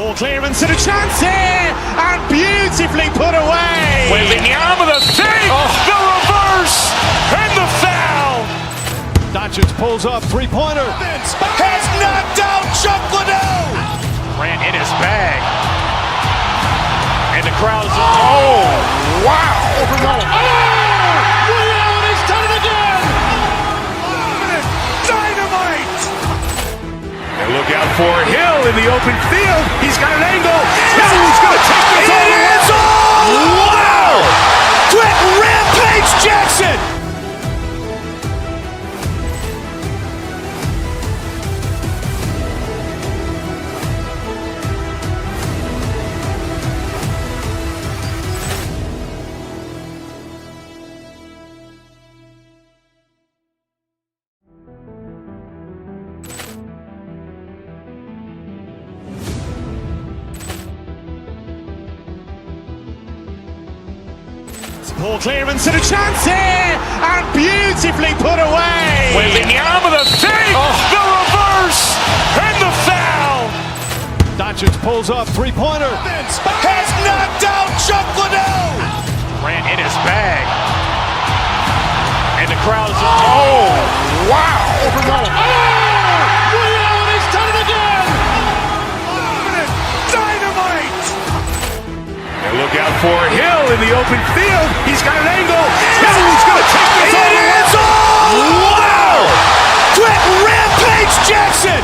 Poor clearance and a chance here, and beautifully put away. William with a save, the reverse, and the foul. Doncic pulls up, three-pointer. Has knocked out Chuck Liddell. Ran in his bag. And the crowd is, oh, wow. William has done it again. Dynamite. And look out for Hill in the open field. He's got an angle. He's going to take this all the way. It is all. Wow. Quick Rampage Jackson. Poor clearance and a chance here, and beautifully put away. William with a save, the reverse, and the foul. Doncic pulls up, three-pointer. Has knocked out Chuck Liddell. Ran in his bag. And the crowd is, oh, wow. William has done it again. Dynamite. And look out for Hill in the open field. He's got an angle. He's going to take this all the way. It is all. Wow. Quick Rampage Jackson.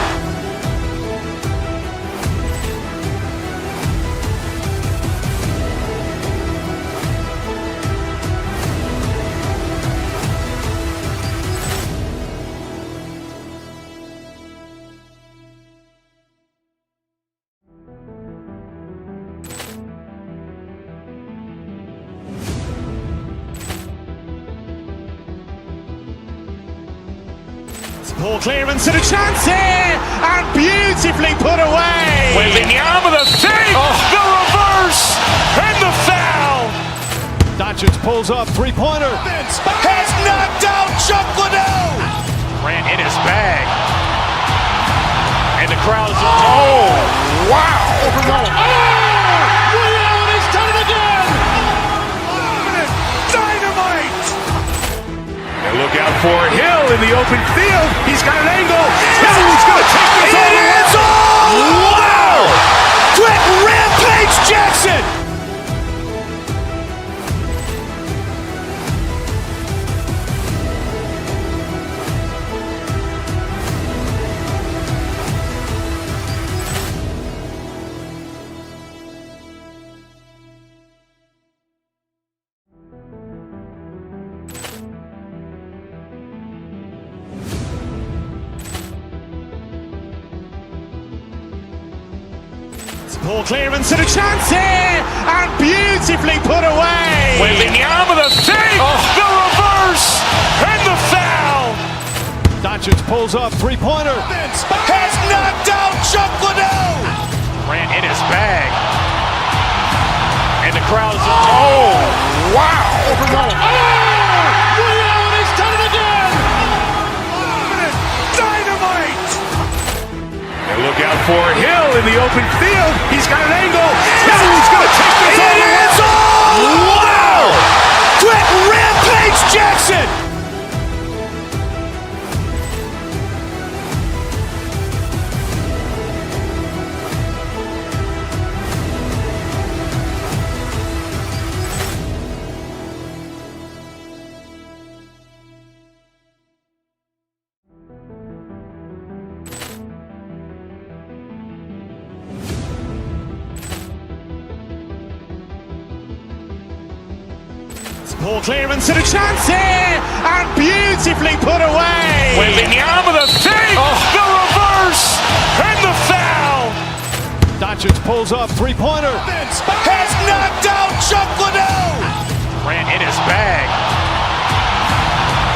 Poor clearance and a chance here, and beautifully put away. William with a save, the reverse, and the foul. Doncic pulls up, three-pointer. Has knocked out Chuck Liddell. Ran in his bag. And the crowd is, oh, wow. William has done it again. Dynamite. And look out for Hill in the open field. He's got an angle. He's going to take this all the way. It is all. Wow. Quick Rampage Jackson. Poor clearance and a chance here, and beautifully put away. William with a save, the reverse, and the foul. Doncic pulls up, three-pointer. Has knocked out Chuck Liddell. Ran in his bag. And the crowd is, oh, wow. William has done it again. Dynamite. And look out for Hill in the open field. He's got an angle. He's going to take this all the way. It is all. Wow. Quick Rampage Jackson. Poor clearance and a chance here, and beautifully put away. William with a save, the reverse, and the foul. Doncic pulls up, three-pointer. Has knocked out Chuck Liddell. Ran in his bag.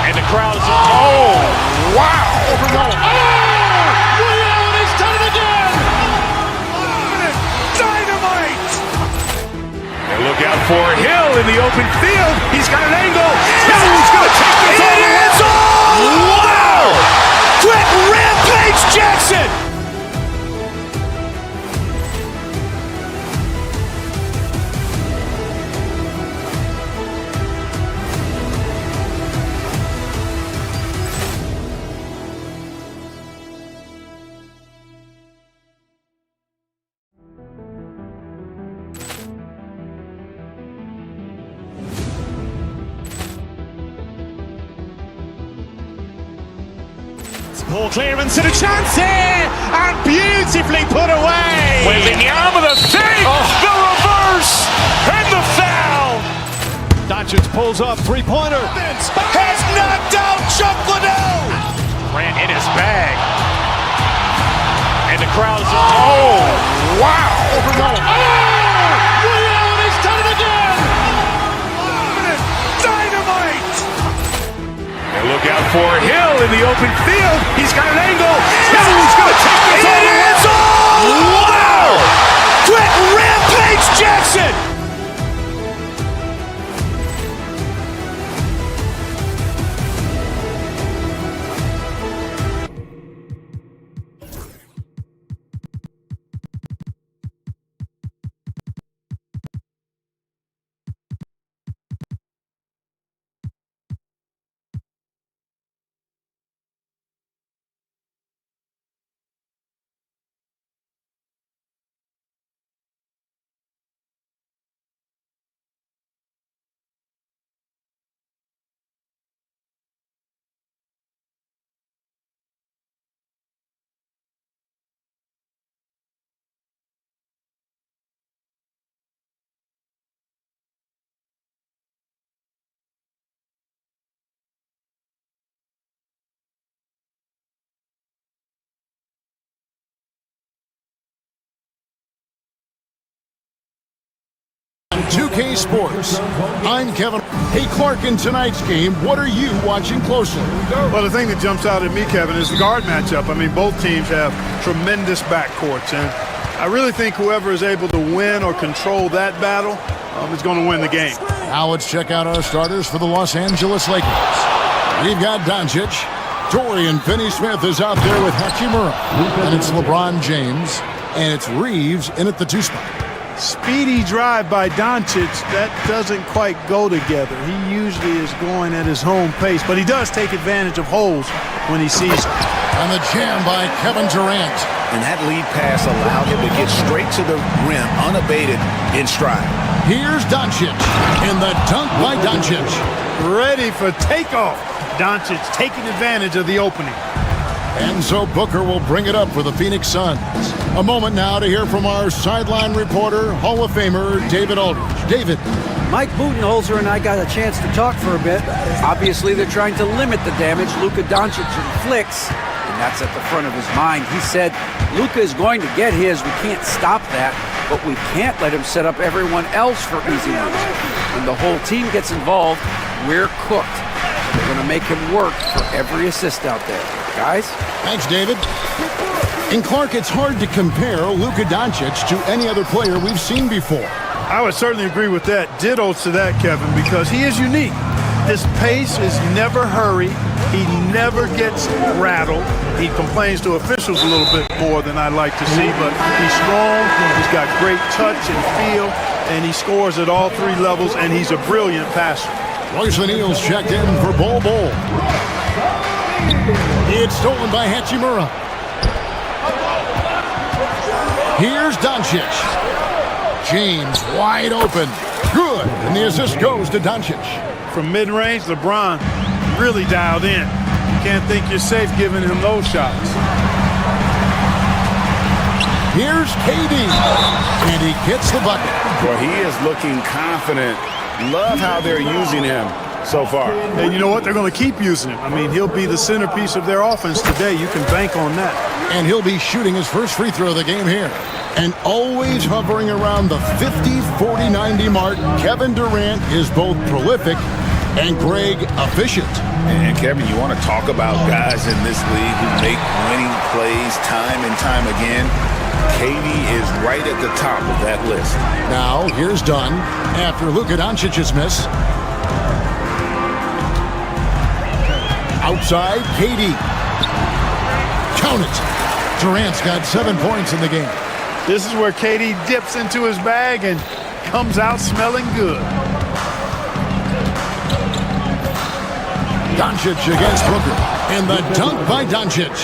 And the crowd is, oh, wow. William has done it again. Dynamite. And look out for Hill in the open field. He's got an angle. He's going to take this all the way. It is all. Wow. Quick Rampage Jackson. Poor clearance and a chance here, and beautifully put away. Wembanyama the save, the reverse, and the foul. Doncic pulls up, three-pointer. Has knocked out Chuck Liddell. Grant in his bag. And the crowd is, oh, wow. Ray Allen has done it again. Dynamite. And look out for Hill in the open field. He's got an angle. Hill's going to take this all the way. Wow. Quit Rampage Jackson. NextGenTwo Sports. I'm Kevin. Hey, Clark, in tonight's game, what are you watching closely? Well, the thing that jumps out at me, Kevin, is the guard matchup. I mean, both teams have tremendous backcourts, and I really think whoever is able to win or control that battle is going to win the game. Now let's check out our starters for the Los Angeles Lakers. We've got Doncic. Dorian Finney-Smith is out there with Hachimura. And it's LeBron James. And it's Reeves in at the 2 spot. Speedy drive by Doncic, that doesn't quite go together. He usually is going at his home pace, but he does take advantage of holes when he sees them. And the jam by Kevin Durant. And that lead pass allowed him to get straight to the rim, unabated in stride. Here's Doncic. And the dunk by Doncic. Ready for takeoff. Doncic taking advantage of the opening. And so Booker will bring it up for the Phoenix Suns. A moment now to hear from our sideline reporter, Hall of Famer David Aldridge. David. Mike Budenholzer and I got a chance to talk for a bit. Obviously, they're trying to limit the damage Luka Doncic inflicts, and that's at the front of his mind. He said, Luka is going to get his. We can't stop that, but we can't let him set up everyone else for easy ones. When the whole team gets involved, we're cooked. They're going to make him work for every assist out there. Guys? Thanks, David. And Clark, it's hard to compare Luka Doncic to any other player we've seen before. I would certainly agree with that. Ditto to that, Kevin, because he is unique. His pace is never hurried. He never gets rattled. He complains to officials a little bit more than I'd like to see, but he's strong. He's got great touch and feel, and he scores at all 3 levels, and he's a brilliant passer. Royce O'Neal's checked in for Bol Bol. It's stolen by Hachimura. Here's Doncic. James wide open. Good. And the assist goes to Doncic. From mid-range, LeBron really dialed in. You can't think you're safe giving him those shots. Here's KD. And he gets the bucket. Well, he is looking confident. Love how they're using him so far. And you know what? They're going to keep using him. I mean, he'll be the centerpiece of their offense today. You can bank on that. And he'll be shooting his first free throw of the game here. And always hovering around the 50, 40, 90 mark, Kevin Durant is both prolific and Greg efficient. And Kevin, you want to talk about guys in this league who make winning plays time and time again? KD is right at the top of that list. Now, here's Dunn after Luka Doncic's miss. Outside, KD. Count it. Durant's got 7 points in the game. This is where KD dips into his bag and comes out smelling good. Doncic against Booker. And the dunk by Doncic.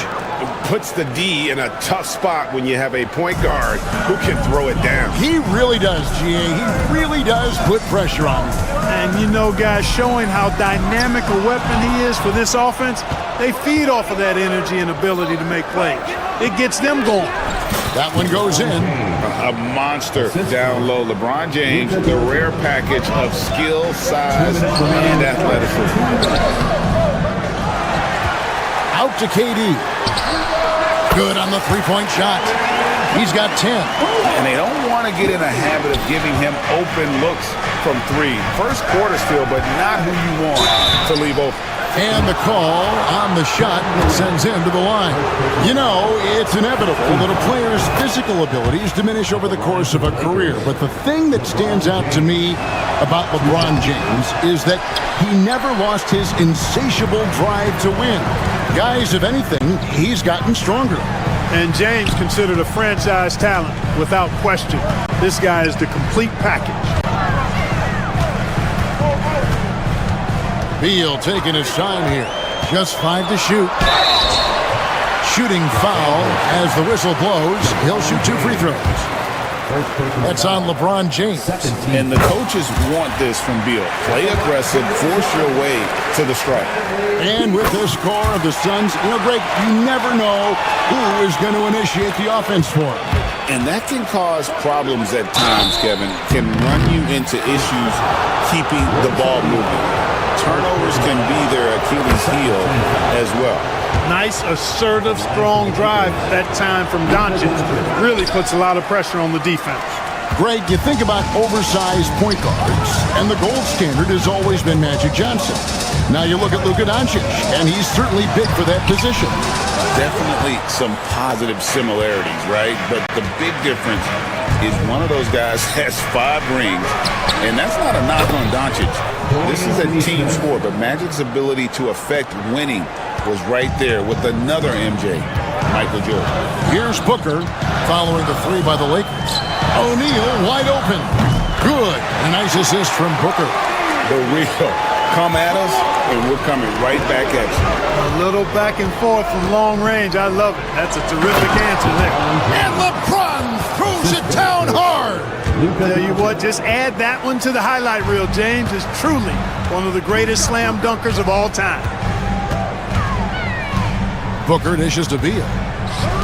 puts the D in a tough spot when you have a point guard who can throw it down. He really does, GA. He really does put pressure on him. And you know, guys, showing how dynamic a weapon he is for this offense, they feed off of that energy and ability to make plays. It gets them going. That one goes in. A monster down low. LeBron James, the rare package of skill, size, and athleticism. Out to KD. Good on the three-point shot. He's got 10. And they don't want to get in a habit of giving him open looks from three. First quarter still, but not who you want to leave open. And the call on the shot that sends him to the line. You know, it's inevitable that a player's physical abilities diminish over the course of a career. But the thing that stands out to me about LeBron James is that he never lost his insatiable drive to win. Guys, if anything, he's gotten stronger. And James considered a franchise talent, without question. This guy is the complete package. Beal taking his time here. Just 5 to shoot. Shooting foul as the whistle blows. He'll shoot 2 free throws. That's on LeBron James. And the coaches want this from Beal. Play aggressive, force your way to the stripe. And with the score of the Suns, you know, Greg, you never know who is going to initiate the offense for him. And that can cause problems at times, Kevin. Can run you into issues keeping the ball moving. Turnovers can be their Achilles heel as well. Nice, assertive, strong drive that time from Doncic. Really puts a lot of pressure on the defense. Greg, you think about oversized point guards, and the gold standard has always been Magic Johnson. Now you look at Luka Doncic, and he's certainly big for that position. Definitely some positive similarities, right? But the big difference is one of those guys has 5 rings, and that's not a knock on Doncic. This is a team sport, but Magic's ability to affect winning was right there with another MJ, Michael Jordan. Here's Booker following the 3 by the Lakers. O'Neal wide open. Good. A nice assist from Booker. The real. Come at us, and we're coming right back at you. A little back and forth from long range. I love it. That's a terrific answer there. And LeBron throws it down hard. Tell you what, just add that one to the highlight reel. James is truly one of the greatest slam dunkers of all time. Booker dishes to Beal.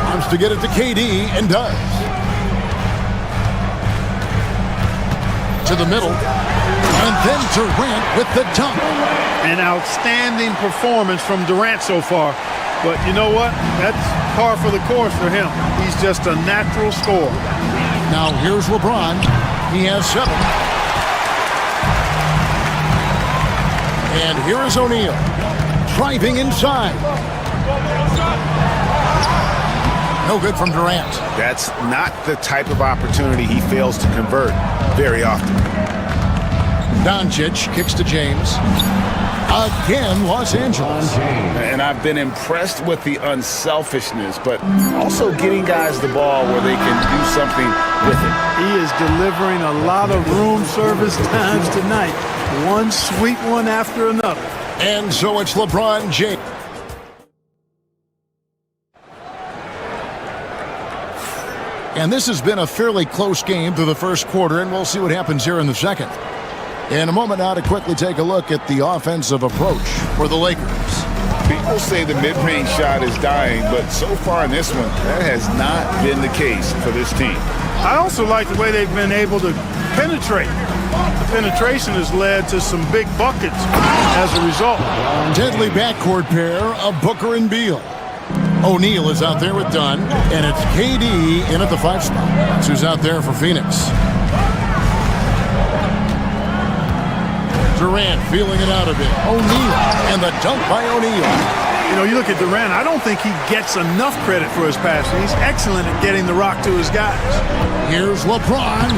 Wants to get it to KD, and does. To the middle. And then Durant with the dunk. An outstanding performance from Durant so far. But you know what? That's par for the course for him. He's just a natural scorer. Now here's LeBron. He has 7. And here is O'Neal. Driving inside. No good from Durant. That's not the type of opportunity he fails to convert very often. Doncic kicks to James. Again, Los Angeles. And I've been impressed with the unselfishness, but also getting guys the ball where they can do something with it. He is delivering a lot of room service times tonight. One sweet one after another. And so it's LeBron James. And this has been a fairly close game through the first quarter, and we'll see what happens here in the second. In a moment now to quickly take a look at the offensive approach for the Lakers. People say the mid-range shot is dying, but so far in this one, that has not been the case for this team. I also like the way they've been able to penetrate. The penetration has led to some big buckets as a result. Deadly backcourt pair of Booker and Beal. O'Neal is out there with Dunn, and it's KD in at the 5 spot. That's who's out there for Phoenix. Durant feeling it out a bit. O'Neal, and the dunk by O'Neal. You know, you look at Durant, I don't think he gets enough credit for his passing. He's excellent at getting the rock to his guys. Here's LeBron.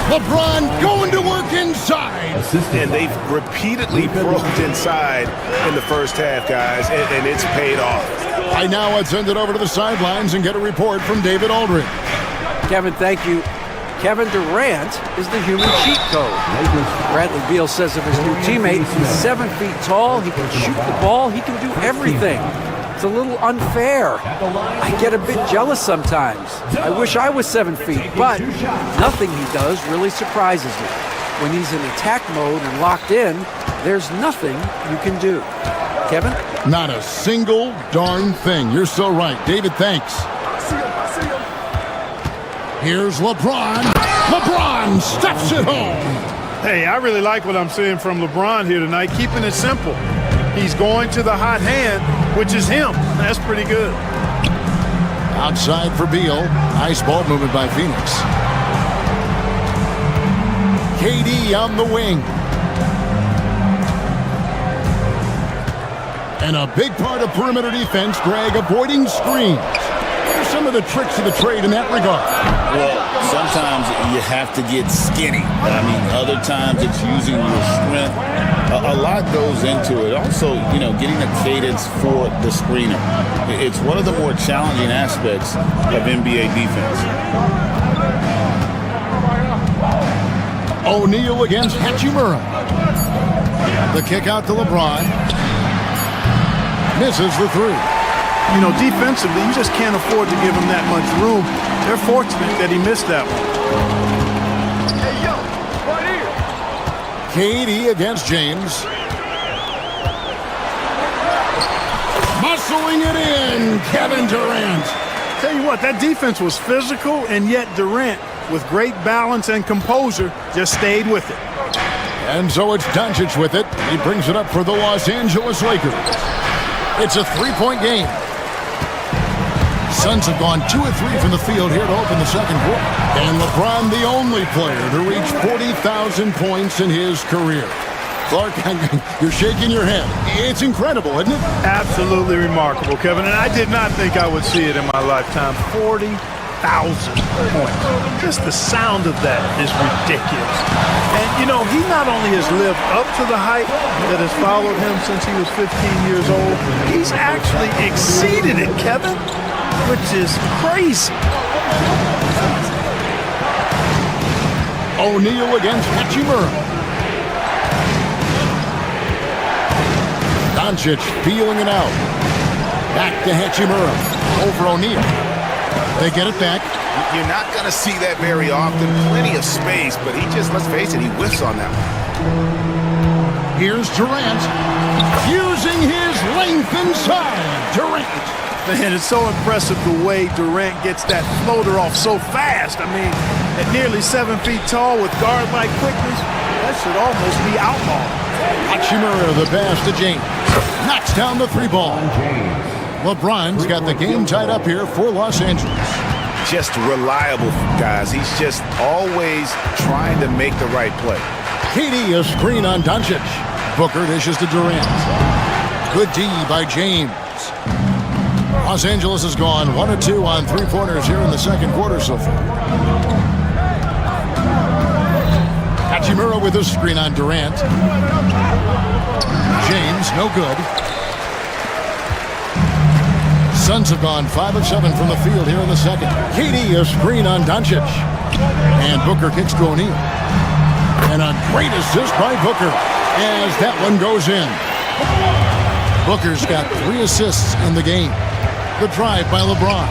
LeBron going to work inside. And they've repeatedly probed inside in the first half, guys, and it's paid off. Right now, let's send it over to the sidelines and get a report from David Aldridge. Kevin, thank you. Kevin Durant is the human cheat code. Bradley Beal says of his new teammate, he's 7 feet tall, he can shoot the ball, he can do everything. It's a little unfair. I get a bit jealous sometimes. I wish I was 7 feet, but nothing he does really surprises me. When he's in attack mode and locked in, there's nothing you can do. Kevin? Not a single darn thing. You're so right. David, thanks. Here's LeBron. LeBron steps it home. Hey, I really like what I'm seeing from LeBron here tonight, keeping it simple. He's going to the hot hand, which is him. That's pretty good. Outside for Beal. Nice ball movement by Phoenix. KD on the wing. And a big part of perimeter defense, Greg, avoiding screens. What are some of the tricks of the trade in that regard? Well, sometimes you have to get skinny. I mean, other times it's using your strength. A lot goes into it. Also, getting a cadence for the screener. It's one of the more challenging aspects of NBA defense. O'Neal against Hachimura. The kick out to LeBron. Misses the three. Defensively, you just can't afford to give him that much room. They're fortunate that he missed that one. KD against James. Muscling it in, Kevin Durant. Tell you what, that defense was physical, and yet Durant, with great balance and composure, just stayed with it. And so it's Doncic with it. He brings it up for the Los Angeles Lakers. It's a three-point game. Suns have gone 2 of 3 from the field here to open the second quarter. And LeBron, the only player to reach 40,000 points in his career. Clark, you're shaking your head. It's incredible, isn't it? Absolutely remarkable, Kevin. And I did not think I would see it in my lifetime. 40,000 points. Just the sound of that is ridiculous. And, he not only has lived up to the hype that has followed him since he was 15 years old, he's actually exceeded it, Kevin, which is crazy. O'Neal against Hachimura. Doncic feeling it out. Back to Hachimura. Over O'Neal. They get it back. You're not going to see that very often. Plenty of space, but he just, let's face it, he whiffs on that one. Here's Durant. Using his length inside. Durant. Man, it's so impressive the way Durant gets that floater off so fast. I mean, at nearly 7 feet tall with guard-like quickness, that should almost be outlawed. Hachimura, the pass to James. Knocks down the three ball. LeBron's got the game tied up here for Los Angeles. Just reliable, guys. He's just always trying to make the right play. KD, a screen on Doncic. Booker dishes to Durant. Good D by James. Los Angeles has gone 1 of 2 on three-pointers here in the second quarter so far. Hachimura with a screen on Durant. James, no good. Suns have gone 5 of 7 from the field here in the second. KD, a screen on Doncic. And Booker kicks to O'Neal. And a great assist by Booker as that one goes in. Booker's got 3 assists in the game. The drive by LeBron.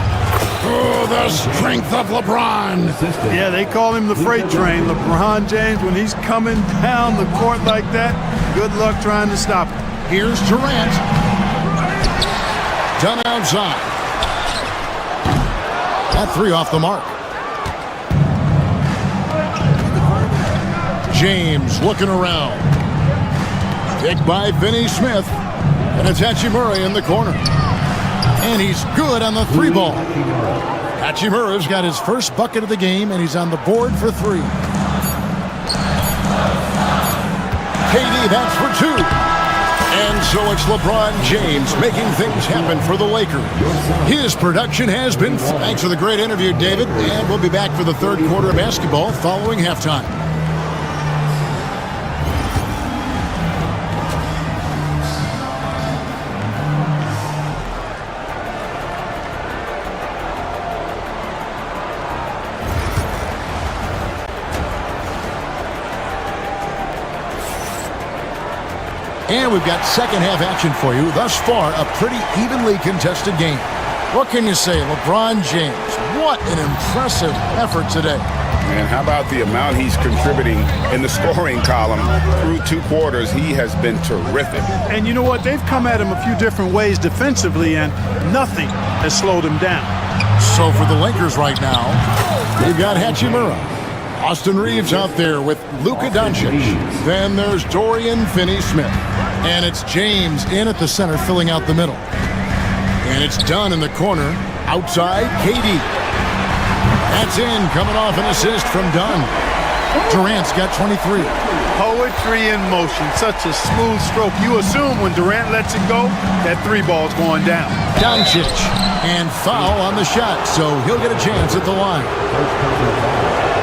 Oh, the strength of LeBron. Yeah, they call him the freight train. LeBron James, when he's coming down the court like that, good luck trying to stop him. Here's Durant. Done outside. That 3 off the mark. James looking around. Picked by Finney Smith. And it's Hachimura in the corner. And he's good on the 3 ball. Hachimura's got his first bucket of the game, and he's on the board for 3. KD, that's for 2. And so it's LeBron James making things happen for the Lakers. His production has been... Thanks for the great interview, David. And we'll be back for the third quarter of basketball following halftime. And we've got second half action for you. Thus far, a pretty evenly contested game. What can you say? LeBron James, what an impressive effort today. And how about the amount he's contributing in the scoring column through 2 quarters? He has been terrific. And you know what? They've come at him a few different ways defensively, and nothing has slowed him down. So for the Lakers right now, we've got Hachimura. Austin Reeves out there with Luka Doncic. Then there's Dorian Finney-Smith. And it's James in at the center, filling out the middle. And it's Dunn in the corner. Outside, KD. That's in, coming off an assist from Dunn. Durant's got 23. Poetry in motion, such a smooth stroke. You assume when Durant lets it go, that 3 ball's going down. Doncic, and foul on the shot, so he'll get a chance at the line.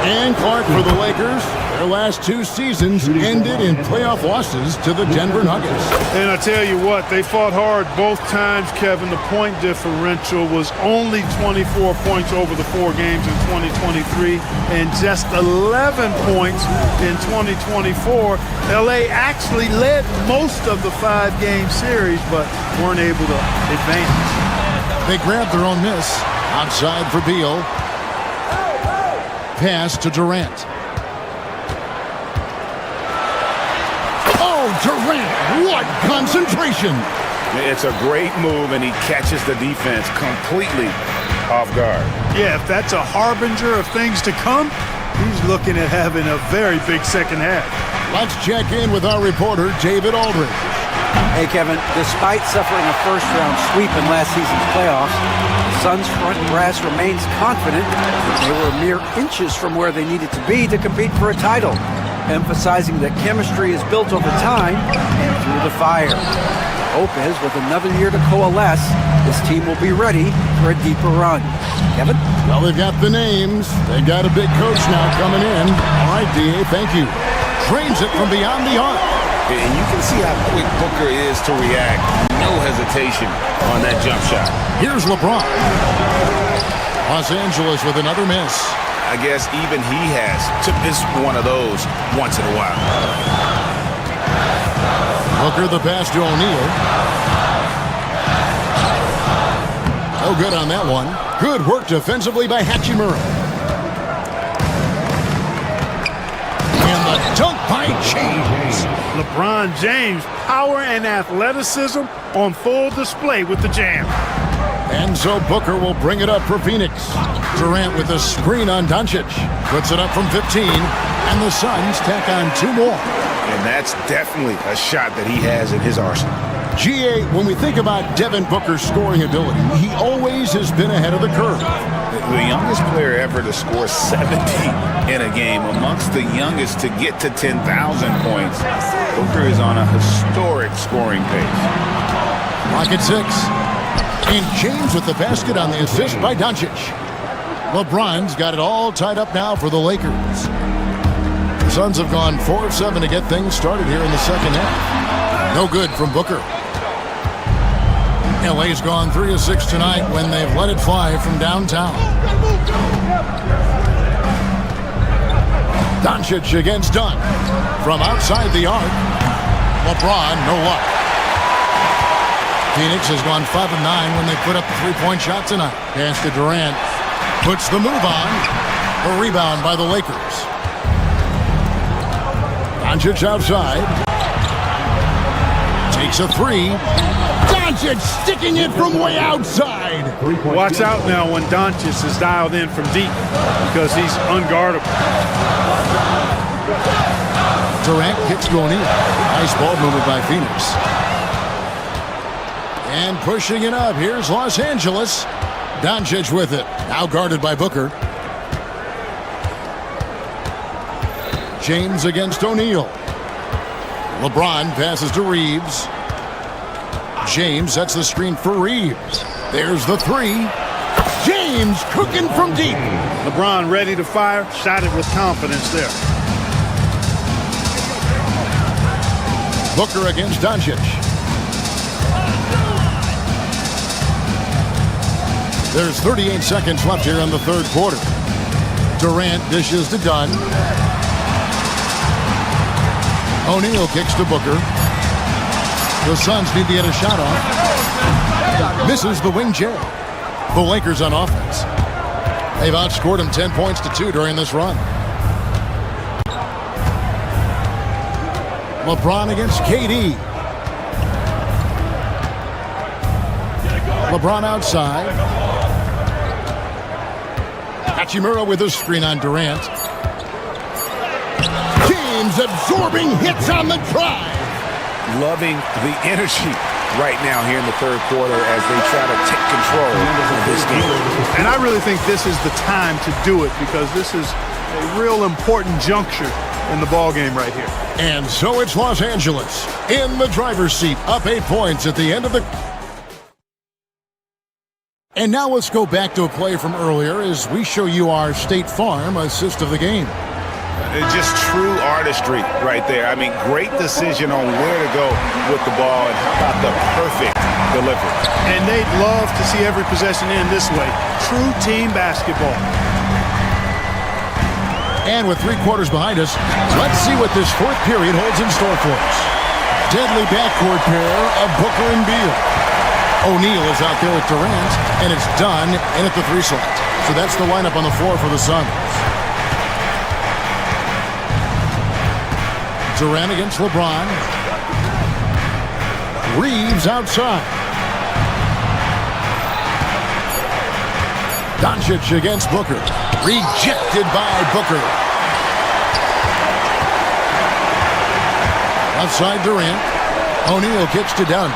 And Clark for the Lakers. Their last 2 seasons ended in playoff losses to the Denver Nuggets. And I tell you what, they fought hard both times, Kevin. The point differential was only 24 points over the 4 games in 2023 and just 11 points in 2024. LA actually led most of the 5-game series, but weren't able to advance. They grabbed their own miss. Outside for Beal. Pass to Durant. Oh, Durant, what concentration! It's a great move, and he catches the defense completely off guard. Yeah, if that's a harbinger of things to come, he's looking at having a very big second half. Let's check in with our reporter, David Aldridge. Hey, Kevin, despite suffering a first-round sweep in last season's playoffs, the Suns' front brass remains confident that they were mere inches from where they needed to be to compete for a title, emphasizing that chemistry is built over time and through the fire. Hope is, with another year to coalesce, this team will be ready for a deeper run. Kevin? Well, they've got the names. They got a big coach now coming in. All right, D.A., thank you. Trains it from beyond the arc. And you can see how quick Booker is to react. No hesitation on that jump shot. Here's LeBron. Los Angeles with another miss. I guess even he has to miss one of those once in a while. Booker the pass to O'Neal. No good on that one. Good work defensively by Hachimura. And the dunk by James. LeBron James, power and athleticism on full display with the jam. And so Booker will bring it up for Phoenix. Durant with a screen on Doncic. Puts it up from 15. And the Suns tack on 2 more. And that's definitely a shot that he has in his arsenal. G.A., when we think about Devin Booker's scoring ability, he always has been ahead of the curve. The youngest player ever to score 70 in a game, amongst the youngest to get to 10,000 points. Booker is on a historic scoring pace. Clock at 6. And James with the basket on the assist by Doncic. LeBron's got it all tied up now for the Lakers. The Suns have gone 4 of 7 to get things started here in the second half. No good from Booker. LA's gone 3 of 6 tonight when they've let it fly from downtown. Doncic against Dunn. From outside the arc. LeBron, no luck. Phoenix has gone 5 of 9 when they put up the 3-point shot tonight. Pass to Durant. Puts the move on. A rebound by the Lakers. Doncic outside. Takes a 3. Doncic sticking it from way outside. Watch out now when Doncic is dialed in from deep because he's unguardable. Durant kicks to O'Neal. Nice ball movement by Phoenix. And pushing it up. Here's Los Angeles. Doncic with it. Now guarded by Booker. James against O'Neal. LeBron passes to Reeves. James sets the screen for Reeves. There's the 3. James cooking from deep. LeBron ready to fire. Shot it with confidence there. Booker against Doncic. There's 38 seconds left here in the third quarter. Durant dishes to Dunn. O'Neal kicks to Booker. The Suns need to get a shot off. Misses the wing J. The Lakers on offense. They've outscored them 10 points to 2 during this run. LeBron against KD. LeBron outside. Hachimura with a screen on Durant. James absorbing hits on the drive. Loving the energy right now here in the third quarter as they try to take control of this game. And I really think this is the time to do it because this is a real important juncture in the ball game right here. And so it's Los Angeles in the driver's seat, up 8 points at the end of the... And now let's go back to a play from earlier as we show you our State Farm assist of the game. Just true artistry right there. I mean, great decision on where to go with the ball, and how about the perfect delivery. And they'd love to see every possession end this way. True team basketball. And with 3 quarters behind us, let's see what this fourth period holds in store for us. Deadly backcourt pair of Booker and Beal. O'Neal is out there with Durant, and it's done in at the 3 slot. So that's the lineup on the floor for the Suns. Durant against LeBron. Reeves outside. Doncic against Booker. Rejected by Booker. Outside Durant. O'Neal kicks to Dunn.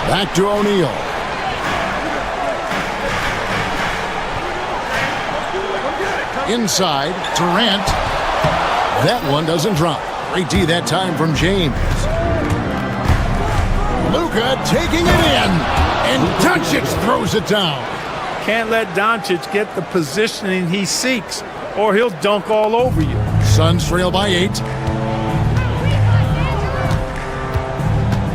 Back to O'Neal. Inside, Durant. That one doesn't drop. Great D that time from James. Luka taking it in. And Doncic throws it down. Can't let Doncic get the positioning he seeks, or he'll dunk all over you. Suns trail by 8.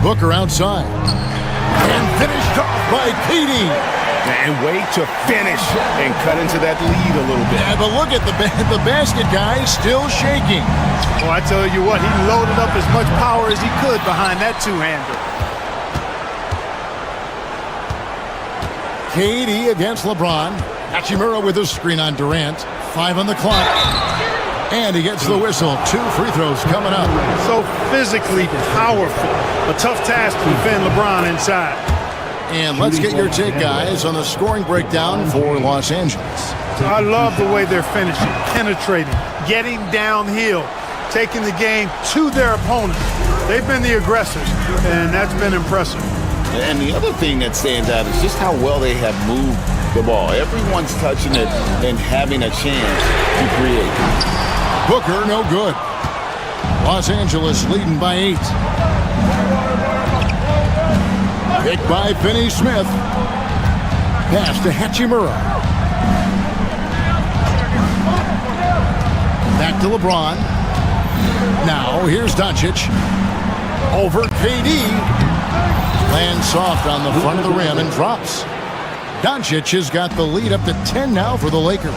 Booker outside. And finished off by KD. And way to finish and cut into that lead a little bit. Yeah, but look at the basket guy still shaking. Well, I tell you what, he loaded up as much power as he could behind that two-hander. KD against LeBron. Hachimura with a screen on Durant. 5 on the clock. And he gets the whistle. 2 free throws coming up. So physically powerful. A tough task to defend LeBron inside. And let's get your take, guys, on the scoring breakdown for Los Angeles. I love the way they're finishing, penetrating, getting downhill, taking the game to their opponent. They've been the aggressors, and that's been impressive. And the other thing that stands out is just how well they have moved the ball. Everyone's touching it and having a chance to create. Booker, no good. Los Angeles leading by 8. Picked by Finney-Smith. Pass to Hachimura. Back to LeBron. Now, here's Doncic. Over KD. Lands soft on the front of the rim and drops. Doncic has got the lead up to 10 now for the Lakers.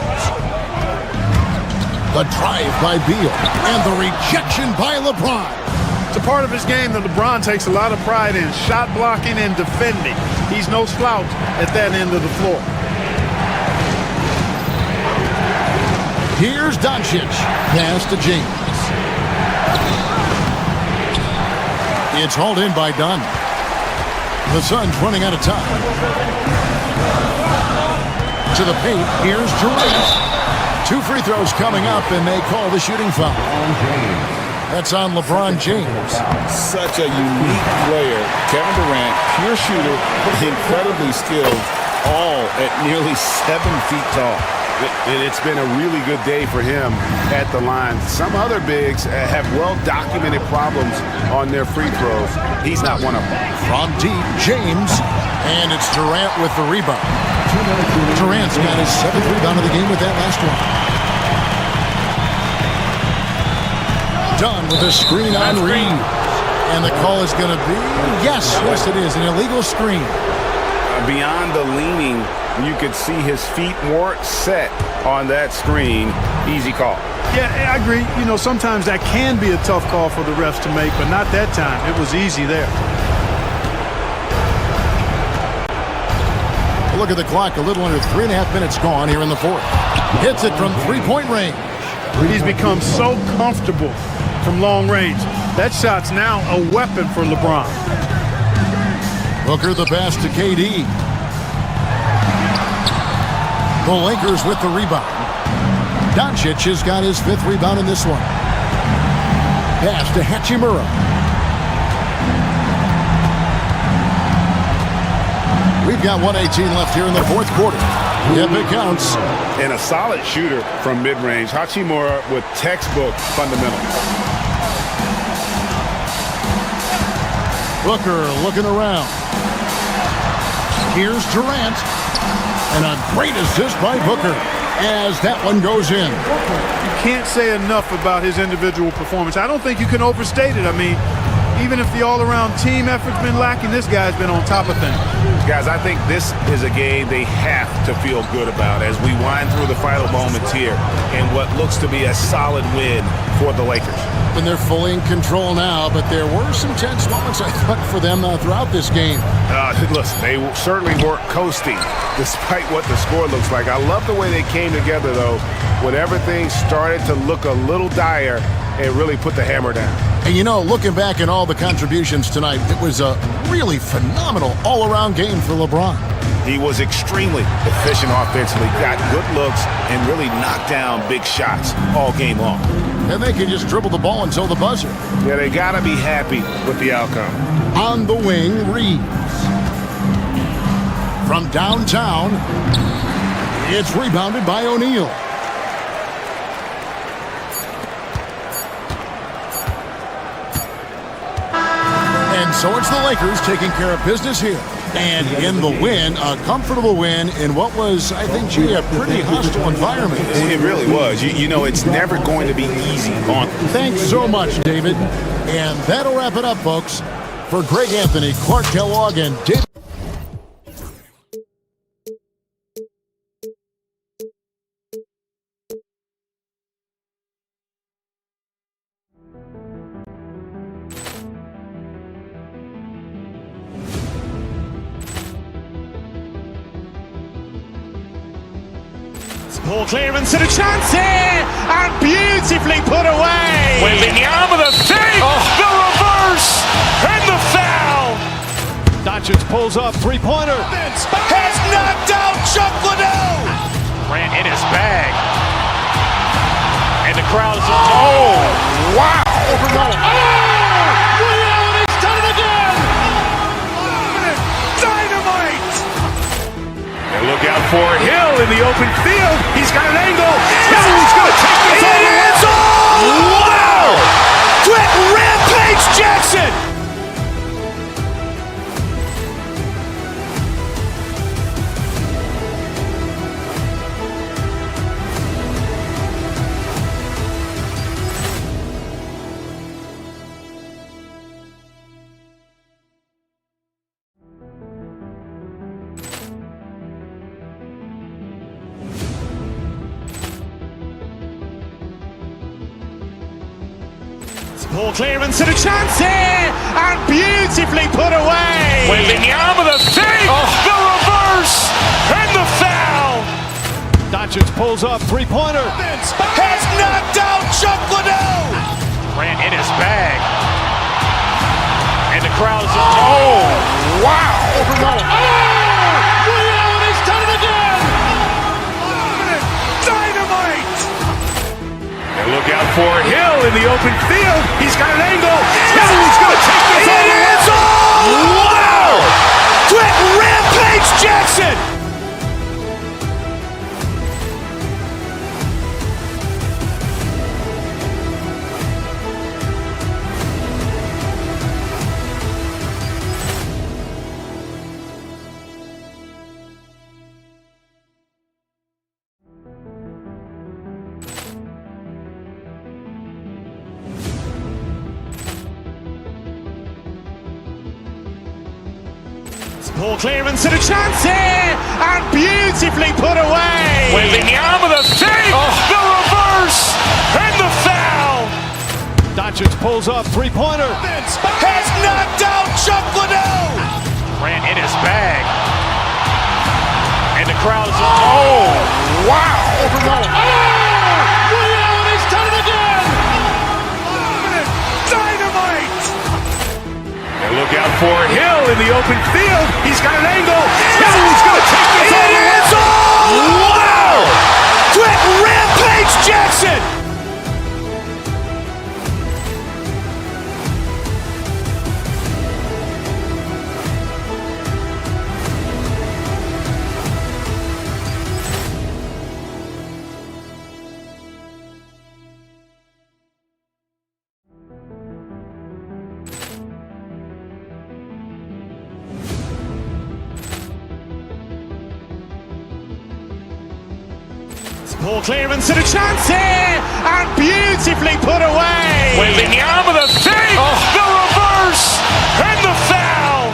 The drive by Beal. And the rejection by LeBron. It's a part of his game that LeBron takes a lot of pride in, shot blocking and defending. He's no slouch at that end of the floor. Here's Doncic. Pass to James. It's hauled in by Dunn. The Suns running out of time. To the paint. Here's Durant. 2 free throws coming up, and they call the shooting foul. That's on LeBron James. Such a unique player. Kevin Durant, pure shooter, incredibly skilled, all at nearly 7 feet tall. And it's been a really good day for him at the line. Some other bigs have well-documented problems on their free throws. He's not one of them. From deep, James. And it's Durant with the rebound. Durant's got his 7th rebound of the game with that last one. Done with a screen on Reed. And the call is going to be, yes, it is, an illegal screen. Beyond the leaning, you could see his feet weren't set on that screen. Easy call. Yeah, I agree. You know, sometimes that can be a tough call for the refs to make, but not that time. It was easy there. Look at the clock. A little under 3.5 minutes gone here in the fourth. Hits it from three-point range. He's become so comfortable from long range. That shot's now a weapon for LeBron. Booker the pass to KD. The Lakers with the rebound. Doncic has got his 5th rebound in this one. Pass to Hachimura. We've got 1:18 left here in the fourth quarter. Yep, it counts. And a solid shooter from mid-range. Hachimura with textbook fundamentals. Booker looking around. Here's Durant. And a great assist by Booker as that one goes in. You can't say enough about his individual performance. I don't think you can overstate it. I mean, even if the all-around team effort's been lacking, this guy's been on top of things. Guys, I think this is a game they have to feel good about as we wind through the final moments here in what looks to be a solid win for the Lakers. And they're fully in control now, but there were some tense moments, I thought, for them throughout this game. Listen, they certainly weren't coasting despite what the score looks like. I love the way they came together, though, when everything started to look a little dire and really put the hammer down. And you know, looking back at all the contributions tonight, it was a really phenomenal all-around game for LeBron. He was extremely efficient offensively, got good looks, and really knocked down big shots all game long. And they can just dribble the ball until the buzzer. Yeah, they got to be happy with the outcome. On the wing, Reeves. From downtown, it's rebounded by O'Neal. And so it's the Lakers taking care of business here. And in the win, a comfortable win in what was, I think, a pretty hostile environment. It really was. You know, it's never going to be easy on. Thanks so much, David. And that'll wrap it up, folks. For Greg Anthony, Clark Kellogg, and David. Ball clearance and a chance here, and beautifully put away. Wembanyama the fake, the reverse, and the foul. Doncic pulls up, three-pointer. Has knocked out Chuck Liddell. Ran in his bag. And the crowd is... Oh, wow. He's done it again. Dynamite. And look out for Hill in the open field. He's got an angle. Hill's going to take this all the way. Wow! Quick Rampage Jackson. Ball clearance and a chance here, and beautifully put away. Wembanyama the fake, the reverse, and the foul. Doncic pulls up, three-pointer. Has knocked out Chuck Liddell. Ran in his bag. And the crowd is... Oh, wow. He's done it again. Dynamite. And look out for Hill in the open field. He's got an angle. Hill's going to take this all the way. Wow! Quick Rampage Jackson. Ball clearance and a chance here, and beautifully put away. Wembanyama the fake, the reverse, and the foul! Doncic pulls up, three-pointer. Has knocked out Chuck Liddell! Ran in his bag. And the crowd is... Oh, wow! Ray Allen, he's done it again! Dynamite! And look out for Hill in the open field. He's got an angle. Hill's going to take this all the way. Wow! Quick Rampage Jackson! Poor clearance and a chance here, and beautifully put away. With the arm of the fake, the reverse, and the foul.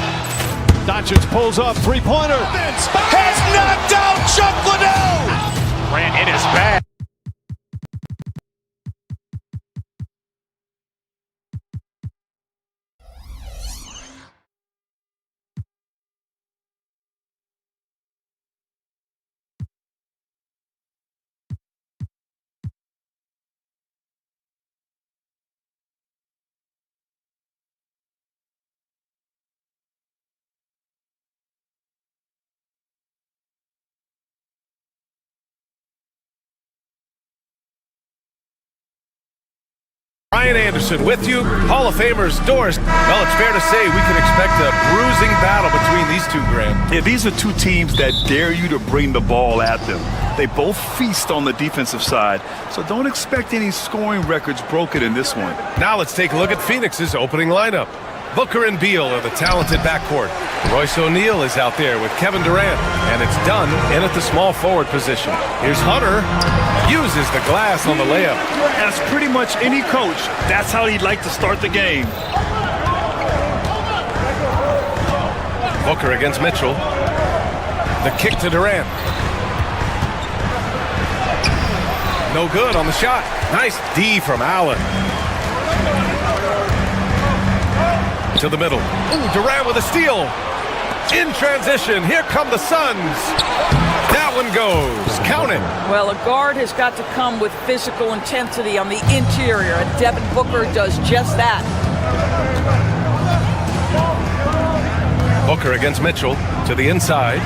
Doncic pulls up, three-pointer. Has knocked out Chuck Liddell. Ran in his bag. Ryan Anderson with you, Hall of Famers Doris. Well, it's fair to say we can expect a bruising battle between these two, Grant. Yeah, these are two teams that dare you to bring the ball at them. They both feast on the defensive side, so don't expect any scoring records broken in this one. Now let's take a look at Phoenix's opening lineup. Booker and Beal are the talented backcourt. Royce O'Neal is out there with Kevin Durant, and it's done in at the small forward position. Here's Hunter, uses the glass on the layup. As pretty much any coach, that's how he'd like to start the game. Booker against Mitchell. The kick to Durant. No good on the shot. Nice D from Allen. To the middle. Ooh, Durant with a steal. In transition, here come the Suns. That one goes. Count it. Well, a guard has got to come with physical intensity on the interior, and Devin Booker does just that. Booker against Mitchell to the inside.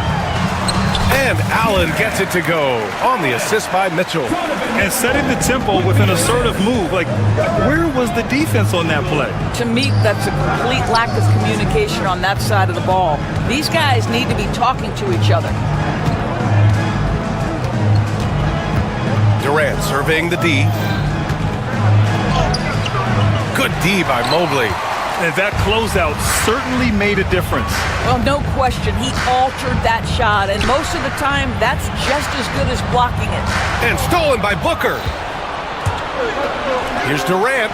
And Allen gets it to go on the assist by Mitchell. And setting the tempo with an assertive move. Like, where was the defense on that play? To me, that's a complete lack of communication on that side of the ball. These guys need to be talking to each other. Durant surveying the D. Good D by Mobley. And that closeout certainly made a difference. Well, no question, he altered that shot, and most of the time, that's just as good as blocking it. And stolen by Booker. Here's Durant.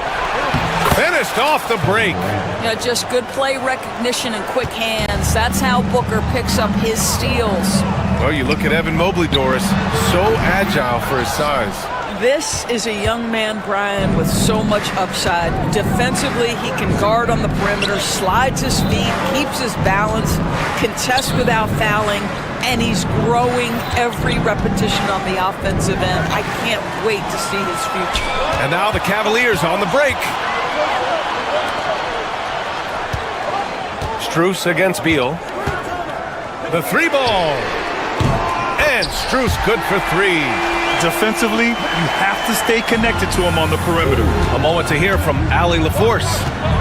Finished off the break. You know, just good play recognition and quick hands. That's how Booker picks up his steals. Well, you look at Evan Mobley, Doris. So agile for his size. This is a young man, Brian, with so much upside. Defensively, he can guard on the perimeter, slides his feet, keeps his balance, contests without fouling, and he's growing every repetition on the offensive end. I can't wait to see his future. And now the Cavaliers on the break. Strus against Beal. The three ball. And Strus good for three. Defensively, you have to stay connected to him on the perimeter. A moment to hear from Allie LaForce.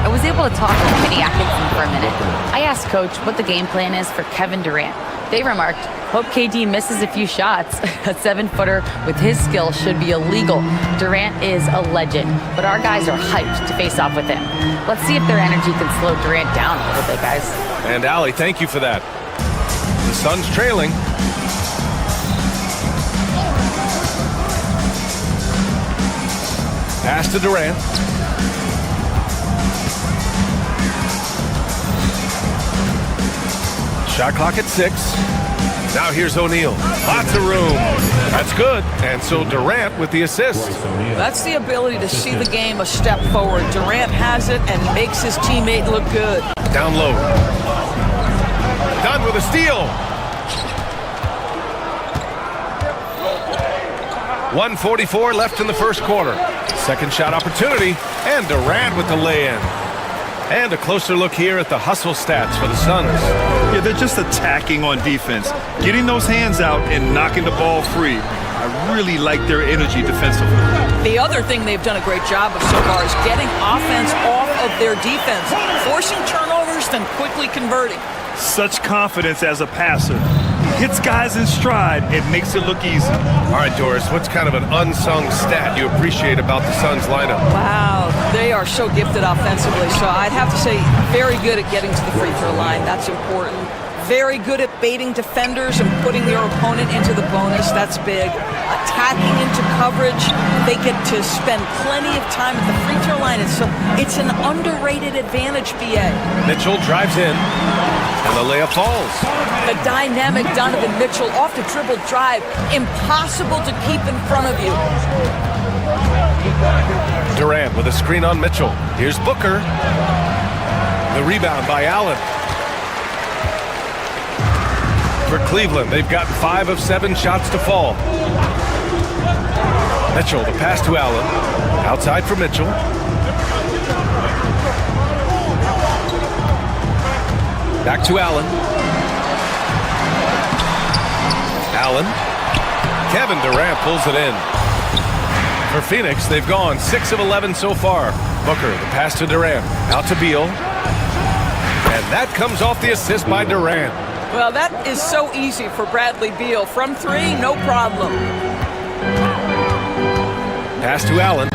I was able to talk with Kenny Atkinson for a minute. I asked Coach what the game plan is for Kevin Durant. They remarked, hope KD misses a few shots. A 7-footer with his skill should be illegal. Durant is a legend, but our guys are hyped to face off with him. Let's see if their energy can slow Durant down a little bit, guys. And Allie, thank you for that. The Suns trailing. Pass to Durant. Shot clock at 6. Now here's O'Neal. Lots of room. That's good. And so Durant with the assist. That's the ability to see the game a step forward. Durant has it and makes his teammate look good. Down low. Done with a steal. 1:44 left in the first quarter. Second shot opportunity. And Durant with the lay-in. And a closer look here at the hustle stats for the Suns. Yeah, they're just attacking on defense, getting those hands out and knocking the ball free. I really like their energy defensively. The other thing they've done a great job of so far is getting offense off of their defense, forcing turnovers, then quickly converting. Such confidence as a passer. Hits guys in stride, it makes it look easy. All right, Doris, what's kind of an unsung stat you appreciate about the Suns lineup? Wow, they are so gifted offensively. So I'd have to say very good at getting to the free throw line. That's important. Very good at baiting defenders and putting their opponent into the bonus. That's big. Attacking into coverage. They get to spend plenty of time at the free throw line. It's an underrated advantage, BA. Mitchell drives in, and the layup falls. The dynamic Donovan Mitchell off the dribble drive. Impossible to keep in front of you. Durant with a screen on Mitchell. Here's Booker. The rebound by Allen. For Cleveland, they've gotten 5 of 7 shots to fall. Mitchell, the pass to Allen. Outside for Mitchell. Back to Allen. Allen. Kevin Durant pulls it in. For Phoenix, they've gone 6 of 11 so far. Booker, the pass to Durant. Out to Beal. And that comes off the assist by Durant. Well, that is so easy for Bradley Beal. From 3, no problem. Pass to Allen.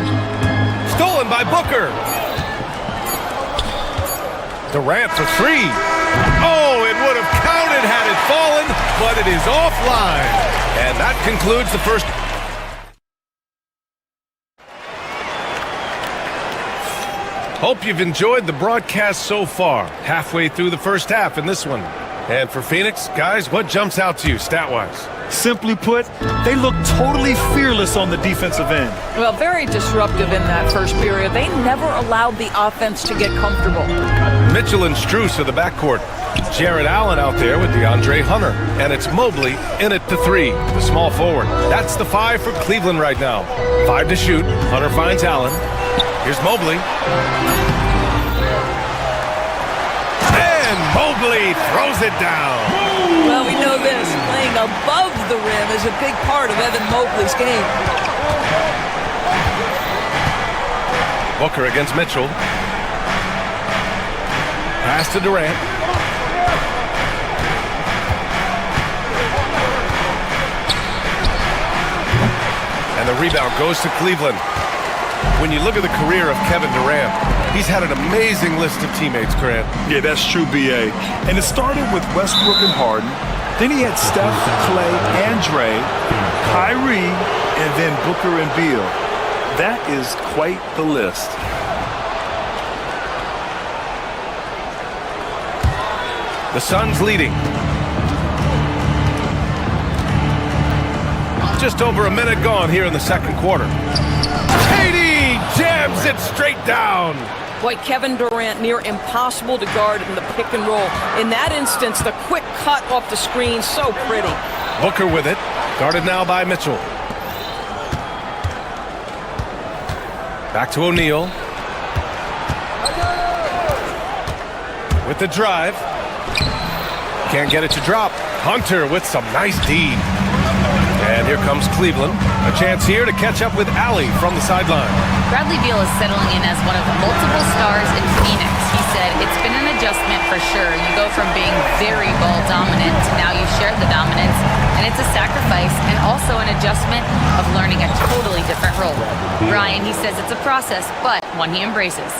Stolen by Booker. Durant for 3. Oh, it would have counted had it fallen, but it is offline. And that concludes the first. Hope you've enjoyed the broadcast so far. Halfway through the first half in this one. And for Phoenix, guys, what jumps out to you stat-wise? Simply put, they look totally fearless on the defensive end. Well, very disruptive in that first period. They never allowed the offense to get comfortable. Mitchell and Strus are the backcourt. Jared Allen out there with DeAndre Hunter. And it's Mobley in at the 3, the small forward. That's the 5 for Cleveland right now. 5 to shoot. Hunter finds Allen. Here's Mobley. And Mobley throws it down. Well, we know this. Playing above the rim is a big part of Evan Mobley's game. Booker against Mitchell. Pass to Durant. And the rebound goes to Cleveland. When you look at the career of Kevin Durant, he's had an amazing list of teammates, Grant. Yeah, that's true, B.A. And it started with Westbrook and Harden. Then he had Steph, Clay, and Dre, Kyrie, and then Booker and Beal. That is quite the list. The Suns leading. Just over a minute gone here in the second quarter. KD jams it straight down. Boy, Kevin Durant near impossible to guard in the pick and roll. In that instance, the quick cut off the screen, so pretty. Booker with it. Guarded now by Mitchell. Back to O'Neal. With the drive. Can't get it to drop. Hunter with some nice D. And here comes Cleveland. A chance here to catch up with Allie from the sideline. Bradley Beal is settling in as one of multiple stars in Phoenix. He said, it's been an adjustment for sure. You go from being very ball dominant to now you share the dominance. And it's a sacrifice and also an adjustment of learning a totally different role. Brian, he says it's a process, but one he embraces.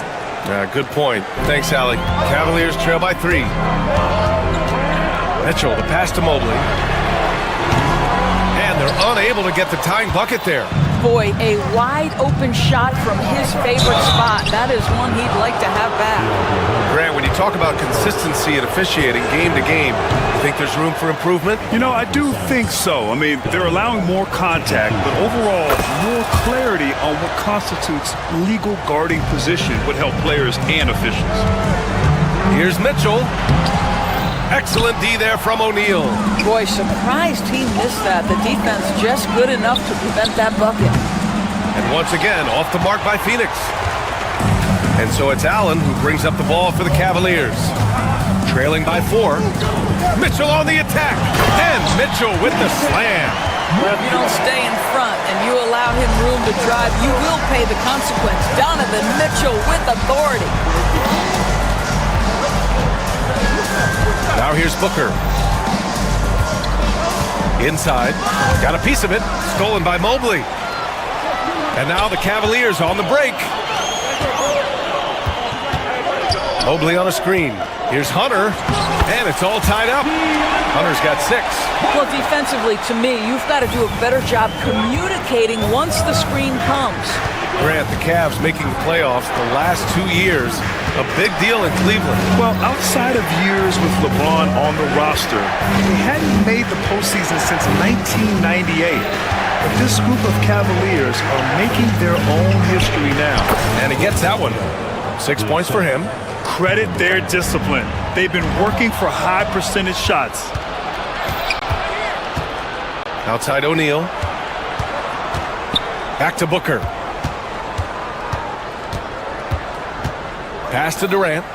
Good point. Thanks, Allie. Cavaliers trail by 3. Mitchell, the pass to Mobley. And they're unable to get the tying bucket there. Boy, a wide open shot from his favorite spot. That is one he'd like to have back. Grant, when you talk about consistency in officiating game to game, you think there's room for improvement? You know, I do think so. I mean, they're allowing more contact, but overall, more clarity on what constitutes legal guarding position would help players and officials. Here's Mitchell. Excellent D there from O'Neal. Boy, surprised he missed that. The defense just good enough to prevent that bucket. And once again, off the mark by Phoenix. And so it's Allen who brings up the ball for the Cavaliers. Trailing by 4. Mitchell on the attack. And Mitchell with the slam. Well, if you don't stay in front and you allow him room to drive, you will pay the consequence. Donovan Mitchell with authority. Now here's Booker. Inside. Got a piece of it. Stolen by Mobley. And now the Cavaliers on the break. Mobley on a screen. Here's Hunter. And it's all tied up. Hunter's got 6. Well, defensively, to me, you've got to do a better job communicating once the screen comes. Grant, the Cavs making the playoffs the last 2 years. A big deal in Cleveland. Well, outside of years with LeBron on the roster, they hadn't made the postseason since 1998. But this group of Cavaliers are making their own history now. And he gets that one. 6 points for him. Credit their discipline. They've been working for high percentage shots. Outside O'Neal. Back to Booker. Pass to Durant.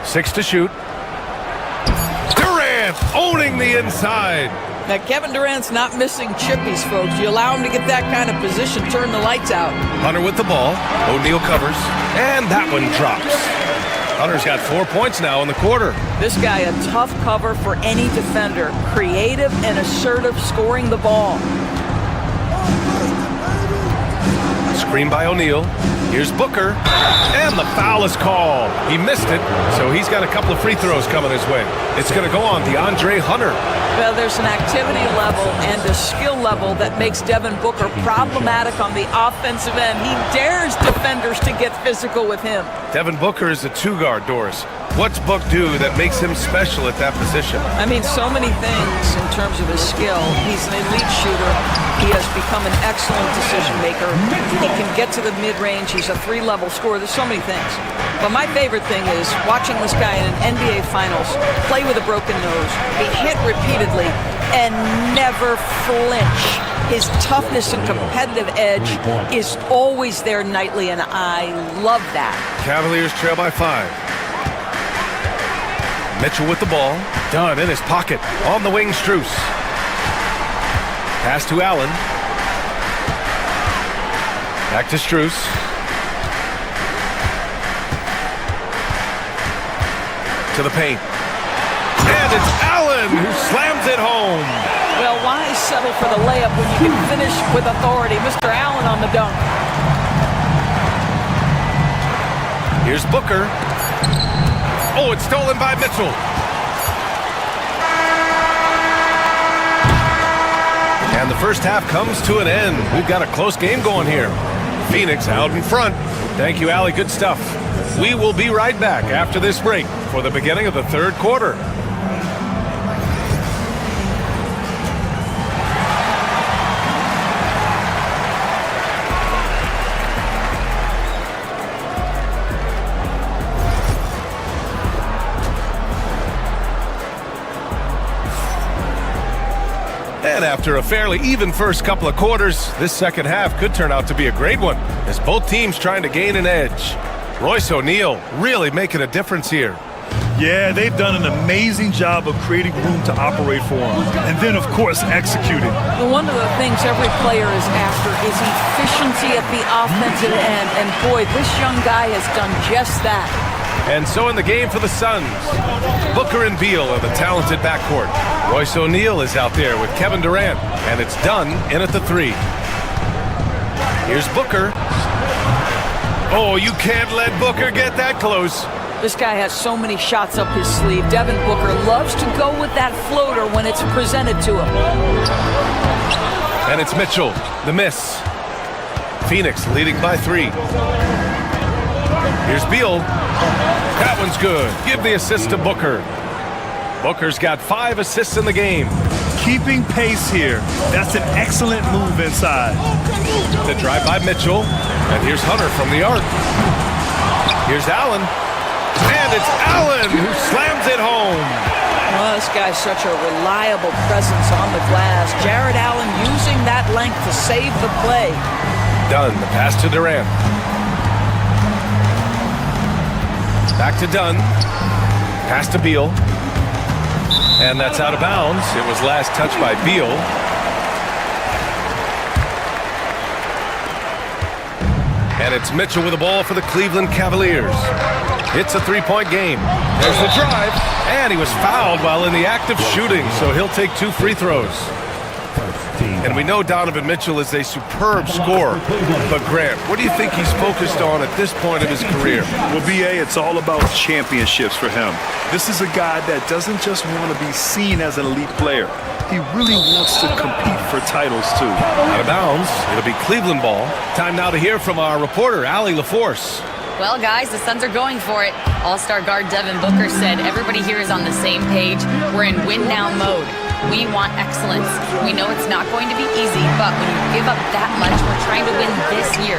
Six to shoot. Durant owning the inside. Now, Kevin Durant's not missing chippies, folks. You allow him to get that kind of position, turn the lights out. Hunter with the ball. O'Neal covers. And that one drops. Hunter's got 4 points now in the quarter. This guy, a tough cover for any defender. Creative and assertive, scoring the ball. Screen by O'Neal. Here's Booker. And the foul is called. He missed it, so he's got a couple of free throws coming his way. It's going to go on DeAndre Hunter. Well, there's an activity level and a skill level that makes Devin Booker problematic on the offensive end. He dares defenders to get physical with him. Devin Booker is a 2-guard, Doris. What's Book do that makes him special at that position? I mean, so many things in terms of his skill. He's an elite shooter. He has become an excellent decision maker. He can get to the mid-range. He's a 3-level scorer. There's so many things. But my favorite thing is watching this guy in an NBA Finals play with a broken nose, be hit repeatedly, and never flinch. His toughness and competitive edge is always there nightly, and I love that. Cavaliers trail by 5. Mitchell with the ball. Dunn in his pocket. On the wing, Strus. Pass to Allen. Back to Strus. To the paint. And it's Allen who slams it home. Well, why settle for the layup when you can finish with authority? Mr. Allen on the dunk. Here's Booker. Oh, it's stolen by Mitchell. And the first half comes to an end. We've got a close game going here. Phoenix out in front. Thank you, Allie. Good stuff. We will be right back after this break for the beginning of the third quarter. And after a fairly even first couple of quarters, this second half could turn out to be a great one, as both teams trying to gain an edge. Royce O'Neal really making a difference here. Yeah, they've done an amazing job of creating room to operate for him. And then, of course, executing. Well, one of the things every player is after is efficiency at the offensive end. And boy, this young guy has done just that. And so in the game for the Suns, Booker and Beal are the talented backcourt. Royce O'Neal is out there with Kevin Durant, and it's Dunn in at the 3. Here's Booker. Oh, you can't let Booker get that close. This guy has so many shots up his sleeve. Devin Booker loves to go with that floater when it's presented to him. And it's Mitchell, the miss. Phoenix leading by 3. Here's Beal. That one's good. Give the assist to Booker. Booker's got 5 assists in the game. Keeping pace here. That's an excellent move inside. The drive by Mitchell. And here's Hunter from the arc. Here's Allen. And it's Allen who slams it home. Well, this guy's such a reliable presence on the glass. Jared Allen using that length to save the play. Dunn, the pass to Durant. Back to Dunn. Pass to Beal. And that's out of bounds. It was last touched by Beal. And it's Mitchell with the ball for the Cleveland Cavaliers. It's a 3-point game. There's the drive. And he was fouled while in the act of shooting, so he'll take 2 free throws. And we know Donovan Mitchell is a superb scorer. But Grant, what do you think he's focused on at this point of his career? Well, B.A., it's all about championships for him. This is a guy that doesn't just want to be seen as an elite player. He really wants to compete for titles, too. Out of bounds. It'll be Cleveland ball. Time now to hear from our reporter, Allie LaForce. Well, guys, the Suns are going for it. All-star guard Devin Booker said everybody here is on the same page. We're in win-now mode. We want excellence. We know it's not going to be easy, but when you give up that much, we're trying to win this year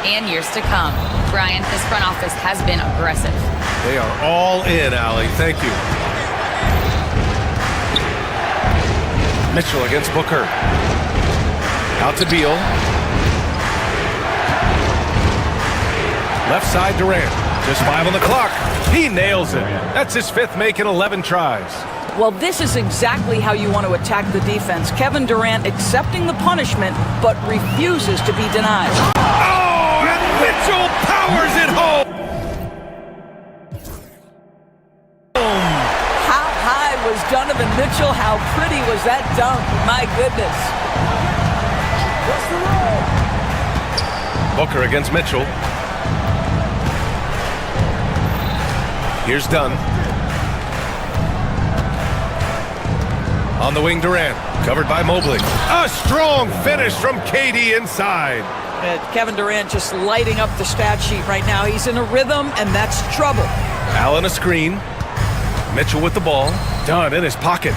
and years to come. Brian, this front office has been aggressive. They are all in, Allie. Thank you. Mitchell against Booker. Out to Beal. Left side Durant. Just 5 on the clock. He nails it. That's his 5th make in 11 tries. Well, this is exactly how you want to attack the defense. Kevin Durant accepting the punishment, but refuses to be denied. Oh, and Mitchell powers it home. How high was Donovan Mitchell? How pretty was that dunk? My goodness. Booker against Mitchell. Here's Dunn. On the wing, Durant. Covered by Mobley. A strong finish from KD inside. Kevin Durant just lighting up the stat sheet right now. He's in a rhythm, and that's trouble. Allen a screen. Mitchell with the ball. Dunn in his pocket.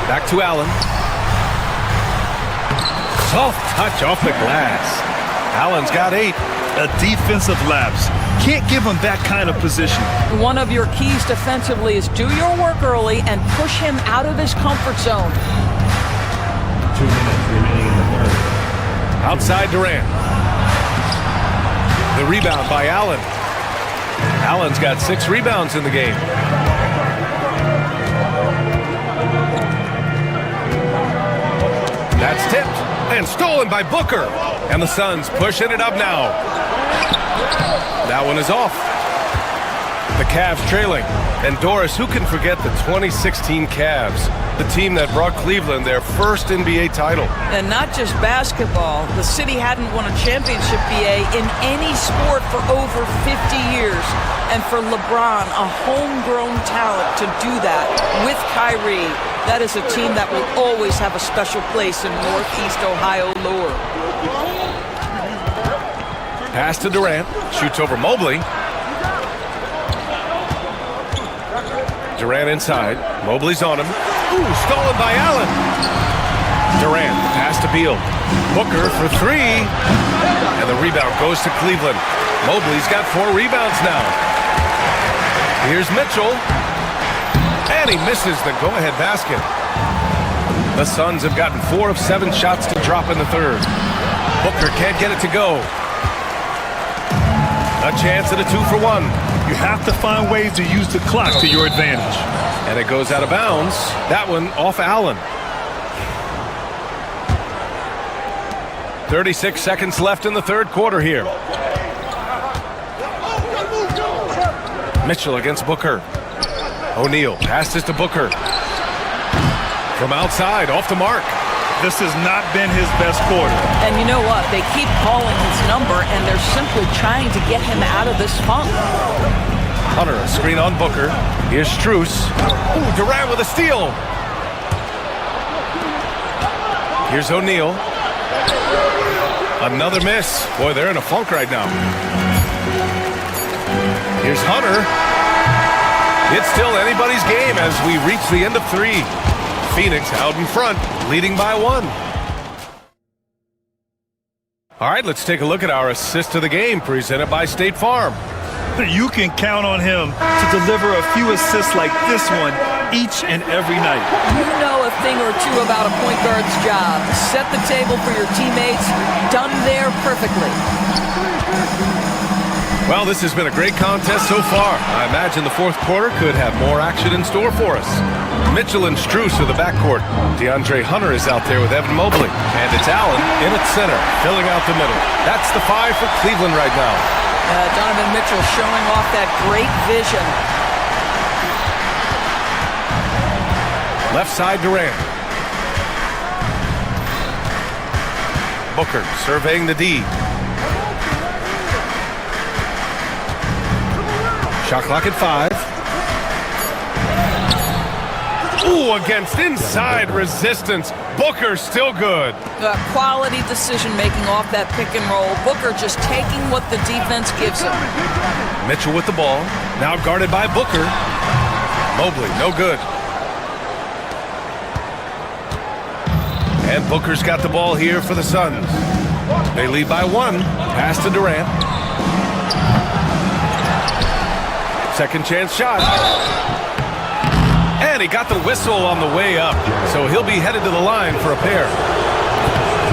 Back to Allen. Soft touch off the glass. Allen's got 8. A defensive lapse. Can't give him that kind of position. One of your keys defensively is do your work early and push him out of his comfort zone. 2 minutes remaining in the third. Outside Durant. The rebound by Allen. Allen's got 6 rebounds in the game. That's tipped and stolen by Booker. And the Suns pushing it up now. That one is off. The Cavs trailing. And Doris, who can forget the 2016 Cavs? The team that brought Cleveland their first NBA title. And not just basketball. The city hadn't won a championship, BA, in any sport for over 50 years. And for LeBron, a homegrown talent to do that with Kyrie, that is a team that will always have a special place in Northeast Ohio lore. Pass to Durant. Shoots over Mobley. Durant inside. Mobley's on him. Ooh, stolen by Allen. Durant, pass to Beal. Booker for 3. And the rebound goes to Cleveland. Mobley's got 4 rebounds now. Here's Mitchell. And he misses the go-ahead basket. The Suns have gotten 4 of 7 shots to drop in the third. Booker can't get it to go. A chance at a 2-for-1. You have to find ways to use the clock to your advantage. And it goes out of bounds. That one off Allen. 36 seconds left in the third quarter here. Mitchell against Booker. O'Neal passes to Booker. From outside, off the mark. This has not been his best quarter. And you know what? They keep calling his number, and they're simply trying to get him out of this funk. Hunter, a screen on Booker. Here's Strus. Ooh, Durant with a steal. Here's O'Neal. Another miss. Boy, they're in a funk right now. Here's Hunter. It's still anybody's game as we reach the end of 3. Phoenix out in front, leading by 1. All right, let's take a look at our assist of the game presented by State Farm. You can count on him to deliver a few assists like this one each and every night. You know a thing or two about a point guard's job. Set the table for your teammates. Done there perfectly. Well, this has been a great contest so far. I imagine the fourth quarter could have more action in store for us. Mitchell and Strus are the backcourt. DeAndre Hunter is out there with Evan Mobley. And it's Allen in at center, filling out the middle. That's the 5 for Cleveland right now. Donovan Mitchell showing off that great vision. Left side, Durant. Booker surveying the D. Shot clock at 5. Ooh, against inside resistance. Booker still good. Quality decision-making off that pick and roll. Booker just taking what the defense gives him. Mitchell with the ball. Now guarded by Booker. Mobley, no good. And Booker's got the ball here for the Suns. They lead by 1. Pass to Durant. Second chance shot. And he got the whistle on the way up. So he'll be headed to the line for a pair.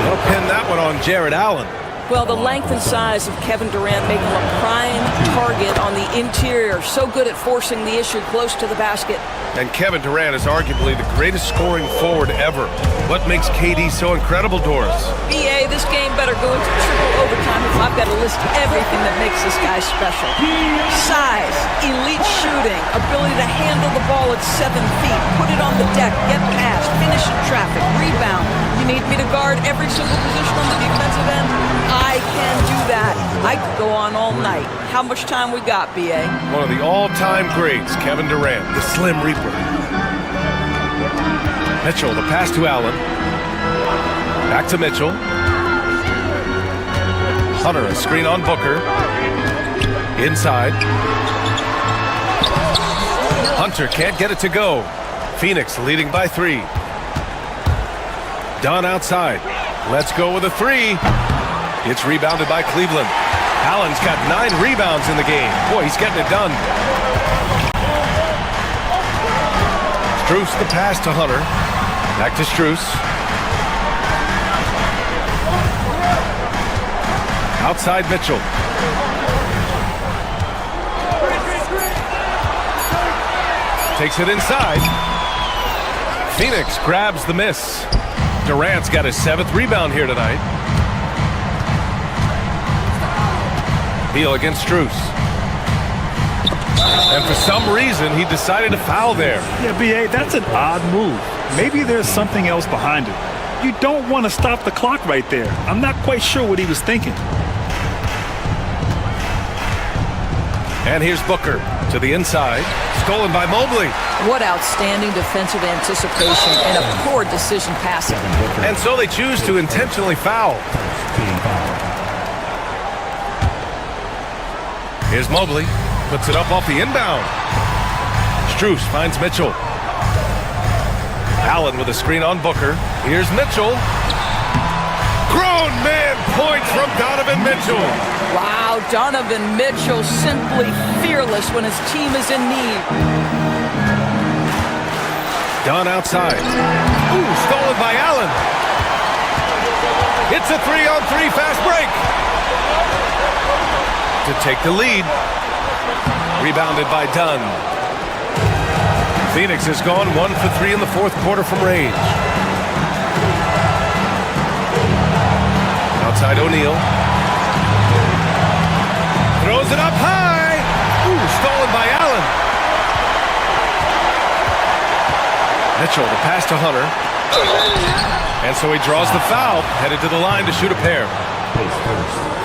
They'll pin that one on Jared Allen. Well, the length and size of Kevin Durant make him a prime target on the interior. So good at forcing the issue close to the basket. And Kevin Durant is arguably the greatest scoring forward ever. What makes KD so incredible, Doris? BA, this game better go into triple overtime if I've got to list everything that makes this guy special. Size, elite shooting, ability to handle the ball at 7 feet, put it on the deck, get past, finish in traffic, rebound. You need me to guard every single position on the defensive end? I can do that. I could go on all night. How much time we got, BA? One of the all-time greats, Kevin Durant, the Slim Reaper. Mitchell, the pass to Allen. Back to Mitchell. Hunter, a screen on Booker. Inside. Hunter can't get it to go. Phoenix leading by 3. Dunn outside. Let's go with a 3. It's rebounded by Cleveland. Allen's got 9 rebounds in the game. Boy, he's getting it done. Strus the pass to Hunter. Back to Strus. Outside Mitchell. Takes it inside. Phoenix grabs the miss. Durant's got his 7th rebound here tonight. Beal against Strus. And for some reason, he decided to foul there. Yeah, B.A., that's an odd move. Maybe there's something else behind it. You don't want to stop the clock right there. I'm not quite sure what he was thinking. And here's Booker to the inside. Stolen by Mobley. What outstanding defensive anticipation and a poor decision passing. And so they choose to intentionally foul. Here's Mobley. Puts it up off the inbound. Strus finds Mitchell. Allen with a screen on Booker. Here's Mitchell. Grown man points from Donovan Mitchell. Wow, Donovan Mitchell simply fearless when his team is in need. Dunn outside. Ooh, stolen by Allen. It's a 3-on-3 fast break. To take the lead. Rebounded by Dunn. Phoenix has gone 1 for 3 in the fourth quarter from range. Outside O'Neal. Throws it up high. Ooh, stolen by Allen. Mitchell, the pass to Hunter. And so he draws the foul, headed to the line to shoot a pair.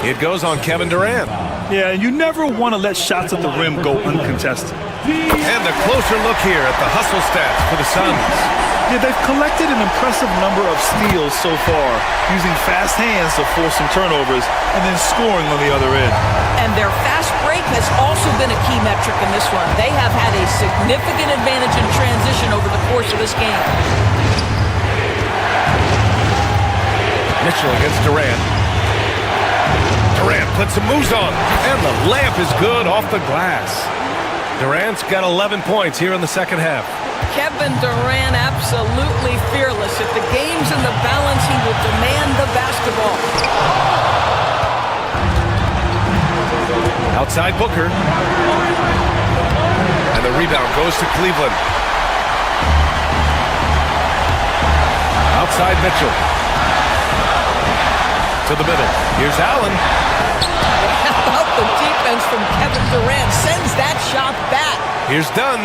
It goes on Kevin Durant. Yeah, and you never want to let shots at the rim go uncontested. And a closer look here at the hustle stats for the Suns. Yeah, they've collected an impressive number of steals so far, using fast hands to force some turnovers and then scoring on the other end. And their fast break has also been a key metric in this one. They have had a significant advantage in transition over the course of this game. Mitchell against Durant. Durant puts some moves on, and the layup is good off the glass. Durant's got 11 points here in the second half. Kevin Durant absolutely fearless. If the game's in the balance, he will demand the basketball. Outside Booker. And the rebound goes to Cleveland. Outside Mitchell. To the middle. Here's Allen. How about the defense from Kevin Durant? Sends that shot back. Here's Dunn.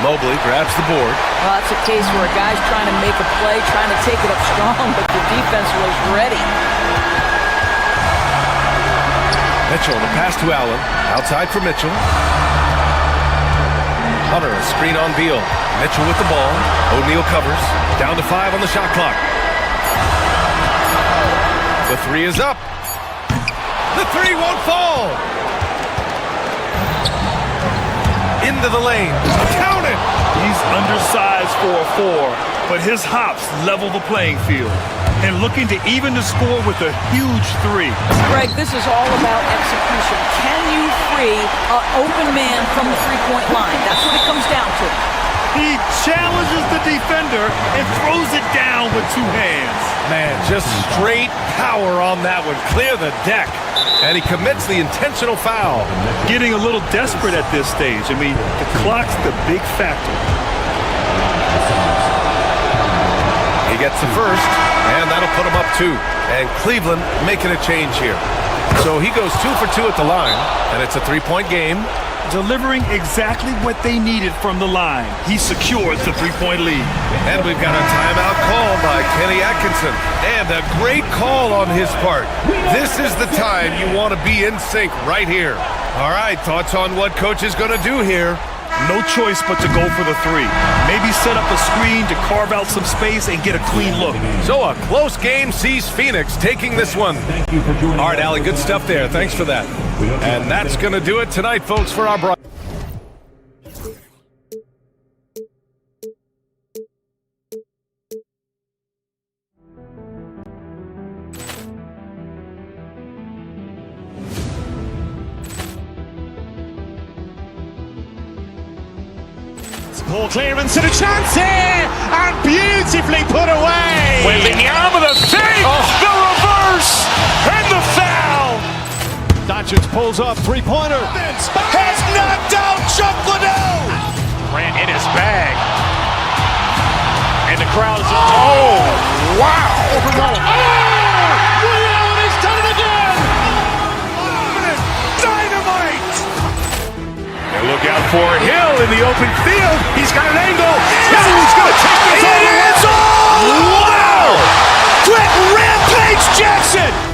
Mobley grabs the board. Well, that's a case where a guy's trying to make a play, trying to take it up strong, but the defense was ready. Mitchell, the pass to Allen. Outside for Mitchell. Hunter, a screen on Beal. Mitchell with the ball. O'Neal covers. Down to 5 on the shot clock. The three is up. The three won't fall. Into the lane. Count it. He's undersized for a 4, but his hops level the playing field. And looking to even the score with a huge 3. Greg, this is all about execution. Can you free an open man from the three-point line? That's what it comes down to. He challenges the defender and throws it down with 2 hands. Man, just straight power on that one. Clear the deck. And he commits the intentional foul. Getting a little desperate at this stage. I mean, the clock's the big factor. He gets the first, and that'll put him up 2. And Cleveland making a change here. So he goes 2 for 2 at the line, and it's a 3-point game. Delivering exactly what they needed from the line. He secures the 3-point lead. And we've got a timeout call by Kenny Atkinson. And a great call on his part. This is the time you want to be in sync right here. All right, thoughts on what coach is going to do here? No choice but to go for the 3. Maybe set up a screen to carve out some space and get a clean look. So a close game sees Phoenix taking this one. All right, Allie, good stuff there. Thanks for that. And that's going to do it tonight, folks, for our broadcast. Ball clearance and a chance here, and beautifully put away. Wembanyama the save, the reverse, and the foul. Doncic pulls up, three-pointer. Has knocked out Chuck Liddell. Grant in his bag. And the crowd is... Oh, wow. Ray Allen has done it again. Dynamite. And look out for Hill in the open field. He's got an angle. Hill's going to take this all the way. Wow. Quick rampage Jackson.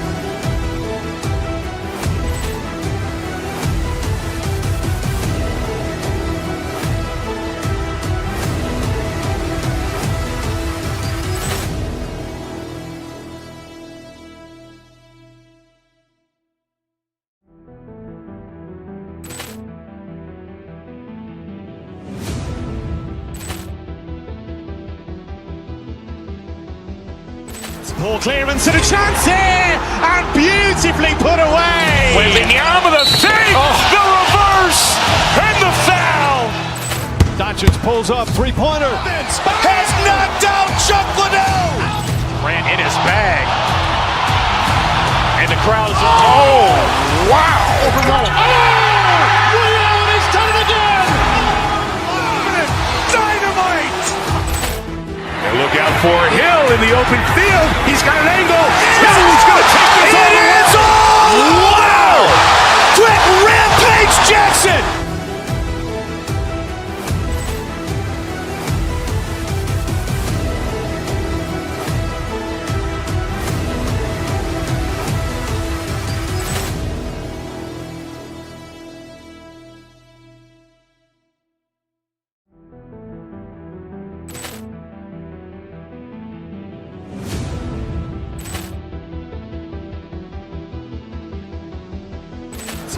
Ball clearance and a chance here, and beautifully put away. Wembanyama the save, the reverse, and the foul. Doncic pulls up, three-pointer. Has knocked out Chuck Liddell. Grant in his bag. And the crowd is... Oh, wow. Ray Allen has done it again. Dynamite. And look out for Hill in the open field. He's got an angle. Hill's going to take this all the way. Wow. Quick rampage Jackson.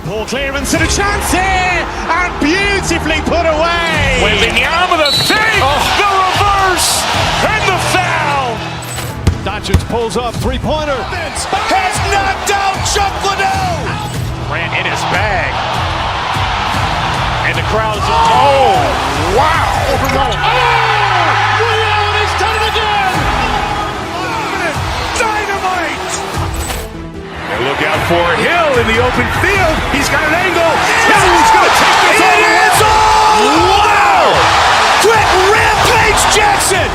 Ball clearance and a chance here, and beautifully put away. Wembanyama the save, the reverse, and the foul. Doncic pulls up, three-pointer. Has knocked out Chuck Liddell. Ran in his bag. And the crowd is, oh, wow. Ray Allen has done it again. Dynamite. And look out for Hill in the open field. He's got an angle. Hill's going to take this all the way. Wow. Quick Rampage Jackson.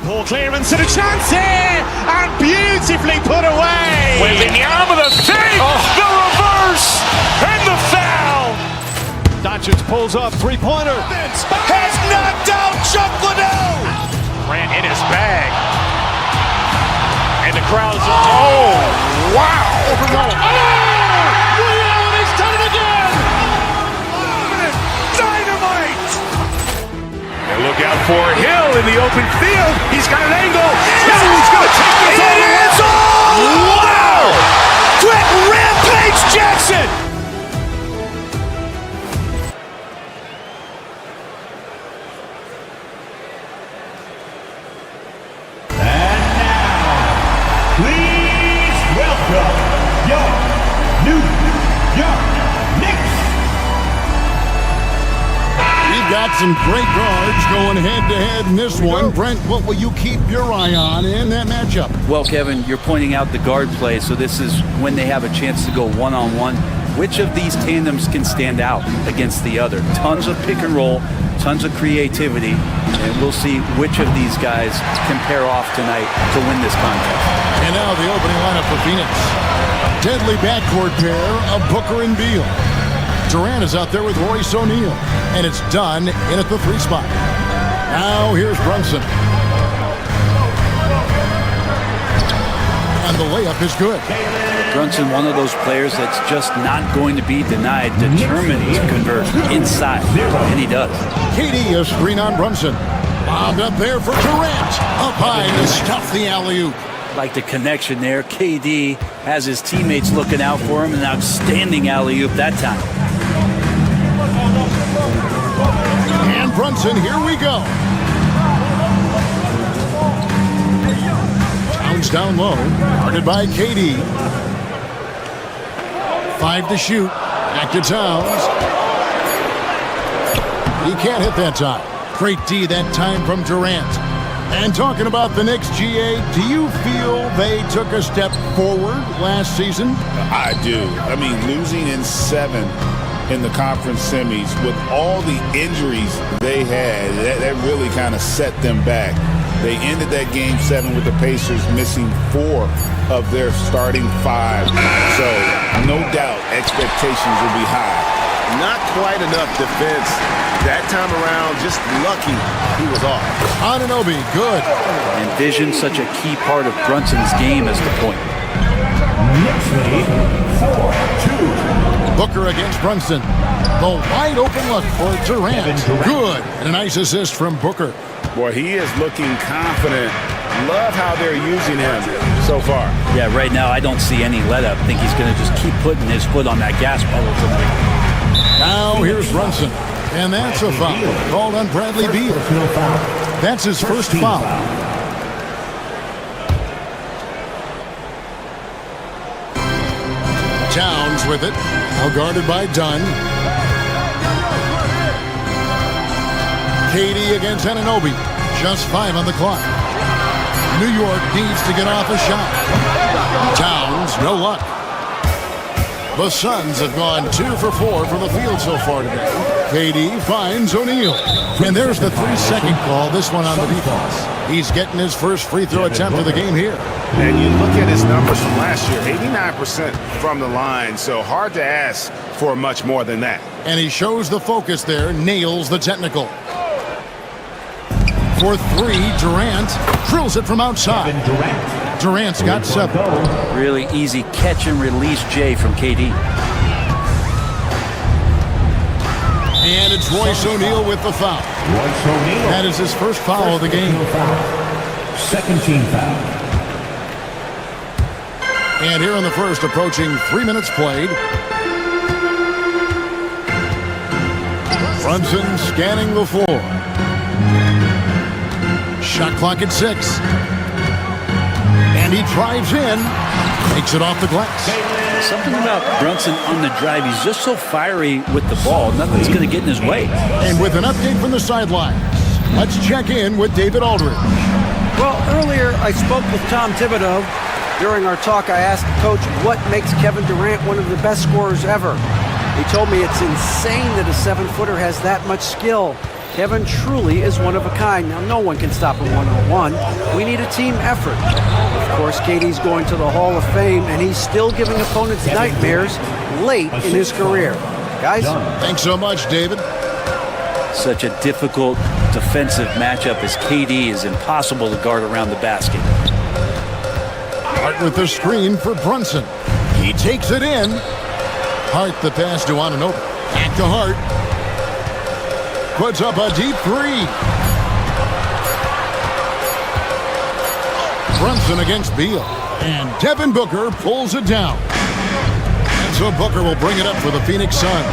Ball clearance and a chance here, and beautifully put away. Wembanyama the save, the reverse, and the foul. Doncic pulls up, three-pointer. Has knocked out Chuck Liddell. Ran in his bag. And the crowd is, oh, wow. Ray Allen has done it again. Dynamite. And look out for Hill in the open field. He's got an angle. Hill's going to take this all the way. Wow. Quick Rampage Jackson. Please welcome your New York Knicks. We've got some great guards going head-to-head in this one. Brent, what will you keep your eye on in that matchup? Well, Kevin, you're pointing out the guard play, so this is when they have a chance to go one-on-one. Which of these tandems can stand out against the other? Tons of pick and roll, tons of creativity, and we'll see which of these guys can pair off tonight to win this contest. And now the opening lineup for Phoenix. Deadly backcourt pair of Booker and Beal. Durant is out there with Royce O'Neal, and it's done in at the 3 spot. Now here's Brunson. And the layup is good. Brunson, one of those players that's just not going to be denied, determined to convert inside, and he does. KD a screen on Brunson. Bobbed up there for Durant. Up high to stuff the alley-oop. Like the connection there. KD has his teammates looking out for him, an outstanding alley-oop that time. And Brunson, here we go. Towns down low, guarded by KD. 5 to shoot. Back to Towns. He can't hit that time. Great D that time from Durant. And talking about the Knicks, GA, do you feel they took a step forward last season? I do. I mean, losing in 7 in the conference semis with all the injuries they had, that really kind of set them back. They ended that game 7 with the Pacers missing 4 of their starting 5. So, no doubt, expectations will be high. Not quite enough defense that time around. Just lucky he was off. Anunoby, good. And vision, such a key part of Brunson's game as the point. Knicks lead 4-2. Booker against Brunson. The wide open look for Durant. Good. And a nice assist from Booker. Boy, he is looking confident. Love how they're using him so far. Yeah, right now I don't see any let-up. I think he's going to just keep putting his foot on that gas pedal tonight. Now here's Brunson. And that's a foul called on Bradley Beal. That's his first foul. Towns with it. Now guarded by Dunn. KD against Anunoby. Just 5 on the clock. New York needs to get off a shot. Towns, no luck. The Suns have gone 2 for 4 from the field so far today. KD finds O'Neal. And there's the 3-second call, this one on the defense. He's getting his first free throw attempt of the game here. And you look at his numbers from last year, 89% from the line, so hard to ask for much more than that. And he shows the focus there, nails the technical. For three, Durant drills it from outside. Durant's got 7. Really easy catch and release, Jay, from KD. And it's Royce O'Neal with the foul. That is his first foul of the game. Second team foul. And here in the first, approaching 3 minutes played. Brunson scanning the floor. Shot clock at 6. And he drives in. Takes it off the glass. Something about Brunson on the drive. He's just so fiery with the ball. Nothing's going to get in his way. And with an update from the sidelines, let's check in with David Aldridge. Well, earlier I spoke with Tom Thibodeau. During our talk, I asked the coach what makes Kevin Durant one of the best scorers ever. He told me it's insane that a 7-footer has that much skill. Kevin truly is one of a kind. Now, no one can stop him one-on-one. We need a team effort. Of course, KD's going to the Hall of Fame, and he's still giving opponents nightmares late in his career. Guys? Thanks so much, David. Such a difficult defensive matchup as KD is impossible to guard around the basket. Hart with the screen for Brunson. He takes it in. Hart the pass to Anunoby. Back to Hart. Puts up a deep 3. Brunson against Beal. And Devin Booker pulls it down. And so Booker will bring it up for the Phoenix Suns.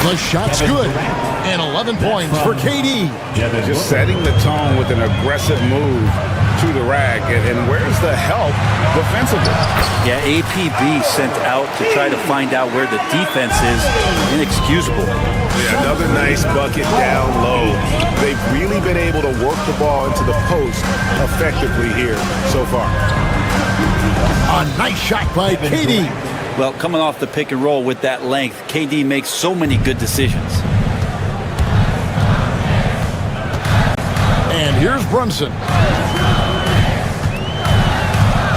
The shot's good. And 11 points for KD. Just setting the tone with an aggressive move to the rack. And where's the help defensively? Yeah, APB sent out to try to find out where the defense is. Inexcusable. Yeah, another nice bucket down low. They've really been able to work the ball into the post effectively here so far. A nice shot by KD. Well, coming off the pick and roll with that length, KD makes so many good decisions. And here's Brunson.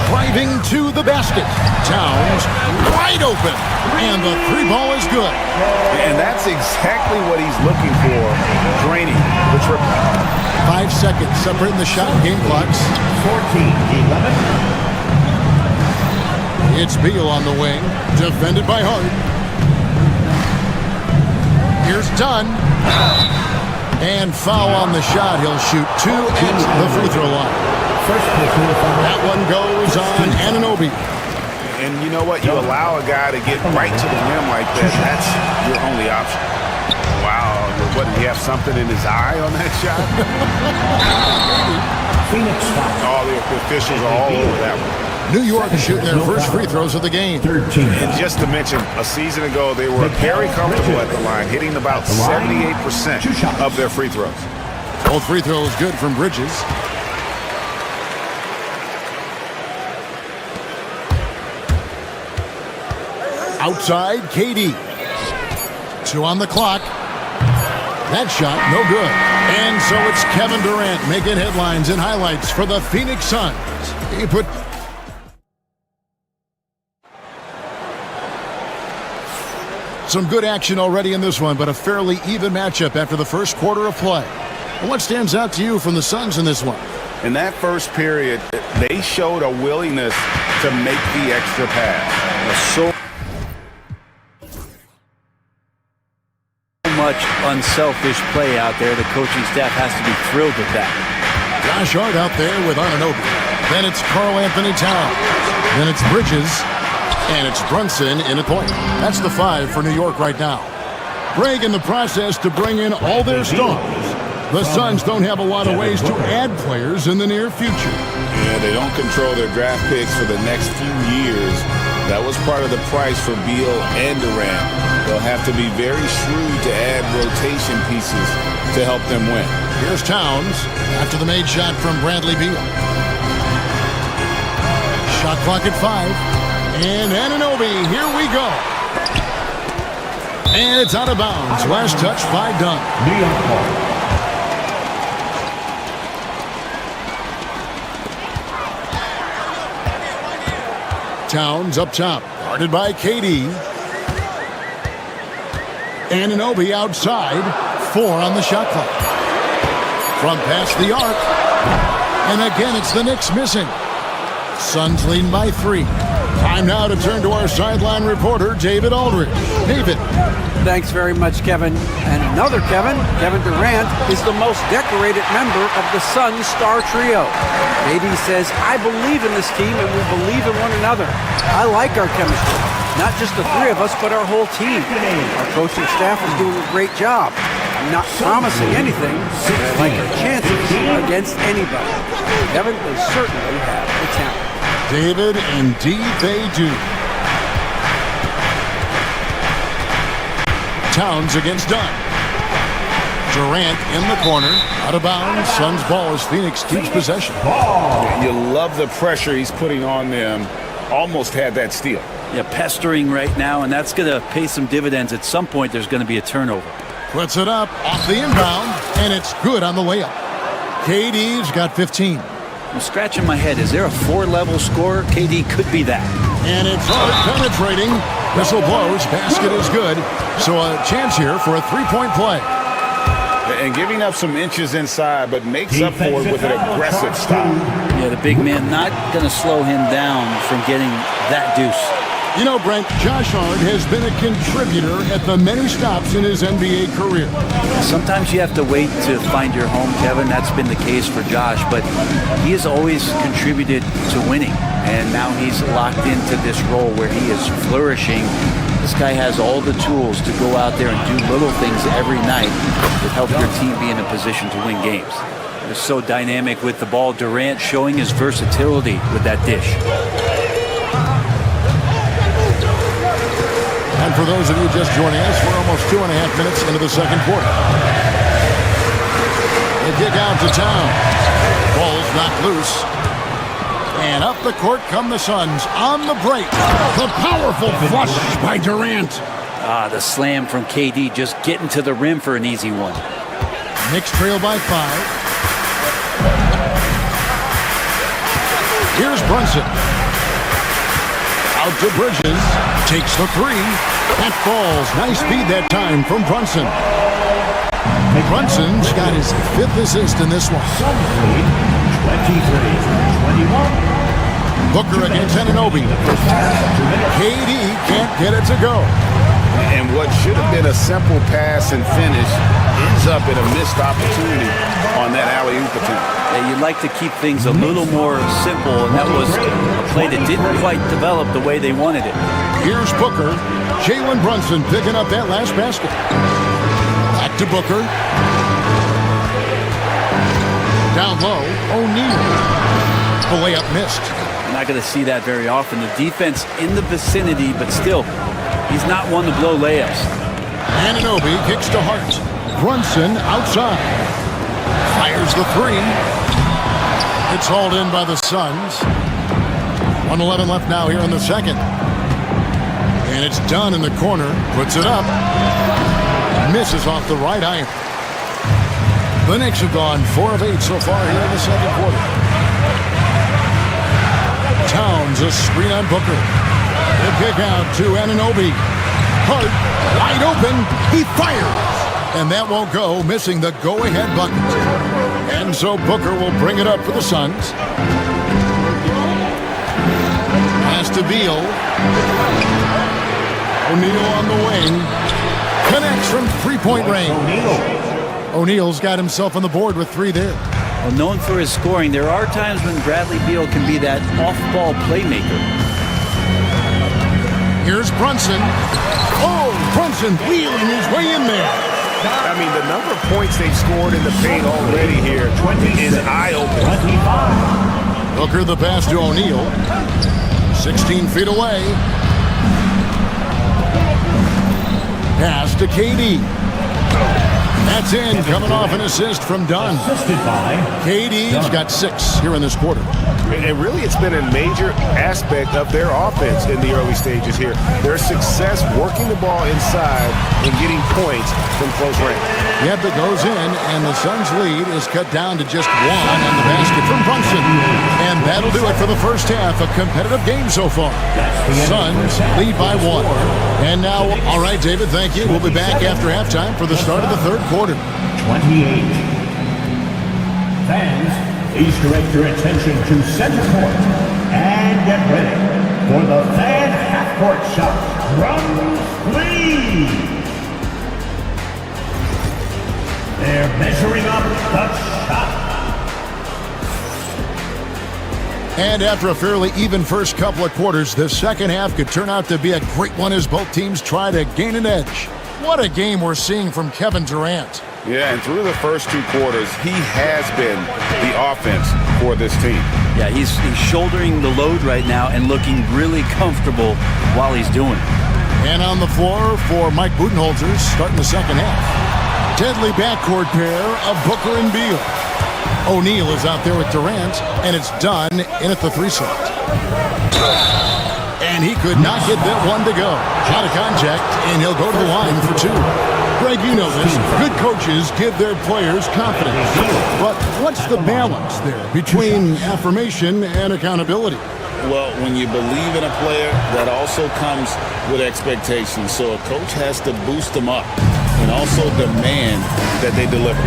Driving to the basket. Towns wide open. And the 3 ball is good. And that's exactly what he's looking for. Draining the triple. 5 seconds separating the shot and game clocks. 14-11. It's Beal on the wing. Defended by Hart. Here's Dunn. And foul on the shot. He'll shoot 2 at the free throw line. That one goes on Anunoby. And you know what? You allow a guy to get right to the rim like that. That's your only option. Wow. What, did he have something in his eye on that shot? All the officials are all over that one. New York is shooting their first free throws of the game. And just to mention, a season ago, they were very comfortable at the line, hitting about 78% of their free throws. Both free throws good from Bridges. Outside, KD. 2 on the clock. That shot, no good. And so it's Kevin Durant making headlines and highlights for the Phoenix Suns. He put some good action already in this one, but a fairly even matchup after the first quarter of play. And what stands out to you from the Suns in this one? In that first period, they showed a willingness to make the extra pass. So much unselfish play out there. The coaching staff has to be thrilled with that. Josh Hart out there with Anunoby. Then it's Karl Anthony Towns. Then it's Bridges. And it's Brunson in a point. That's the 5 for New York right now. Greg in the process to bring in all their stars. The Suns don't have a lot of ways to add players in the near future. Yeah, they don't control their draft picks for the next few years. That was part of the price for Beal and Durant. They'll have to be very shrewd to add rotation pieces to help them win. Here's Towns after the made shot from Bradley Beal. Shot clock at 5. And Anunoby, here we go. And it's out of bounds. Last touch by Dunn. New York ball. Towns up top, guarded by KD. Anunoby outside, 4 on the shot clock. From past the arc, and again it's the Knicks missing. Suns leading by 3. Time now to turn to our sideline reporter, David Aldridge. David. Thanks very much, Kevin. And another Kevin Durant, is the most decorated member of the Suns star trio. KD says, I believe in this team and we believe in one another. I like our chemistry. Not just the 3 of us, but our whole team. Our coaching staff is doing a great job. I'm not promising anything, but I like our chances against anybody. Kevin, they certainly have the talent. David, indeed they do. Towns against Dunn. Durant in the corner, out of bounds. Suns ball as Phoenix keeps possession. You love the pressure he's putting on them. Almost had that steal. Yeah, pestering right now, and that's going to pay some dividends. At some point, there's going to be a turnover. Puts it up off the inbound, and it's good on the layup. KD's got 15. I'm scratching my head. Is there a 4-level scorer? KD could be that. And it's hard penetrating. Whistle blows. Basket is good. So a chance here for a 3-point play. And giving up some inches inside, but makes up for it with an aggressive stop. Yeah, the big man not going to slow him down from getting that deuce. You know, Brent, Josh Hart has been a contributor at the many stops in his NBA career. Sometimes you have to wait to find your home, Kevin. That's been the case for Josh, but he has always contributed to winning, and now he's locked into this role where he is flourishing. This guy has all the tools to go out there and do little things every night that help your team be in a position to win games. He's so dynamic with the ball. Durant showing his versatility with that dish. And for those of you just joining us, we're almost 2.5 minutes into the second quarter. They kick out to Town. Ball's knocked loose. And up the court come the Suns on the break. The powerful flush by Durant. The slam from KD, just getting to the rim for an easy one. Knicks trail by 5. Here's Brunson. Out to Bridges. Takes the 3. That falls. Nice feed that time from Brunson. Brunson's got his 5th assist in this one. 23-21. Booker against Anunoby. KD can't get it to go. And what should have been a simple pass and finish ends up in a missed opportunity on that alley-oop attempt. Yeah, you'd like to keep things a little more simple, and that was a play that didn't quite develop the way they wanted it. Here's Booker. Jalen Brunson picking up that last basket. Back to Booker. Down low, O'Neal. The layup missed. Not going to see that very often. The defense in the vicinity, but still, he's not one to blow layups. Anunoby kicks to Hart. Brunson outside. Fires the 3. It's hauled in by the Suns. 1:11 left now here in the second. And it's Dunn in the corner. Puts it up. Misses off the right iron. The Knicks have gone 4 of 8 so far here in the second quarter. Towns a screen on Booker. The kick out to Anunoby. Hart wide open. He fires. And that won't go, missing the go-ahead bucket. And so Booker will bring it up for the Suns. Pass to Beal. O'Neal on the wing. Connects from 3-point range. O'Neal's got himself on the board with 3 there. Well, known for his scoring, there are times when Bradley Beal can be that off-ball playmaker. Here's Brunson. Oh, Brunson wheeling his way in there. I mean, the number of points they've scored in the paint already here is eye-opening. Booker the pass to O'Neal. 16 feet away. Pass to KD. That's in, coming off an assist from Dunn. Assisted by KD's got 6 here in this quarter. And really, it's been a major aspect of their offense in the early stages here. Their success working the ball inside and getting points from close range. Yep, it goes in, and the Suns' lead is cut down to just 1 on the basket from Brunson. And that'll do it for the first half. A competitive game so far. Suns lead by 1. And now, all right, David, thank you. We'll be back after halftime for the start of the third quarter. 28. Fans, please direct your attention to center court and get ready for the fan half-court shot. Drums, please. They're measuring up the shot. And after a fairly even first couple of quarters, the second half could turn out to be a great one as both teams try to gain an edge. What a game we're seeing from Kevin Durant. Yeah, and through the first 2 quarters, he has been the offense for this team. Yeah, he's shouldering the load right now and looking really comfortable while he's doing it. And on the floor for Mike Budenholzer starting the second half. Deadly backcourt pair of Booker and Beal. O'Neal is out there with Durant, and it's Dunn in at the 3 slot. And he could not get that one to go. Out of contact, and he'll go to the line for 2. Greg, you know this. Good coaches give their players confidence. But what's the balance there between affirmation and accountability? Well, when you believe in a player, that also comes with expectations. So a coach has to boost them up and also demand that they deliver.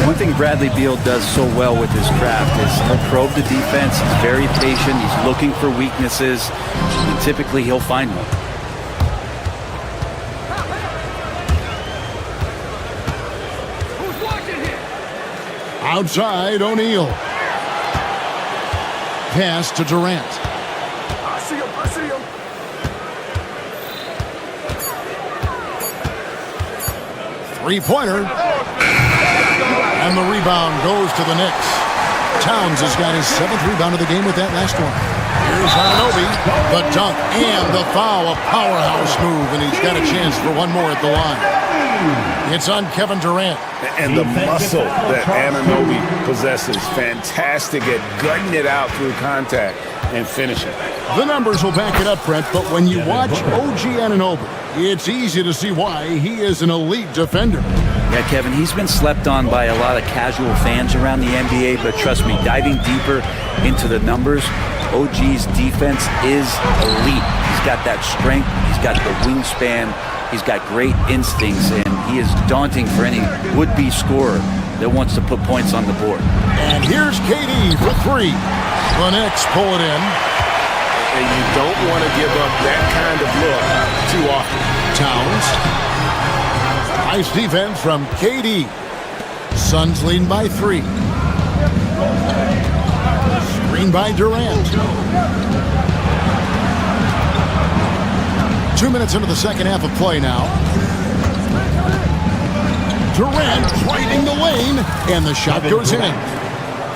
One thing Bradley Beal does so well with his craft is he'll probe the defense. He's very patient. He's looking for weaknesses, and typically he'll find one. Outside, O'Neal. Pass to Durant. I see him. Three-pointer. And the rebound goes to the Knicks. Towns has got his 7th rebound of the game with that last one. Here's Anunoby. The dunk and the foul. A powerhouse move, and he's got a chance for one more at the line. It's on Kevin Durant. And the muscle that Anunoby possesses, fantastic at gutting it out through contact and finishing. The numbers will back it up, Brent, but when you watch OG Anunoby, it's easy to see why he is an elite defender. Yeah, Kevin, he's been slept on by a lot of casual fans around the NBA, but trust me, diving deeper into the numbers, OG's defense is elite. He's got that strength, he's got the wingspan, he's got great instincts, and he is daunting for any would-be scorer that wants to put points on the board. And here's KD for 3. The Knicks pull it in. And you don't want to give up that kind of look too often. Towns. Nice defense from KD. Suns leading by 3. Screen by Durant. 2 minutes into the second half of play now. Durant driving the lane, and the shot goes in.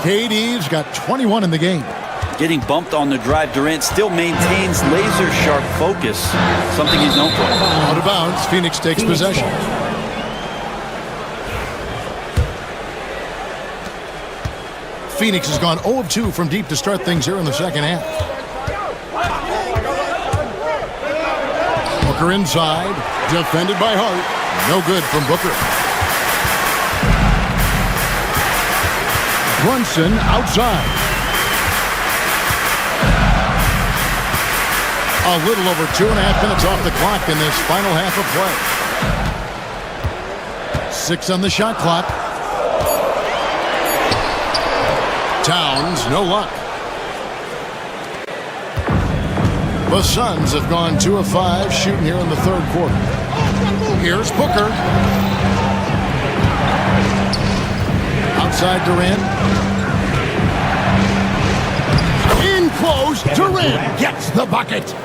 KD's got 21 in the game. Getting bumped on the drive, Durant still maintains laser-sharp focus, something he's known for. Out of bounds, Phoenix takes possession. Phoenix has gone 0 of 2 from deep to start things here in the second half. Booker inside, defended by Hart. No good from Booker. Brunson outside. A little over 2.5 minutes off the clock in this final half of play. 6 on the shot clock. Towns, no luck. The Suns have gone 2 of 5 shooting here in the third quarter. Here's Booker. Outside Durant. In close, Durant gets the bucket.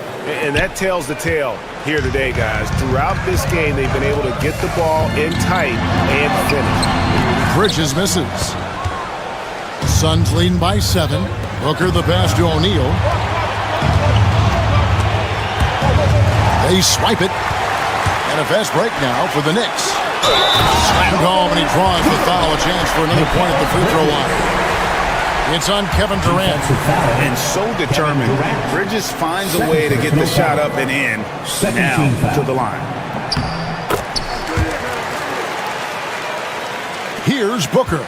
And that tells the tale here today, guys. Throughout this game, they've been able to get the ball in tight and finish. Bridges misses. Suns leading by 7. Booker the pass to O'Neal. They swipe it. And a fast break now for the Knicks. Slammed home, and he draws the foul. A chance for another point at the free throw line. It's on Kevin Durant. And so determined. Bridges finds a way to get the shot up and in. Now to the line. Here's Booker.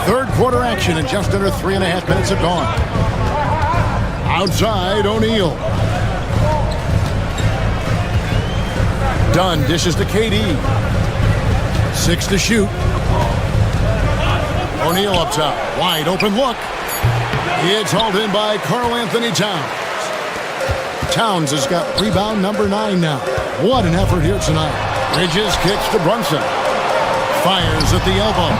Third quarter action, and just under 3.5 minutes have gone. Outside, O'Neal. Dunn dishes to KD. 6 to shoot. O'Neal up top. Wide open look. It's hauled in by Karl Anthony Towns. Towns has got rebound number 9 now. What an effort here tonight. Bridges kicks to Brunson. Fires at the elbow.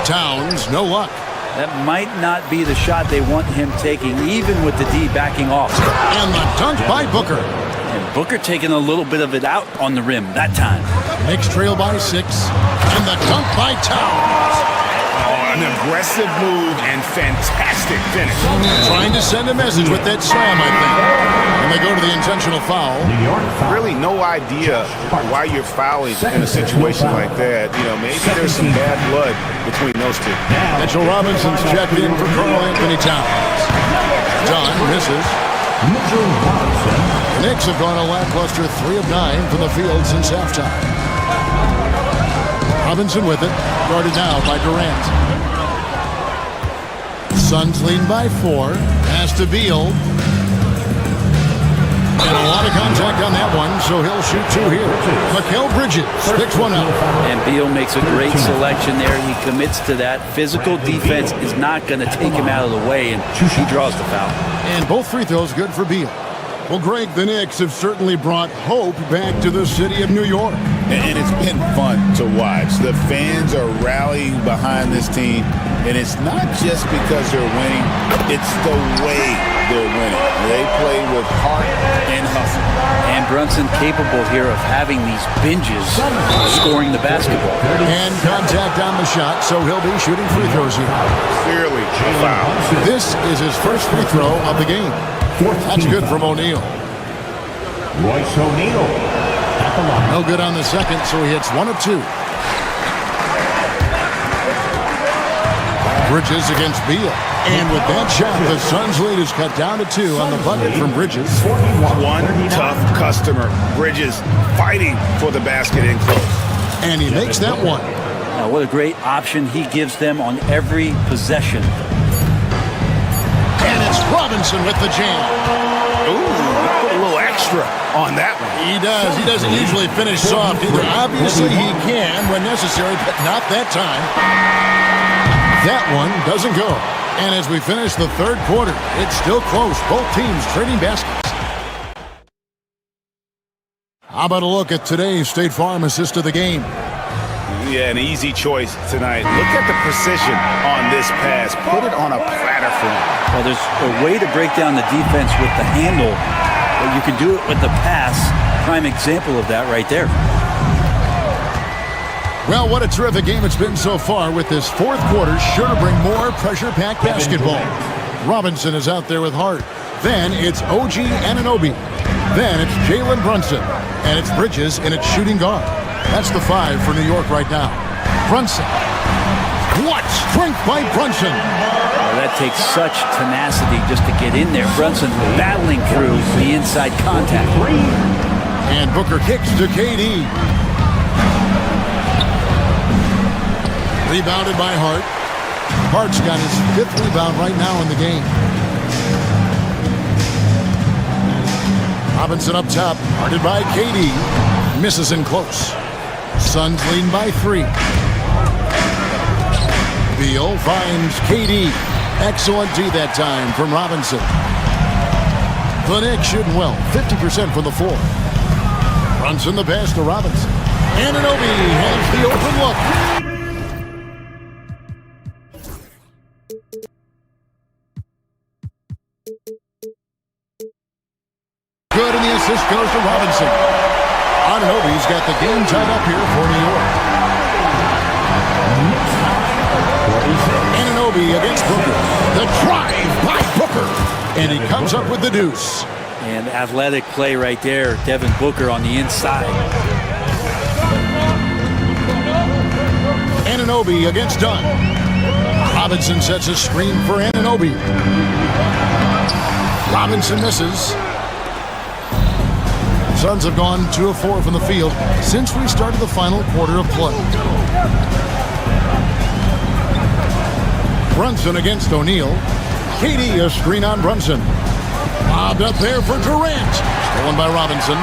Towns, no luck. That might not be the shot they want him taking, even with the D backing off. And the dunk by Booker. And Booker taking a little bit of it out on the rim that time. Knicks trail by 6. And the dunk by Towns. An aggressive move and fantastic finish. Trying to send a message with that slam, I think. And they go to the intentional foul. Really no idea why you're fouling in a situation like that. You know, maybe there's some bad blood between those two. Mitchell Robinson's checked in for Karl Anthony Towns. Dunn misses. The Knicks have gone a lackluster 3 of 9 from the field since halftime. Robinson with it, guarded now by Durant. Suns lead by 4. Pass to Beal. And a lot of contact on that one, so he'll shoot 2 here. Mikal Bridges picks one up. And Beal makes a great selection there. He commits to that. Physical defense is not going to take him out of the way, and he draws the foul. And both free throws good for Beal. Well, Greg, the Knicks have certainly brought hope back to the city of New York. And it's been fun to watch. The fans are rallying behind this team, and it's not just because they're winning, it's the way they're winning. They play with heart and hustle. And Brunson capable here of having these binges, scoring the basketball. And contact on the shot, so he'll be shooting free throws here. Clearly a foul. This is his first free throw of the game. That's good from O'Neal. Royce O'Neal. No good on the second, so he hits 1 of 2. Bridges against Beal. And with that shot, the Suns' lead is cut down to 2 on the bucket from Bridges. One tough customer. Bridges fighting for the basket in close. And he makes that one. Now, what a great option he gives them on every possession. And it's Robinson with the jam. Ooh, put a little extra on that one. He does. He doesn't usually finish soft either. Obviously, he can when necessary, but not that time. That one doesn't go. And as we finish the third quarter, it's still close. Both teams trading baskets. How about a look at today's State Farm assist of the game? Yeah, an easy choice tonight. Look at the precision on this pass. Put it on a platter for him. Well, there's a way to break down the defense with the handle, but you can do it with the pass. Prime example of that right there. Well, what a terrific game it's been so far, with this fourth quarter sure to bring more pressure-packed basketball. Robinson is out there with Hart. Then it's OG Anunoby. Then it's Jalen Brunson. And it's Bridges in its shooting guard. That's the 5 for New York right now. Brunson. What strength by Brunson. Well, that takes such tenacity just to get in there. Brunson battling through the inside contact. And Booker kicks to KD. Rebounded by Hart. Hart's got his 5th rebound right now in the game. Robinson up top, guarded by KD. Misses in close. Suns leading by 3. Beal finds KD. Excellent D that time from Robinson. The Knicks shooting well, 50% from the floor. Brunson the pass to Robinson. Anunoby has the open look. Good, and the assist goes to Robinson. Anunoby's got the game tied up here for New York. Anunoby against Booker. The drive by Booker. And he comes up with the deuce. And athletic play right there. Devin Booker on the inside. Anunoby against Dunn. Robinson sets a screen for Anunoby. Robinson misses. Suns have gone 2 of 4 from the field since we started the final quarter of play. Brunson against O'Neal. KD a screen on Brunson. Lobbed up there for Durant. Stolen by Robinson.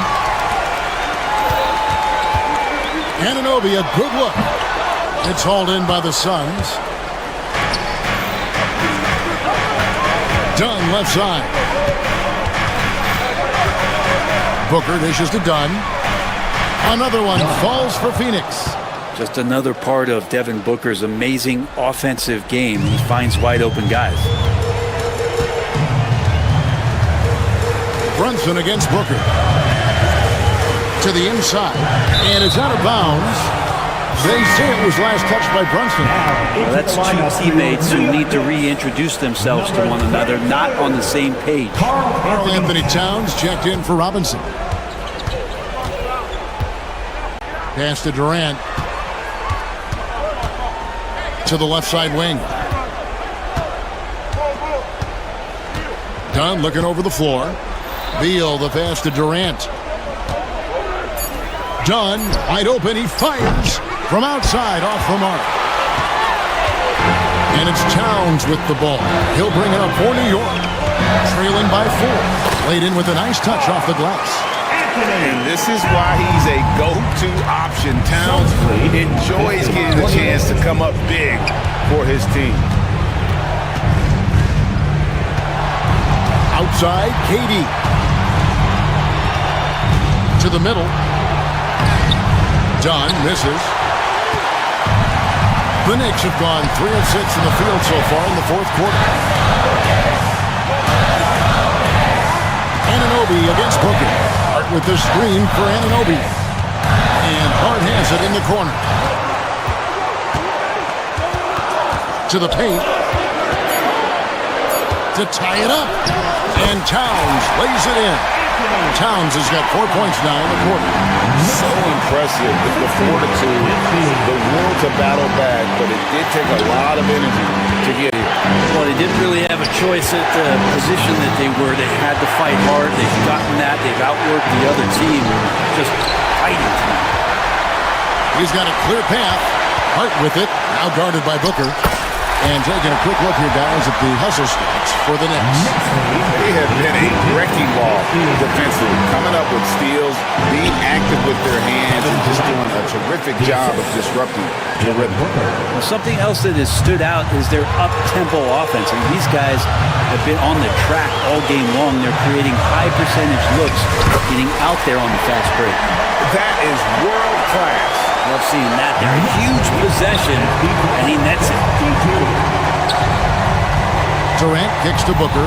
Anunoby a good look. It's hauled in by the Suns. Dunn left side. Booker dishes to Dunn. Another one falls for Phoenix. Just another part of Devin Booker's amazing offensive game. He finds wide open guys. Brunson against Booker. To the inside. And it's out of bounds. They say it was last touched by Brunson. Well, that's two teammates who need to reintroduce themselves to one another, not on the same page. Karl Anthony Towns checked in for Robinson. Pass to Durant. To the left side wing. Dunn looking over the floor. Beal the pass to Durant. Dunn wide open. He fires from outside off the mark. And it's Towns with the ball. He'll bring it up for New York. Trailing by 4. Laid in with a nice touch off the glass. And this is why he's a go-to option. Towns enjoys getting the chance to come up big for his team. Outside, KD. To the middle. Dunn misses. The Knicks have gone 3 of 6 in the field so far in the fourth quarter. Anunoby against Booker. Hart with the screen for Anunoby. And Hart has it in the corner. To the paint. To tie it up. And Towns lays it in. Towns has got 4 points now in the quarter. So impressive with the fortitude, the will to battle back, but it did take a lot of energy to get here. Well, they didn't really have a choice at the position that they were. They had to fight hard. They've gotten that. They've outworked the other team. Just fighting tonight. He's got a clear path. Hart with it. Now guarded by Booker. And taking a quick look here, guys, at the hustle stats for the Knicks. They have been a wrecking ball defensively, coming up with steals, being active with their hands, and just doing a terrific job of disrupting the rhythm. Well, something else that has stood out is their up-tempo offense. And these guys have been on the track all game long. They're creating high-percentage looks, getting out there on the fast break. That is world-class. Love seeing that there. A huge possession, and he nets it. Durant kicks to Booker.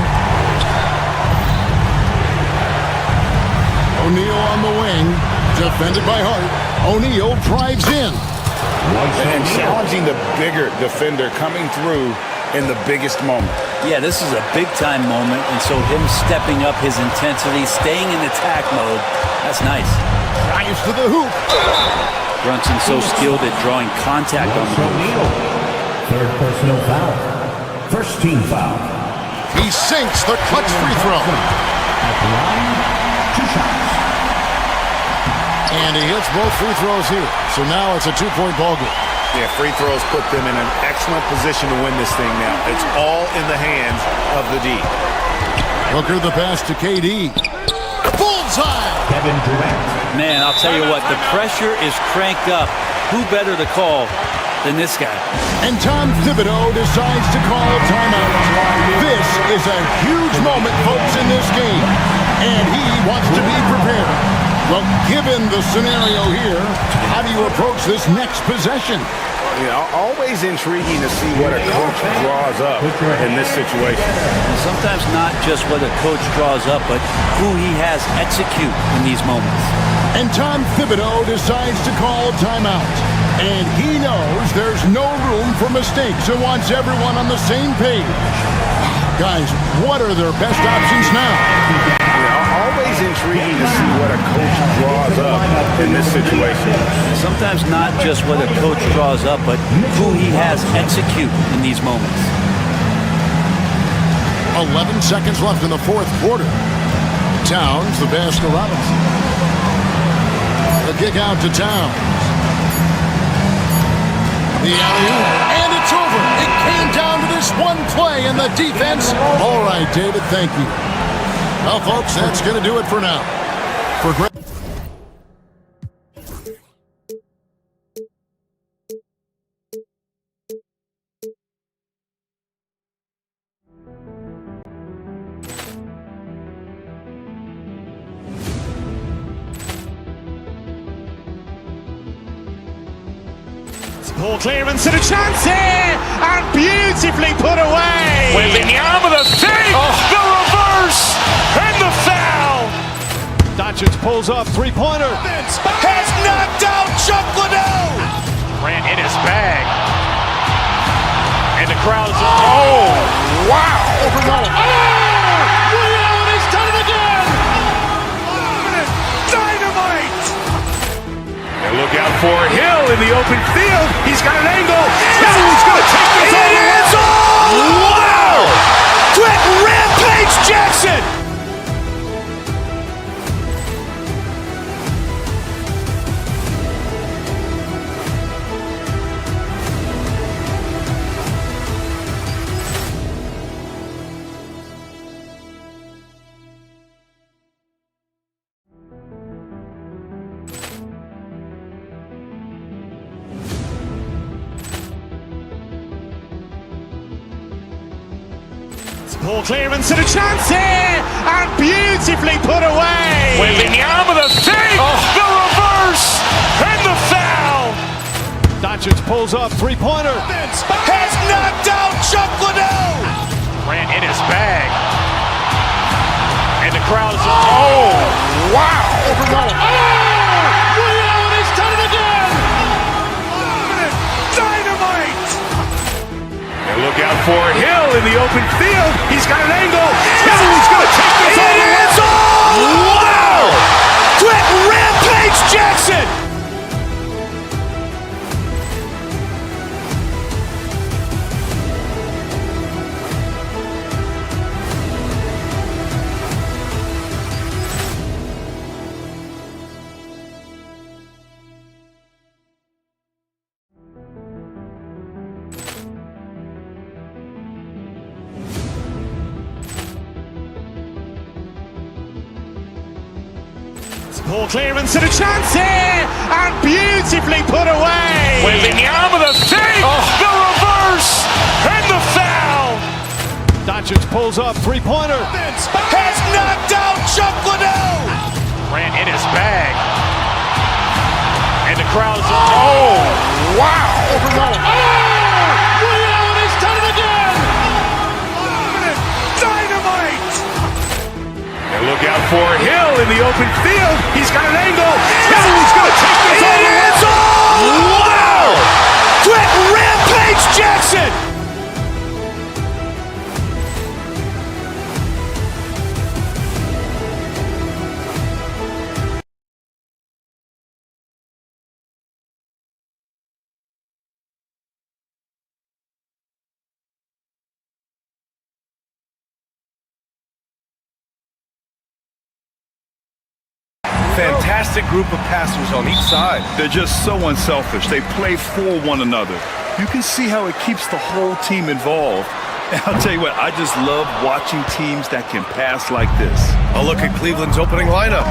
O'Neal on the wing. Defended by Hart. O'Neal drives in. And challenging the bigger defender coming through in the biggest moment. Yeah, this is a big-time moment, and so him stepping up his intensity, staying in attack mode, that's nice. Drives to the hoop. Brunson so skilled at drawing contact on the hoop. Third personal foul. First team foul. He sinks the clutch free throw. At the line, 2 shots. And he hits both free throws here. So now it's a 2-point ball game. Yeah, free throws put them in an excellent position to win this thing now. It's all in the hands of the D. Booker the pass to KD. Bullseye! Kevin Durant. Man, I'll tell you what, the pressure is cranked up. Who better to call than this guy? And Tom Thibodeau decides to call a timeout. This is a huge moment, folks, in this game. And he wants to be prepared. Well, given the scenario here, how do you approach this next possession? You know, always intriguing to see what a coach draws up in this situation. And sometimes not just what a coach draws up, but who he has execute in these moments. And Tom Thibodeau decides to call timeout. And he knows there's no room for mistakes and wants everyone on the same page. Guys, what are their best options now? You know, in this situation. Sometimes not just what a coach draws up, but who he has execute in these moments. 11 seconds left in the fourth quarter. Towns, the pass to Robinson. The kick out to Towns. The alley-oop, and it's over. It came down to this one play, and the defense. All right, David, thank you. Well, folks, that's going to do it for now. For great. Ball clearance and a chance here, and beautifully put away. Wembanyama with a save, the reverse, and the foul. Doncic pulls up, three-pointer. Has knocked out Chuck Liddell. Ran in his bag. And the crowd's, oh, wow. Allen has done it again. Dynamite. And look out for Hill in the open field. He's got an angle. Hill's going to take this all the way. Wow! Quick rampage Jackson. Ball clearance and a chance here, and beautifully put away. Wembanyama with a save, the reverse, and the foul. Doncic pulls up, three-pointer. Has knocked out Chuck Liddell. Ran in his bag. And the crowd's, oh, wow. Allen has done it again. Dynamite. And look out for Hill in the open field. He's got an angle. Hill's going to take this all the way. Wow! Quick rampage Jackson. Ball clearance and a chance here, and beautifully put away. Wembanyama with a save, the reverse, and the foul. Doncic pulls up, three-pointer. Has knocked out Chuck Liddell. Ran in his bag. And the crowd's, oh, wow. Allen has done it again. Dynamite. And look out for Hill in the open field. He's got an angle. Hill's going to take this all the way. Wow! Quick rampage Jackson. Fantastic group of passers on each side. They're just so unselfish. They play for one another. You can see how it keeps the whole team involved. And I'll tell you what, I just love watching teams that can pass like this. A look at Cleveland's opening lineup.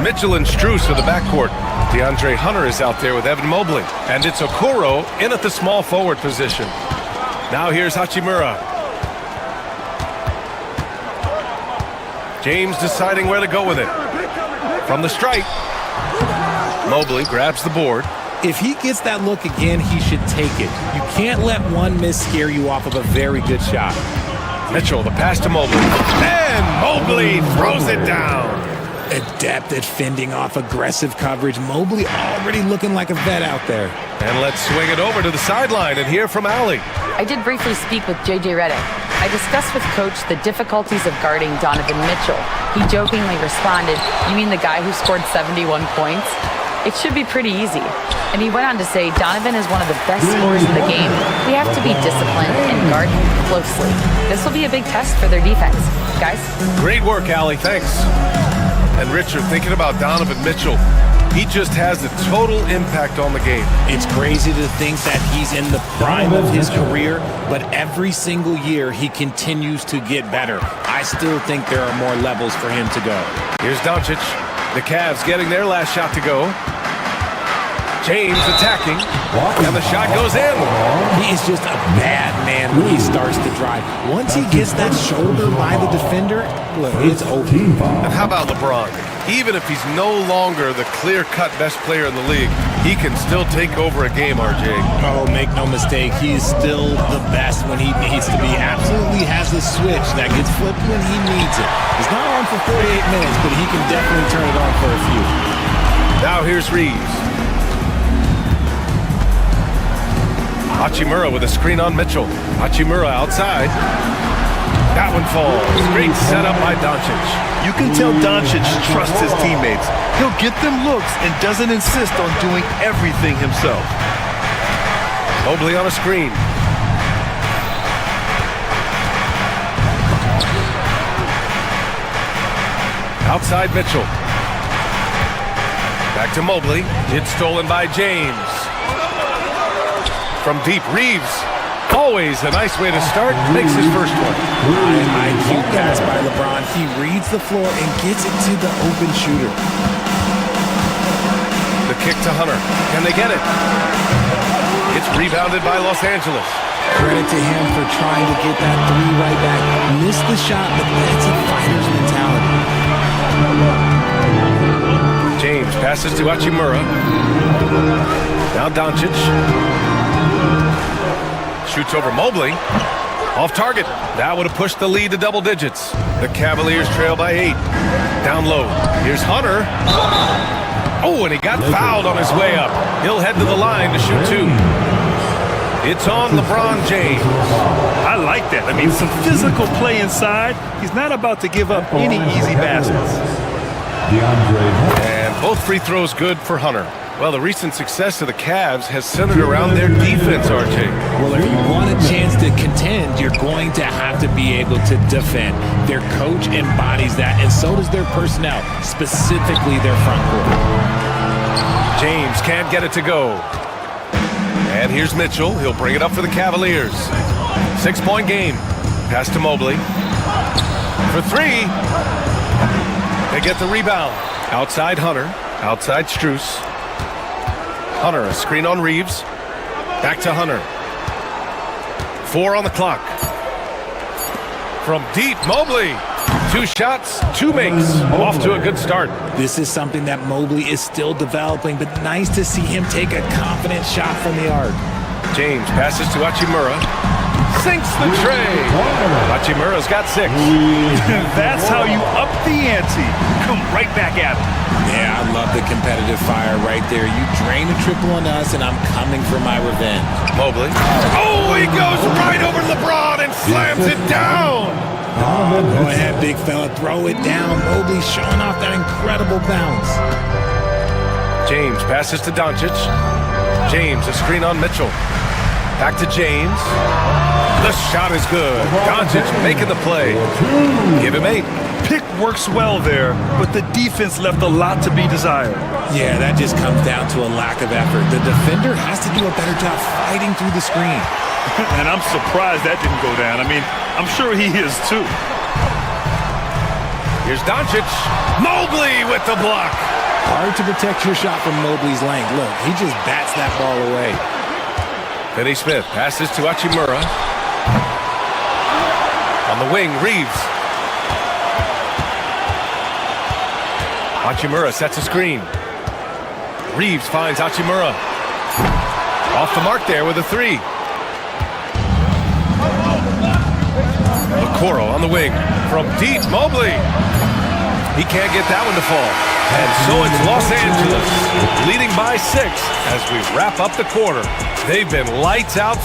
Mitchell and Strus are the backcourt. DeAndre Hunter is out there with Evan Mobley. And it's Okoro in at the small forward position. Now here's Hachimura. James deciding where to go with it. From the stripe, Mobley grabs the board. If he gets that look again, he should take it. You can't let one miss scare you off of a very good shot. Mitchell, the pass to Mobley. And Mobley throws it down. Adept at fending off aggressive coverage. Mobley already looking like a vet out there. And let's swing it over to the sideline and hear from Allie. I did briefly speak with J.J. Redick. I discussed with Coach the difficulties of guarding Donovan Mitchell. He jokingly responded, "You mean the guy who scored 71 points?" It should be pretty easy. And he went on to say Donovan is one of the best scorers in the game. We have to be disciplined and guard him closely. This will be a big test for their defense. Guys? Great work, Allie. Thanks. And Richard, thinking about Donovan Mitchell, he just has a total impact on the game. It's crazy to think that he's in the prime of his career, but every single year he continues to get better. I still think there are more levels for him to go. Here's Doncic. The Cavs getting their last shot to go. James attacking, and the shot goes in. He is just a bad man when he starts to drive. Once he gets that shoulder by the defender, look, it's over. And how about LeBron? Even if he's no longer the clear-cut best player in the league, he can still take over a game, RJ. Oh, make no mistake, he is still the best when he needs to be. Absolutely has a switch that gets flipped when he needs it. It's not on for 48 minutes, but he can definitely turn it on for a few. Now here's Reeves. Hachimura with a screen on Mitchell. Hachimura outside. That one falls. Great setup by Doncic. You can tell Doncic trusts his teammates. He'll get them looks and doesn't insist on doing everything himself. Mobley on a screen. Outside Mitchell. Back to Mobley. It's stolen by James. From deep, Reeves. Always a nice way to start. Makes his first one. IQ pass by LeBron. He reads the floor and gets it to the open shooter. The kick to Hunter. Can they get it? It's rebounded by Los Angeles. Credit to him for trying to get that three right back. Missed the shot, but that's a fighter's mentality. James passes to Hachimura. Now Doncic. Shoots over Mobley. Off target. That would have pushed the lead to double digits. The Cavaliers trail by 8. Down low. Here's Hunter. Oh, and he got fouled on his way up. He'll head to the line to shoot 2. It's on LeBron James. I like that. I mean, some physical play inside. He's not about to give up any easy baskets. And both free throws good for Hunter. Well, the recent success of the Cavs has centered around their defense, RJ. Well, if you want a chance to contend, you're going to have to be able to defend. Their coach embodies that, and so does their personnel, specifically their front court. James can't get it to go. And here's Mitchell. He'll bring it up for the Cavaliers. 6-point game. Pass to Mobley. For 3. They get the rebound. Outside Hunter. Outside Strus. Hunter, a screen on Reeves. Back to Hunter. 4 on the clock. From deep, Mobley. 2 shots, 2 makes. Off to a good start. This is something that Mobley is still developing, but nice to see him take a confident shot from the arc. James passes to Hachimura. Sinks the tray. Hachimura's got 6. That's how you up the ante. Come right back at him. Yeah, I love the competitive fire right there. You drain a triple on us, and I'm coming for my revenge. Mobley. Oh, he goes right over LeBron and slams it down. Go ahead, big fella. Throw it down. Mobley showing off that incredible bounce. James passes to Doncic. James, a screen on Mitchell. Back to James. The shot is good. Doncic making the play. Give him 8. Pick works well there, but the defense left a lot to be desired. Yeah, that just comes down to a lack of effort. The defender has to do a better job fighting through the screen. And I'm surprised that didn't go down. I mean, I'm sure he is too. Here's Doncic. Mobley with the block. Hard to protect your shot from Mobley's length. Look, he just bats that ball away. Finney Smith passes to Hachimura. On the wing, Reeves. Hachimura sets a screen. Reeves finds Hachimura. Off the mark there with a 3. Okoro on the wing. From deep, Mobley. He can't get that one to fall. And so it's Los Angeles leading by 6 as we wrap up the quarter. They've been lights out.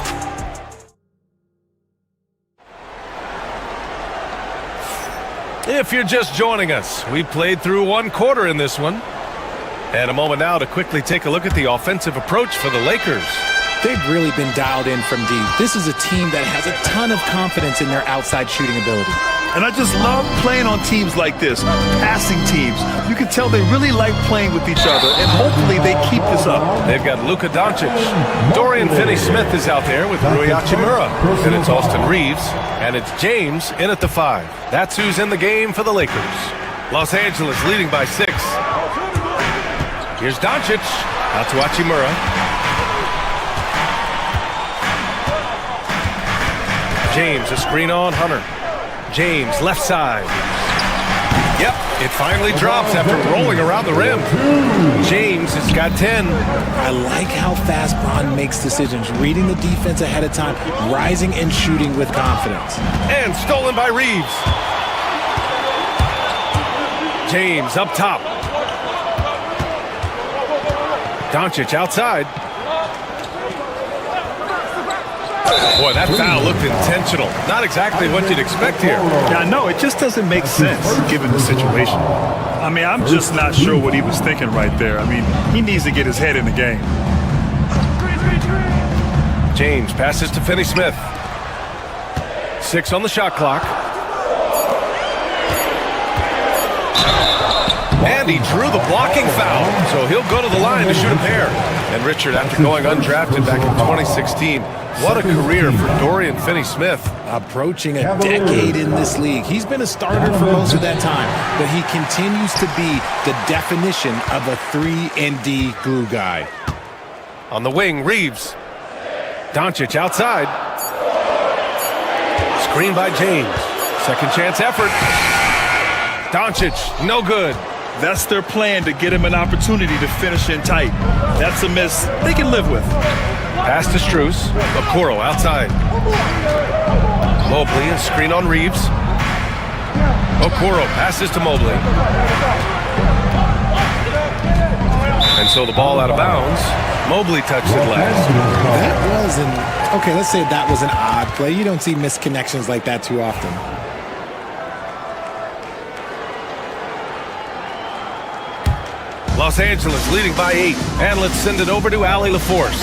If you're just joining us, we played through 1 quarter in this one. And a moment now to quickly take a look at the offensive approach for the Lakers. They've really been dialed in from deep. This is a team that has a ton of confidence in their outside shooting ability. And I just love playing on teams like this, passing teams. You can tell they really like playing with each other, and hopefully they keep this up. They've got Luka Doncic. Dorian Finney-Smith is out there with Rui Hachimura. And it's Austin Reeves, and it's James in at the 5. That's who's in the game for the Lakers. Los Angeles leading by 6. Here's Doncic. Out to Hachimura. James, a screen on Hunter. James, left side. Yep, it finally drops after rolling around the rim. James has got 10. I like how fast Bron makes decisions, reading the defense ahead of time, rising and shooting with confidence. And stolen by Reeves. James up top. Doncic outside. Boy, that foul looked intentional. Not exactly what you'd expect here. Yeah, I know. It just doesn't make sense given the situation. I mean, I'm just not sure what he was thinking right there. I mean, he needs to get his head in the game. James passes to Finney-Smith. 6 on the shot clock. And he drew the blocking foul, so he'll go to the line to shoot a pair. And Richard, after going undrafted back in 2016, what a career for Dorian Finney-Smith. Approaching a decade in this league. He's been a starter for most of that time, but he continues to be the definition of a 3-and-D glue guy. On the wing, Reeves. Doncic outside. Screen by James. Second chance effort. Doncic, no good. That's their plan, to get him an opportunity to finish in tight. That's a miss they can live with. Pass to Strus. Okoro outside. Mobley, a screen on Reeves. Okoro passes to Mobley. And so the ball out of bounds. Mobley touched it last. That was okay, let's say that was an odd play. You don't see misconnections like that too often. Los Angeles leading by 8. And let's send it over to Allie LaForce.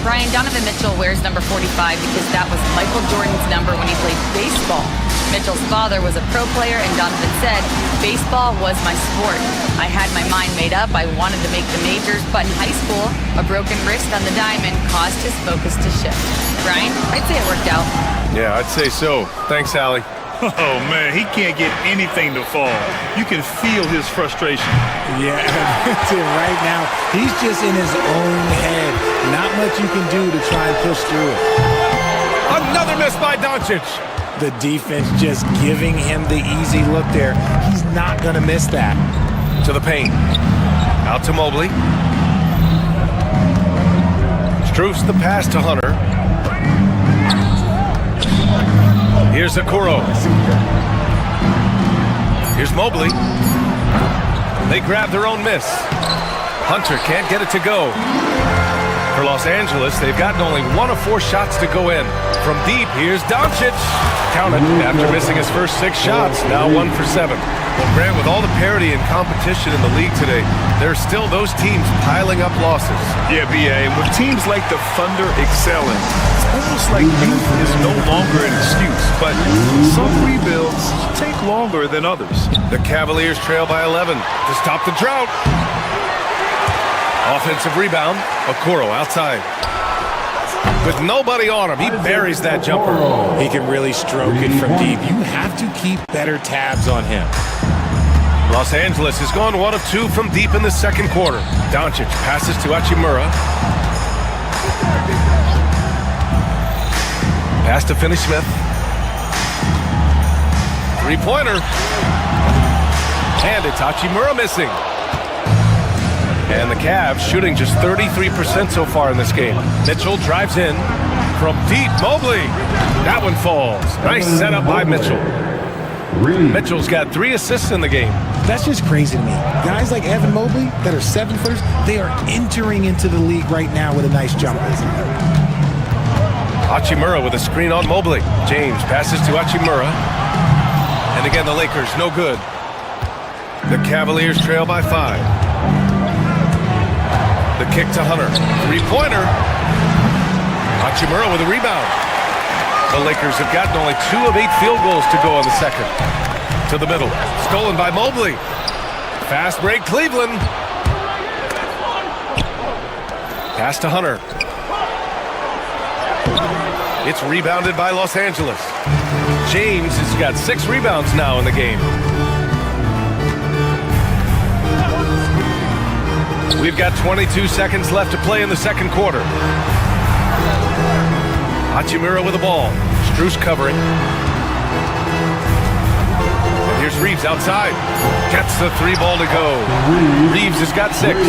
Brian, Donovan Mitchell wears number 45 because that was Michael Jordan's number when he played baseball. Mitchell's father was a pro player, and Donovan said, baseball was my sport. I had my mind made up. I wanted to make the majors, but in high school, a broken wrist on the diamond caused his focus to shift. Brian, I'd say it worked out. Yeah, I'd say so. Thanks, Allie. Oh, man, he can't get anything to fall. You can feel his frustration. Yeah, that's it right now. He's just in his own head. Not much you can do to try and push through it. Another miss by Doncic. The defense just giving him the easy look there. He's not going to miss that. To the paint. Out to Mobley. Strus the pass to Hunter. Here's Okoro. Here's Mobley. They grab their own miss. Hunter can't get it to go. For Los Angeles, they've gotten only 1 of 4 shots to go in. From deep, here's Doncic. Counted after missing his first 6 shots, now 1 for 7. Well, Grant, with all the parity and competition in the league today, there are still those teams piling up losses. Yeah, B.A., with teams like the Thunder excelling, it's almost like youth is no longer an excuse, but some rebuilds take longer than others. The Cavaliers trail by 11 to stop the drought. Offensive rebound, Okoro outside. With nobody on him, he buries that jumper. He can really stroke it from deep. You have to keep better tabs on him. Los Angeles has gone 1 of 2 from deep in the second quarter. Doncic passes to Hachimura. Pass to Finney-Smith. 3-pointer. And it's Hachimura missing. And the Cavs shooting just 33% so far in this game. Mitchell drives in from deep. Mobley. That one falls. Nice setup by Mitchell. Mitchell's got 3 assists in the game. That's just crazy to me. Guys like Evan Mobley that are 7-footers, they are entering into the league right now with a nice jumper. Hachimura with a screen on Mobley. James passes to Hachimura. And again, the Lakers no good. The Cavaliers trail by 5. The kick to Hunter. Three-pointer. Hachimura with a rebound. The Lakers have gotten only 2 of 8 field goals to go in the second. To the middle. Stolen by Mobley. Fast break, Cleveland. Pass to Hunter. It's rebounded by Los Angeles. James has got 6 rebounds now in the game. We've got 22 seconds left to play in the second quarter. Hachimura with the ball. Strus covering. And here's Reeves outside. Gets the 3 ball to go. Reeves has got 6.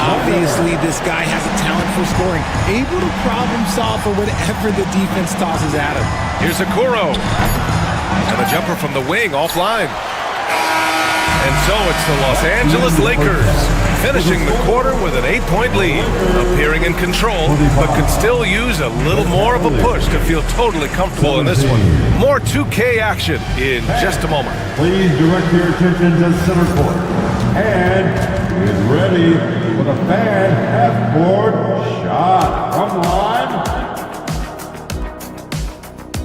Obviously, this guy has a talent for scoring. Able to problem solve for whatever the defense tosses at him. Here's Okoro. And a jumper from the wing offline. And so it's the Los Angeles Lakers finishing the quarter with an 8-point lead, appearing in control, but could still use a little more of a push to feel totally comfortable in this one. More 2K action in just a moment. Please direct your attention to center court. And is ready for the fan half-court shot from line.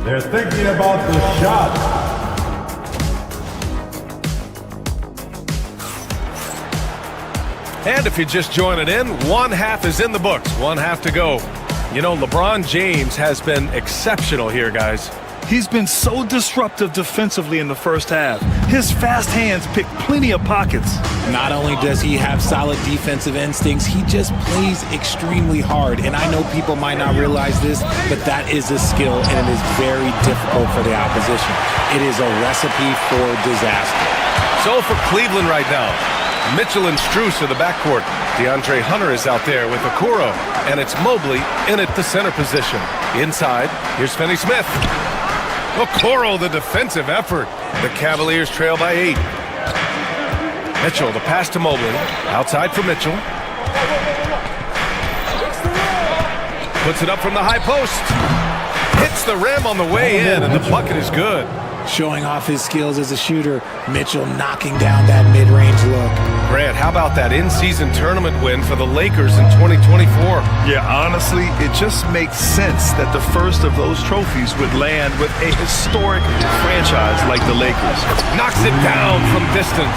They're thinking about the shot. And if you're just joining in, 1 half is in the books, 1 half to go. You know, LeBron James has been exceptional here, guys. He's been so disruptive defensively in the first half. His fast hands pick plenty of pockets. Not only does he have solid defensive instincts, he just plays extremely hard. And I know people might not realize this, but that is a skill, and it is very difficult for the opposition. It is a recipe for disaster. So for Cleveland right now, Mitchell and Strus are the backcourt. DeAndre Hunter is out there with Okoro, and it's Mobley in at the center position. Inside, here's Finney-Smith. Okoro, the defensive effort. The Cavaliers trail by 8. Mitchell, the pass to Mobley. Outside for Mitchell. Puts it up from the high post. Hits the rim on the way in, and the bucket is good. Showing off his skills as a shooter, Mitchell knocking down that mid-range look. Grant, how about that in-season tournament win for the Lakers in 2024? Yeah, honestly, it just makes sense that the first of those trophies would land with a historic franchise like the Lakers. Knocks it down from distance.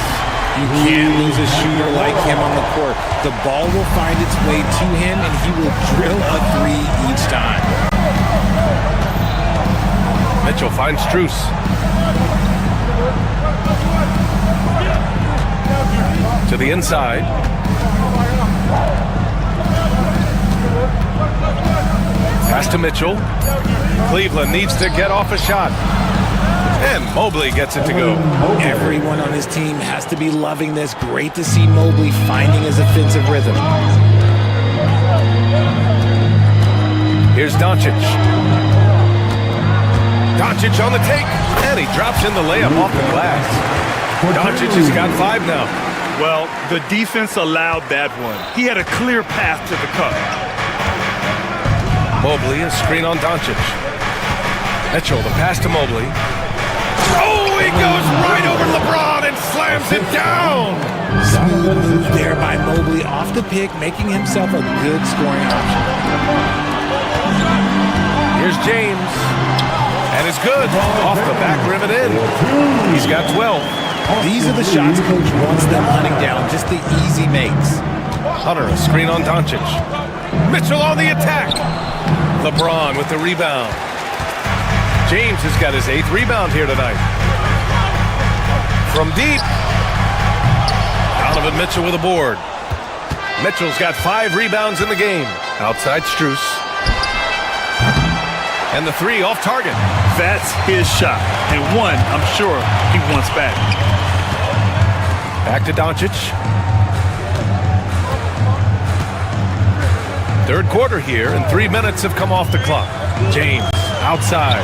You can't lose a shooter like him on the court. The ball will find its way to him, and he will drill a 3 each time. Mitchell finds Strus. To the inside. Pass to Mitchell. Cleveland needs to get off a shot. And Mobley gets it to go. Everyone on his team has to be loving this. Great to see Mobley finding his offensive rhythm. Here's Doncic. Doncic on the take. And he drops in the layup off the glass. Doncic has got 5 now. Well, the defense allowed that one. He had a clear path to the cup. Mobley, a screen on Doncic. Mitchell, the pass to Mobley. Oh, he goes right over LeBron and slams it down. Smooth move there by Mobley off the pick, making himself a good scoring option. Here's James. And it's good. Off the back rim and in. He's got 12. These are the shots coach wants them hunting down, just the easy makes. Hunter, a screen on Doncic. Mitchell on the attack. LeBron with the rebound. James has got his 8th rebound here tonight. From deep. Donovan Mitchell with a board. Mitchell's got 5 rebounds in the game. Outside Strus. And the 3 off target. That's his shot. And one, I'm sure, he wants back. Back to Doncic. Third quarter here, and 3 minutes have come off the clock. James, outside.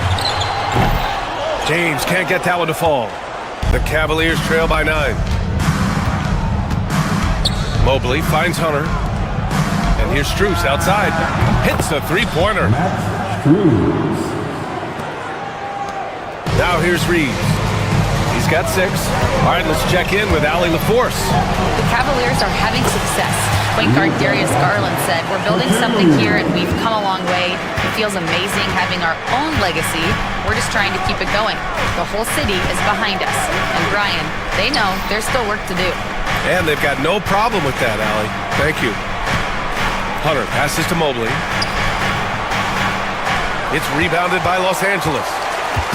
James can't get that one to fall. The Cavaliers trail by 9. Mobley finds Hunter. And here's Strus outside. Hits a 3-pointer. Now here's Reeves. He's got 6. All right, let's check in with Allie LaForce. The Cavaliers are having success. Point guard Darius Garland said, "We're building something here and we've come a long way. It feels amazing having our own legacy. We're just trying to keep it going. The whole city is behind us." And Brian, they know there's still work to do. And they've got no problem with that, Allie. Thank you. Hunter passes to Mobley. It's rebounded by Los Angeles.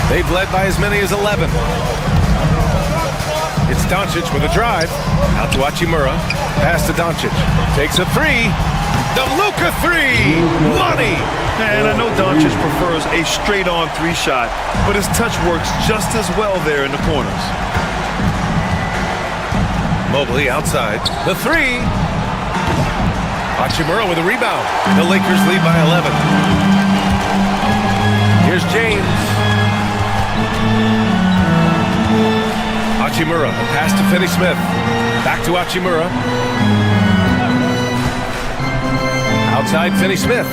They've led by as many as 11. It's Doncic with a drive. Out to Hachimura. Pass to Doncic. Takes a three. The Luka three. Money. And I know Doncic prefers a straight-on three-shot, but his touch works just as well there in the corners. Mobley outside. The three. Hachimura with a rebound. The Lakers lead by 11. Here's James. Hachimura, a pass to Finney Smith. Back to Hachimura. Outside Finney Smith.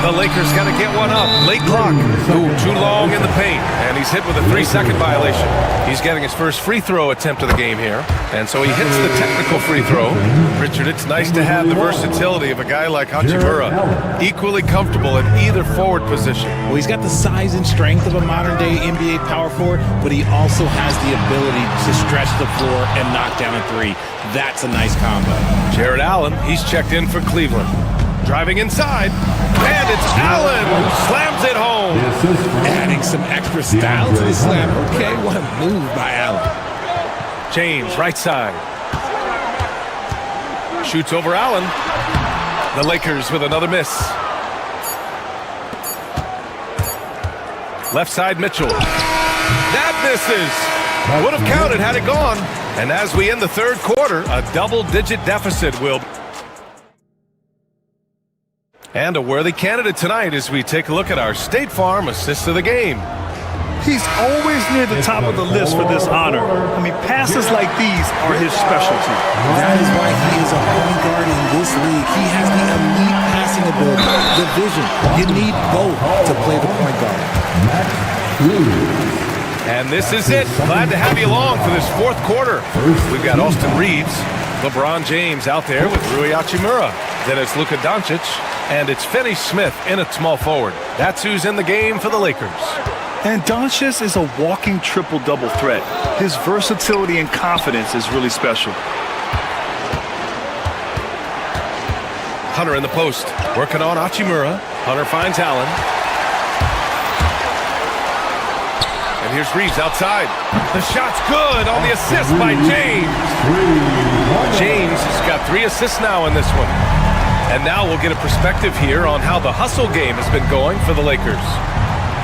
The Lakers got to get one up. Late clock. Ooh, too long in the paint. And he's hit with a 3-second violation. He's getting his first free throw attempt of the game here. And so he hits the technical free throw. Richard, it's nice to have the versatility of a guy like Hachimura. Equally comfortable in either forward position. Well, he's got the size and strength of a modern-day NBA power forward, but he also has the ability to stretch the floor and knock down a three. That's a nice combo. Jared Allen, he's checked in for Cleveland. Driving inside, and it's Allen who slams it home. Adding some extra style to the slam. Okay, what a move by Allen. James, right side. Shoots over Allen. The Lakers with another miss. Left side, Mitchell. That misses. Would have counted had it gone. And as we end the third quarter, a double-digit deficit will... And a worthy candidate tonight as we take a look at our State Farm assist of the game. He's always near the top of the list for this honor. I mean, passes like these are his specialty. That is why he is a point guard in this league. He has the elite passing ability, the vision. You need both to play the point guard. And this is it. Glad to have you along for this fourth quarter. We've got Austin Reeves, LeBron James out there with Rui Hachimura. Then it's Luka Doncic, and it's Finney Smith in at small forward. That's who's in the game for the Lakers. And Doncic is a walking triple-double threat. His versatility and confidence is really special. Hunter in the post, working on Hachimura. Hunter finds Allen. And here's Reeves outside. The shot's good on the assist by James. James has got 3 assists now in this one. And now we'll get a perspective here on how the hustle game has been going for the Lakers.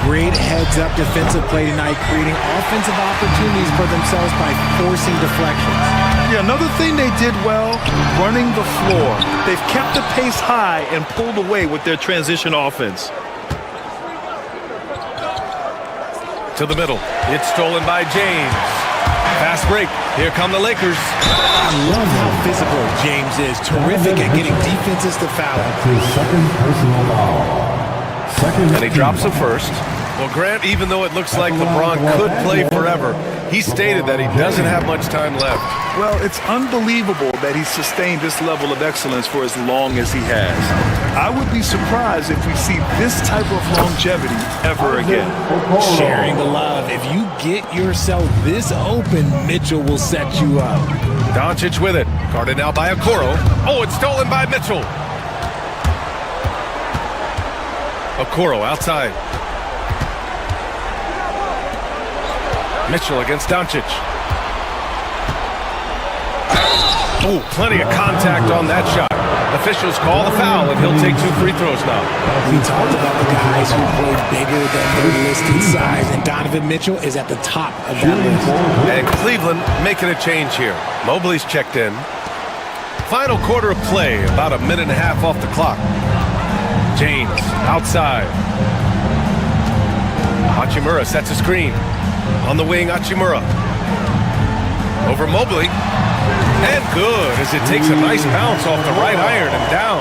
Great heads-up defensive play tonight, creating offensive opportunities for themselves by forcing deflections. Yeah, another thing they did well, running the floor. They've kept the pace high and pulled away with their transition offense. To the middle. It's stolen by James. Fast break. Here come the Lakers. I love how physical James is. Terrific at getting defenses to foul. That's his second personal foul. And he drops the first. Well, Grant, even though it looks like LeBron could play forever, he stated that he doesn't have much time left. Well, it's unbelievable that he's sustained this level of excellence for as long as he has. I would be surprised if we see this type of longevity ever again. Sharing the love. If you get yourself this open, Mitchell will set you up. Doncic with it. Guarded now by Okoro. Oh, it's stolen by Mitchell. Okoro outside. Mitchell against Doncic. Oh, plenty of contact on that shot. Officials call the foul, and he'll take 2 free throws now. We talked about the guys who play bigger than their listed size, and Donovan Mitchell is at the top of that list. And Cleveland making a change here. Mobley's checked in. Final quarter of play, about a minute and a half off the clock. James outside. Hachimura sets a screen. On the wing, Hachimura. Over Mobley. And good, as it takes a nice bounce off the right iron and down.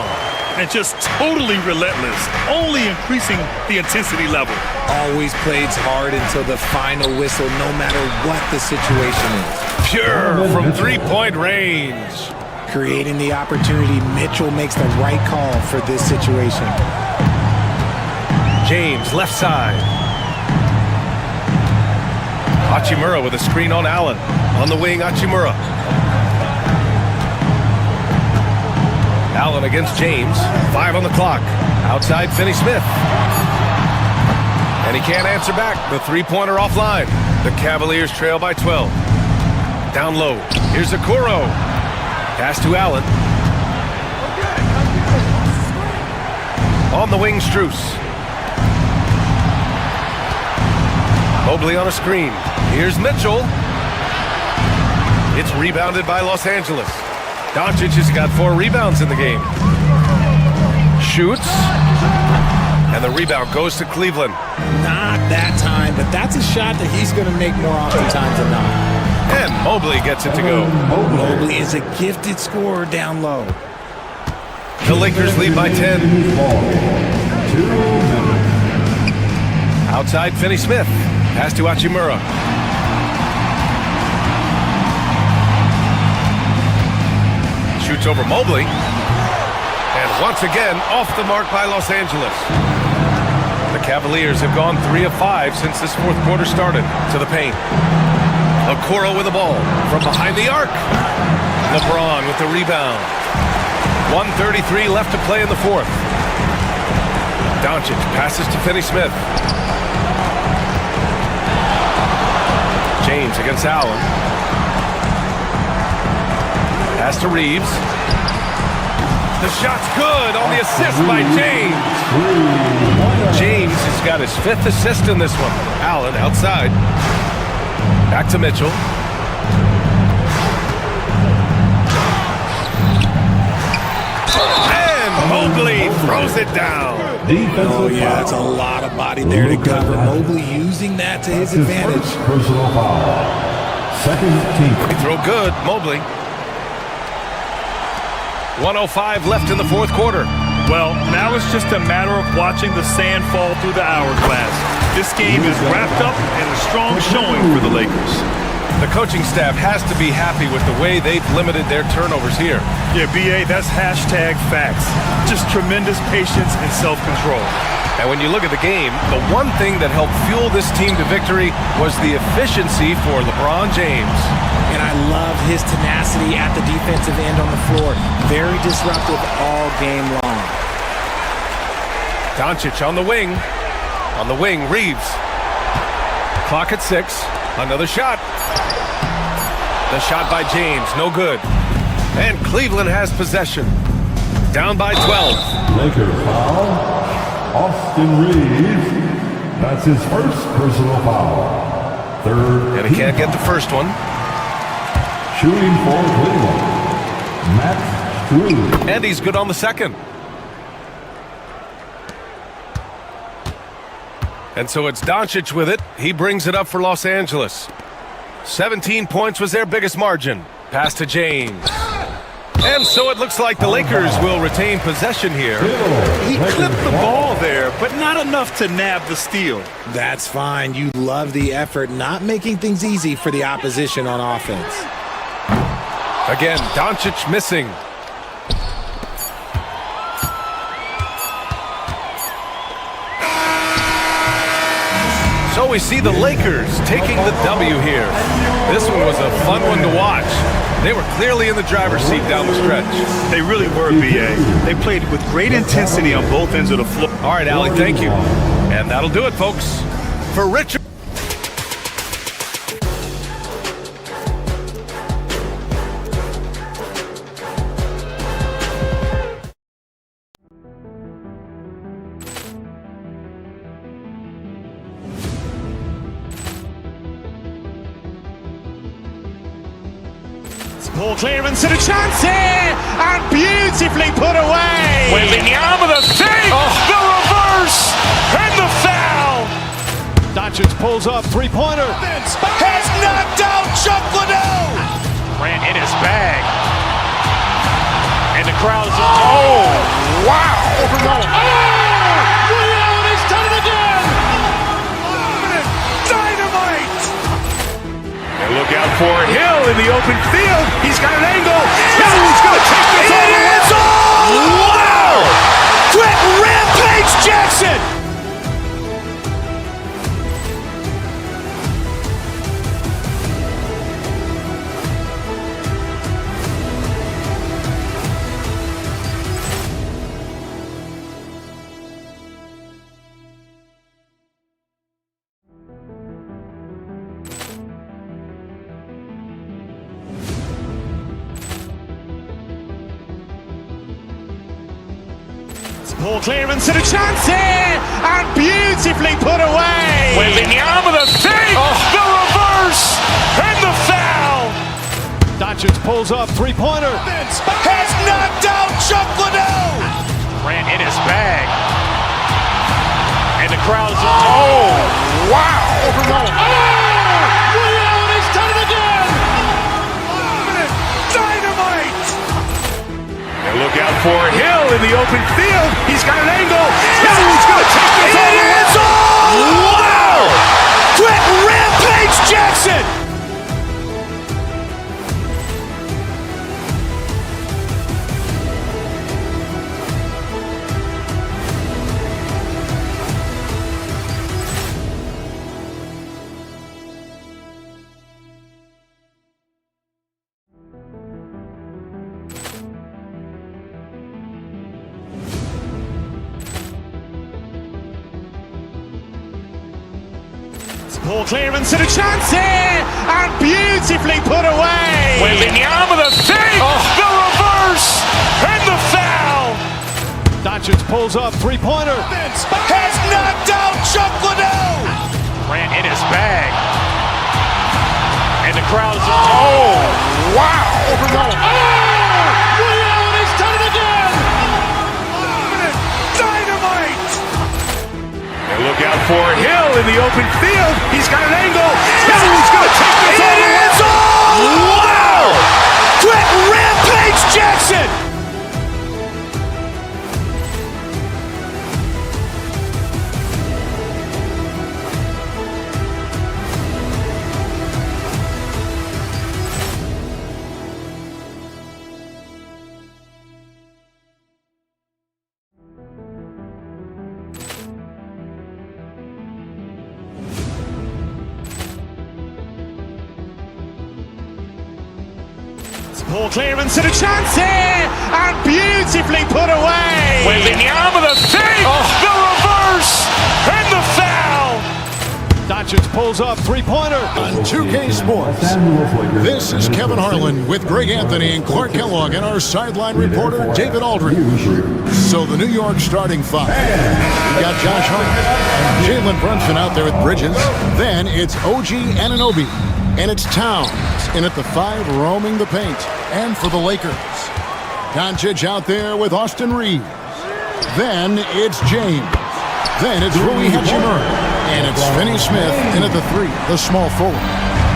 And just totally relentless, only increasing the intensity level. Always plays hard until the final whistle, no matter what the situation is. Pure Hunter from three-point range. Creating the opportunity, Mitchell makes the right call for this situation. James, left side. Hachimura with a screen on Allen. On the wing, Hachimura. Allen against James. 5 on the clock. Outside, Finney-Smith. And he can't answer back. The three-pointer offline. The Cavaliers trail by 12. Down low. Here's Okoro. Pass to Allen. On the wing, Strus. Mobley on a screen. Here's Mitchell. It's rebounded by Los Angeles. Doncic has got 4 rebounds in the game. Shoots. And the rebound goes to Cleveland. Not that time, but that's a shot that he's going to make more oftentimes than not. And Mobley gets it to go. Mobley is a gifted scorer down low. The Lakers lead by 10. Outside, Finney-Smith. Pass to Hachimura. Shoots over Mobley. And once again, off the mark by Los Angeles. The Cavaliers have gone 3 of 5 since this fourth quarter started. To the paint. Okoro with the ball from behind the arc. LeBron with the rebound. 1:33 left to play in the fourth. Doncic passes to Finney-Smith. James against Allen. Pass to Reeves. The shot's good on the assist by James. James has got his 5th assist in this one. Allen outside. Back to Mitchell. And Mobley throws it down. Oh, yeah, that's a lot of body there to cover. Mobley using that to his advantage. Personal foul. Second team. He throw good, Mobley. 1:05 left in the fourth quarter. Well, now it's just a matter of watching the sand fall through the hourglass. This game is wrapped up in a strong showing for the Lakers. The coaching staff has to be happy with the way they've limited their turnovers here. Yeah, BA, that's hashtag facts. Just tremendous patience and self-control. And when you look at the game, the one thing that helped fuel this team to victory was the efficiency for LeBron James. And I love his tenacity at the defensive end on the floor. Very disruptive all game long. Doncic on the wing. On the wing, Reeves. Clock at 6. Another shot. The shot by James, no good. And Cleveland has possession. Down by 12. Lakers foul. Austin Reeves. That's his first personal foul. Third. And he can't get the first one. Shooting for Cleveland, Matt Strus. And he's good on the second. And so it's Doncic with it. He brings it up for Los Angeles. 17 points was their biggest margin. Pass to James. And so it looks like the Lakers will retain possession here. He clipped the ball there, but not enough to nab the steal. That's fine. You love the effort, not making things easy for the opposition on offense. Again, Doncic missing. So we see the Lakers taking the W here. This one was a fun one to watch. They were clearly in the driver's seat down the stretch. They really were, BA. They played with great intensity on both ends of the floor. All right, Allie, thank you. And that'll do it, folks. For Richard. Ball clearance and a chance here, and beautifully put away. Wembanyama the fake, the reverse, and the foul. Doncic pulls up, three-pointer. Has knocked out Chuck Liddell. Ran in his bag. And the crowd is, oh, wow. Ray Allen has done it again. Dynamite. And look Look out for Hill in the open field. He's got an angle. Hill's going to take this all the way. Wow! Quick Rampage Jackson! Poor clearance and a chance here, and beautifully put away. Wembanyama, the save, the reverse, and the foul. Doncic pulls up, three-pointer. Has knocked out Chuck Liddell. Ran in his bag. And the crowd is, oh, wow. He's done it again. Dynamite. And look out for Hill in the open field. He's got an angle. Hill's going to take this all the way. Wow! Quick Rampage Jackson. Poor clearance and a chance here, and beautifully put away. Wembanyama, the save, the reverse, and the foul. Doncic pulls up, three-pointer. Has knocked out Chuck Liddell. Ran in his bag. And the crowd is, oh, wow. He's done it again. Dynamite. And look out for Hill in the open field. He's got an angle. Hill's going to take this all the way. Wow! Quick Rampage Jackson. Poor clearance and a chance here, and beautifully put away. Wembanyama, the save, the reverse, and the foul. Doncic pulls up, three-pointer. On 2K Sports, this is Kevin Harlan with Greg Anthony and Clark Kellogg and our sideline reporter, David Aldridge. So the New York starting five. We got Josh Hart and Jalen Brunson out there with Bridges. Then it's OG Anunoby. And it's Towns in at the 5 roaming the paint. And for the Lakers, Doncic out there with Austin Reeves. Then it's James. Then it's Rui Hachimura. And it's Finney-Smith in at the 3, the small forward.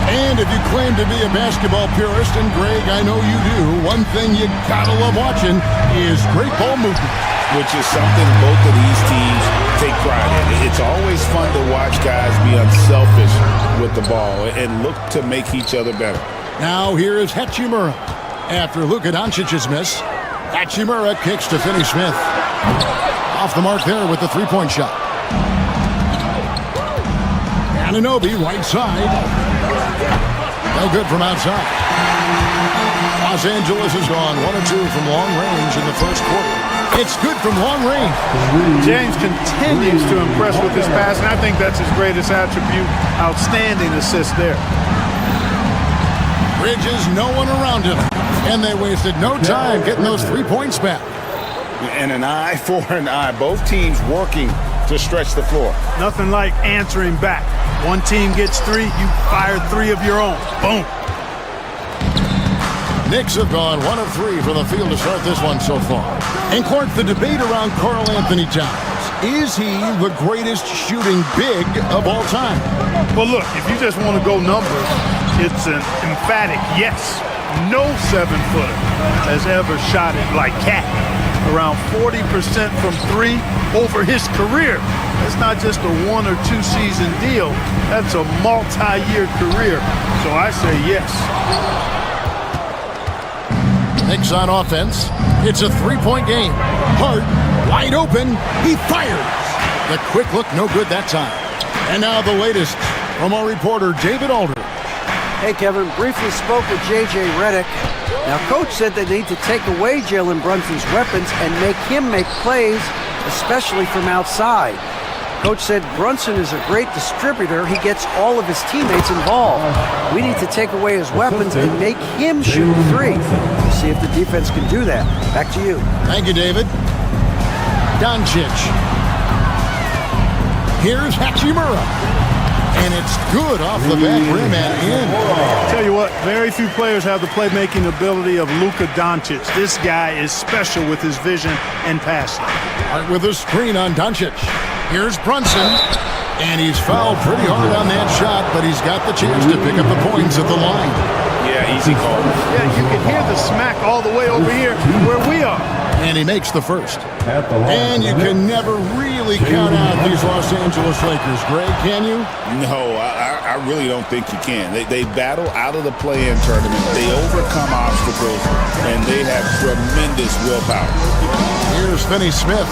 And if you claim to be a basketball purist, and Greg, I know you do, one thing you gotta love watching is great ball movement. Which is something both of these teams take pride in. It's always fun to watch guys be unselfish with the ball and look to make each other better. Now here is Hachimura. After Luka Doncic's miss, Hachimura kicks to Finney-Smith. Off the mark there with the three-point shot. Anunoby, right side. No good from outside. Los Angeles has gone 1 of 2 from long range in the first quarter. It's good from long range. James continues to impress with his pass, and I think that's his greatest attribute. Outstanding assist there. Bridges, no one around him. And they wasted no time getting those 3 points back. And an eye for an eye. Both teams working to stretch the floor. Nothing like answering back. One team gets 3, you fire 3 of your own. Boom. Knicks have gone 1 of 3 from the field to start this one so far. And Clark, the debate around Karl Anthony Towns. Is he the greatest shooting big of all time? Well, look, if you just want to go numbers, it's an emphatic yes. No 7-footer has ever shot it like Cat. Around 40% from 3 over his career. That's not just a 1 or 2 season deal. That's a multi-year career. So So I say yes. Knicks on offense. It's a three-point game. Hart, wide open. He fires. The quick look, no good that time. And now the latest from our reporter, David Aldridge. Hey, Kevin, briefly spoke with J.J. Redick. Now, Coach said they need to take away Jalen Brunson's weapons and make him make plays, especially from outside. Coach said Brunson is a great distributor. He gets all of his teammates involved. We need to take away his weapons and make him shoot three. We'll see if the defense can do that. Back to you. Thank you, David. Doncic. Here's Hachimura. And it's good off the back rim and in. Tell you what, very few players have the playmaking ability of Luka Doncic. This guy is special with his vision and passing. Hart with a screen on Doncic. Here's Brunson. And he's fouled pretty hard on that shot, but he's got the chance to pick up the points at the line. Yeah, easy call. Yeah, you can hear the smack all the way over here where we are. And he makes the first. And you can never really count out these Los Angeles Lakers, Greg, can you? No, I really don't think you can. They battle out of the play-in tournament. They overcome obstacles, and they have tremendous willpower. Here's Finney-Smith.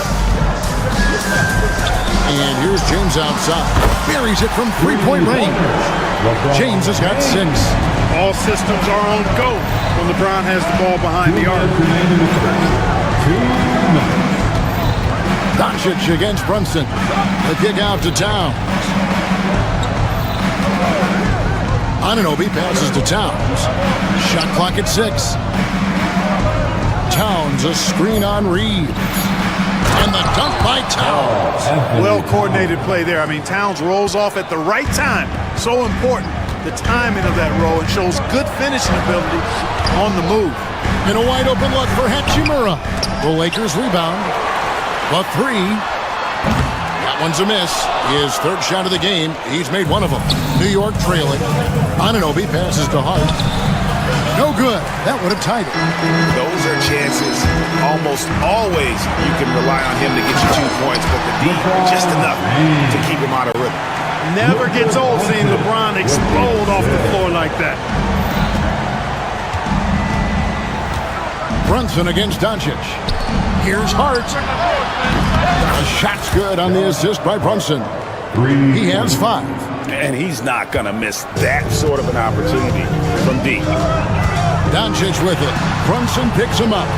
And here's James outside. Buries it from three-point range. James has got 6. All systems are on go when LeBron has the ball behind the arc. Doncic against Brunson. The kick out to Towns. Anunoby passes to Towns. Shot clock at 6. Towns, a screen on Reed. And the dunk by Towns. Well-coordinated play there. I mean, Towns rolls off at the right time. So important, the timing of that roll, and shows good finishing ability on the move. And a wide-open look for Hachimura. The Lakers rebound. The 3. That one's a miss. His third shot of the game. He's made one of them. New York trailing. Anunoby passes to Hart. No good. That would have tied it. Those are chances. Almost always you can rely on him to get you 2 points, but the D, just enough to keep him out of rhythm. Never gets old seeing LeBron explode off the floor like that. Brunson against Doncic. Here's Hart. The shot's good on the assist by Brunson. He has 5. And he's not going to miss that sort of an opportunity from deep. Doncic with it. Brunson picks him up.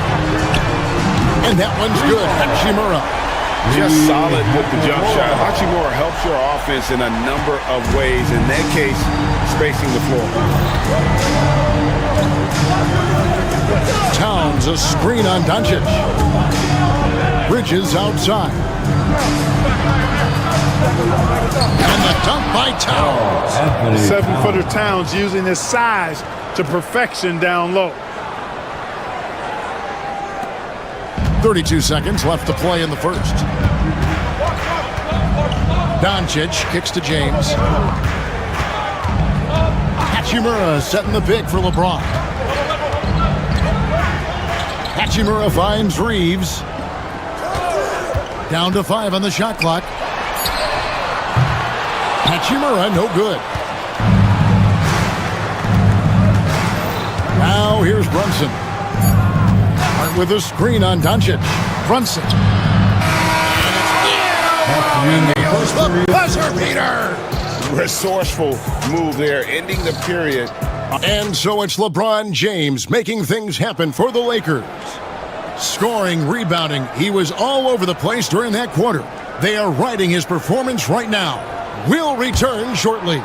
And that one's good. Hachimura. Just solid with the jump shot. Hachimura helps your offense in a number of ways. In that case, spacing the floor. Towns, a screen on Doncic. Bridges outside. And the dunk by Towns. 7-footer Towns using his size to perfection down low. 32 seconds left to play in the first. Doncic kicks to James. Hachimura setting the pick for LeBron. Hachimura finds Reeves. Down to 5 on the shot clock. Hachimura, no good. Now here's Brunson. With a screen on Doncic. Brunson. And nails the buzzer beater. Resourceful move there, ending the period. And so it's LeBron James making things happen for the Lakers. Scoring, rebounding, he was all over the place during that quarter. They are riding his performance right now. We'll return shortly.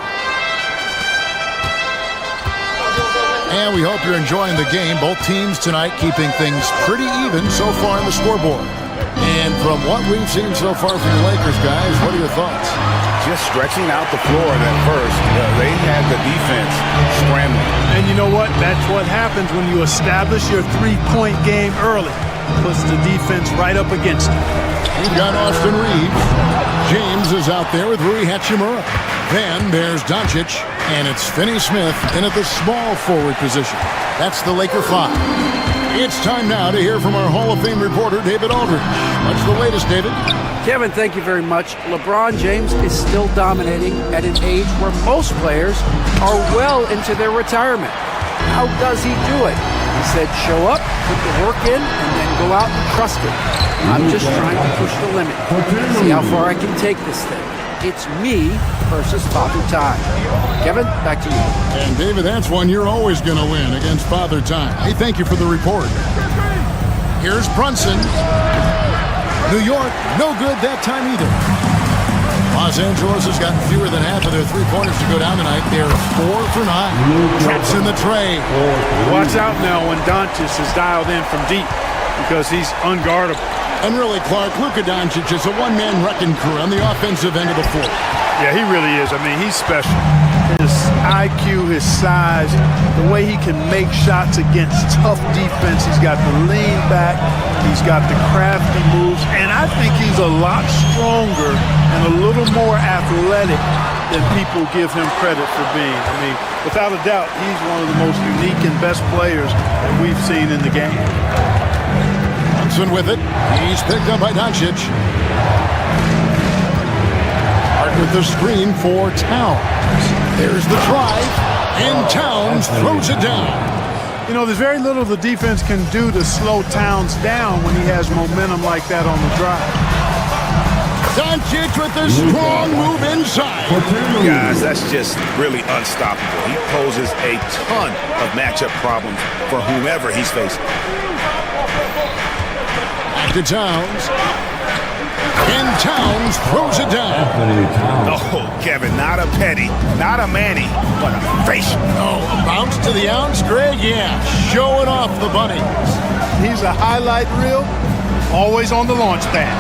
And we hope you're enjoying the game. Both teams tonight keeping things pretty even so far on the scoreboard. And from what we've seen so far from the Lakers, guys, what are your thoughts? Just stretching out the floor at first. They had the defense scrambling. And you know what? That's what happens when you establish your three-point game early. Puts the defense right up against you. We've got Austin Reeves. James is out there with Rui Hachimura. Then there's Doncic, and it's Finney-Smith in at the small forward position. That's the Laker 5. It's time now to hear from our Hall of Fame reporter, David Aldridge. What's the latest, David? Kevin, thank you very much. LeBron James is still dominating at an age where most players are well into their retirement. How does he do it? He said, show up, put the work in, and then go out and trust it. I'm just trying to push the limit. See how far I can take this thing. It's me versus Father Time. Kevin, back to you. And David, that's one you're always going to win against Father Time. Hey, thank you for the report. Here's Brunson. New York, no good that time either. Los Angeles has gotten fewer than half of their three-pointers to go down tonight. They're 4 for 9. Traps in the tray. Watch out now when Doncic is dialed in from deep because he's unguardable. And really, Clark, Luka Doncic is a one-man wrecking crew on the offensive end of the floor. Yeah, he really is. I mean, he's special. His IQ, his size, the way he can make shots against tough defense. He's got the lean back. He's got the crafty moves. And I think he's a lot stronger and a little more athletic than people give him credit for being. I mean, without a doubt, he's one of the most unique and best players that we've seen in the game. Brunson with it. He's picked up by Doncic. Hart with the screen for Towns. There's the drive, and Towns throws it down. You know, there's very little the defense can do to slow Towns down when he has momentum like that on the drive. Doncic with a strong move inside. Guys, that's just really unstoppable. He poses a ton of matchup problems for whomever he's facing. Back to Towns. And Towns throws it down. Oh, Kevin, not a petty, not a Manny, but a facial. Oh, a bounce to the ounce, Greg? Yeah, showing off the bunny. He's a highlight reel, always on the launch pad.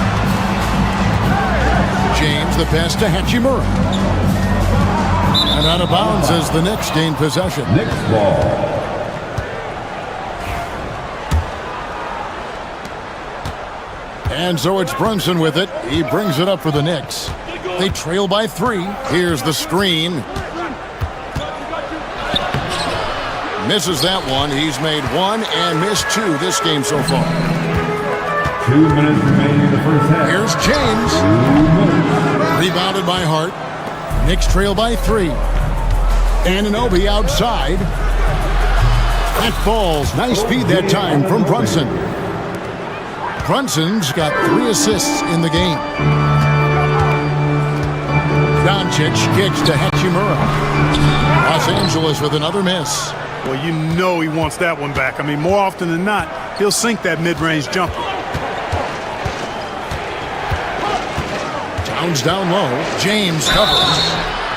James, the pass to Hachimura. And out of bounds as the Knicks gain possession. Knicks ball. And so it's Brunson with it. He brings it up for the Knicks. They trail by 3. Here's the screen. Misses that one. He's made 1 and missed 2 this game so far. 2 minutes remaining in the first half. Here's James. Rebounded by Hart. Knicks trail by 3. Anunoby outside. That falls. Nice speed that time from Brunson. Brunson's got 3 assists in the game. Doncic kicks to Hachimura. Los Angeles with another miss. Well, you know he wants that one back. I mean, more often than not, he'll sink that mid-range jumper. Towns down low. James covers.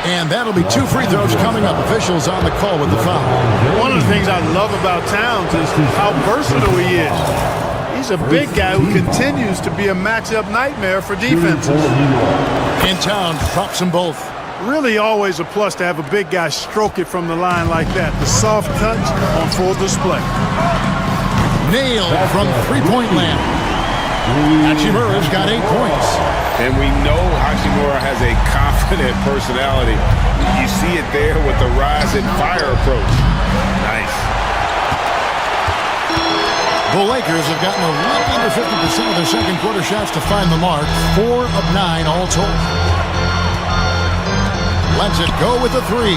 And that'll be 2 free throws coming up. Officials on the call with the foul. One of the things I love about Towns is how versatile he is. He's a big guy who continues to be a matchup nightmare for defenses. And Towns drops them both. Really always a plus to have a big guy stroke it from the line like that. The soft touch on full display. Nailed from three-point land. Hachimura's got 8 points. And we know Hachimura has a confident personality. You see it there with the rise and fire approach. Nice. The Lakers have gotten a little under 50% of their second quarter shots to find the mark. 4 of 9 all told. Lets it go with the 3.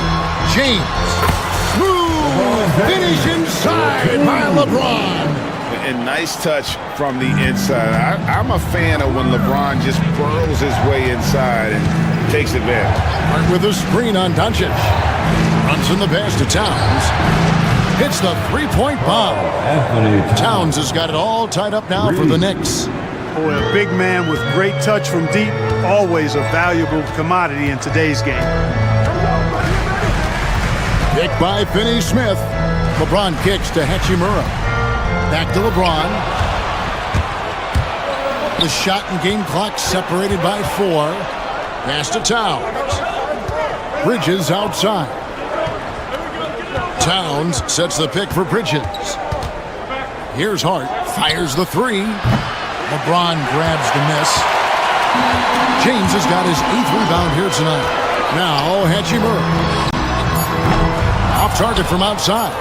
James. Smooth finish inside by LeBron. And nice touch from the inside. I'm a fan of when LeBron just burrows his way inside and takes advantage. Hart with a screen on Doncic. Runs in the pass to Towns. Hits the three-point bomb. Towns has got it all tied up now for the Knicks. Boy, a big man with great touch from deep, always a valuable commodity in today's game. Pick by Finney-Smith. LeBron kicks to Hachimura. Back to LeBron. The shot and game clock separated by 4. Pass to Towns. Bridges outside. Towns sets the pick for Bridges. Here's Hart. Fires the 3. LeBron grabs the miss. James has got his 8th rebound here tonight. Now Hachimura. Off target from outside.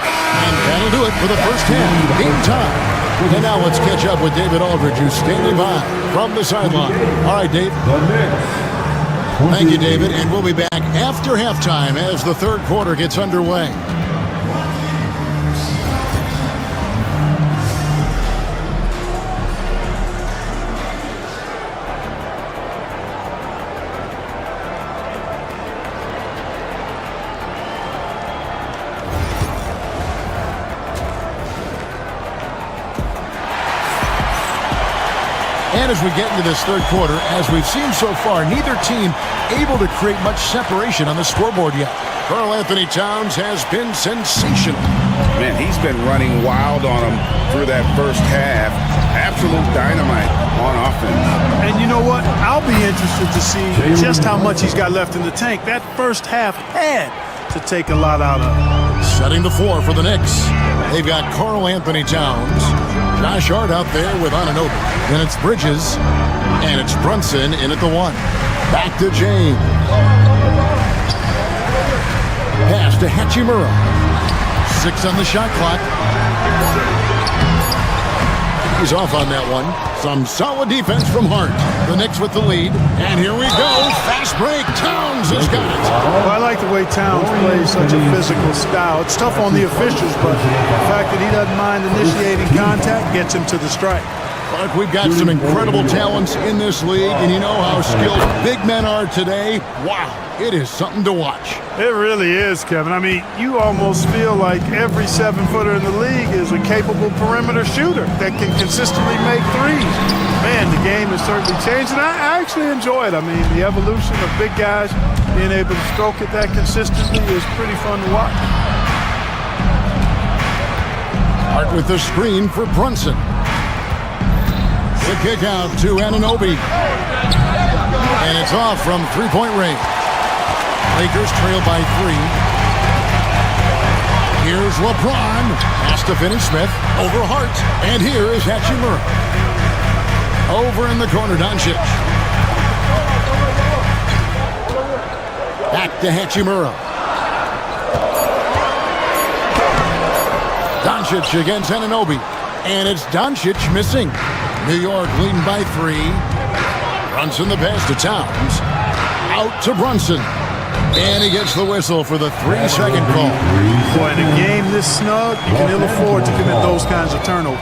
And that'll do it for the first half. Game time. And now let's catch up with David Aldridge, who's standing by from the sideline. All right, Dave. Thank you, David. And we'll be back after halftime as the third quarter gets underway. And as we get into this third quarter, as we've seen so far, neither team able to create much separation on the scoreboard yet. Karl Anthony Towns has been sensational. Man, he's been running wild on him through that first half. Absolute dynamite on offense. And you know what? I'll be interested to see just how much he's got left in the tank. That first half had to take a lot out of him. Setting the floor for the Knicks. They've got Karl Anthony Towns, Josh Hart out there with Anunoby. Then it's Bridges, and it's Brunson in at the 1. Back to James. Pass to Hachimura. 6 on the shot clock. He's off on that one. Some solid defense from Hart. The Knicks with the lead. And here we go. Fast break. Towns has got it. Well, I like the way Towns plays such a physical style. It's tough on the officials, but the fact that he doesn't mind initiating contact gets him to the strike. But we've got some incredible talents in this league, and you know how skilled big men are today. Wow, it is something to watch. It really is, Kevin. I mean, you almost feel like every 7-footer in the league is a capable perimeter shooter that can consistently make threes. Man, the game has certainly changed, and I actually enjoy it. I mean, the evolution of big guys being able to stroke it that consistently is pretty fun to watch. Hart with the screen for Brunson. The kick out to Anunoby. And it's off from three-point range. Lakers trail by 3. Here's LeBron. Has to finish Smith. Over Hart. And here is Hachimura. Over in the corner, Doncic. Back to Hachimura. Doncic against Anunoby. And it's Doncic missing. New York leading by 3. Brunson the pass to Towns. Out to Brunson. And he gets the whistle for the 3-second call. Boy, in a game this snug, you can ill afford to commit those kinds of turnovers.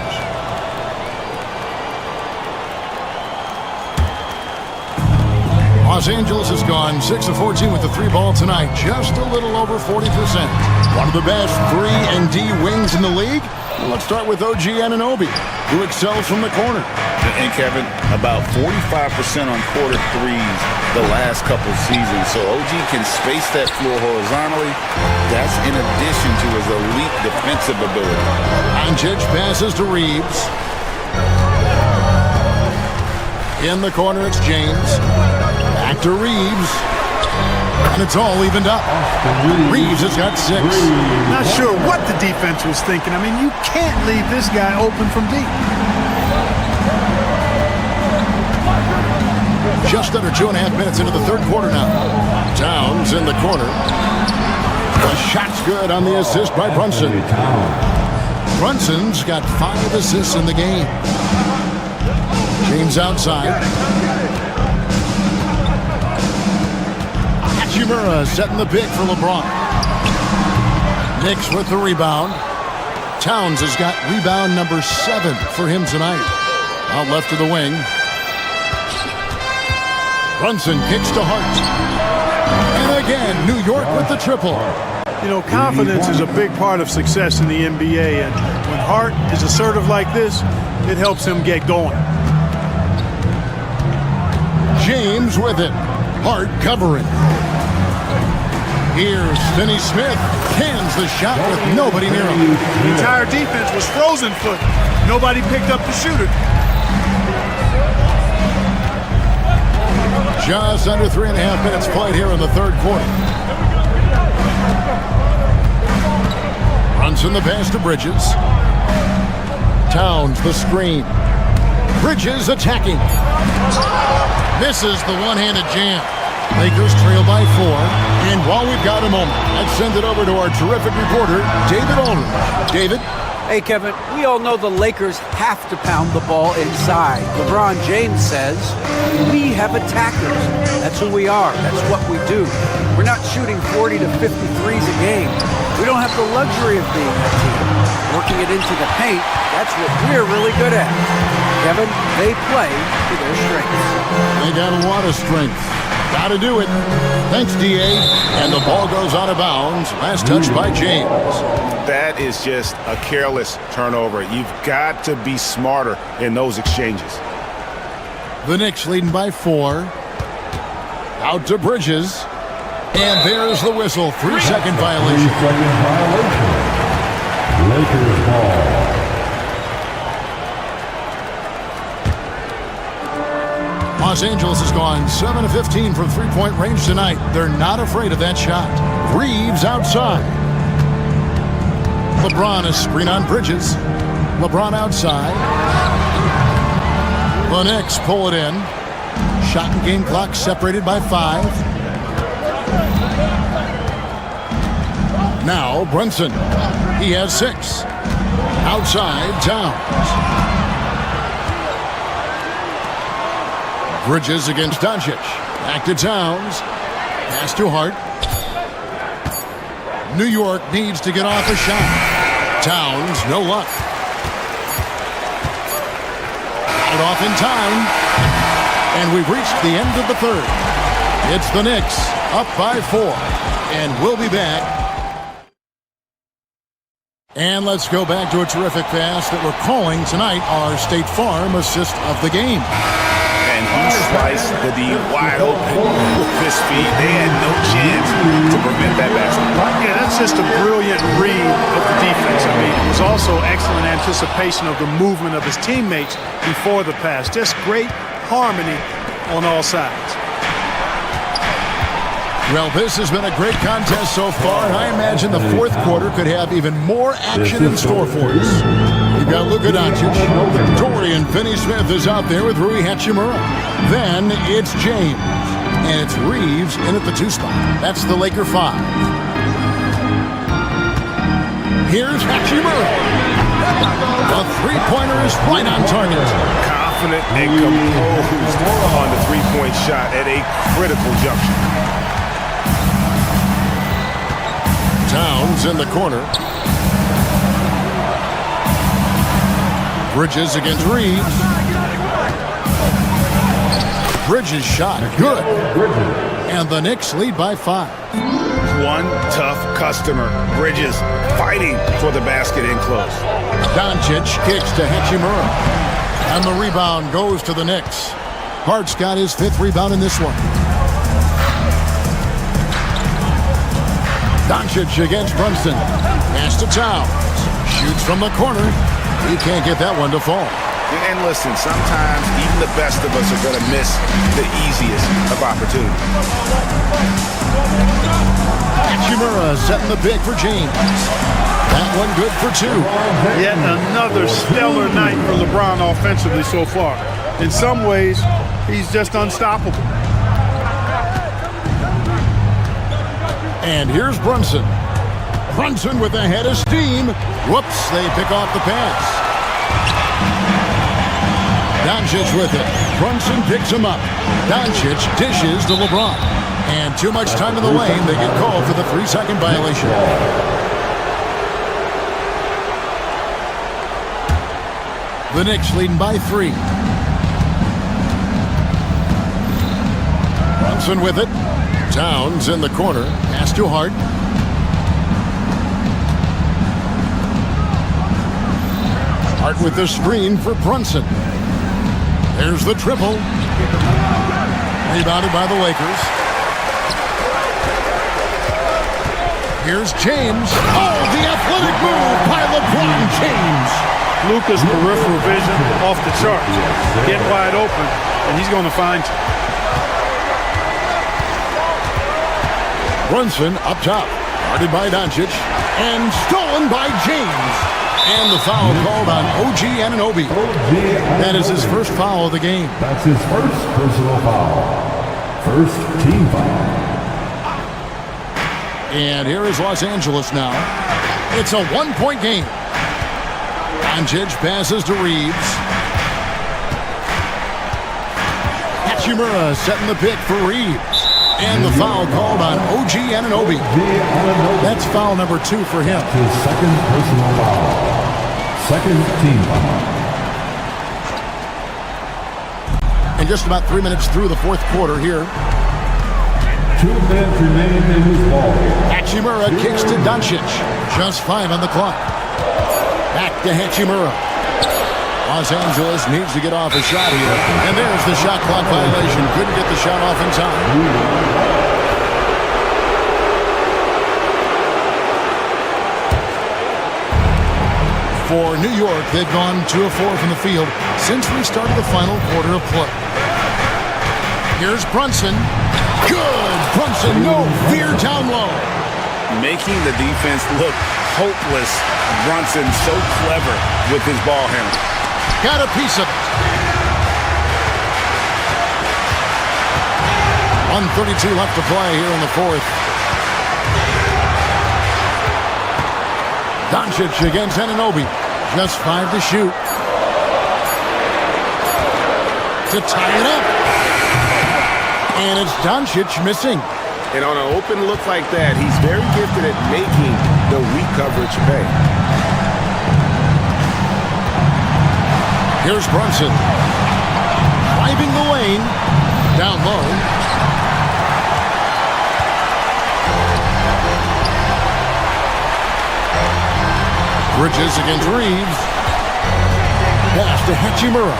Los Angeles has gone 6 of 14 with the 3-ball tonight. Just a little over 40%. One of the best 3-and-D wings in the league. Let's start with OG Anunoby, who excels from the corner. And Kevin, about 45% on quarter threes the last couple seasons. So OG can space that floor horizontally. That's in addition to his elite defensive ability. Doncic passes to Reeves. In the corner, it's James. Back to Reeves. And it's all evened up. Reeves has got 6. Not sure what the defense was thinking. I mean, you can't leave this guy open from deep. Just under 2.5 minutes into the third quarter now. Towns in the corner. The shot's good on the assist by Brunson. Brunson's got 5 assists in the game. James outside. Hachimura setting the pick for LeBron. Knicks with the rebound. Towns has got rebound number 7 for him tonight. Out left to the wing. Brunson kicks to Hart. And again, New York with the triple. You know, confidence is a big part of success in the NBA, and when Hart is assertive like this, it helps him get going. James with it. Hart covering. Here's Finney Smith. Cans the shot with nobody near him. The entire defense was frozen foot. Nobody picked up the shooter. Just under 3.5 minutes played here in the third quarter. Brunson the pass to Bridges. Towns the screen. Bridges attacking. Misses the one-handed jam. Lakers trail by 4. And while we've got a moment, let's send it over to our terrific reporter, David Aldridge. David? Hey, Kevin, we all know the Lakers have to pound the ball inside. LeBron James says, we have attackers. That's who we are. That's what we do. We're not shooting 40 to 50 threes a game. We don't have the luxury of being that team. Working it into the paint, that's what we're really good at. Kevin, they play to their strengths. They got a lot of strength. Got to do it. Thanks, D.A. And the ball goes out of bounds. Last touch by James. That is just a careless turnover. You've got to be smarter in those exchanges. The Knicks leading by 4. Out to Bridges. And there's the whistle. 3-second violation. 3-second violation. Lakers ball. Los Angeles has gone 7 of 15 from three-point range tonight. They're not afraid of that shot. Reeves outside. LeBron is screen on Bridges. LeBron outside. The Knicks pull it in. Shot and game clock separated by 5. Now Brunson. He has 6. Outside Towns. Bridges against Doncic. Back to Towns. Pass to Hart. New York needs to get off a shot. Towns, no luck. Got it off in time. And we've reached the end of the third. It's the Knicks up by 4. And we'll be back. And let's go back to a terrific pass that we're calling tonight our State Farm assist of the game. And he sliced the D wide open with his feet. They had no chance to prevent that basket. Yeah, that's just a brilliant read of the defense. I mean, it was also excellent anticipation of the movement of his teammates before the pass. Just great harmony on all sides. Well, this has been a great contest so far, and I imagine the fourth quarter could have even more action in store for us. We've got Luka Doncic. Dorian Finney-Smith is out there with Rui Hachimura. Then it's James. And it's Reeves in at the 2 spot. That's the Laker 5. Here's Hachimura. The three-pointer is right on target. Confident and composed on the three-point shot at a critical juncture. Towns in the corner. Bridges against Reeves. Bridges shot. Good. And the Knicks lead by 5. One tough customer. Bridges fighting for the basket in close. Doncic kicks to Hachimura. And the rebound goes to the Knicks. Hart's got his 5th rebound in this one. Doncic against Brunson. Pass to Towns. Shoots from the corner. He can't get that one to fall. And listen, sometimes even the best of us are going to miss the easiest of opportunities. Hachimura setting the pick for James. That one good for 2. Yet another stellar night for LeBron offensively so far. In some ways, he's just unstoppable. And here's Brunson. Brunson with a head of steam. Whoops, they pick off the pass. Doncic with it. Brunson picks him up. Doncic dishes to LeBron. And too much time in the lane. They get called for the 3-second violation. The Knicks leading by 3. Brunson with it. Towns in the corner. Pass to Hart. Hart with the screen for Brunson. There's the triple. Rebounded by the Lakers. Here's James. Oh, the athletic move by LeBron James. Luka's peripheral vision off the charts. Get wide open, and he's going to find you. Brunson up top, guarded by Doncic, and stolen by James. And the foul called on OG Anunoby. That is his first foul of the game. That's his first personal foul. First team foul. And here is Los Angeles now. It's a 1-point game. Doncic passes to Reeves. Hachimura setting the pick for Reeves. And the foul called on OG Anunoby. That's foul number 2 for him. His second personal foul. Second team foul. And just about 3 minutes through the fourth quarter here. 2 minutes remain in his ball. Hachimura kicks to Doncic. Just 5 on the clock. Back to Hachimura. Los Angeles needs to get off a shot here. And there's the shot clock violation. Couldn't get the shot off in time. For New York, they've gone 2 of 4 from the field since we started the final quarter of play. Here's Brunson. Good! Brunson, no fear down low. Making the defense look hopeless. Brunson so clever with his ball handling. Got a piece of it. 1:32 left to play here in the fourth. Doncic against Anunoby. Just 5 to shoot. To tie it up. And it's Doncic missing. And on an open look like that, he's very gifted at making the weak coverage pay. Here's Brunson. Driving the lane. Down low. Bridges against Reeves. Pass to Hachimura.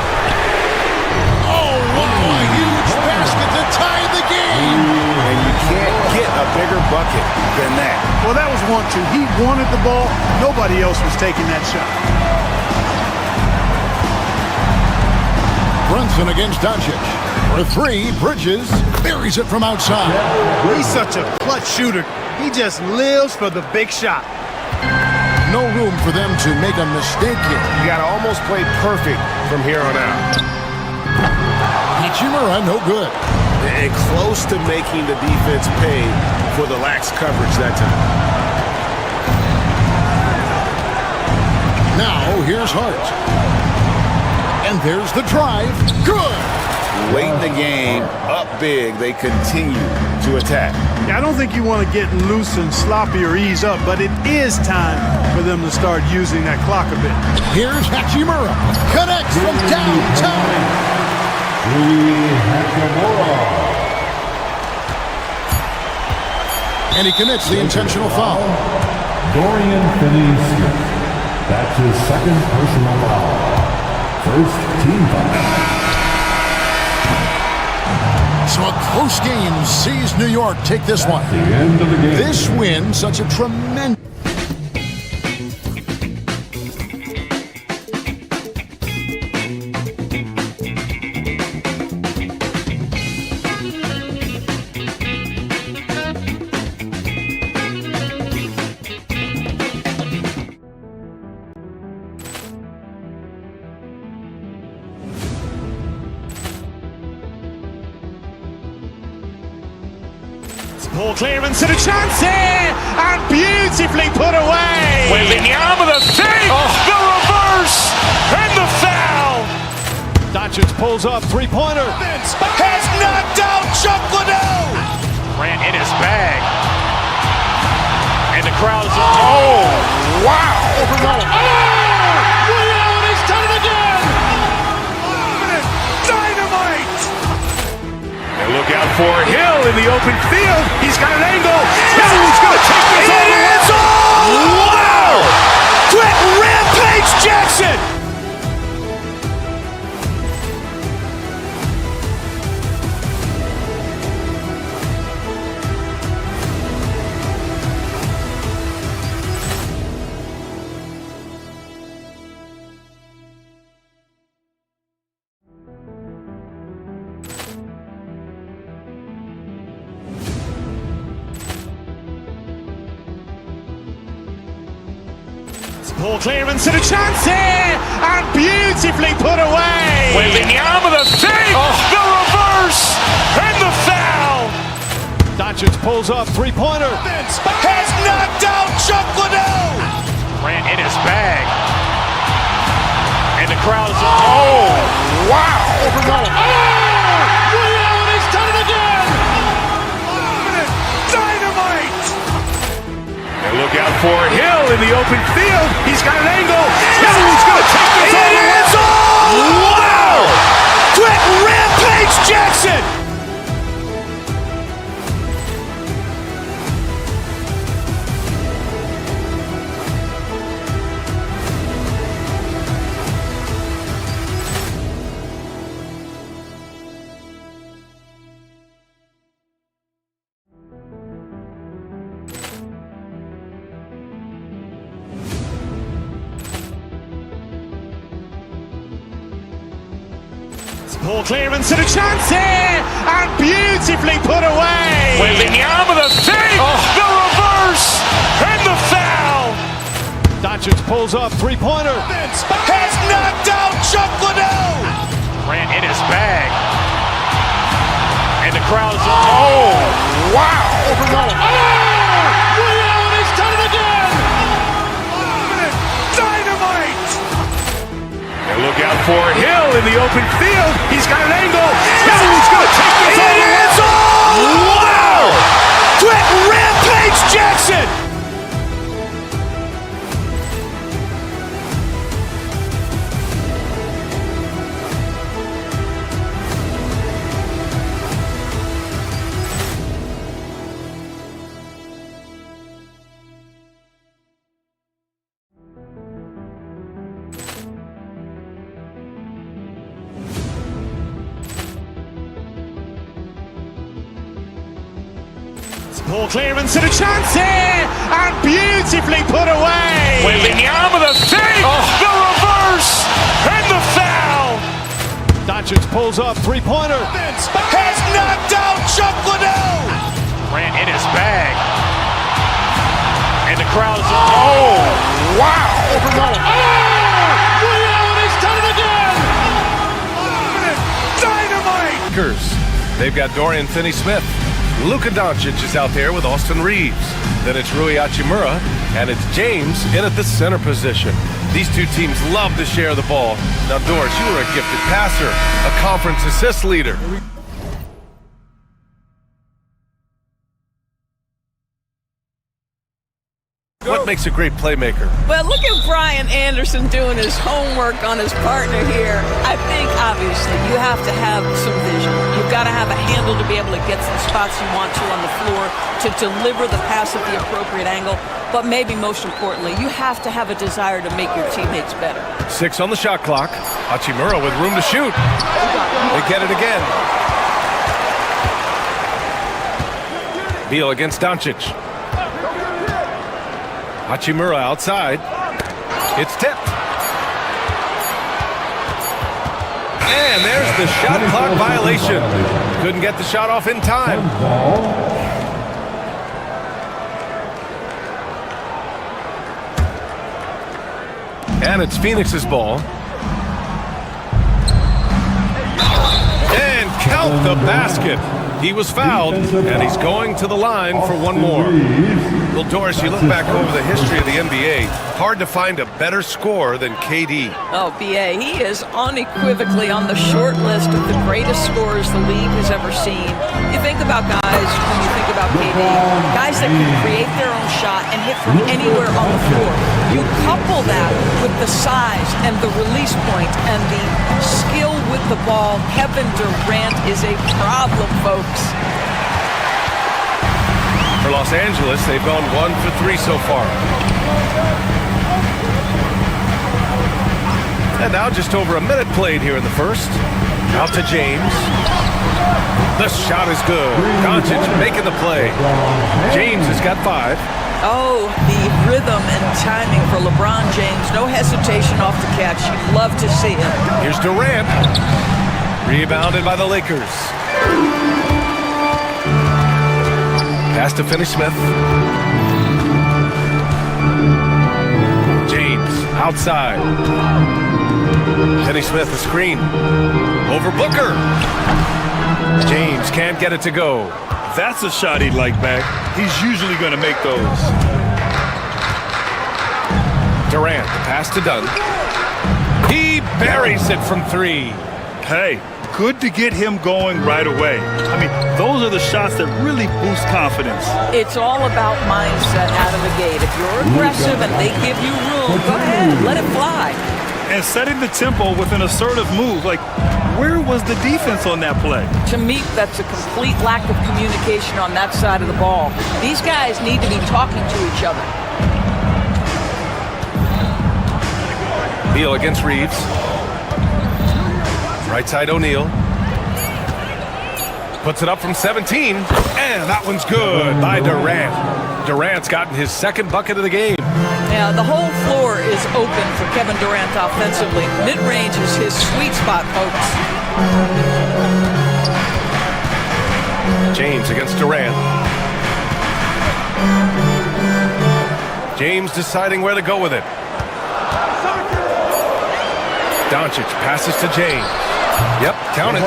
Oh, wow, a huge basket to tie the game. And you can't get a bigger bucket than that. Well, that was 1-2. He wanted the ball. Nobody else was taking that shot. Brunson against Doncic. For 3, Bridges buries it from outside. He's such a clutch shooter. He just lives for the big shot. No room for them to make a mistake here. You got to almost play perfect from here on out. Hachimura, no good. And close to making the defense pay for the lax coverage that time. Now, here's Hart. And there's the drive. Good! Late in the game, up big, they continue to attack. I don't think you want to get loose and sloppy or ease up, but it is time for them to start using that clock a bit. Here's Hachimura. Connects from downtown. And he commits the intentional foul. Dorian Finney-Smith. That's his second personal foul. First team foul. So a close game sees New York take this one. The end of the game. This win, such a tremendous... Ball clearance and a chance here, and beautifully put away. Wembanyama the save, the reverse, and the foul. Doncic pulls up, 3-pointer. Has knocked out Chuck Liddell. Ran in his bag. And the crowd is... Oh, wow. Allen has done it again. Dynamite. And look out for Hill in the open field. He's got an angle. Hill's going to take this all the way. Wow! Quick Rampage Jackson. Ball clearance and a chance here, and beautifully put away. Wembanyama the save, the reverse, and the foul. Doncic pulls up, 3-pointer. Has knocked out Chuck Liddell. Ran in his bag. crowd is... Oh, wow! He's done it again! Dynamite! And look out for Hill in the open field. He's got an angle. Hill's going to take this all the way. Wow! Quick Rampage Jackson! Ball clearance and a chance here, and beautifully put away. Wembanyama the fake, the reverse, and the foul. Doncic pulls up, three-pointer. Has knocked out Chuck Liddell. Grant in his bag. And the crowd is... Oh, wow. He's done it again! Dynamite! And look out for Hill in the open field. He's got an angle. Hill's going to take this all the way. Wow! Quick Rampage Jackson! Ball clearance and a chance here, and beautifully put away. Wembanyama the fake, the reverse, and the foul. Doncic pulls up, three-pointer. Has knocked out Chuck Liddell. Grant in his bag. And the crowd is... Oh, wow. He's done it again! Dynamite. They've got Dorian Finney-Smith. Luka Doncic is out there with Austin Reeves. Then it's Rui Hachimura, and it's James in at the center position. These two teams love to share the ball. Now, Doris, you were a gifted passer, a conference assist leader. What makes a great playmaker? Well, look at Brian Anderson doing his homework on his partner here. I think, obviously, you have to have some vision. You've got to have a handle to be able to get to the spots you want to on the floor, to deliver the pass at the appropriate angle. But maybe most importantly, you have to have a desire to make your teammates better. 6 on the shot clock. Hachimura with room to shoot. They get it again. Beal against Doncic. Hachimura outside. It's tipped. And there's the shot clock violation. Couldn't get the shot off in time. And it's Phoenix's ball. And count the basket. He was fouled, and he's going to the line for one more. Well, Doris, you look back over the history of the NBA, hard to find a better scorer than KD. Oh, B.A., he is unequivocally on the short list of the greatest scorers the league has ever seen. You think about guys, when you think about KD, guys that can create their own shot and hit from anywhere on the floor. You couple that with the size and the release point and the skill with the ball. Kevin Durant is a problem, folks. For Los Angeles, they've gone 1 for 3 so far. And now just over a minute played here in the first. Out to James. The shot is good. Doncic making the play. James has got 5. Oh, the rhythm and timing for LeBron James. No hesitation off the catch. You'd love to see it. Here's Durant. Rebounded by the Lakers. Pass to Finney-Smith. James outside. Finney-Smith a screen. Over Booker. James can't get it to go. That's a shot he'd like back. He's usually going to make those. Durant, the pass to Dunn. He buries it from 3. Hey, good to get him going right away. I mean, those are the shots that really boost confidence. It's all about mindset out of the gate. If you're aggressive and they give you room, go ahead, let it fly. And setting the tempo with an assertive move. Like, where was the defense on that play? To me, that's a complete lack of communication on that side of the ball. These guys need to be talking to each other. Beal against Reeves. Right side O'Neal. Puts it up from 17. And that one's good by Durant. Durant's gotten his second bucket of the game. Yeah, the whole floor is open for Kevin Durant offensively. Mid-range is his sweet spot, folks. James against Durant. James deciding where to go with it. Doncic passes to James. Yep, count it.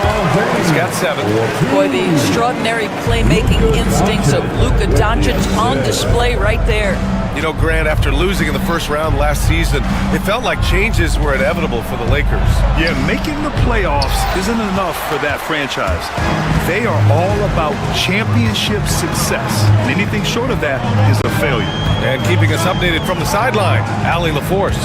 He's got 7. Boy, the extraordinary playmaking instincts of Luka Doncic on display right there. You know, Grant, after losing in the first round last season, it felt like changes were inevitable for the Lakers. Yeah, making the playoffs isn't enough for that franchise. They are all about championship success. And anything short of that is a failure. And keeping us updated from the sideline, Allie LaForce.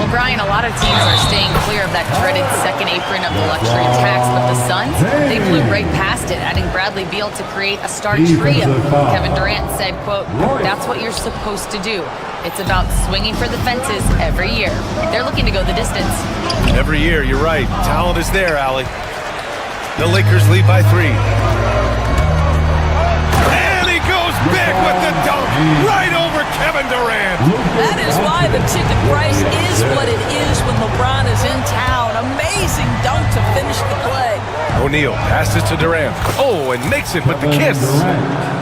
Well, Brian, a lot of teams are staying clear of that dreaded second apron of the luxury tax, but the Suns, they blew right past it, adding Bradley Beal to create a star trio. Kevin Durant said, quote, "That's what you're supposed to do. It's about swinging for the fences every year." They're looking to go the distance. Every year, you're right. Talent is there, Allie. The Lakers lead by 3. And he goes big with the dunk right over Kevin Durant. That is why the ticket price is what it is when LeBron is in town. Amazing dunk to finish the play. O'Neal passes to Durant. Oh, and makes it with the kiss.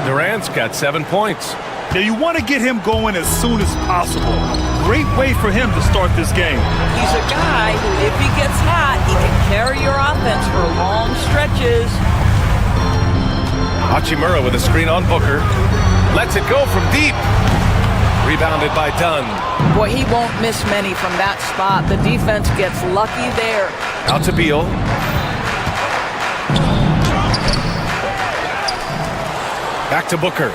Durant's got 7 points. Now, you want to get him going as soon as possible. Great way for him to start this game. He's a guy who, if he gets hot, he can carry your offense for long stretches. Hachimura with a screen on Booker. Lets it go from deep. Rebounded by Dunn. Boy, he won't miss many from that spot. The defense gets lucky there. Out to Beal. Back to Booker.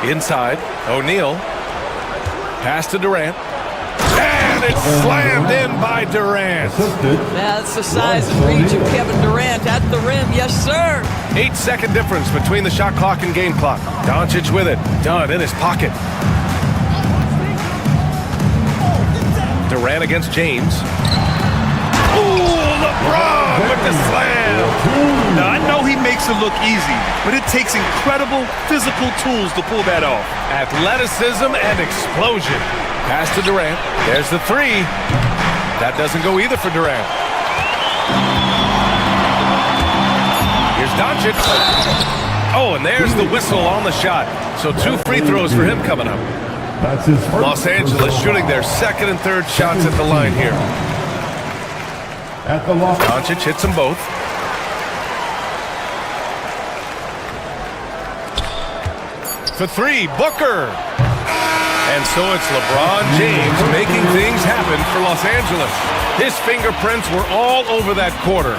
Inside, O'Neal. Pass to Durant. And it's slammed in by Durant. That's the size and reach of Kevin Durant at the rim. Yes, sir. 8-second difference between the shot clock and game clock. Doncic with it. Dunn in his pocket. Durant against James. Ooh, LeBron with the slam. Now, I know he makes it look easy, but it takes incredible physical tools to pull that off. Athleticism and explosion. Pass to Durant. There's the 3. That doesn't go either for Durant. Here's Doncic. Oh, and there's the whistle on the shot. So 2 free throws for him coming up. Los Angeles shooting their second and third shots at the line here. Doncic hits them both. For 3, Booker. And so it's LeBron James making things happen for Los Angeles. His fingerprints were all over that quarter.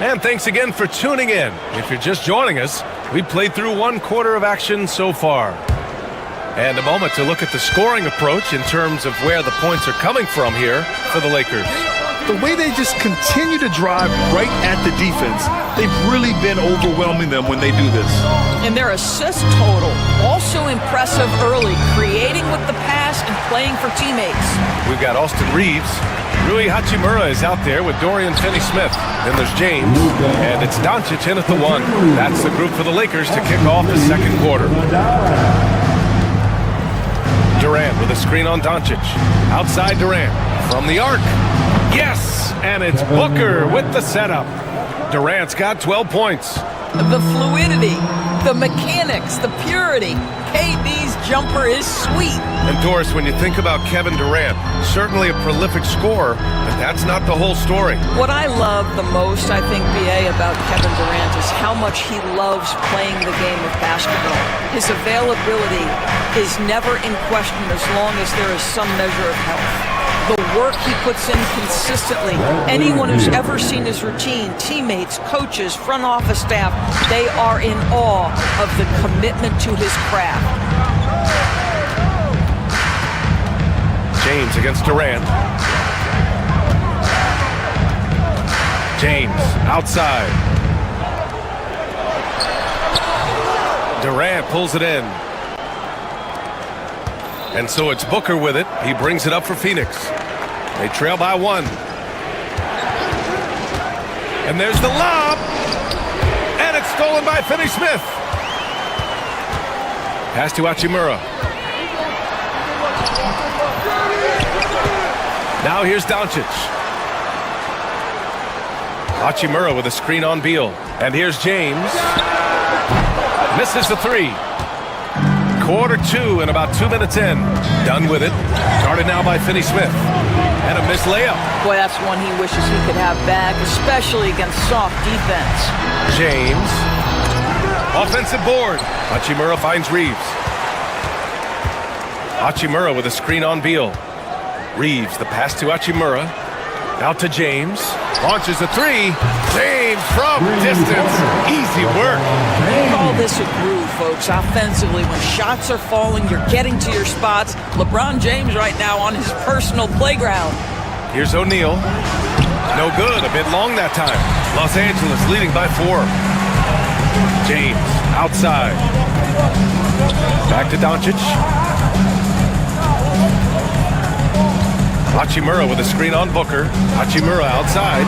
And thanks again for tuning in. If you're just joining us, we played through 1 quarter of action so far. And a moment to look at the scoring approach in terms of where the points are coming from here for the Lakers. The way they just continue to drive right at the defense, they've really been overwhelming them when they do this. And their assist total, also impressive early, creating with the pass and playing for teammates. We've got Austin Reeves. Rui Hachimura is out there with Dorian Finney-Smith. Then there's James, and it's Doncic in at the 1. That's the group for the Lakers to kick off the second quarter. Durant with a screen on Doncic. Outside Durant from the arc. Yes, and it's Booker with the setup. Durant's got 12 points. The fluidity, the mechanics, the purity. KD's jumper is sweet. And Doris, when you think about Kevin Durant, certainly a prolific scorer, but that's not the whole story. What I love the most, I think, BA, about Kevin Durant is how much he loves playing the game of basketball. His availability is never in question as long as there is some measure of health. The work he puts in consistently. Anyone who's ever seen his routine, teammates, coaches, front office staff, they are in awe of the commitment to his craft. James against Durant. James outside. Durant pulls it in. And so it's Booker with it. He brings it up for Phoenix. They trail by 1. And there's the lob. And it's stolen by Finney-Smith. Pass to Hachimura. Now here's Doncic. Hachimura with a screen on Beal. And here's James. Misses the 3. Quarter 2 and about 2 minutes in. Done with it. Guarded now by Finney-Smith. And a missed layup. Boy, that's one he wishes he could have back, especially against soft defense. James. Offensive board. Hachimura finds Reeves. Hachimura with a screen on Beal. Reeves, the pass to Hachimura. Out to James. Launches a 3. James from distance. Easy work. We call this a groove, folks. Offensively, when shots are falling, you're getting to your spots. LeBron James right now on his personal playground. Here's O'Neal. No good. A bit long that time. Los Angeles leading by 4. James outside. Back to Doncic. Hachimura with a screen on Booker. Hachimura outside.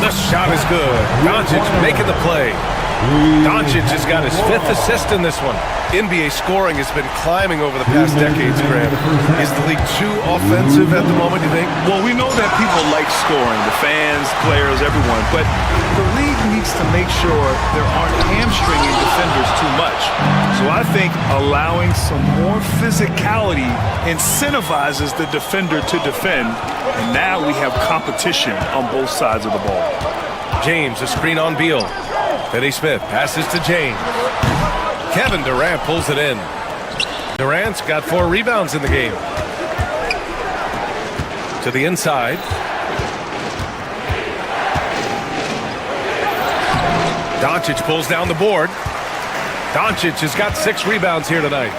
The shot is good. Doncic making the play. Doncic has got his 5th assist in this one. NBA scoring has been climbing over the past decades, Graham. Is the league too offensive at the moment, you think? Well, we know that people like scoring, the fans, players, everyone, but the league needs to make sure there aren't hamstringing defenders too much. So I think allowing some more physicality incentivizes the defender to defend, and now we have competition on both sides of the ball. James, a screen on Beal. Finney-Smith passes to James. Kevin Durant pulls it in. Durant's got 4 rebounds in the game. To the inside. Doncic pulls down the board. Doncic has got 6 rebounds here tonight.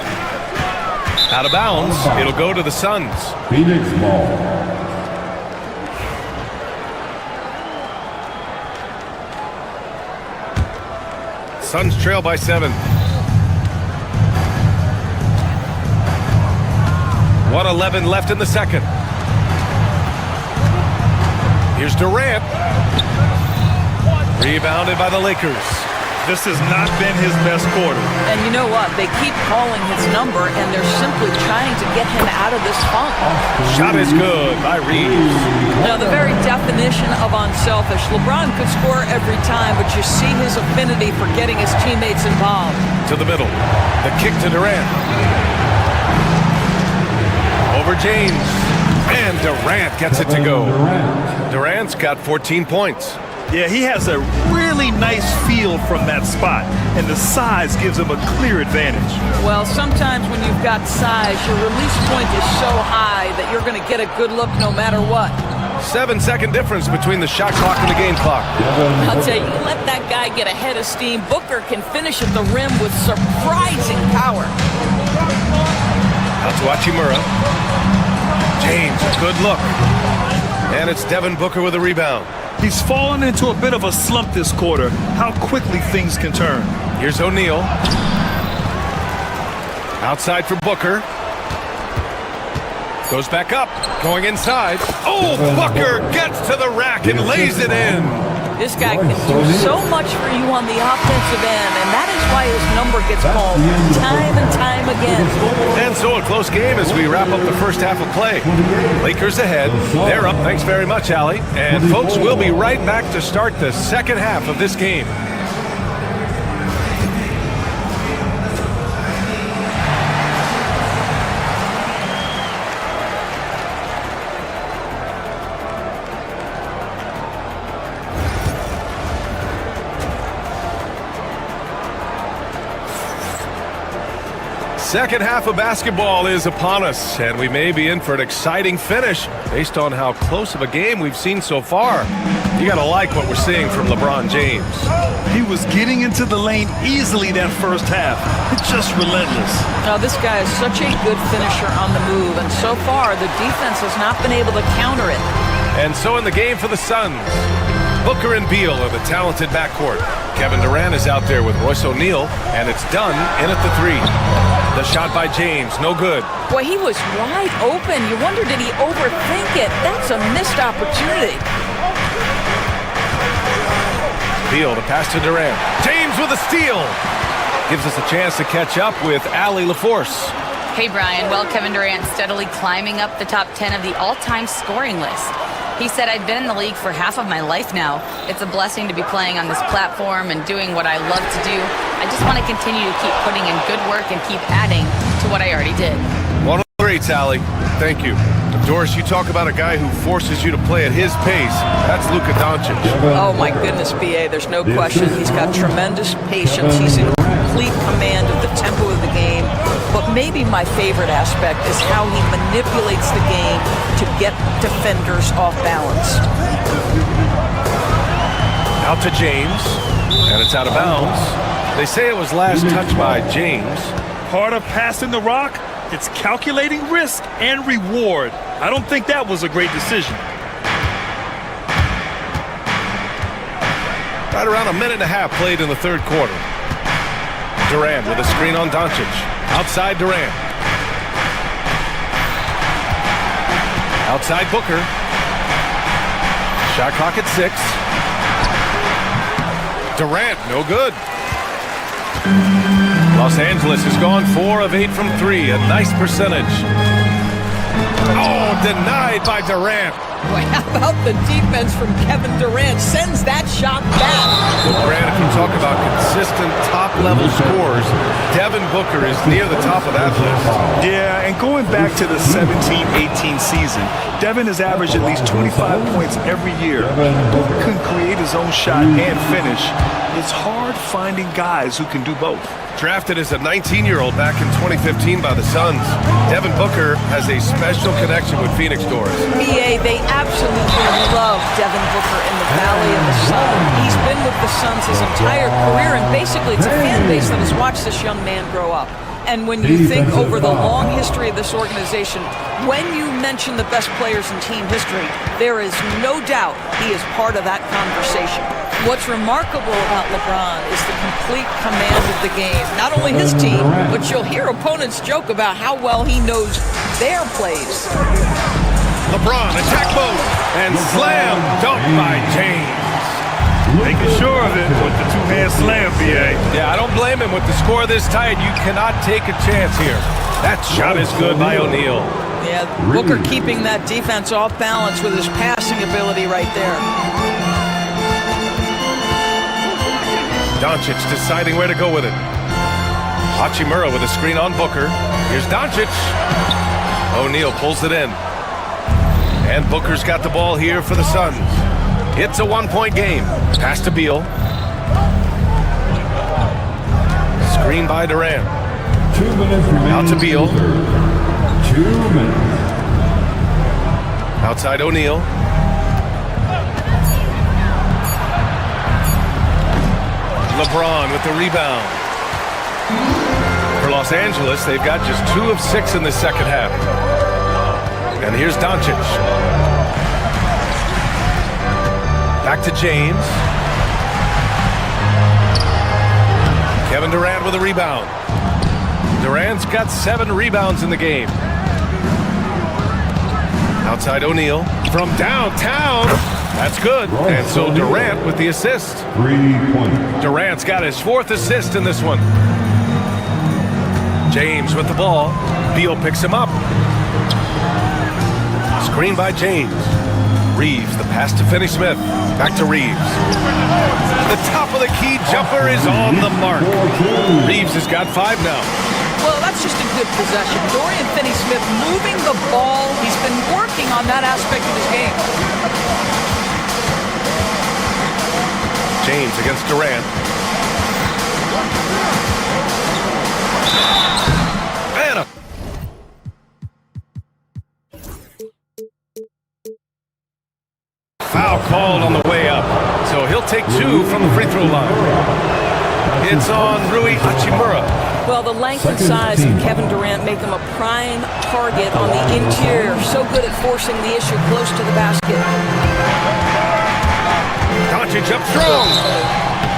Out of bounds. It'll go to the Suns. Phoenix ball. Suns trail by 7. 1:11 left in the second. Here's Durant. Rebounded by the Lakers. This has not been his best quarter. And you know what? They keep calling his number, and they're simply trying to get him out of this funk. Shot is good by Reeves. Now, the very definition of unselfish. LeBron could score every time, but you see his affinity for getting his teammates involved. To the middle. The kick to Durant. Over James. And Durant gets it to go. Durant's got 14 points. Yeah, he has a really nice feel from that spot, and the size gives him a clear advantage. Well, sometimes when you've got size, your release point is so high that you're going to get a good look no matter what. 7-second difference between the shot clock and the game clock. I'll tell you, let that guy get a head of steam. Booker can finish at the rim with surprising power. Out to Hachimura. James, a good look. And it's Devin Booker with a rebound. He's fallen into a bit of a slump this quarter. How quickly things can turn. Here's O'Neal. Outside for Booker. Goes back up. Going inside. Oh, Booker gets to the rack and lays it in. This guy can do so much for you on the offensive end, and that is why his number gets called time and time again. And so a close game as we wrap up the first half of play. Lakers ahead. They're up. Thanks very much, Allie. And folks, we'll be right back to start the second half of this game. second half of basketball is upon us, and we may be in for an exciting finish based on how close of a game we've seen so far. You gotta like what we're seeing from LeBron James. He was getting into the lane easily that first half. Just relentless. Now, this guy is such a good finisher on the move, and so far the defense has not been able to counter it. And so in the game for the Suns, Booker and Beal are the talented backcourt. Kevin Durant is out there with Royce O'Neal, and it's done in at the three. The shot by James, no good. Boy, he was wide open. You wonder, did he overthink it? That's a missed opportunity. Beal to pass to Durant. James with a steal. Gives us a chance to catch up with Allie LaForce. Hey, Brian. Well, Kevin Durant steadily climbing up the top 10 of the all-time scoring list. He said, I've been in the league for half of my life now. It's a blessing to be playing on this platform and doing what I love to do. I just want to continue to keep putting in good work and keep adding to what I already did. One of the greats, Allie. Thank you. Doris, you talk about a guy who forces you to play at his pace. That's Luka Doncic. Oh, my goodness, B.A., there's no question. He's got tremendous patience. He's in complete command of the tempo of the game. But maybe my favorite aspect is how he manipulates the game to get defenders off balance. Out to James, and it's out of bounds. They say it was last touched by James. Part of passing the rock, it's calculating risk and reward. I don't think that was a great decision. Right around a minute and a half played in the third quarter. Durant with a screen on Doncic. Outside Durant. Outside Booker. Shot clock at 6. Durant, no good. Los Angeles has gone 4 of 8 from 3, a nice percentage. Oh, denied by Durant. Boy, how about the defense from Kevin Durant? Sends that shot back. Durant, if you talk about consistent top-level scores, Devin Booker is near the top of that list. Yeah, and going back to the 17-18 season, Devin has averaged at least 25 points every year. Booker can create his own shot and finish. It's hard finding guys who can do both. Drafted as a 19-year-old back in 2015 by the Suns, Devin Booker has a special connection with Phoenix Doors. BA, they absolutely love Devin Booker in the Valley of the Sun. He's been with the Suns his entire career, and basically it's a fan base that has watched this young man grow up. And when you think over the long history of this organization, when you mention the best players in team history, there is no doubt he is part of that conversation. What's remarkable about LeBron is the complete command of the game. Not only his team, but you'll hear opponents joke about how well he knows their plays. LeBron, attack mode, and slam dunk by James. Making sure of it with the two-hand slam, B.A. Yeah, I don't blame him. With the score this tight, you cannot take a chance here. That shot is good by O'Neal. Yeah, Booker keeping that defense off balance with his passing ability right there. Doncic deciding where to go with it. Hachimura with a screen on Booker. Here's Doncic. O'Neal pulls it in. And Booker's got the ball here for the Suns. It's a one-point game. Pass to Beal. Screen by Durant. 2 minutes remaining. Out to Beal. 2 minutes. Outside O'Neal. LeBron with the rebound. For Los Angeles, they've got just 2 of 6 in the second half. And here's Doncic. Back to James. Kevin Durant with a rebound. Durant's got 7 rebounds in the game. Outside O'Neal. From downtown. That's good. And so Durant with the assist. 3 points. Durant's got his 4th assist in this one. James with the ball. Beal picks him up. Screen by James. Reeves, the pass to Finney-Smith. Back to Reeves. The top of the key jumper is on the mark. Reeves has got 5 now. Well, that's just a good possession. Dorian Finney-Smith moving the ball. He's been working on that aspect of his game. James against Durant. called on the way up, so he'll take 2 from the free throw line. It's on Rui Hachimura. Well, the length and size of Kevin Durant make him a prime target on the interior. So good at forcing the issue close to the basket. Doncic up strong.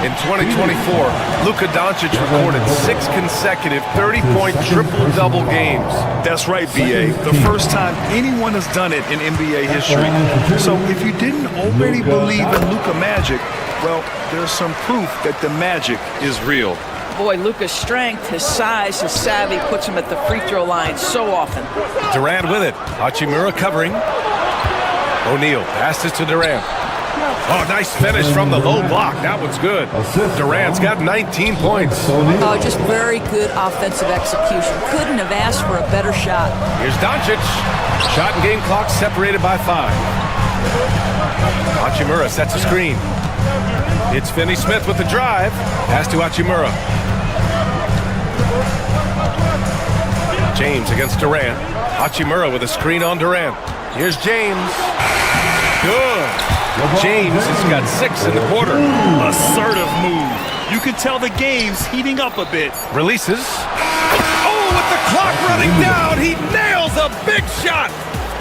In 2024, Luka Doncic recorded 6 consecutive 30-point triple-double games. That's right, B.A. The first time anyone has done it in NBA history. So if you didn't already believe in Luka magic, well, there's some proof that the magic is real. Boy, Luka's strength, his size, his savvy puts him at the free throw line so often. Durant with it. Hachimura covering. O'Neal passes to Durant. Oh, nice finish from the low block. That one's good. Durant's got 19 points. Oh, just very good offensive execution. Couldn't have asked for a better shot. Here's Doncic. Shot and game clock separated by 5. Hachimura sets a screen. It's Finney-Smith with the drive. Pass to Hachimura. James against Durant. Hachimura with a screen on Durant. Here's James. Good. James has got 6 in the quarter. Assertive move. You can tell the game's heating up a bit. Releases. Oh, with the clock running down, he nails a big shot.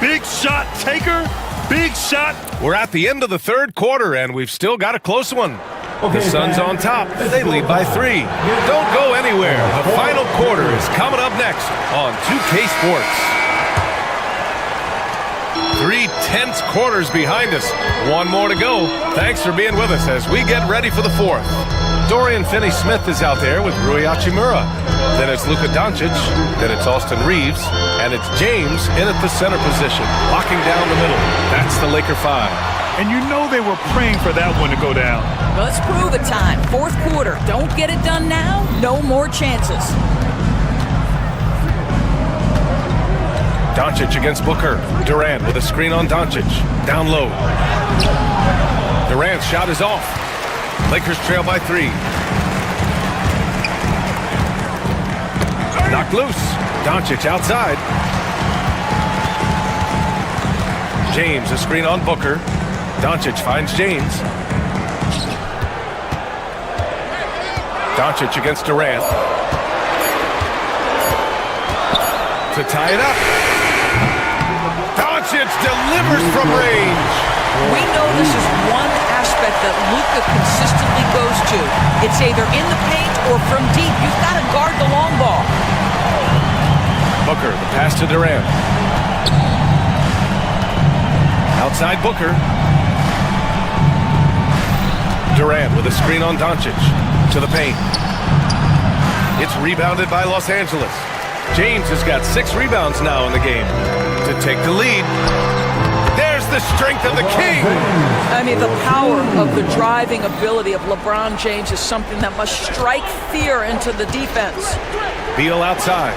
Big shot taker. Big shot. We're at the end of the third quarter, and we've still got a close one. The Suns on top. They lead by 3. Don't go anywhere. The final quarter is coming up next on 2K Sports. 3 tense quarters behind us. 1 more to go. Thanks for being with us as we get ready for the 4th. Dorian Finney-Smith is out there with Rui Hachimura. Then it's Luka Doncic. Then it's Austin Reeves. And it's James in at the center position, locking down the middle. That's the Laker 5. And you know they were praying for that one to go down. Let's prove it time. 4th quarter. Don't get it done now. No more chances. Doncic against Booker. Durant with a screen on Doncic. Down low. Durant's shot is off. Lakers trail by 3. Knocked loose. Doncic outside. James, a screen on Booker. Doncic finds James. Doncic against Durant. To tie it up. Doncic delivers from range. We know this is one aspect that Luka consistently goes to. It's either in the paint or from deep. You've got to guard the long ball. Booker, the pass to Durant. Outside Booker. Durant with a screen on Doncic. To the paint. It's rebounded by Los Angeles. James has got 6 rebounds now in the game to take the lead. There's the strength of the king. I mean, the power of the driving ability of LeBron James is something that must strike fear into the defense. Beal outside.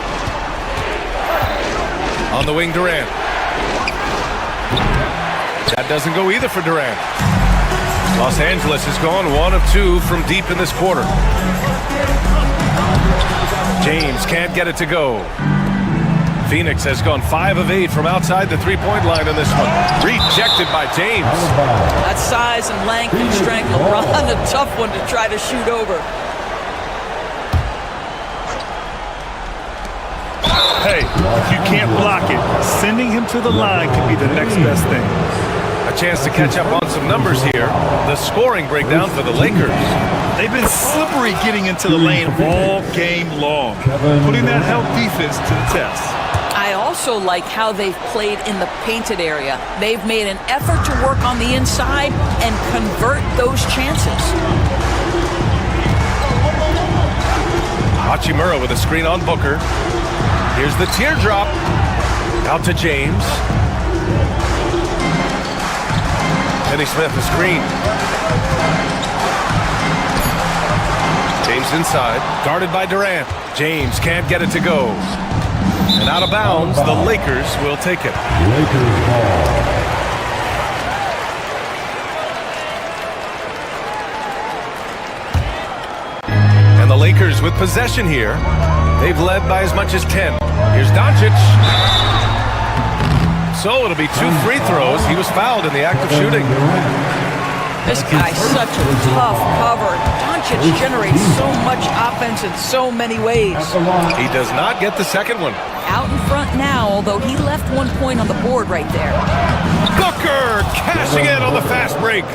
On the wing, Durant. That doesn't go either for Durant. Los Angeles has gone 1 of 2 from deep in this quarter. James can't get it to go. Phoenix has gone 5 of 8 from outside the three-point line in this one. Rejected by James. That size and length and strength, LeBron, a tough one to try to shoot over. Hey, you can't block it. Sending him to the line could be the next best thing. A chance to catch up on some numbers here. The scoring breakdown for the Lakers. They've been slippery getting into the lane all game long, putting that help defense to the test. I also like how they've played in the painted area. They've made an effort to work on the inside and convert those chances. Hachimura with a screen on Booker. Here's the teardrop. Out to James. Finney-Smith, the screen. James inside, guarded by Durant. James can't get it to go. And out of bounds, the Lakers will take it. Lakers ball. And the Lakers with possession here. They've led by as much as 10. Here's Doncic. So it'll be 2 free throws. He was fouled in the act of shooting. This guy's such a tough cover. Doncic generates so much offense in so many ways. He does not get the second one. Out in front now, although he left 1 point on the board right there. Booker cashing in on the fast break.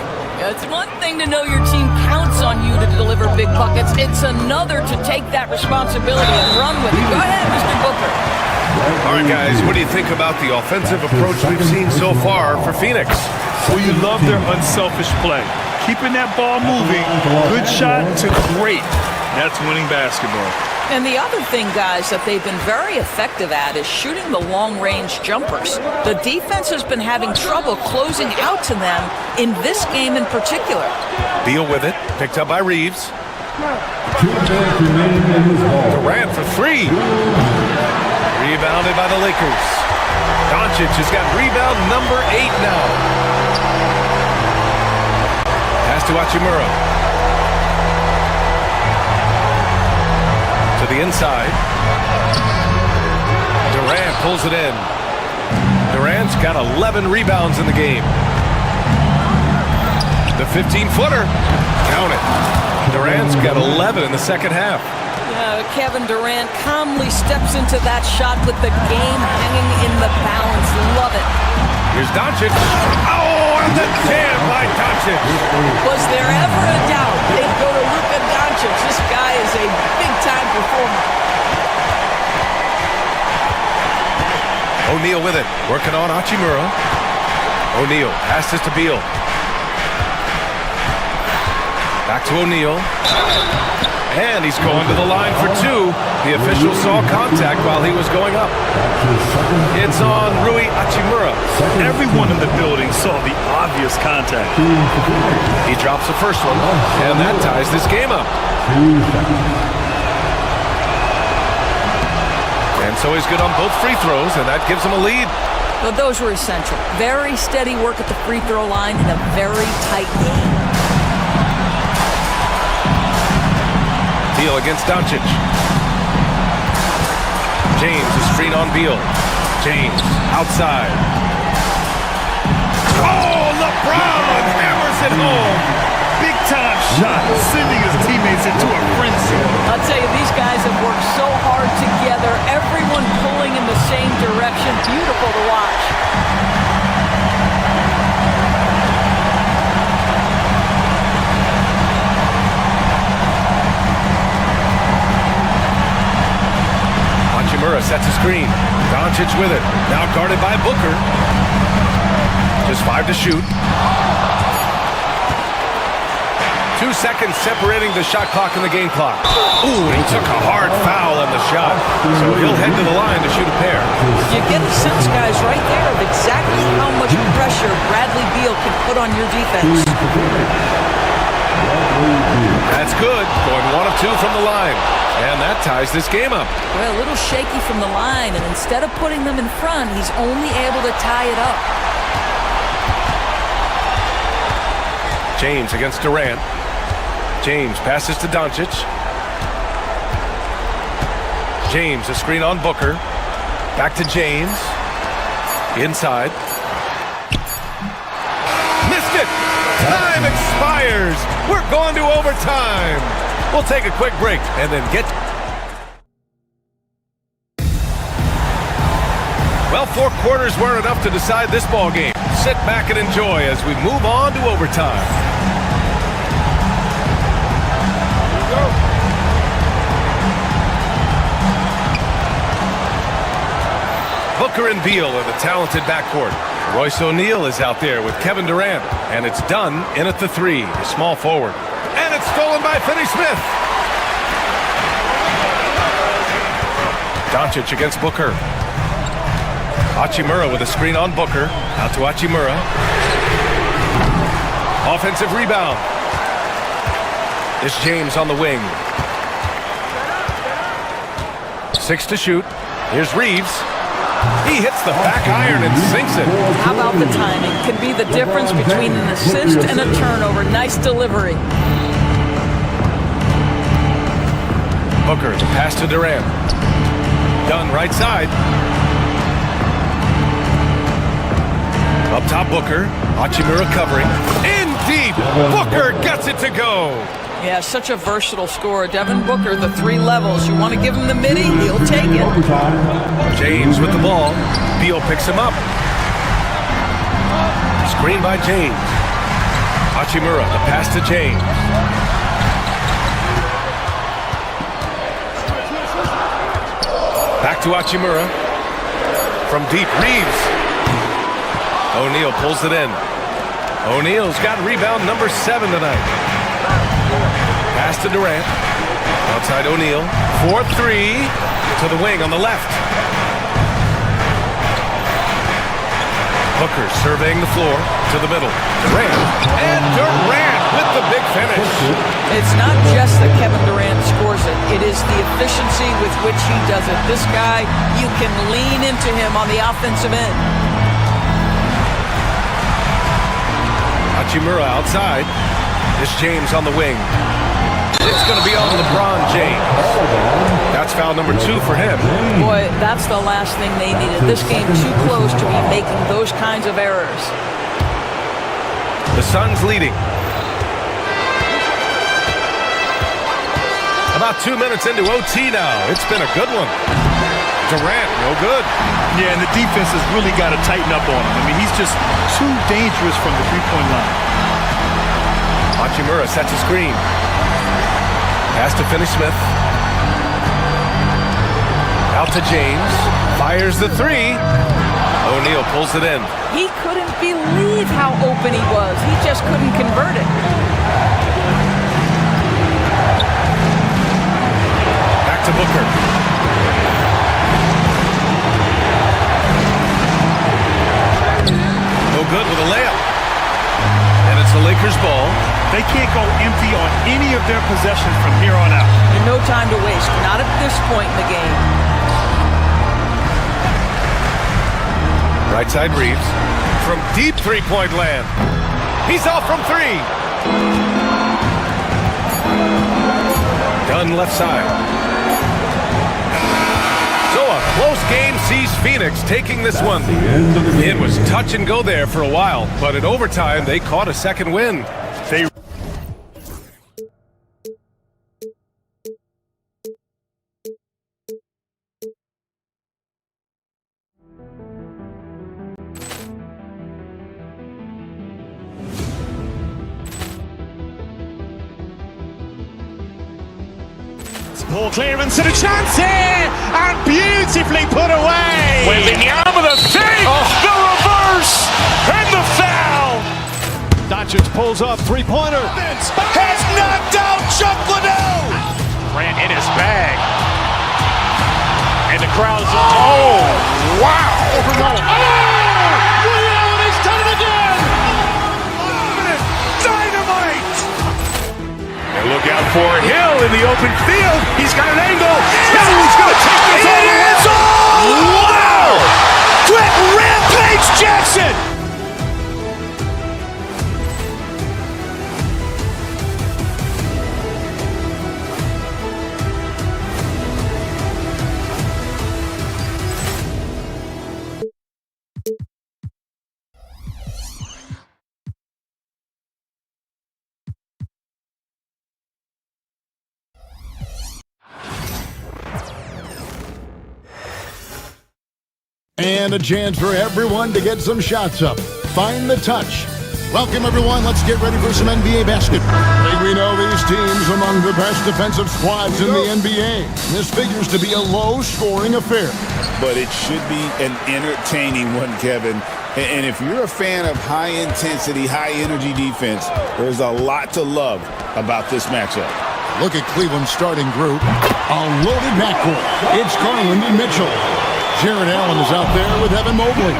It's one thing to know your team counts on you to deliver big buckets. It's another to take that responsibility and run with it. Go ahead, Mr. Booker. All right, guys, what do you think about the offensive approach we've seen so far for Phoenix? Well, you love their unselfish play. Keeping that ball moving, good shot to great. That's winning basketball. And the other thing, guys, that they've been very effective at is shooting the long-range jumpers. The defense has been having trouble closing out to them in this game in particular. Beal with it, picked up by Reeves. Durant for 3. Rebounded by the Lakers. Doncic has got rebound number 8 now. Pass to Hachimura. To the inside. Durant pulls it in. Durant's got 11 rebounds in the game. The 15-footer. Count it. Durant's got 11 in the second half. Kevin Durant calmly steps into that shot with the game hanging in the balance. Love it. Here's Doncic. Oh, and the jam by Doncic. Was there ever a doubt they'd go to Luka Doncic? This guy is a big-time performer. O'Neal with it. Working on Hachimura. O'Neal passes to Beal. Back to O'Neal. And he's going to the line for 2. The official saw contact while he was going up. It's on Rui Hachimura. Everyone in the building saw the obvious contact. He drops the first one, and that ties this game up. And so he's good on both free throws, and that gives him a lead. But those were essential. Very steady work at the free throw line in a very tight game. Beal against Doncic. James is screen on Beal. James outside. Oh, LeBron hammers it home. Big time shot, sending his teammates into a frenzy. I'll tell you, these guys have worked so hard together. Everyone pulling in the same direction. Beautiful to watch. Hachimura sets a screen. Doncic with it. Now guarded by Booker. Just 5 to shoot. 2 seconds separating the shot clock and the game clock. Ooh, he took a hard foul on the shot. So he'll head to the line to shoot a pair. You get a sense, guys, right there of exactly how much pressure Bradley Beal can put on your defense. That's good. Going 1 of 2 from the line. And that ties this game up. Well, a little shaky from the line, and instead of putting them in front, he's only able to tie it up. James against Durant. James passes to Doncic. James, a screen on Booker. Back to James. Inside. Missed it! Time expires! We're going to overtime! We'll take a quick break and then get... Well, 4 quarters weren't enough to decide this ball game. Sit back and enjoy as we move on to overtime. Booker and Beal are the talented backcourt. Royce O'Neal is out there with Kevin Durant. And it's done in at the 3, the small forward. And it's stolen by Finney-Smith. Doncic against Booker. Hachimura with a screen on Booker. Out to Hachimura. Offensive rebound. It's James on the wing. 6 to shoot. Here's Reeves. He hits the back iron and sinks it. How about the timing? Can be the difference between an assist and a turnover. Nice delivery. Booker, the pass to Durant. Dunn right side. Up top, Booker. Hachimura covering. In deep. Booker gets it to go. Yeah, such a versatile scorer. Devin Booker, the 3 levels. You want to give him the midi, he'll take it. James with the ball. Beal picks him up. Screen by James. Hachimura, the pass to James. Back to Hachimura. From deep, Reeves. O'Neal pulls it in. O'Neal's got rebound number 7 tonight. Pass to Durant. Outside O'Neal. 4-3 to the wing on the left. Booker surveying the floor to the middle. Durant. And Durant with the big finish. It's not just that Kevin Durant scores it. It is the efficiency with which he does it. This guy, you can lean into him on the offensive end. Hachimura outside. This James on the wing. It's going to be on LeBron James. That's foul number 2 for him. Boy, that's the last thing they needed. This game too close to be making those kinds of errors. The Suns leading. About 2 minutes into OT now. It's been a good one. Durant, no good. Yeah, and the defense has really got to tighten up on him. I mean, he's just too dangerous from the three-point line. Hachimura sets a screen. Pass to Finney-Smith. Out to James. Fires the 3. O'Neal pulls it in. He couldn't believe how open he was. He just couldn't convert it. Back to Booker. No good with a layup. And it's the Lakers' ball. They can't go empty on any of their possessions from here on out. And no time to waste. Not at this point in the game. Right side Reeves. From deep three-point land. He's off from 3. Dunn left side. So a close game sees Phoenix taking this one. It was touch and go there for a while, but in overtime they caught a second win. Ball clearance and a chance here, and beautifully put away. Wembanyama the save, the reverse, and the foul. Doncic pulls up, 3-pointer. Has knocked out Chuck Liddell. Grant in his bag. And the crowd's oh, wow. Ray Allen has done it again. Dynamite. And look out for Hill in the open field. He's got an angle. He's going to take this all the way. Wow. Quick Rampage Jackson. And a chance for everyone to get some shots up. Find the touch. Welcome, everyone. Let's get ready for some NBA basketball. I think we know these teams among the best defensive squads in the NBA. This figures to be a low-scoring affair. But it should be an entertaining one, Kevin. And if you're a fan of high-intensity, high-energy defense, there's a lot to love about this matchup. Look at Cleveland's starting group. A loaded backcourt. It's Garland and Mitchell. Jared Allen is out there with Evan Mobley.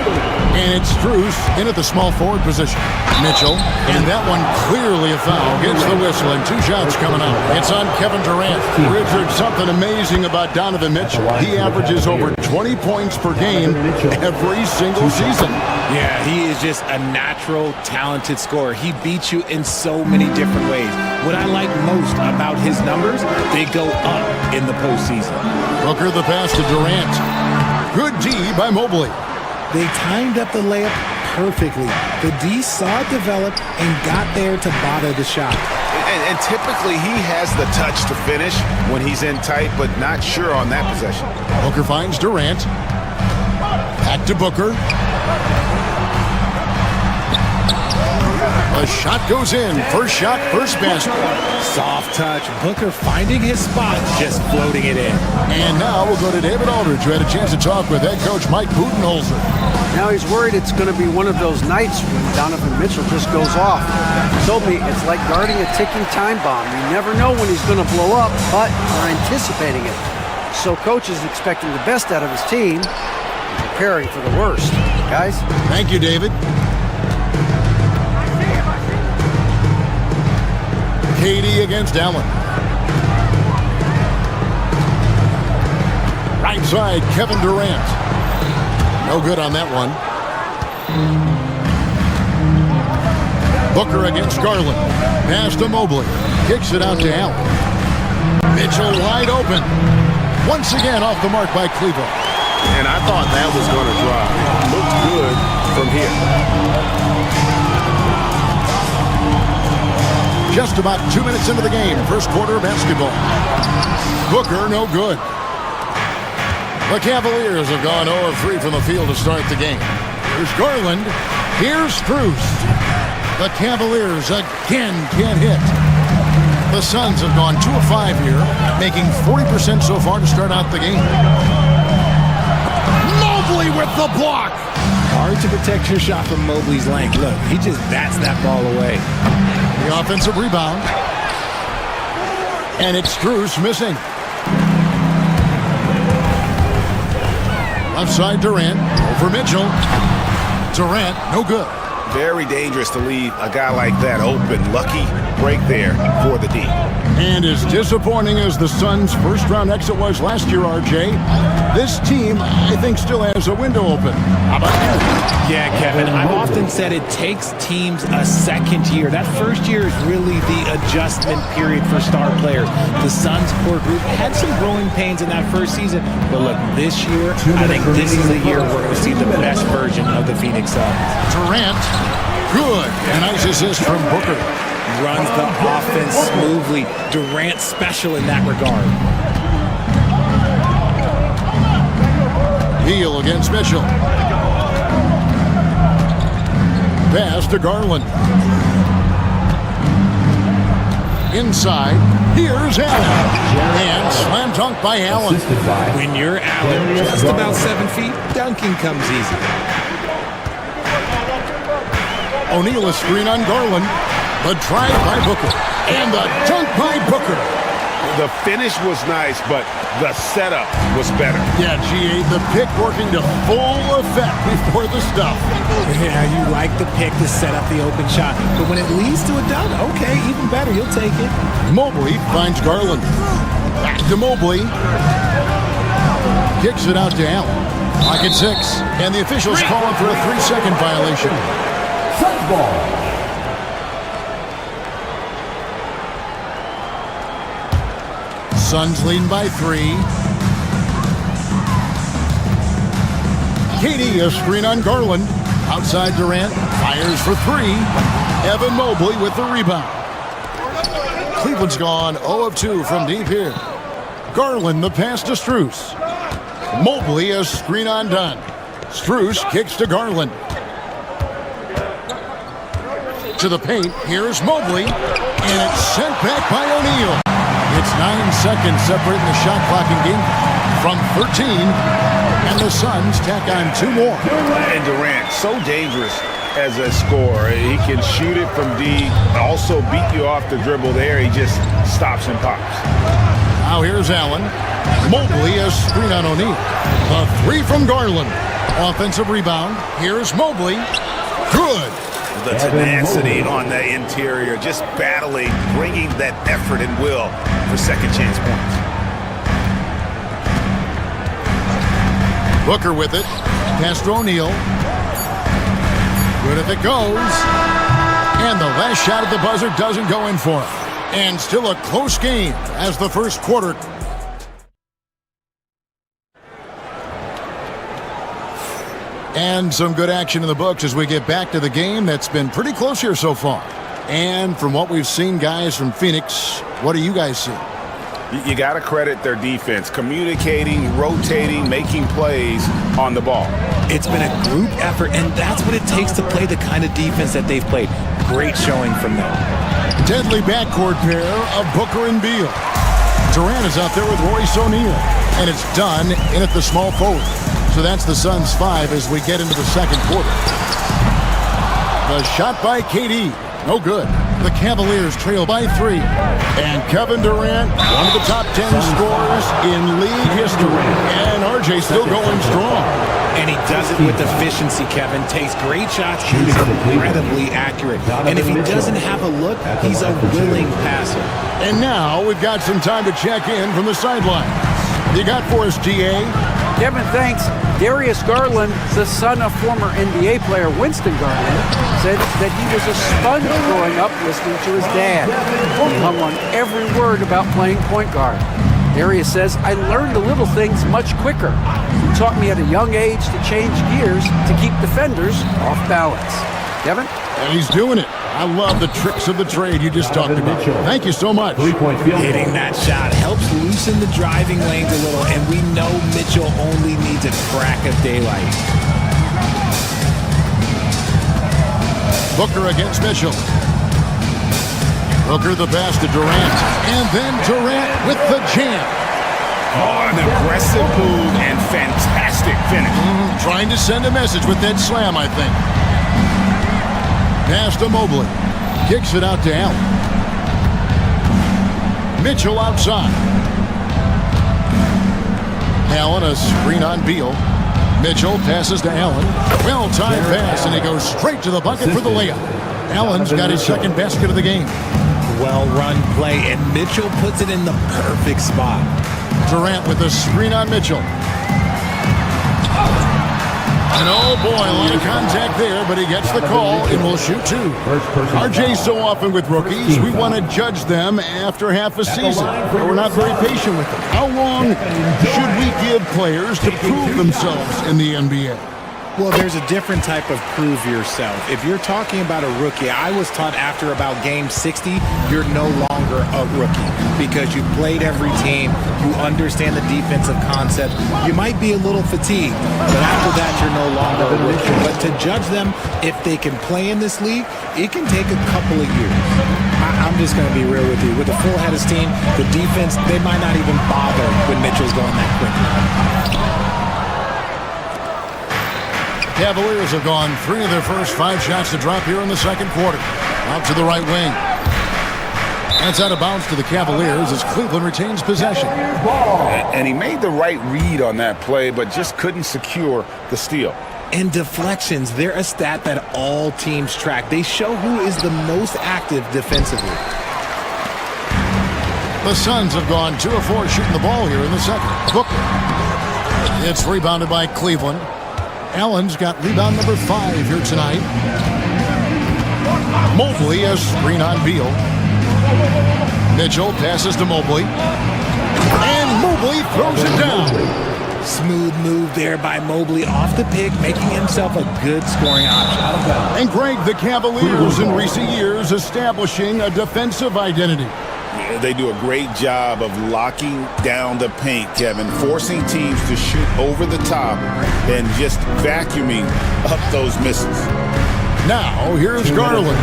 And it's Strus in at the small forward position. Mitchell, and that one clearly a foul. Gets the whistle, and 2 shots coming out. It's on Kevin Durant. Richard, something amazing about Donovan Mitchell. He averages over 20 points per game every single season. Yeah, he is just a natural, talented scorer. He beats you in so many different ways. What I like most about his numbers, they go up in the postseason. Booker the pass to Durant. Good D by Mobley. They timed up the layup perfectly. The D saw it develop and got there to bother the shot. And typically he has the touch to finish when he's in tight, but not sure on that possession. Booker finds Durant. Back to Booker. The shot goes in. First shot, first basket. Soft touch. Booker finding his spot, just floating it in. And now we'll go to David Aldridge, who had a chance to talk with head coach Mike Budenholzer. Now he's worried it's going to be one of those nights when Donovan Mitchell just goes off. He told me it's like guarding a ticking time bomb. You never know when he's going to blow up, but are anticipating it. So coach is expecting the best out of his team and preparing for the worst. Guys? Thank you, David. KD against Allen. Right side, Kevin Durant. No good on that one. Booker against Garland. Pass to Mobley. Kicks it out to Allen. Mitchell wide open. Once again off the mark by Cleveland. And I thought that was going to drop. Looked good from here. Just about 2 minutes into the game. First quarter of basketball. Booker, no good. The Cavaliers have gone 0 of 3 from the field to start the game. Here's Garland. Here's Strus. The Cavaliers again can't hit. The Suns have gone 2 of 5 here, making 40% so far to start out the game. Mobley with the block. Hard to protect your shot from Mobley's length. Look, he just bats that ball away. The offensive rebound. And it's Strus missing. Left side Durant. Over Mitchell. Durant, no good. Very dangerous to leave a guy like that open. Lucky break there for the D. And as disappointing as the Suns' first-round exit was last year, RJ, this team, I think, still has a window open. How about you? Yeah, Kevin, I've often said it takes teams a second year. That first year is really the adjustment period for star players. The Suns core group had some growing pains in that first season, but look, this year, I think this is the year we're going to see the best version of the Phoenix Suns. Durant, good. A nice assist from Booker. Runs the offense smoothly. Durant special in that regard. Beal against Mitchell. Pass to Garland. Inside, here's Allen. And slam dunk by Allen. When you're Allen, just about 7 feet, dunking comes easy. O'Neal a screen on Garland. The drive by Booker. And the dunk by Booker. The finish was nice, but the setup was better. Yeah, G8, the pick working to full effect before the stuff. Yeah, you like the pick to set up the open shot. But when it leads to a dunk, okay, even better, you'll take it. Mobley finds Garland. Back to Mobley. Kicks it out to Allen. Clock at 6. And the officials calling for a 3-second violation. Suns ball. Suns leading by 3. KD a screen on Garland. Outside Durant. Fires for 3. Evan Mobley with the rebound. Cleveland's gone 0 of 2 from deep here. Garland the pass to Strus. Mobley a screen on Dunn. Strus kicks to Garland. To the paint. Here's Mobley. And it's sent back by O'Neal. It's 9 seconds separating the shot clock in game from 13. And the Suns tack on 2 more. And Durant, so dangerous as a scorer. He can shoot it from D, also beat you off the dribble there. He just stops and pops. Now here's Allen. Mobley a screen on O'Neal. A 3 from Garland. Offensive rebound. Here's Mobley. Good. The tenacity on the interior, just battling, bringing that effort and will for second chance points. Booker with it. Pass to O'Neal. Good if it goes. And the last shot at the buzzer doesn't go in for him. And still a close game as the first quarter. And some good action in the books as we get back to the game that's been pretty close here so far. And from what we've seen, guys, from Phoenix, what do you guys see? You got to credit their defense, communicating, rotating, making plays on the ball. It's been a group effort, and that's what it takes to play the kind of defense that they've played. Great showing from them. Deadly backcourt pair of Booker and Beal. Durant is out there with Royce O'Neal, and it's done in at the small forward. So that's the Suns' 5 as we get into the second quarter. The shot by KD. No good. The Cavaliers trail by 3. And Kevin Durant, one of the top 10 scorers in league history. And RJ still going strong. And he does it with efficiency, Kevin. Takes great shots. He's incredibly accurate. And if he doesn't have a look, he's a willing passer. And now we've got some time to check in from the sidelines. You got for us, GA? Kevin, thanks. Darius Garland, the son of former NBA player Winston Garland, said that he was a sponge growing up listening to his dad. He hung on every word about playing point guard. Darius says, I learned the little things much quicker. He taught me at a young age to change gears to keep defenders off balance. Kevin? And he's doing it. I love the tricks of the trade you just talked about. Thank you so much. Hitting that shot helps loosen the driving lanes a little, and we know Mitchell only needs a crack of daylight. Booker against Mitchell. Booker the pass to Durant. And then Durant with the jam. Oh, an aggressive move and fantastic finish. Trying to send a message with that slam, I think. Pass to Mobley. Kicks it out to Allen. Mitchell outside. Allen, a screen on Beal. Mitchell passes to Allen. Well-timed pass, and he goes straight to the bucket for the layup. Allen's got his second basket of the game. Well-run play, and Mitchell puts it in the perfect spot. Durant with the screen on Mitchell. And oh boy, a lot of contact there, but he gets the call and will shoot 2. RJ, so often with rookies, we want to judge them after half a season, but we're not very patient with them. How long should we give players to prove themselves in the NBA? Well, there's a different type of prove yourself. If you're talking about a rookie, I was taught after about game 60, you're no longer a rookie because you played every team, you understand the defensive concept. You might be a little fatigued, but after that, you're no longer a rookie. But to judge them, if they can play in this league, it can take a couple of years. I'm just going to be real with you. With a full head of steam, the defense, they might not even bother when Mitchell's going that quickly. Cavaliers have gone 3 of their first 5 shots to drop here in the second quarter. Out to the right wing. That's out of bounds to the Cavaliers as Cleveland retains possession. And he made the right read on that play, but just couldn't secure the steal. And deflections, they're a stat that all teams track. They show who is the most active defensively. The Suns have gone 2 of 4 shooting the ball here in the second. Booker. It's rebounded by Cleveland. Allen's got rebound number 5 here tonight. Mobley has screen on Beal. Mitchell passes to Mobley. And Mobley throws it down. Smooth move there by Mobley off the pick, making himself a good scoring option. And Greg, the Cavaliers in recent years establishing a defensive identity. They do a great job of locking down the paint, Kevin, forcing teams to shoot over the top and just vacuuming up those misses. Now, here's Garland.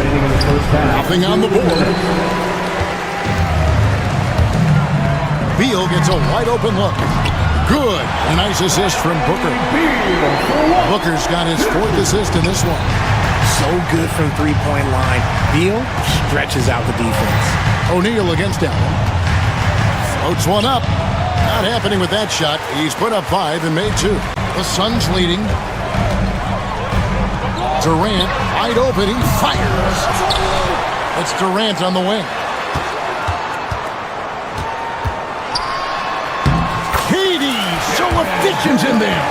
Nothing on the board. Beal gets a wide-open look. Good. A nice assist from Booker. Booker's got his 4th assist in this one. So good from three-point line. Beal stretches out the defense. O'Neal against Allen. Floats one up. Not happening with that shot. He's put up 5 and made 2. The Suns leading. Durant wide open. He fires. It's Durant on the wing. KD so efficient in there.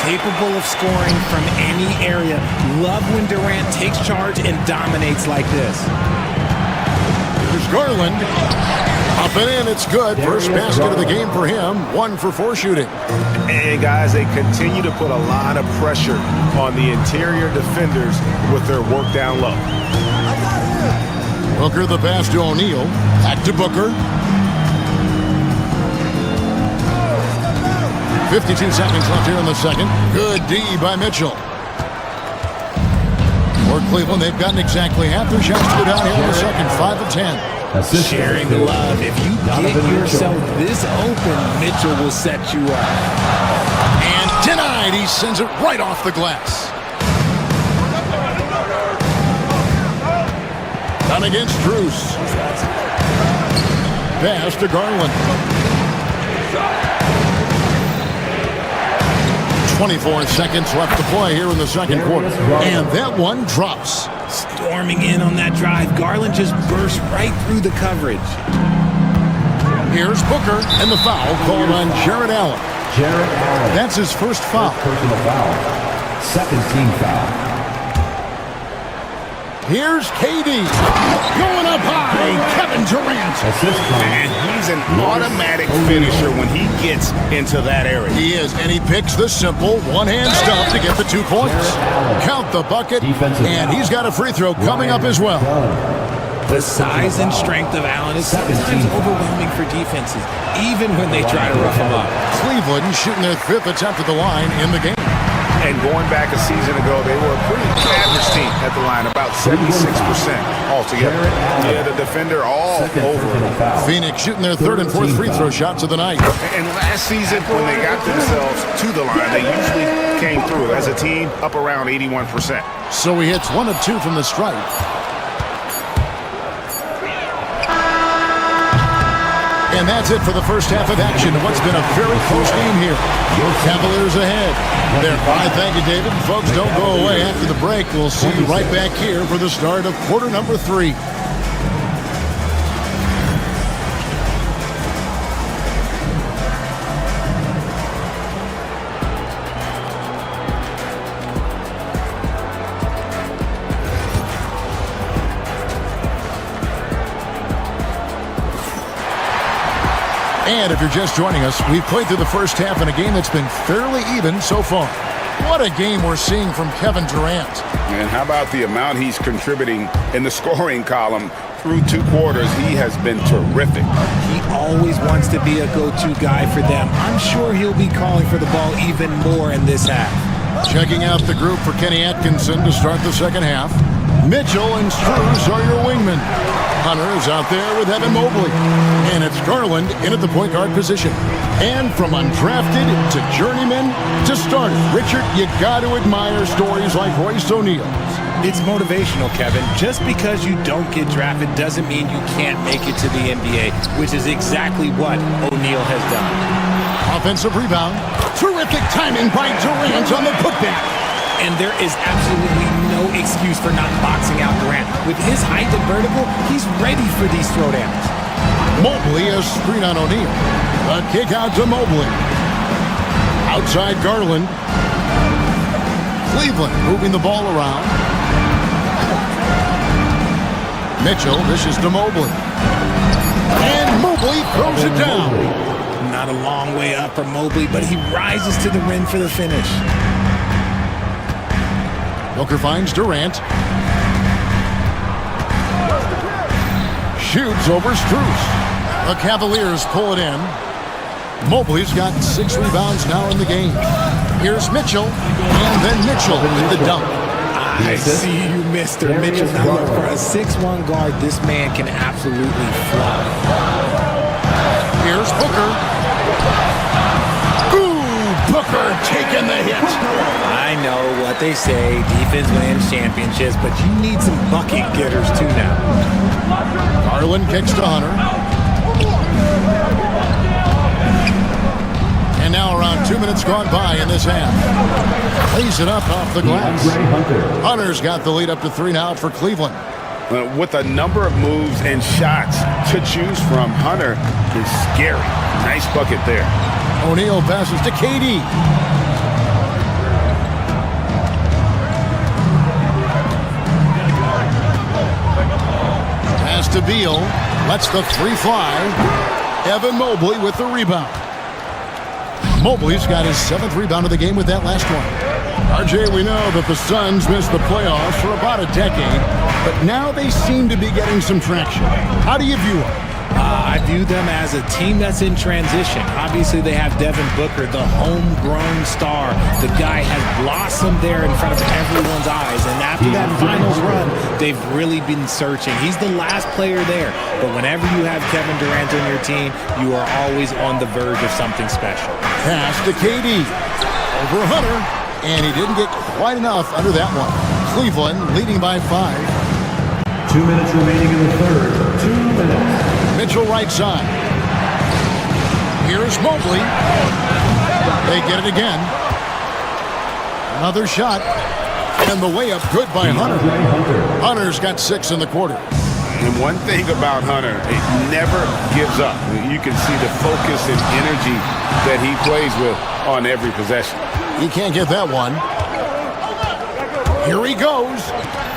Capable of scoring from any area. Love when Durant takes charge and dominates like this. There's Garland. Up and in, it's good. First basket of the game for him. 1 for 4 shooting. And guys, they continue to put a lot of pressure on the interior defenders with their work down low. Booker the pass to O'Neal. Back to Booker. 52 seconds left here in the second. Good D by Mitchell. For Cleveland, they've gotten exactly half their shots to go down here in the second. 5 of 10. Sharing the love. If you get yourself this open, Mitchell will set you up. And denied. He sends it right off the glass. Done against Bruce. Pass to Garland. 24 seconds left to play here in the second quarter. And that one drops. Storming in on that drive. Garland just burst right through the coverage. Here's Booker, and the foul called on Jared Allen. That's his first foul. Personal foul. Second team foul. Here's KD. Going up high, Kevin Durant. And he's an automatic finisher when he gets into that area. He is, and he picks the simple one-hand stuff to get the 2 points. Count the bucket, and he's got a free throw coming up as well. The size and strength of Allen is sometimes overwhelming for defenses, even when they try to rough him up. Cleveland shooting their 5th attempt at the line in the game. And going back a season ago, they were a pretty average team at the line, about 76% altogether. Yeah, the defender all over. Phoenix shooting their 3rd and 4th free throw shots of the night. And last season, when they got themselves to the line, they usually came through as a team up around 81%. So he hits 1 of 2 from the stripe. And that's it for the first half of action in what's been a very close game here. Cavaliers ahead. There. Bye. Thank you, David. Folks, don't go away after the break. We'll see you right back here for the start of quarter number 3. And if you're just joining us, we've played through the first half in a game that's been fairly even so far. What a game we're seeing from Kevin Durant. And how about the amount he's contributing in the scoring column through 2 quarters? He has been terrific. He always wants to be a go-to guy for them. I'm sure he'll be calling for the ball even more in this half. Checking out the group for Kenny Atkinson to start the second half. Mitchell and Strus are your wingmen. Hunter is out there with Evan Mobley. And it's Garland in at the point guard position. And from undrafted to journeyman to starter, Richard, you got to admire stories like Royce O'Neal. It's motivational, Kevin. Just because you don't get drafted doesn't mean you can't make it to the NBA, which is exactly what O'Neal has done. Offensive rebound. Terrific timing by Durant on the putback. And there is absolutely no excuse for not boxing out Durant. With his height and vertical, he's ready for these throwdowns. Mobley a screen on O'Neal. A kick out to Mobley. Outside Garland. Cleveland moving the ball around. Mitchell dishes to Mobley. And Mobley throws it down. Not a long way up for Mobley, but he rises to the rim for the finish. Booker finds Durant. Shoots over Strus. The Cavaliers pull it in. Mobley's got 6 rebounds now in the game. Here's Mitchell, and then Mitchell with the dunk. I see you, Mr. Mitchell. Now look, for a 6'1 guard, this man can absolutely fly. Here's Booker. Ooh, Booker taking the hit. I know what they say, defense wins championships, but you need some bucket getters too now. Garland kicks to Hunter. And now around 2 minutes gone by in this half. Lays it up off the glass. Hunter's got the lead up to 3 now for Cleveland. With a number of moves and shots to choose from, Hunter is scary. Nice bucket there. O'Neal passes to KD. Pass to Beal. Lets the three fly. Evan Mobley with the rebound. Mobley's got his 7th rebound of the game with that last one. RJ, we know that the Suns missed the playoffs for about a decade, but now they seem to be getting some traction. How do you view them? I view them as a team that's in transition. Obviously, they have Devin Booker, the homegrown star. The guy has blossomed there in front of everyone's eyes. And after that finals run, they've really been searching. He's the last player there. But whenever you have Kevin Durant on your team, you are always on the verge of something special. Pass to KD. Over Hunter. And he didn't get quite enough under that one. Cleveland leading by 5. 2 minutes remaining in the third. 2 minutes. Mitchell right side. Here's Mobley. They get it again. Another shot. And the layup good by Hunter. Hunter's got 6 in the quarter. And one thing about Hunter, he never gives up. You can see the focus and energy that he plays with on every possession. He can't get that one. Here he goes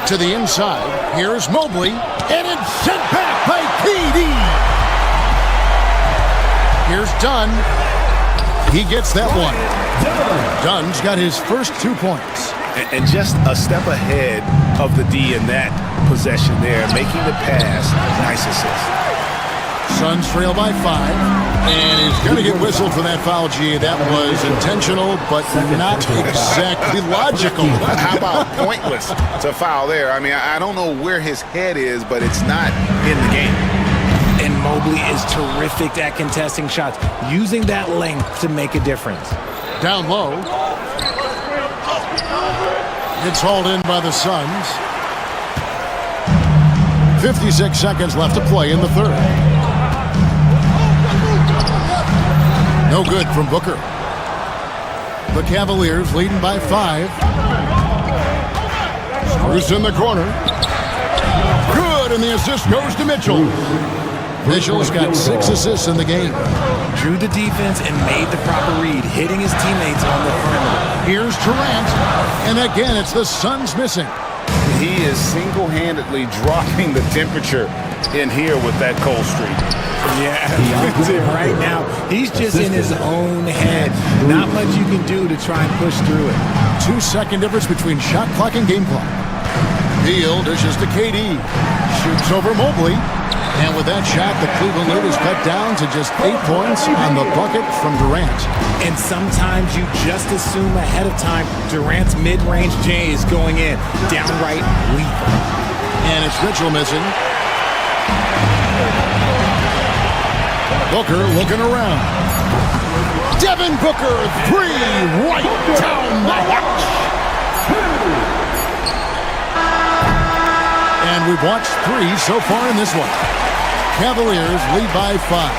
to the inside. Here's Mobley. And it's sent back by KD. Here's Dunn. He gets that one. Dunn's got his first 2 points. And just a step ahead of the D in that possession there, making the pass. Nice assist. Suns trail by 5. And he's going to get whistled for that foul, G. That was intentional, but not exactly logical. How about pointless to foul there? I mean, I don't know where his head is, but it's not in the game. And Mobley is terrific at contesting shots, using that length to make a difference. Down low. It's hauled in by the Suns. 56 seconds left to play in the third. No good from Booker. The Cavaliers leading by 5. Screws in the corner. Good, and the assist goes to Mitchell. Mitchell's got 6 assists in the game. Drew the defense and made the proper read, hitting his teammates on the perimeter. Here's Durant, and again it's the Suns missing. He is single-handedly dropping the temperature in here with that cold streak. Yeah, right now, he's just in his own head. Not much you can do to try and push through it. 2-second difference between shot clock and game clock. Beal dishes to KD. Shoots over Mobley. And with that shot, the Cleveland lead is cut down to just 8 points on the bucket from Durant. And sometimes you just assume ahead of time Durant's mid-range J is going in. Downright weak. And it's Mitchell missing. Booker looking around. Devin Booker, 3 right down the hatch. And we've watched 3 so far in this one. Cavaliers lead by 5.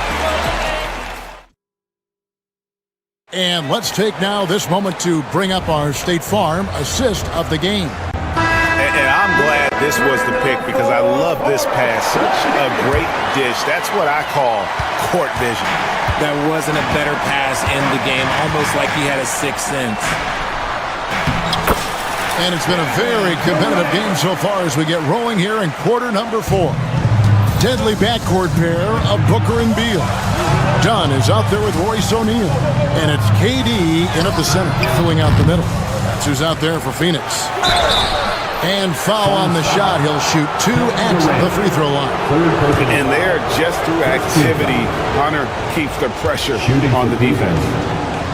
And let's take now this moment to bring up our State Farm assist of the game. And I'm glad this was the pick because I love this pass. Such a great dish. That's what I call court vision. That wasn't a better pass in the game, almost like he had a 6th sense. And it's been a very competitive game so far as we get rolling here in quarter number 4. Deadly backcourt pair of Booker and Beal. Dunn is out there with Royce O'Neal. And it's KD in at the center, filling out the middle. That's who's out there for Phoenix. And foul on the shot. He'll shoot 2 at the free throw line. And there, just through activity, Hunter keeps the pressure on the defense.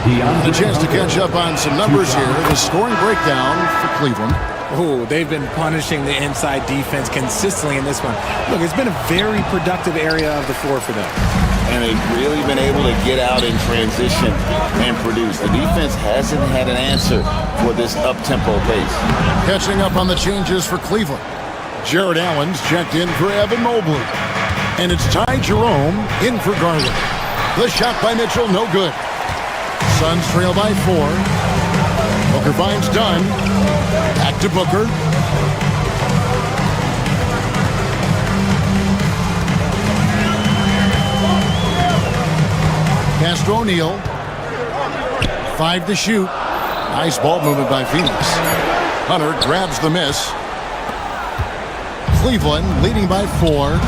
A chance to catch up on some numbers here. The scoring breakdown for Cleveland. Oh, they've been punishing the inside defense consistently in this one. Look, it's been a very productive area of the floor for them. And they've really been able to get out in transition and produce. The defense hasn't had an answer for this up-tempo pace. Catching up on the changes for Cleveland. Jared Allen's checked in for Evan Mobley. And it's Ty Jerome in for Garland. The shot by Mitchell, no good. Suns trail by 4. Booker finds Dunn. Back to Booker. Pass to O'Neal. 5 to shoot. Nice ball movement by Phoenix. Hunter grabs the miss. Cleveland leading by 4.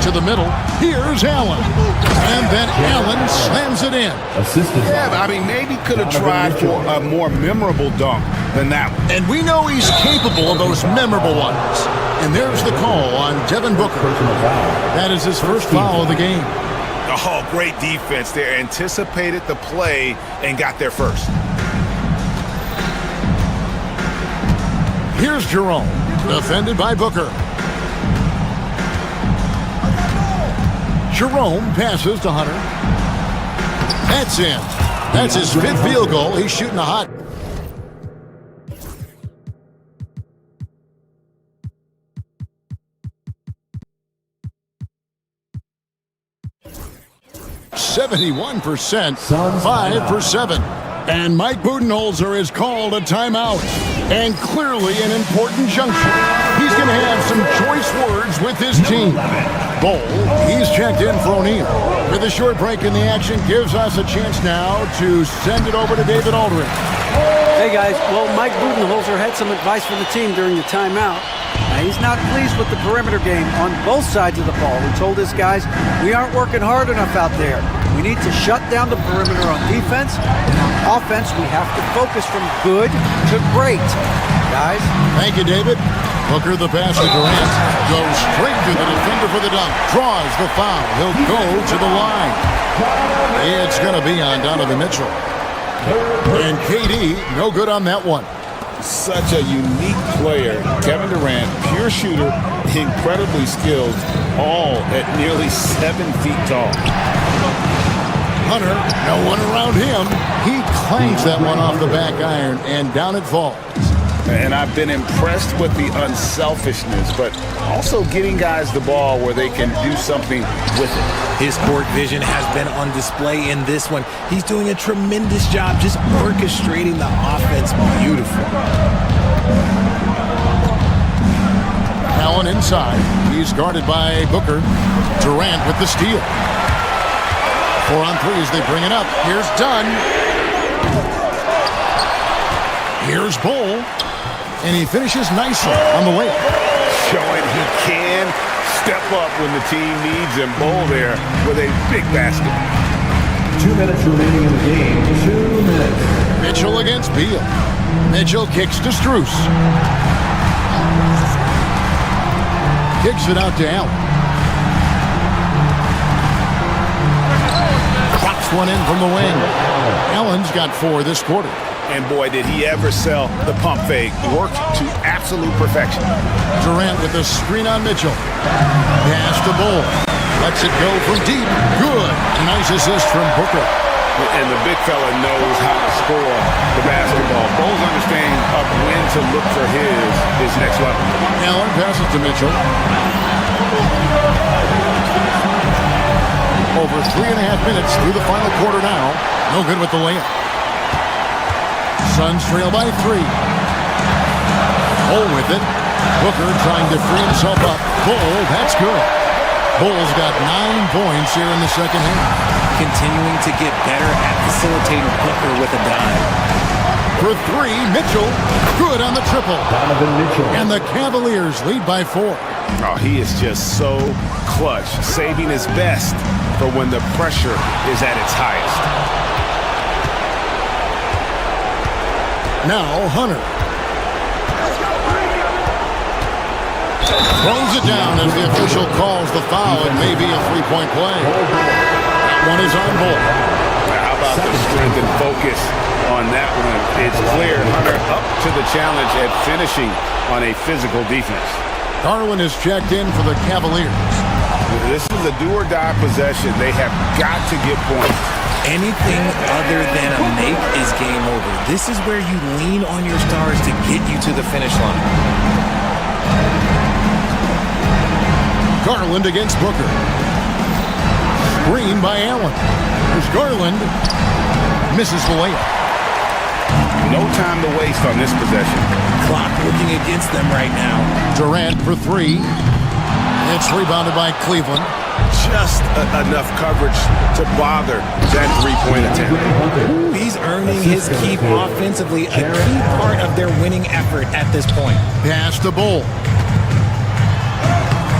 To the middle. Here's Allen. And then Allen slams it in. Yeah, but I mean, maybe could have tried for a more memorable dunk than that one. And we know he's capable of those memorable ones. And there's the call on Devin Booker. That is his first foul of the game. Oh, great defense there. Anticipated the play and got there first. Here's Jerome, defended by Booker. Jerome passes to Hunter. That's in. That's his 5th field goal. He's shooting a hot. %71%, 5 for 7. And Mike Budenholzer has called a timeout. And clearly an important juncture. He's going to have some choice words with his team. Bull, he's checked in for O'Neal. With a short break in the action, gives us a chance now to send it over to David Aldridge. Hey guys, well, Mike Budenholzer had some advice for the team during the timeout. Now, he's not pleased with the perimeter game on both sides of the ball. He told his guys, we aren't working hard enough out there. We need to shut down the perimeter on defense. And on offense, we have to focus from good to great. Guys? Thank you, David. Booker the pass to Durant. Goes straight to the defender for the dunk. Draws the foul. He'll go to the line. It's going to be on Donovan Mitchell. And KD, no good on that one. Such a unique player. Kevin Durant, pure shooter, incredibly skilled, all at nearly 7 feet tall. Hunter, no one around him. He clangs that one off the back iron, and down it falls. And I've been impressed with the unselfishness, but also getting guys the ball where they can do something with it. His court vision has been on display in this one. He's doing a tremendous job just orchestrating the offense beautifully. Allen inside. He's guarded by Booker. Durant with the steal. 4 on 3 as they bring it up. Here's Dunn. Here's Bull. And he finishes nicely on the layup. Showing he can step up when the team needs him. Bull there with a big basket. 2 minutes remaining in the game. 2 minutes. Mitchell against Beal. Mitchell kicks to Strus. Kicks it out to Allen. Drops one in from the wing. Allen's got 4 this quarter. And boy, did he ever sell the pump fake. Worked to absolute perfection. Durant with the screen on Mitchell. Pass to Bull. Lets it go from deep. Good. Nice assist from Booker. And the big fella knows how to score the basketball. Bulls understand up when to look for his next level. Allen passes to Mitchell. Over 3.5 minutes through the final quarter now. No good with the layup. Suns trail by 3. Bull with it. Booker trying to free himself up. Bull, that's good. Bull's got 9 points here in the second half. Continuing to get better at facilitating Booker with a dime. For 3, Mitchell. Good on the triple. Donovan Mitchell. And the Cavaliers lead by 4. Oh, he is just so clutch, saving his best for when the pressure is at its highest. Now Hunter. Throws it down as the official calls the foul. It may be a 3-point play. That one is on Bull. How about the strength and focus on that one? It's clear Hunter up to the challenge at finishing on a physical defense. Garland is checked in for the Cavaliers. This is a do-or-die possession. They have got to get points. Anything other than a make is game over. This is where you lean on your stars to get you to the finish line. Garland against Booker. Screen by Allen. There's Garland. Misses the layup. No time to waste on this possession. Clock looking against them right now. Durant for 3. It's rebounded by Cleveland. Just enough coverage to bother that 3-point attempt. He's earning his keep offensively, a key part of their winning effort at this point. Pass to Bull.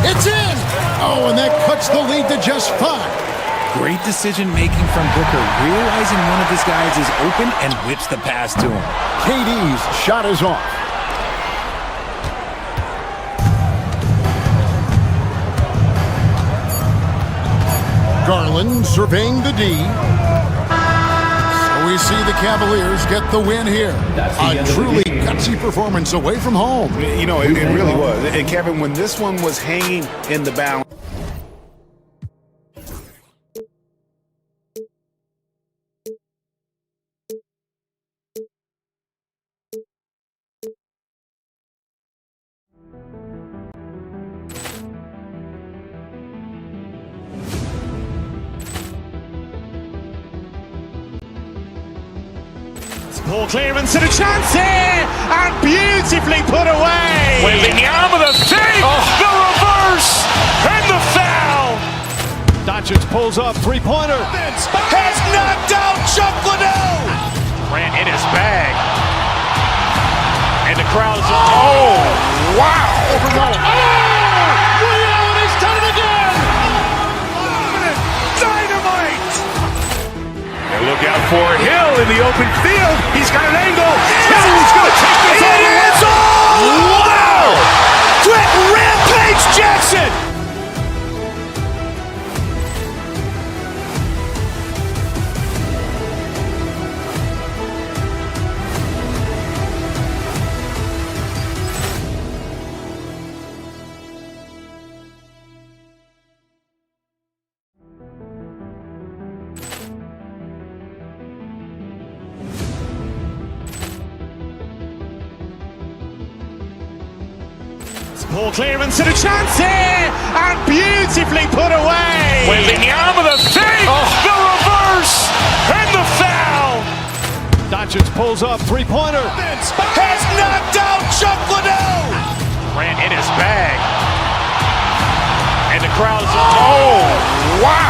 It's in! Oh, and that cuts the lead to just 5. Great decision making from Booker, realizing one of his guys is open and whips the pass to him. KD's shot is off. Garland surveying the D. So we see the Cavaliers get the win here. A truly gutsy performance away from home. You know, it really was. And Kevin, when this one was hanging in the balance. Ball clearance and a chance here, and beautifully put away. Wembanyama the save, the reverse, and the foul. Doncic pulls up, three-pointer. Has knocked out Chuck Liddell. Ran in his bag. And the crowd is, oh, wow. He's done it again. Dynamite. And look out for Hill in the open field. He's got an angle. Hill's going to take this all the way. Wow. Quick rampage Jackson. Ball clearance and a chance here, and beautifully put away. Wembanyama the save, the reverse, and the foul. Doncic pulls up, three-pointer. Has knocked out Chuck Liddell. Ran in his bag. And the crowd is, oh, wow.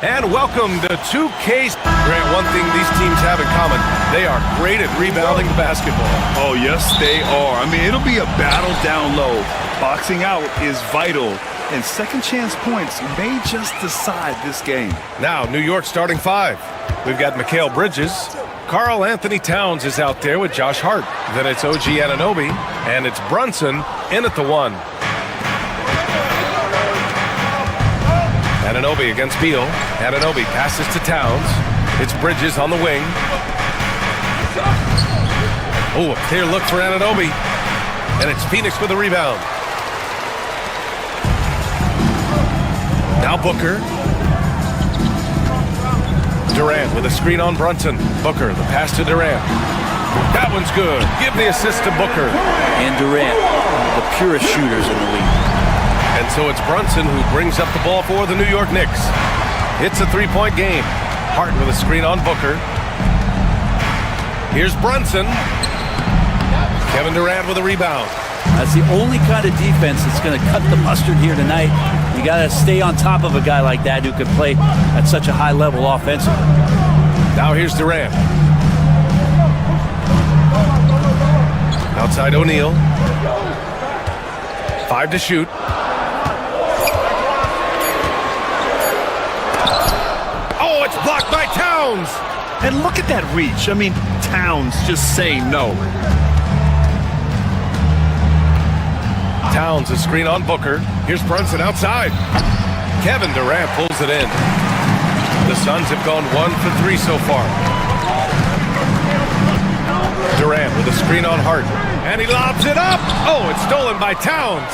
And welcome to 2K. Grant, one thing these teams have in common, they are great at rebounding the basketball. Oh, yes, they are. I mean, it'll be a battle down low. Boxing out is vital, and second chance points may just decide this game. Now, New York starting 5. We've got Mikal Bridges. Karl Anthony Towns is out there with Josh Hart. Then it's OG Anunoby, and it's Brunson in at the 1. Anunoby against Beal. Anunoby passes to Towns. It's Bridges on the wing. Oh, a clear look for Anunoby. And it's Phoenix with a rebound. Now Booker. Durant with a screen on Brunson. Booker, the pass to Durant. That one's good. Give the assist to Booker. And Durant, the purest shooters in the league. And so it's Brunson who brings up the ball for the New York Knicks. It's a three-point game. Hart with a screen on Booker. Here's Brunson. Kevin Durant with a rebound. That's the only kind of defense that's going to cut the mustard here tonight. You got to stay on top of a guy like that who can play at such a high level offensively. Now here's Durant. Outside O'Neal. 5 to shoot. Oh, it's blocked by Towns. And look at that reach. I mean, Towns just saying no. Towns, a screen on Booker. Here's Brunson outside. Kevin Durant pulls it in. The Suns have gone 1 for 3 so far. Durant with a screen on Hart. And he lobs it up. Oh, it's stolen by Towns.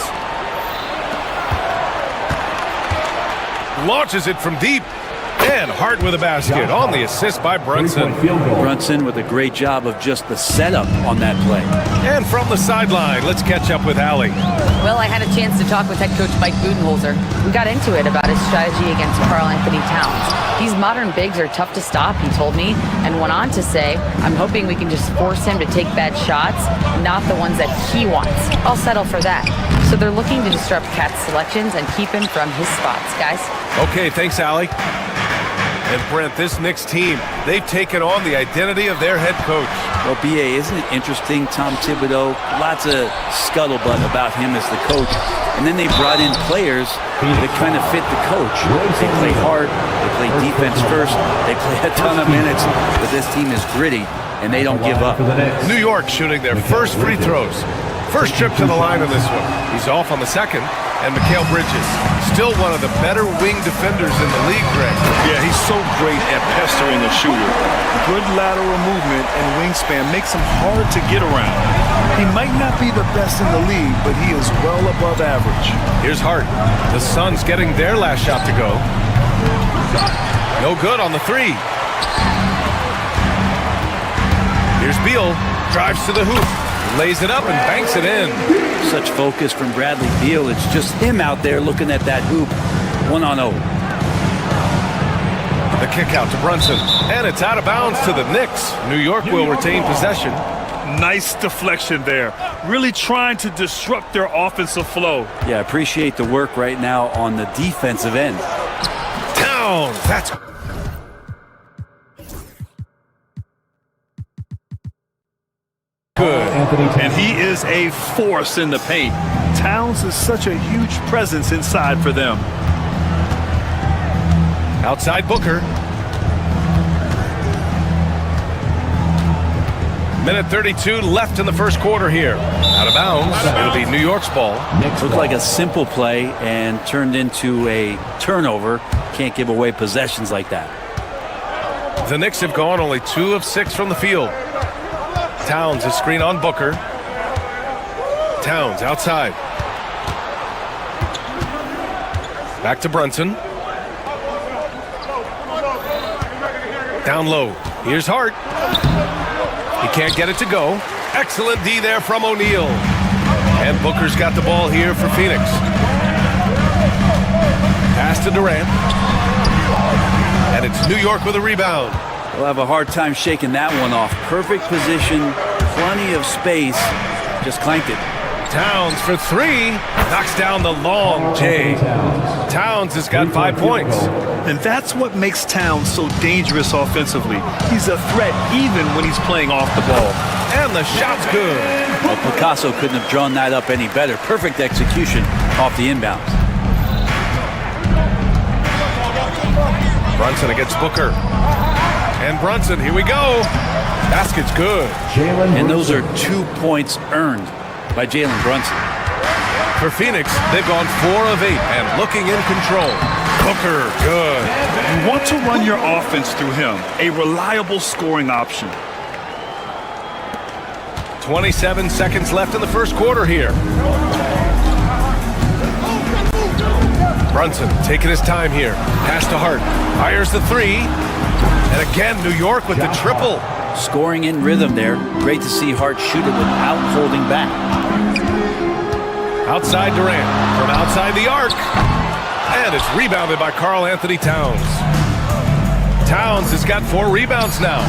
Launches it from deep. And Hart with a basket on the assist by Brunson. Brunson with a great job of just the setup on that play. And from the sideline, let's catch up with Allie. Well, I had a chance to talk with head coach Mike Budenholzer. We got into it about his strategy against Karl Anthony Towns. These modern bigs are tough to stop, he told me, and went on to say, I'm hoping we can just force him to take bad shots, not the ones that he wants. I'll settle for that. So they're looking to disrupt Cat's selections and keep him from his spots, guys. Okay, thanks, Allie. And Brent, this Knicks team, they've taken on the identity of their head coach. Well, B.A., isn't it interesting? Tom Thibodeau, lots of scuttlebutt about him as the coach. And then they brought in players that kind of fit the coach. They play hard, they play defense first, they play a ton of minutes, but this team is gritty, and they don't give up. New York shooting their first free throws. First trip to the line on this one. He's off on the second. And Mikal Bridges, still one of the better wing defenders in the league, Greg. Yeah, he's so great at pestering a shooter. Good lateral movement and wingspan makes him hard to get around. He might not be the best in the league, but he is well above average. Here's Hart. The Suns getting their last shot to go. No good on the three. Here's Beal. Drives to the hoop. Lays it up and banks it in. Such focus from Bradley Beal. It's just him out there looking at that hoop. 1-on-0. The kick out to Brunson. And it's out of bounds to the Knicks. New York will retain possession. Nice deflection there. Really trying to disrupt their offensive flow. Yeah, appreciate the work right now on the defensive end. Towns. That's good. And he is a force in the paint. Towns is such a huge presence inside for them. Outside Booker. Minute 32 left in the first quarter here. Out of bounds. It'll be New York's ball. Looked like a simple play and turned into a turnover. Can't give away possessions like that. The Knicks have gone only 2 of 6 from the field. Towns a screen on Booker. Towns outside. Back to Brunson. Down low. Here's Hart. He can't get it to go. Excellent D there from O'Neal. And Booker's got the ball here for Phoenix. Pass to Durant. And it's New York with a rebound. We'll have a hard time shaking that one off. Perfect position, plenty of space. Just clanked it. Towns for 3. Knocks down the long J. Towns has got 5 points. And that's what makes Towns so dangerous offensively. He's a threat even when he's playing off the ball. And the shot's good. Well, Picasso couldn't have drawn that up any better. Perfect execution off the inbounds. Brunson against Booker. And Brunson, here we go. Basket's good. And those are 2 points earned by Jalen Brunson. For Phoenix, they've gone 4 of 8 and looking in control. Booker, good. You want to run your offense through him. A reliable scoring option. 27 seconds left in the first quarter here. Brunson taking his time here. Pass to Hart. Fires the 3. And again, New York with the triple. Scoring in rhythm there. Great to see Hart shoot it without holding back. Outside Durant. From outside the arc. And it's rebounded by Karl Anthony Towns. Towns has got 4 rebounds now.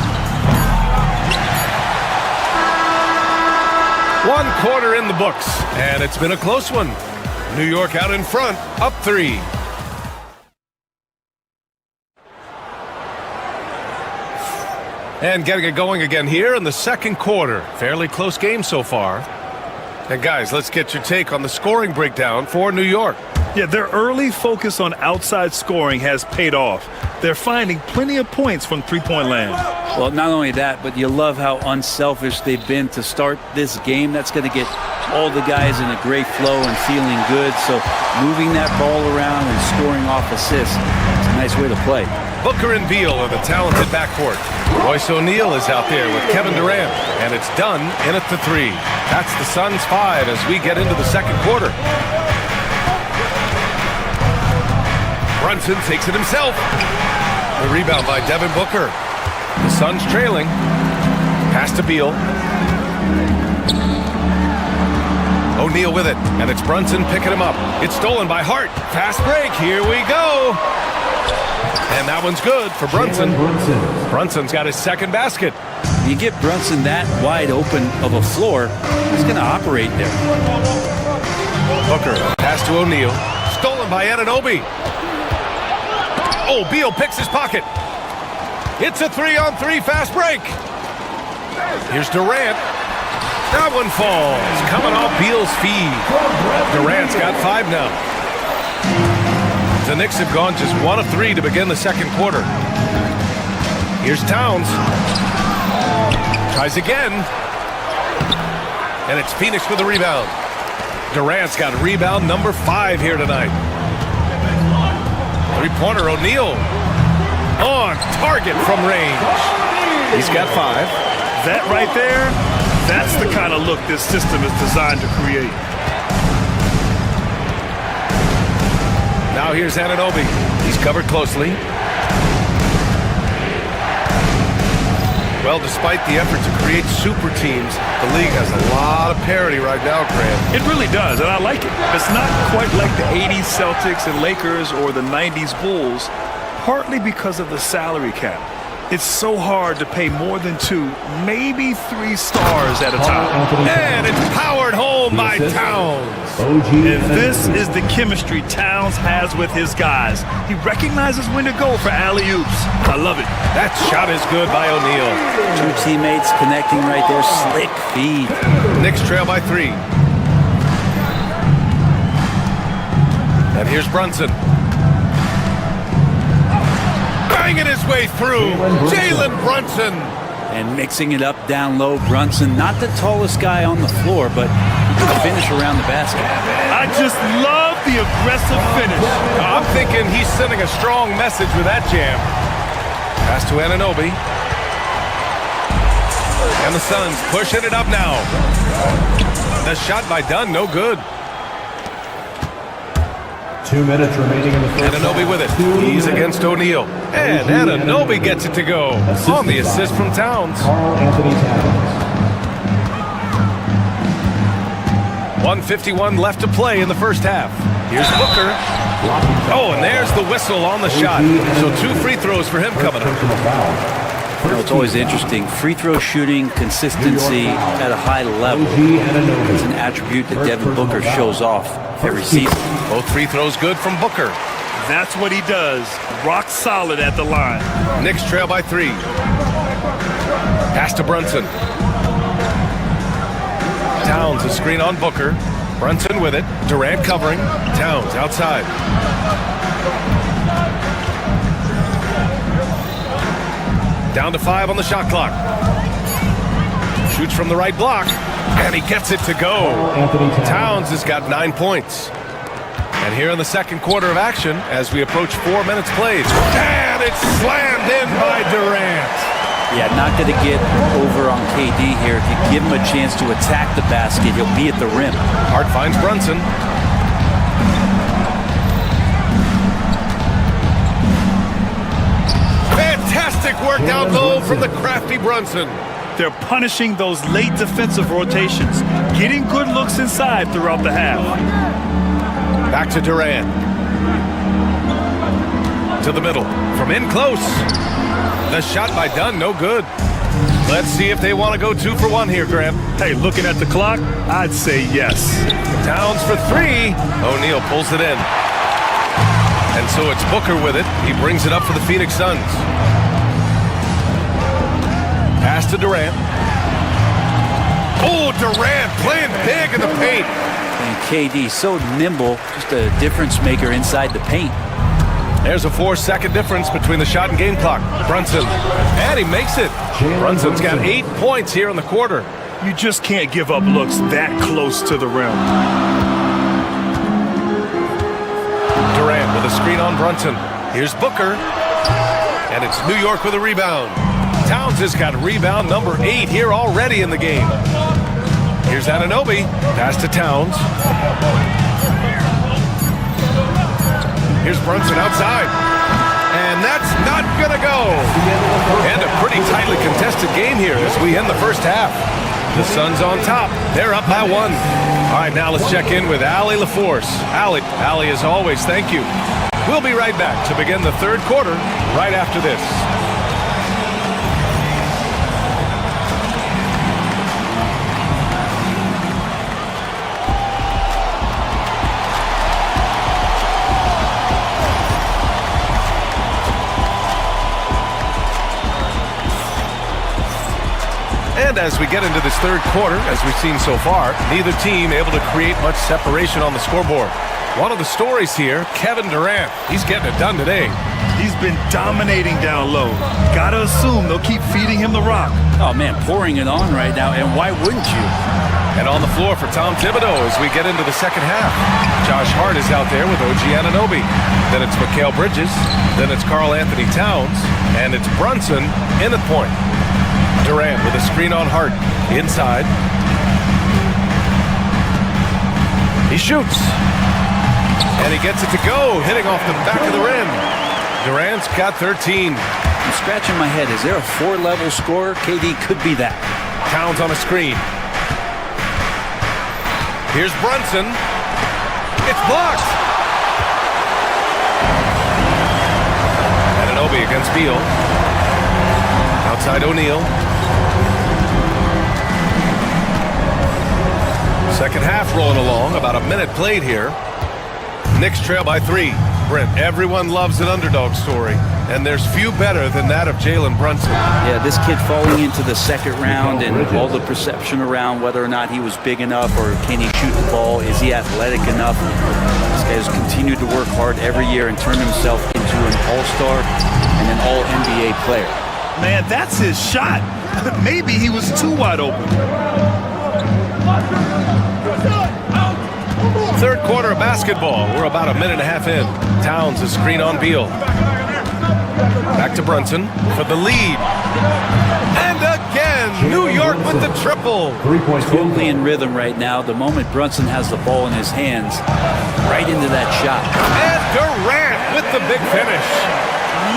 1 quarter in the books. And it's been a close one. New York out in front, up 3. And getting it going again here in the second quarter. Fairly close game so far. And guys, let's get your take on the scoring breakdown for New York. Yeah, their early focus on outside scoring has paid off. They're finding plenty of points from three-point land. Well, not only that, but you love how unselfish they've been to start this game. That's going to get all the guys in a great flow and feeling good. So moving that ball around and scoring off assists, it's a nice way to play. Booker and Beal are the talented backcourt. Royce O'Neal is out there with Kevin Durant, and it's done in at the 3. That's the Suns' 5 as we get into the second quarter. Brunson takes it himself. The rebound by Devin Booker. The Suns trailing. Pass to Beal. O'Neal with it, and it's Brunson picking him up. It's stolen by Hart. Fast break. Here we go. And that one's good for Brunson. Brunson's got his second basket. You get Brunson that wide open of a floor, he's going to operate there. Booker, pass to O'Neal. Stolen by Anunoby. Oh, Beal picks his pocket. It's a 3-on-3 fast break. Here's Durant. That one falls. Coming off Beal's feed. Durant's got 5 now. The Knicks have gone just 1 of 3 to begin the second quarter. Here's Towns. Tries again. And it's Phoenix with the rebound. Durant's got rebound number 5 here tonight. Three-pointer, O'Neal. On target from range. He's got 5. That right there, that's the kind of look this system is designed to create. Now here's Anunoby. He's covered closely. Well, despite the effort to create super teams, the league has a lot of parity right now, Grant. It really does, and I like it. It's not quite like the 80s Celtics and Lakers or the 90s Bulls, partly because of the salary cap. It's so hard to pay more than 2, maybe 3 stars at a time. And it's powered home by Towns. And this is the chemistry Towns has with his guys. He recognizes when to go for alley-oops. I love it. That shot is good by O'Neal. 2 teammates connecting right there. Slick feed. Knicks trail by 3. And here's Brunson. Banging his way through. Jalen Brunson. And mixing it up down low. Brunson, not the tallest guy on the floor, but he can finish around the basket. I just love the aggressive finish. I'm thinking he's sending a strong message with that jam. Pass to Anunoby. And the Suns pushing it up now. The shot by Dunn, no good. 2 minutes remaining in the first. Anunoby with it. He's against O'Neal. And Anunoby gets it to go on the assist from Towns. Karl Anthony Towns. 1:51 left to play in the first half. Here's Booker. Oh, and there's the whistle on the shot. So 2 free throws for him coming up. You know, it's always interesting. Free throw shooting, consistency at a high level. It's an attribute that Devin Booker shows off every season. Both free throws good from Booker. That's what he does. Rock solid at the line. Knicks trail by 3. Pass to Brunson. Towns a screen on Booker. Brunson with it. Durant covering. Towns outside. Down to 5 on the shot clock. Shoots from the right block. And he gets it to go. Towns has got 9 points. And here in the second quarter of action, as we approach 4 minutes played. And it's slammed in by Durant. Yeah, not going to get over on KD here. If you give him a chance to attack the basket, he'll be at the rim. Hart finds Brunson. Fantastic work down low from the crafty Brunson. They're punishing those late defensive rotations, getting good looks inside throughout the half. Back to Durant. To the middle. From in close. The shot by Dunn, no good. Let's see if they want to go 2 for 1 here, Graham. Hey, looking at the clock, I'd say yes. Towns for 3. O'Neal pulls it in. And so it's Booker with it. He brings it up for the Phoenix Suns. Pass to Durant. Oh, Durant playing big in the paint. And KD so nimble, just a difference maker inside the paint. There's a 4-second difference between the shot and game clock. Brunson, and he makes it. Brunson's got 8 points here in the quarter. You just can't give up looks that close to the rim. Durant with a screen on Brunson. Here's Booker. And it's New York with a rebound. Towns has got rebound number 8 here already in the game. Here's Anunoby. Pass to Towns. Here's Brunson outside. And that's not gonna go. And a pretty tightly contested game here as we end the first half. The Suns on top. They're up by 1. All right, now let's check in with Allie LaForce. Allie, as always, thank you. We'll be right back to begin the third quarter right after this. And as we get into this third quarter, as we've seen so far, neither team able to create much separation on the scoreboard. One of the stories here, Kevin Durant. He's getting it done today. He's been dominating down low. Gotta assume they'll keep feeding him the rock. Oh, man, pouring it on right now, and why wouldn't you? And on the floor for Tom Thibodeau as we get into the second half. Josh Hart is out there with OG Anunoby. Then it's Mikal Bridges. Then it's Karl Anthony Towns. And it's Brunson in at point. Durant with a screen on Hart. Inside. He shoots. And he gets it to go, hitting off the back of the rim. Durant's got 13. I'm scratching my head. Is there a 4-level scorer? KD could be that. Towns on a screen. Here's Brunson. It's blocked. Anunoby against Beal. Outside O'Neal. Second half rolling along. About a minute played here. Knicks trail by 3. Brent, everyone loves an underdog story, and there's few better than that of Jalen Brunson. Yeah, this kid falling into the second round and all the perception around whether or not he was big enough or can he shoot the ball, is he athletic enough? This guy has continued to work hard every year and turn himself into an all-star and an all-NBA player. Man, that's his shot. Maybe he was too wide open. Third quarter of basketball. We're about a minute and a half in. Towns a screen on Beal. Back to Brunson for the lead. And again, New York with the triple. Totally in rhythm right now. The moment Brunson has the ball in his hands, right into that shot. And Durant with the big finish.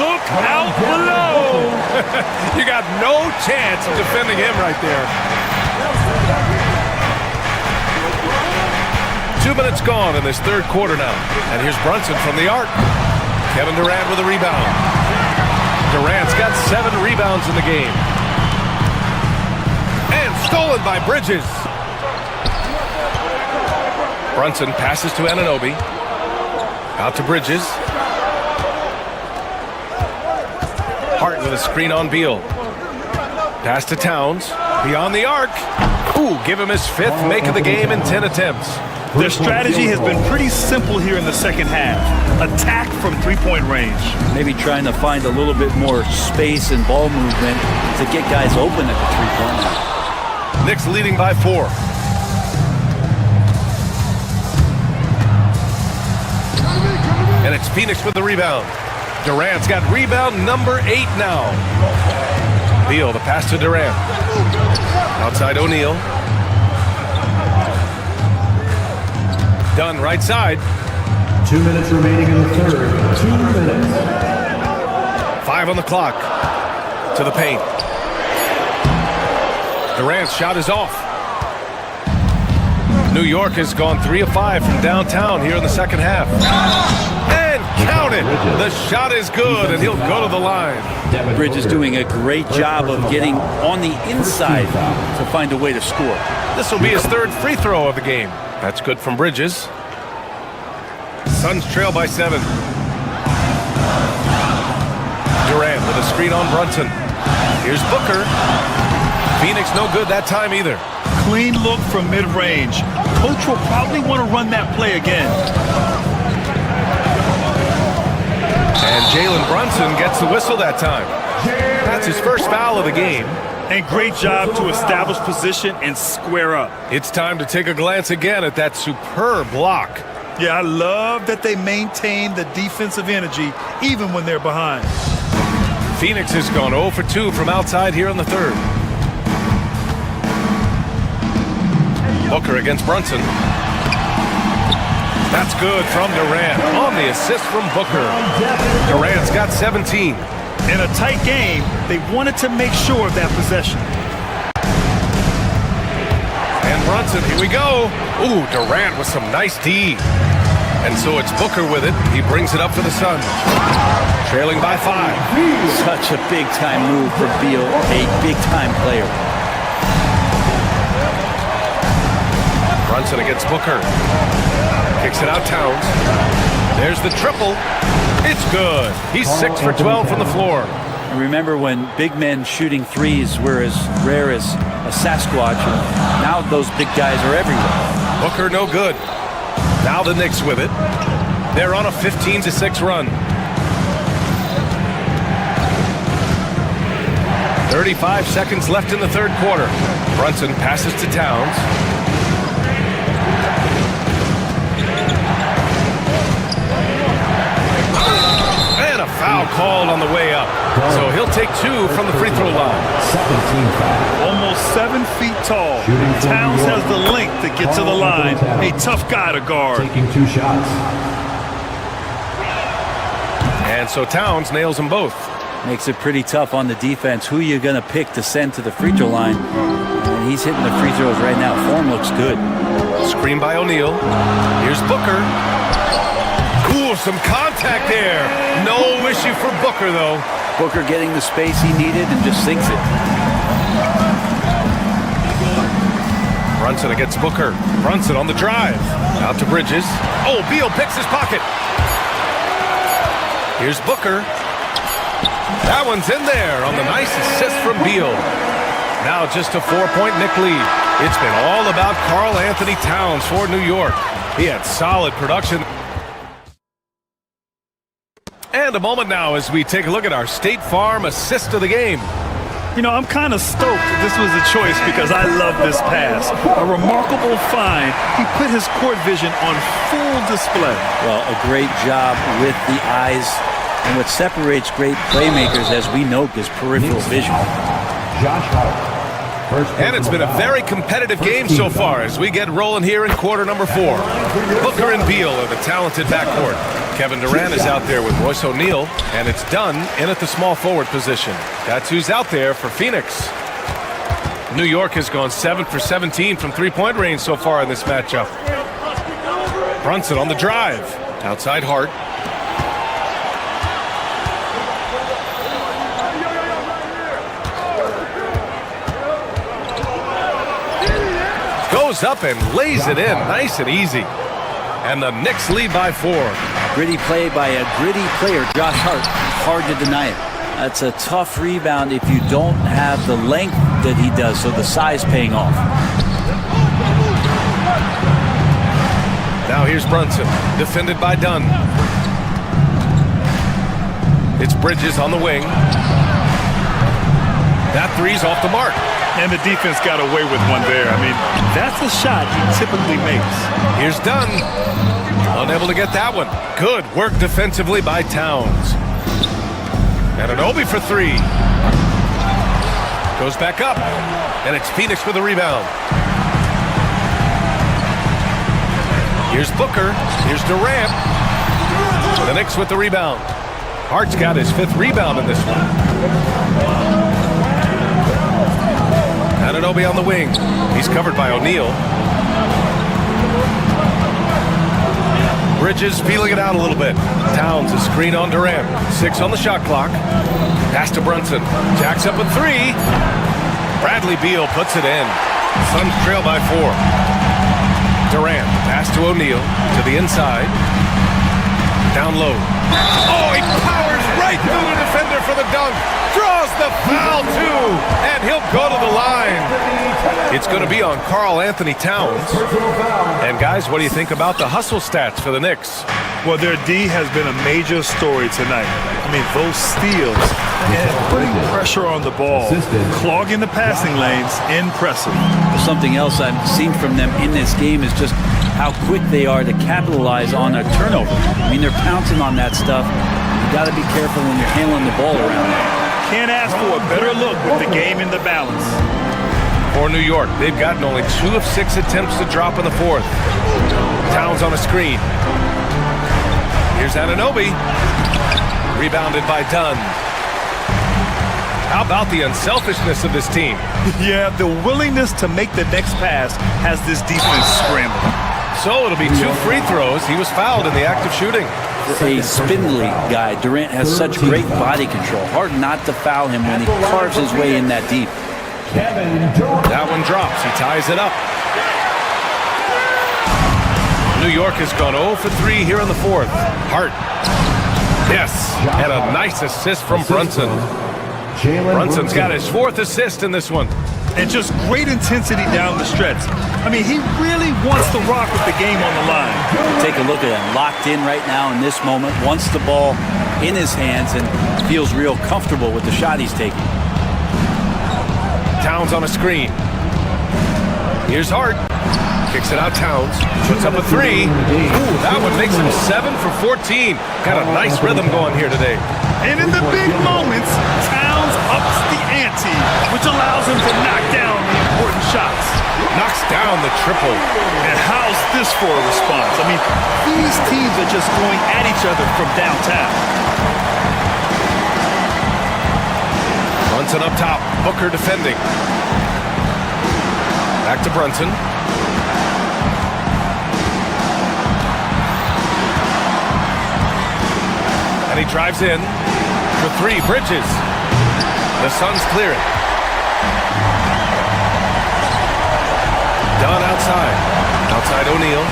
Look out below. You got no chance of defending him right there. 2 minutes gone in this third quarter now. And here's Brunson from the arc. Kevin Durant with a rebound. Durant's got 7 rebounds in the game. And stolen by Bridges. Brunson passes to Anunoby. Out to Bridges. Hart with a screen on Beal. Pass to Towns. Beyond the arc. Ooh, give him his 5th make of the game in 10 attempts. Their strategy has been pretty simple here in the second half. Attack from three-point range. Maybe trying to find a little bit more space and ball movement to get guys open at the three-point line. Knicks leading by 4. And it's Phoenix with the rebound. Durant's got rebound number 8 now. Beal, the pass to Durant. Outside O'Neal. Dunn right side. 2 minutes remaining in the third. 2 minutes. 5 on the clock. To the paint. Durant's shot is off. New York has gone 3 of 5 from downtown here in the second half. And count it. The shot is good, and he'll go to the line. Bridges doing a great job of getting on the inside to find a way to score. This will be his 3rd free throw of the game. That's good from Bridges. Suns trail by 7. Durant with a screen on Brunson. Here's Booker. Phoenix no good that time either. Clean look from mid-range. Coach will probably want to run that play again. And Jalen Brunson gets the whistle that time. That's his first foul of the game. And great job to establish position and square up. It's time to take a glance again at that superb block. Yeah, I love that they maintain the defensive energy even when they're behind. Phoenix has gone 0 for 2 from outside here in the third. Booker against Brunson. That's good from Durant on the assist from Booker. Durant's got 17. In a tight game, they wanted to make sure of that possession. And Brunson, here we go. Ooh, Durant with some nice D. And so it's Booker with it. He brings it up for the Suns. Trailing by 5. Such a big-time move for Beal, a big-time player. Brunson against Booker. Kicks it out Towns. There's the triple. It's good. He's 6 for 12 from the floor. And remember when big men shooting threes were as rare as a Sasquatch, and now those big guys are everywhere. Booker no good. Now the Knicks with it. They're on a 15-6 run. 35 seconds left in the third quarter. Brunson passes to Towns. And a foul called on the way up. So he'll take 2 from the free throw line. Almost 7 feet tall. Towns has the length to get to the line. A tough guy to guard. Taking 2 shots. And so Towns nails them both. Makes it pretty tough on the defense. Who you're going to pick to send to the free throw line. And he's hitting the free throws right now. Form looks good. Screen by O'Neal. Here's Booker. Ooh, some contact there. No issue for Booker, though. Booker getting the space he needed and just sinks it. Brunson against Booker. Brunson on the drive. Out to Bridges. Oh, Beal picks his pocket. Here's Booker. That one's in there on the nice assist from Beal. Now just a 4-point Knick lead. It's been all about Karl Anthony Towns for New York. He had solid production. And a moment now as we take a look at our State Farm assist of the game. You know, I'm kind of stoked that this was a choice because I love this pass. A remarkable find. He put his court vision on full display. Well, a great job with the eyes. And what separates great playmakers, as we know, is peripheral vision. Josh Hart. And it's been a very competitive game so far as we get rolling here in quarter number 4. Booker and Beal are the talented backcourt. Kevin Durant is out there with Royce O'Neal, and it's Dunn in at the small forward position. That's who's out there for Phoenix. New York has gone 7 for 17 from three-point range so far in this matchup. Brunson on the drive. Outside Hart. Goes up and lays it in nice and easy. And the Knicks lead by 4. Gritty play by a gritty player, Josh Hart. Hard to deny it. That's a tough rebound if you don't have the length that he does, so the size paying off. Now here's Brunson, defended by Dunn. It's Bridges on the wing. That three's off the mark. And the defense got away with one there. I mean, that's a shot he typically makes. Here's Dunn. Unable to get that one. Good work defensively by Towns. And an Obi for 3. Goes back up. And it's Phoenix with a rebound. Here's Booker. Here's Durant. The Knicks with the rebound. Hart's got his 5th rebound in this one. Anunoby on the wing. He's covered by O'Neal. Bridges feeling it out a little bit. Towns a screen on Durant. 6 on the shot clock. Pass to Brunson. Jacks up a 3. Bradley Beal puts it in. Suns trail by 4. Durant pass to O'Neal to the inside. Down low. Oh, he powers right through the defender for the dunk. Draws the foul, too. And he'll go to the line. It's going to be on Karl Anthony Towns. And, guys, what do you think about the hustle stats for the Knicks? Well, their D has been a major story tonight. I mean, those steals and putting pressure on the ball, clogging the passing lanes, impressive. Something else I've seen from them in this game is just how quick they are to capitalize on a turnover. I mean, they're pouncing on that stuff. You got to be careful when you're handling the ball around there. Can't ask for a better look with the game in the balance. For New York, they've gotten only 2 of 6 attempts to drop in the 4th. Towns on a screen. Here's Anunoby. Rebounded by Dunn. How about the unselfishness of this team? Yeah, the willingness to make the next pass has this defense scrambled. So it'll be 2 free throws. He was fouled in the act of shooting. A spindly guy. Durant has such great body control. Hard not to foul him when he carves his way in that deep. That one drops. He ties it up. New York has gone 0 for 3 here in the fourth. Hart. Yes, and a nice assist from Brunson. Brunson's got his 4th assist in this one. And just great intensity down the stretch. I mean, he really wants to rock with the game on the line. Take a look at him, locked in right now in this moment, wants the ball in his hands and feels real comfortable with the shot he's taking. Towns on a screen. Here's Hart. Kicks it out, Towns. Puts up a 3. Ooh, that one makes him 7 for 14. Got a nice rhythm going here today. And in the big moments, Towns ups the ante, which allows him to knock down the important shots. Knocks down the triple. And how's this for a response? I mean, these teams are just going at each other from downtown. Brunson up top. Booker defending. Back to Brunson. And he drives in for 3. Bridges. The Suns clear it. Dunn outside. Outside O'Neal.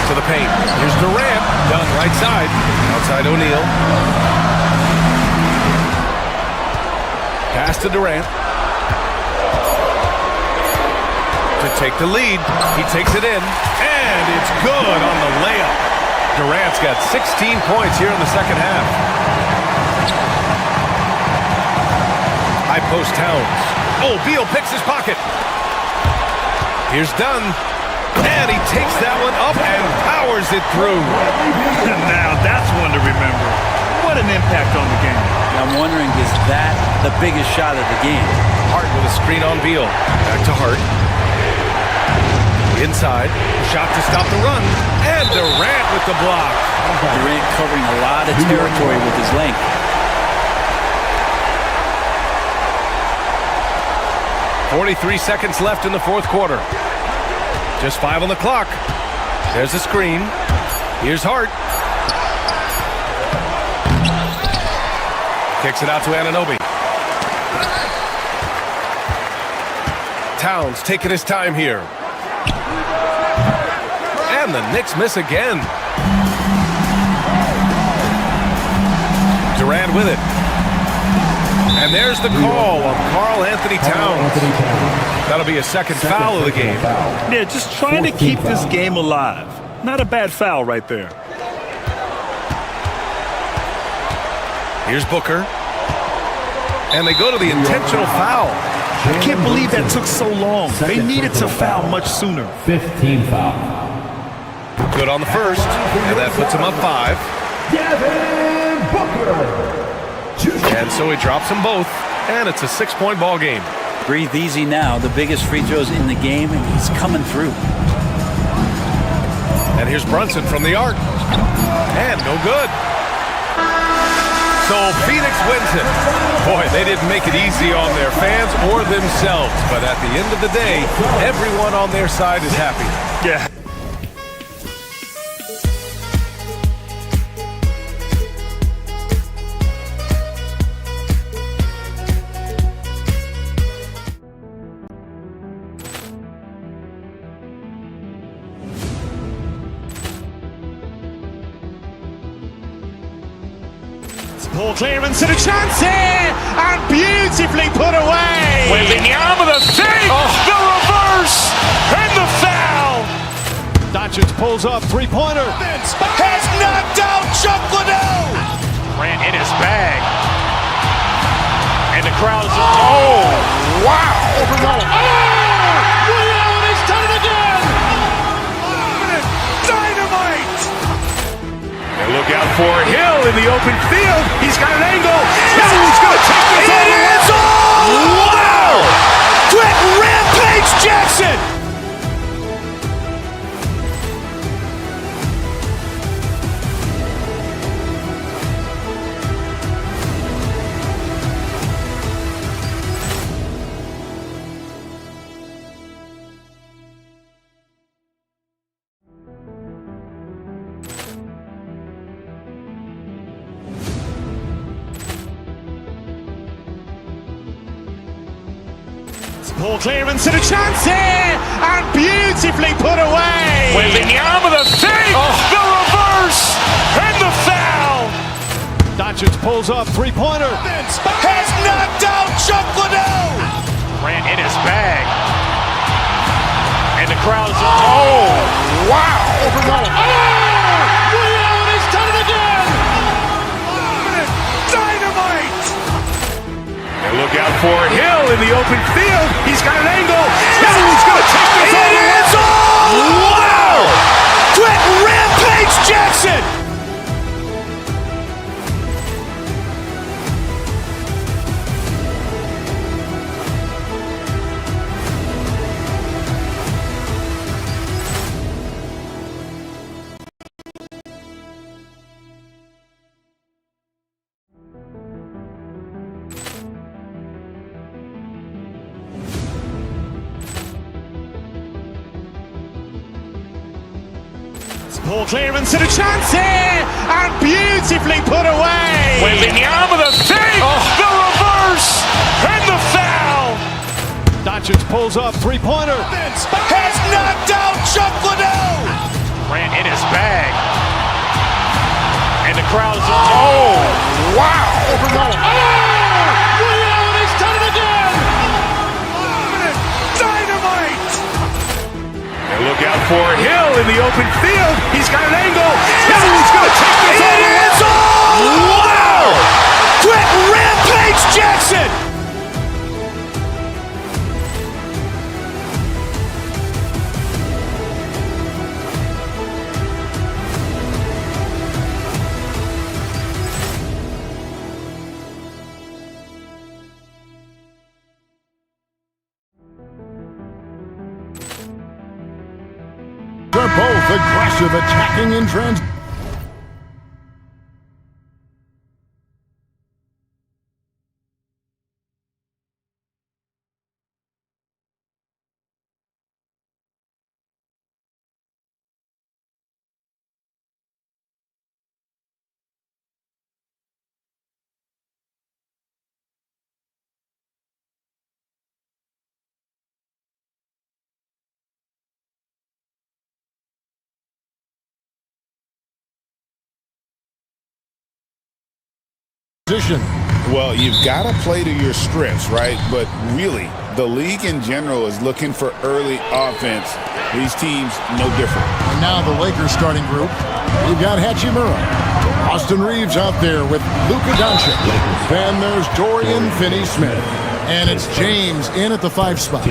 To the paint. Here's Durant. Dunn right side. Outside O'Neal. Pass to Durant. To take the lead. He takes it in. And it's good on the layup. Durant's got 16 points here in the second half. High post Towns. Oh, Beal picks his pocket. Here's Dunn. And he takes that one up and powers it through. Now that's one to remember. What an impact on the game. I'm wondering, is that the biggest shot of the game? Hart with a screen on Beal. Back to Hart. Inside. Shot to stop the run. And Durant with the block. Durant covering a lot of territory with his length. .43 seconds left in the fourth quarter. Just 5 on the clock. There's a screen. Here's Hart. Kicks it out to Anunoby. Towns taking his time here. And the Knicks miss again. Durant with it. And there's the call on Karl Anthony Towns. That'll be a second foul of the game. Yeah, just trying to keep this game alive. Not a bad foul right there. Here's Booker. And they go to the intentional foul. I can't believe that took so long. They needed to foul much sooner. 15 foul. Good on the first. And that puts him up 5. Devin Booker. And so he drops them both. And it's a 6-point ball game. Breathe easy now. The biggest free throws in the game, and he's coming through. And here's Brunson from the arc. And no good. So Phoenix wins it. Boy, they didn't make it easy on their fans or themselves. But at the end of the day, everyone on their side is happy. Yeah. Poor clearance and a chance here, and beautifully put away. Wembanyama the save, the reverse, and the foul. Doncic pulls up, 3-pointer. Has knocked out Chuck Liddell. Ran in his bag. And the crowd is, oh, wow. He's done it again. Dynamite. And look out for Hill in the open field. He's got an angle. Hill's going to take this all the way. Wow! Quick rampage Jackson. Poor clearance and a chance here, and beautifully put away. Wembanyama the fake, the reverse, and the foul. Doncic pulls up, three-pointer. Has knocked out Chuck Liddell. Ran in his bag. And the crowd's wow. He's done it again. Dynamite. And look out for Hill in the open field. He's got an angle. Hill's going to take this all the way. Wow. Quick Rampage Jackson. Poor clearance and a chance here, and beautifully put away. Wembanyama the fake, the reverse, and the foul. Doncic pulls up, three-pointer. Has knocked out Chuck Liddell. Ran in his bag. And the crowd's wow. He's done it again. Dynamite. And look out for Hill in the open field. He's got an angle. Hill's going to take this all the way. Wow. Quick Rampage Jackson. They're both aggressive, attacking in trans. Position. Well, you've got to play to your strengths, right? But really, the league in general is looking for early offense. These teams, no different. And now the Lakers starting group. We've got Hachimura. Austin Reeves out there with Luka Doncic. Then there's Dorian Finney-Smith. And it's James in at the 5 spot.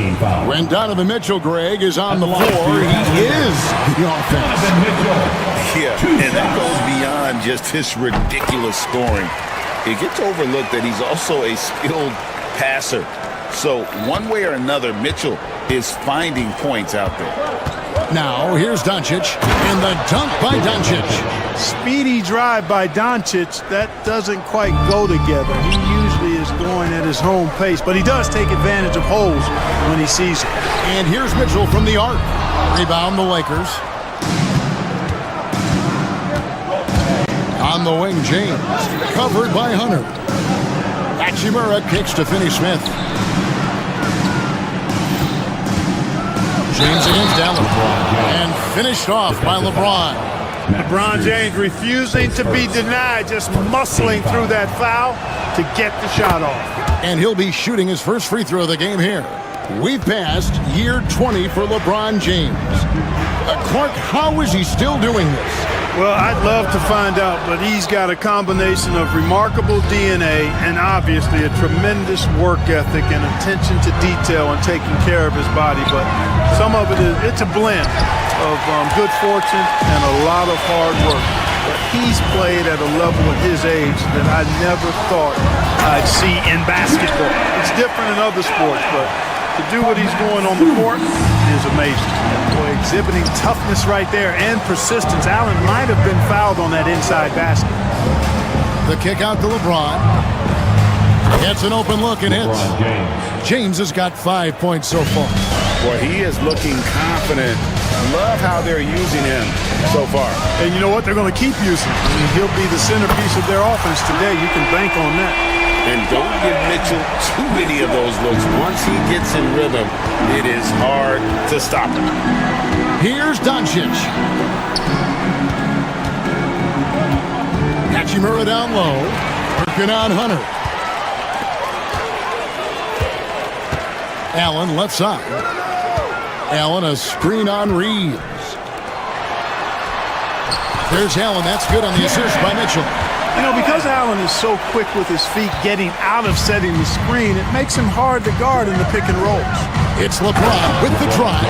When Donovan Mitchell, Greg, is on the floor, he is the offense. Yeah, and that goes beyond just his ridiculous scoring. It gets overlooked that he's also a skilled passer. So one way or another, Mitchell is finding points out there. Now, here's Doncic, and the dunk by Doncic. Speedy drive by Doncic, that doesn't quite go together. He usually is going at his home pace, but he does take advantage of holes when he sees it. And here's Mitchell from the arc. Rebound the Lakers. On the wing, James, covered by Hunter. Hachimura kicks to Finney-Smith. James against Allen. And finished off by LeBron. LeBron James refusing to be denied, just muscling through that foul to get the shot off. And he'll be shooting his first free throw of the game here. We've passed year 20 for LeBron James. Clark, how is he still doing this? Well, I'd love to find out, but he's got a combination of remarkable DNA and obviously a tremendous work ethic and attention to detail and taking care of his body. But some of it's a blend of good fortune and a lot of hard work. But he's played at a level at his age that I never thought I'd see in basketball. It's different in other sports, but to do what he's doing on the court is amazing. Boy, exhibiting toughness right there and persistence. Allen might have been fouled on that inside basket. The kick out to LeBron. Gets an open look and hits. James has got 5 points so far. Boy, he is looking confident. Love how they're using him so far. And you know what? They're going to keep using him. I mean, he'll be the centerpiece of their offense today. You can bank on that. And don't give Mitchell too many of those looks. Once he gets in rhythm, it is hard to stop him. Here's Doncic. Hachimura down low. Working on Hunter. Allen left side. Allen a screen on Reeves. There's Allen. That's good on the assist by Mitchell. You know, because Allen is so quick with his feet getting out of setting the screen, it makes him hard to guard in the pick and rolls. It's LeBron with the drive.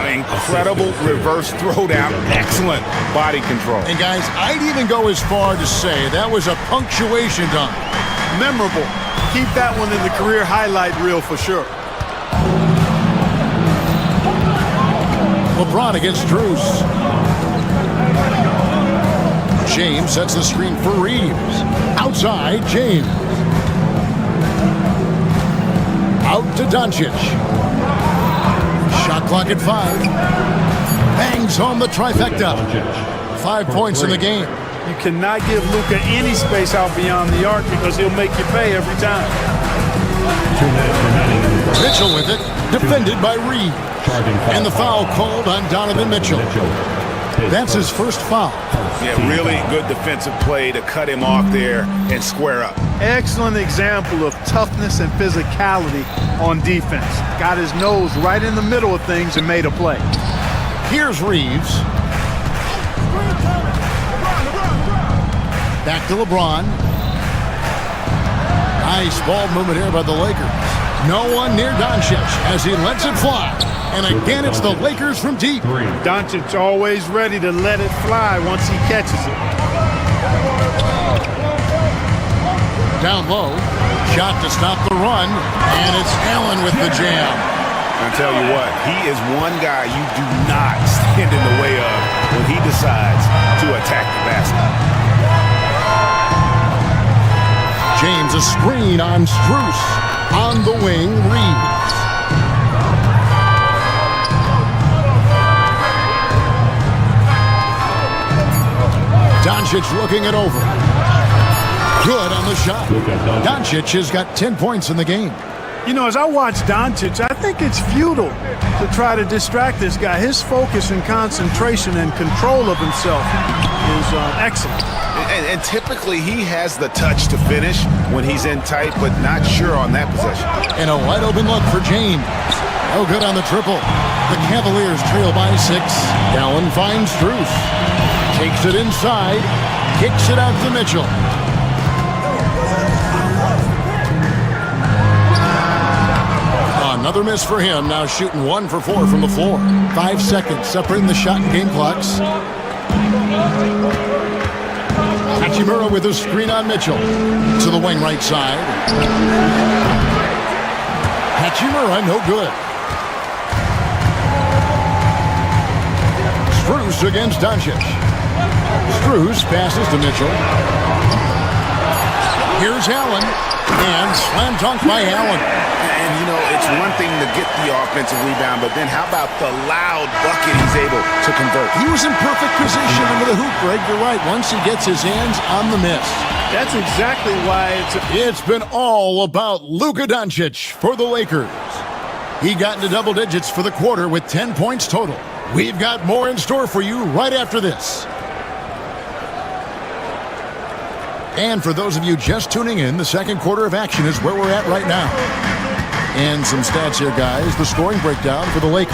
Incredible reverse throwdown. Excellent body control. And guys, I'd even go as far to say that was a punctuation dunk. Memorable. Keep that one in the career highlight reel for sure. LeBron against Strus. James sets the screen for Reeves. Outside, James. Out to Doncic. Shot clock at 5. Bangs home the trifecta. 5 points in the game. You cannot give Luka any space out beyond the arc because he'll make you pay every time. Mitchell with it. Defended by Reeves. And the foul called on Donovan Mitchell. That's his first foul. Yeah, really good defensive play to cut him off there and square up. Excellent example of toughness and physicality on defense. Got his nose right in the middle of things and made a play. Here's Reeves. Back to LeBron. Nice ball movement here by the Lakers. No one near Doncic as he lets it fly. And again, it's the Lakers from deep. Doncic always ready to let it fly once he catches it. Down low. Shot to stop the run. And it's Allen with the jam. I'll tell you what, he is one guy you do not stand in the way of when he decides to attack the basket. James a screen on Strus. On the wing, Reeves. Doncic looking it over. Good on the shot. Doncic has got 10 points in the game. You know, as I watch Doncic, I think it's futile to try to distract this guy. His focus and concentration and control of himself is excellent. And typically he has the touch to finish when he's in tight, but not sure on that possession. And a wide open look for James. No good on the triple. The Cavaliers trail by 6. Allen finds Strus. Takes it inside. Kicks it out to Mitchell. Another miss for him. Now shooting 1 for 4 from the floor. 5 seconds separating the shot and game clocks. Hachimura with a screen on Mitchell. To the wing right side. Hachimura, no good. Strus against Doncic. Strus passes to Mitchell. Here's Allen. And slam dunk by Allen. And, you know, it's one thing to get the offensive rebound, but then how about the loud bucket he's able to convert? He was in perfect position under the hoop, Greg. You're right. Once he gets his hands on the miss. That's exactly why it's been all about Luka Doncic for the Lakers. He got into double digits for the quarter with 10 points total. We've got more in store for you right after this. And for those of you just tuning in, the second quarter of action is where we're at right now. And some stats here, guys. The scoring breakdown for the Lakers.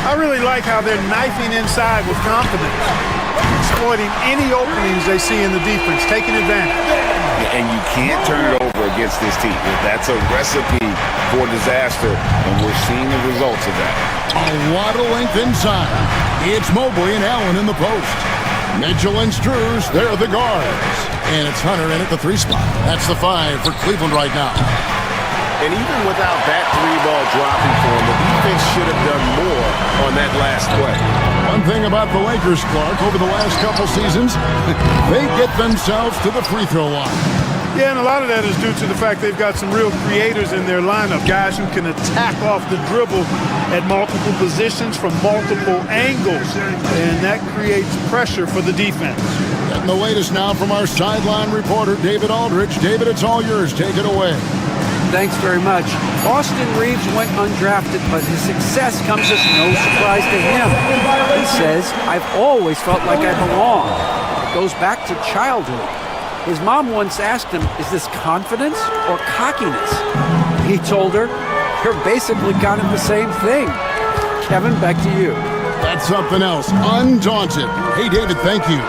I really like how they're knifing inside with confidence. Exploiting any openings they see in the defense. Taking advantage. And you can't turn it over against this team. That's a recipe for disaster, and we're seeing the results of that. A lot of length inside. It's Mobley and Allen in the post. Mitchell and Strus, they're the guards. And it's Hunter in at the 3 spot. That's the 5 for Cleveland right now. And even without that 3-ball dropping for him, the defense should have done more on that last play. One thing about the Lakers, Clark, over the last couple seasons, they get themselves to the free throw line. Yeah, and a lot of that is due to the fact they've got some real creators in their lineup. Guys who can attack off the dribble at multiple positions from multiple angles. And that creates pressure for the defense. Getting the latest now from our sideline reporter, David Aldridge. David, it's all yours. Take it away. Thanks very much. Austin Reeves went undrafted, but his success comes as no surprise to him. He says, "I've always felt like I belong." It goes back to childhood. His mom once asked him, "Is this confidence or cockiness?" He told her, "You're basically kind of the same thing." Kevin, back to you. That's something else. Undaunted. Hey, David, thank you.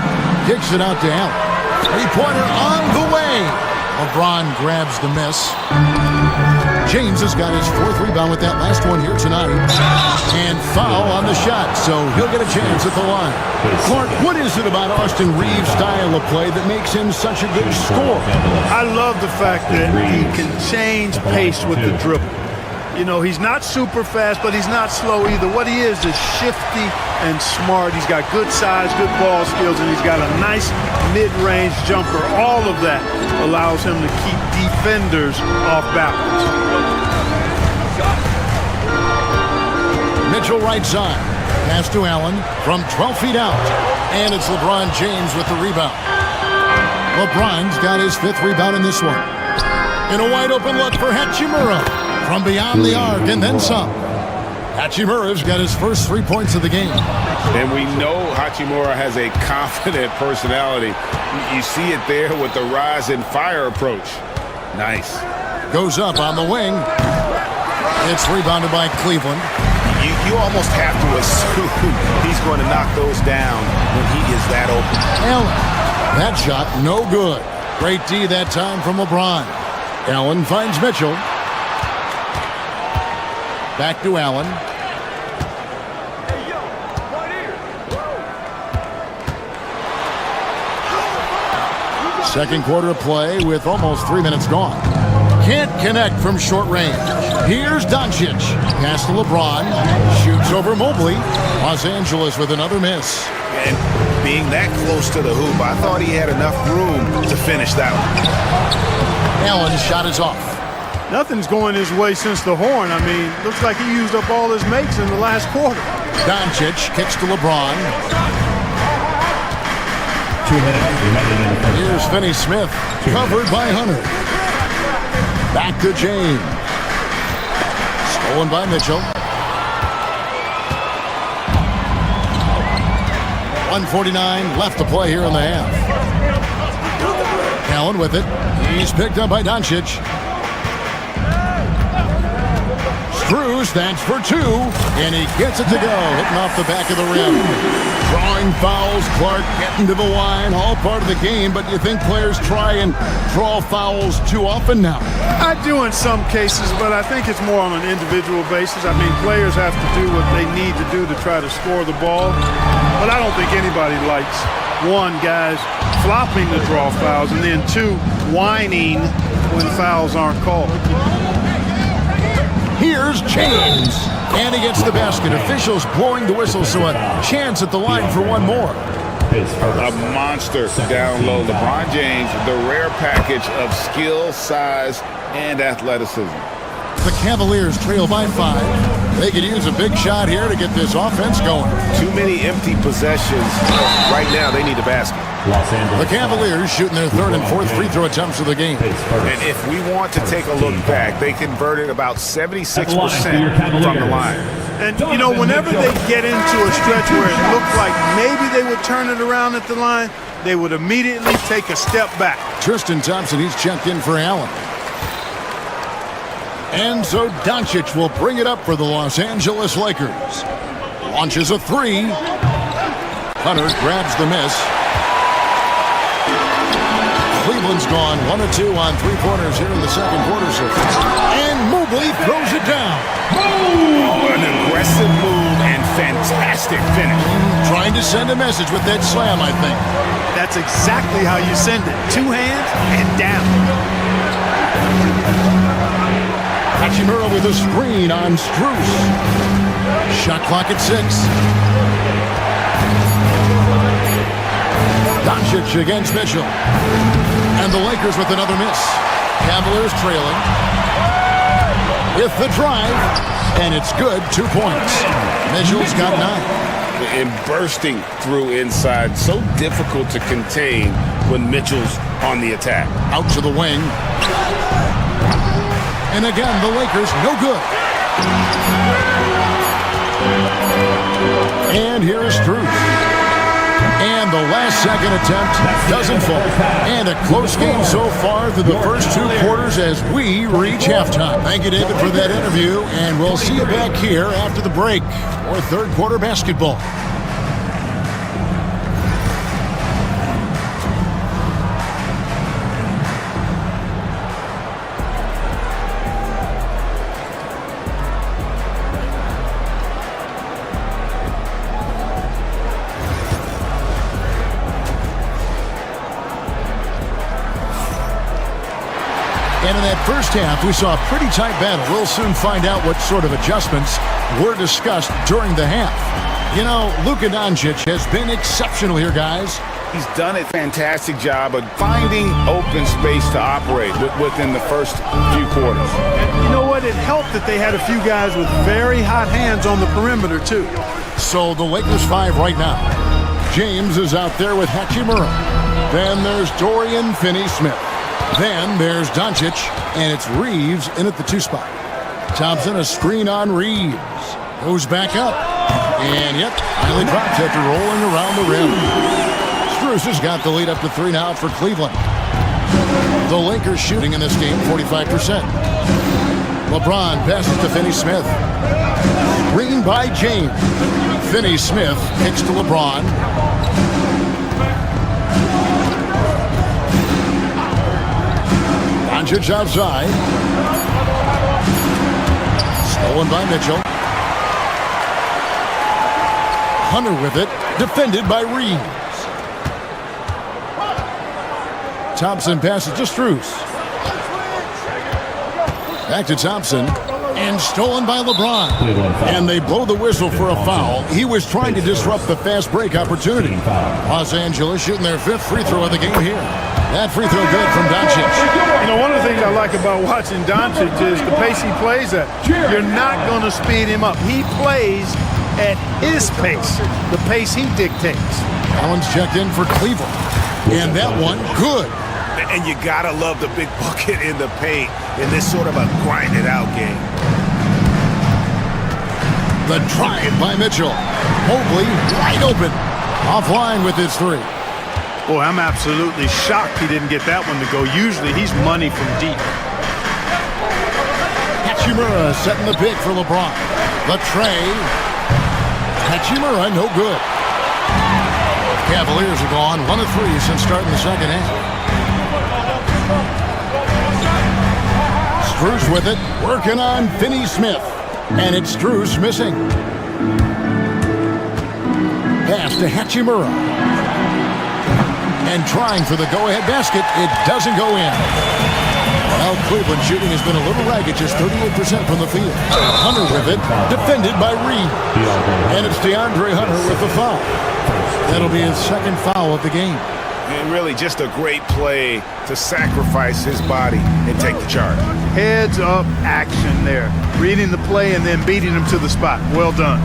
Kicks it out to Allen. Three-pointer on the way. LeBron grabs the miss. James has got his fourth rebound with that last one here tonight. And foul on the shot, so he'll get a chance at the line. Clark, what is it about Austin Reeves' style of play that makes him such a good scorer? I love the fact that he can change pace with the dribble. You know, he's not super fast, but he's not slow either. What he is shifty and smart. He's got good size, good ball skills, and he's got a nice mid-range jumper. All of that allows him to keep defenders off balance. Mitchell right side. Pass to Allen from 12 feet out. And it's LeBron James with the rebound. LeBron's got his fifth rebound in this one. In a wide open look for Hachimura. From beyond the arc and then some. Hachimura's got his first 3 points of the game. And we know Hachimura has a confident personality. You see it there with the rise and fire approach. Nice. Goes up on the wing. It's rebounded by Cleveland. You almost have to assume he's going to knock those down when he is that open. Allen. That shot no good. Great D that time from LeBron. Allen finds Mitchell. Back to Allen. Second quarter of play with almost 3 minutes gone. Can't connect from short range. Here's Doncic. Pass to LeBron. Shoots over Mobley. Los Angeles with another miss. And being that close to the hoop, I thought he had enough room to finish that one. Allen's shot is off. Nothing's going his way since the horn. I mean, looks like he used up all his makes in the last quarter. Doncic kicks to LeBron. 2 minutes remaining in the first. Here's Finney Smith, covered by Hunter. Back to James. Stolen by Mitchell. 1:49 left to play here in the half. Allen with it. He's picked up by Doncic. Cruz, that's for two, and he gets it to go, hitting off the back of the rim. Drawing fouls, Clark getting to the line, all part of the game, but you think players try and draw fouls too often now? I do in some cases, but I think it's more on an individual basis. I mean, players have to do what they need to do to try to score the ball, but I don't think anybody likes, one, guys flopping to draw fouls, and then two, whining when fouls aren't called. Here's James, and he gets the basket. Officials blowing the whistle, so a chance at the line for one more. A monster down low. LeBron James, the rare package of skill, size, and athleticism. The Cavaliers trail by 5. They could use a big shot here to get this offense going. Too many empty possessions. Right now, they need a basket. The Cavaliers shooting their third and fourth free throw attempts of the game. And if we want to take a look back, they converted about 76% from the line. And, you know, whenever they get into a stretch where it looked like maybe they would turn it around at the line, they would immediately take a step back. Tristan Thompson, he's checked in for Allen. And so Doncic will bring it up for the Los Angeles Lakers. Launches a three. Hunter grabs the miss. Cleveland's gone 1 of 2 on three-pointers here in the second quarter. And Mobley throws it down. Oh, an aggressive move and fantastic finish. Trying to send a message with that slam, I think. That's exactly how you send it. 2 hands and down. Hachimura with a screen on Strus. Shot clock at 6. Doncic against Mitchell. And the Lakers with another miss. Cavaliers trailing. With the drive. And it's good. 2 points. Mitchell's got 9. and bursting through inside. So difficult to contain when Mitchell's on the attack. Out to the wing. And again, the Lakers no good. And here is Strus. And the last second attempt doesn't fall. And a close game so far through the first 2 quarters as we reach halftime. Thank you, David, for that interview. And we'll see you back here after the break for third quarter basketball. And in that first half, we saw a pretty tight battle. We'll soon find out what sort of adjustments were discussed during the half. You know, Luka Doncic has been exceptional here, guys. He's done a fantastic job of finding open space to operate within the first few quarters. And you know what? It helped that they had a few guys with very hot hands on the perimeter, too. So the Lakers 5 right now. James is out there with Hachimura. Then there's Dorian Finney-Smith. Then there's Doncic, and it's Reeves in at the 2 spot. Thompson, a screen on Reeves. Goes back up. And yep, finally drops after rolling around the rim. Strus has got the lead up to 3 now for Cleveland. The Lakers shooting in this game 45%. LeBron passes to Finney-Smith. Screen by James. Finney-Smith kicks to LeBron. Doncic outside. Stolen by Mitchell. Hunter with it. Defended by Reeves. Thompson passes to Strus. Back to Thompson. And stolen by LeBron. And they blow the whistle for a foul. He was trying to disrupt the fast break opportunity. Los Angeles shooting their 5th free throw of the game here. That free throw good from Doncic. You know, one of the things I like about watching Doncic is the pace he plays at. You're not going to speed him up. He plays at his pace, the pace he dictates. Allen's checked in for Cleveland. And that one, good. And you gotta love the big bucket in the paint in this sort of a grinded-out game. The drive by Mitchell. Mobley wide open. Offline with his 3. Boy, I'm absolutely shocked he didn't get that one to go. Usually he's money from deep. Hachimura setting the pick for LeBron. The tray. Hachimura no good. Cavaliers are gone 1 of 3 since starting the second half. Strus with it, working on Finney-Smith. And it's Strus missing. Pass to Hachimura. And trying for the go-ahead basket, it doesn't go in. Well, Cleveland shooting has been a little ragged, just 38% from the field. Hunter with it, defended by Reed. And it's DeAndre Hunter with the foul. That'll be his 2nd foul of the game. And really just a great play to sacrifice his body and take the charge. Heads up action there. Reading the play and then beating him to the spot. Well done.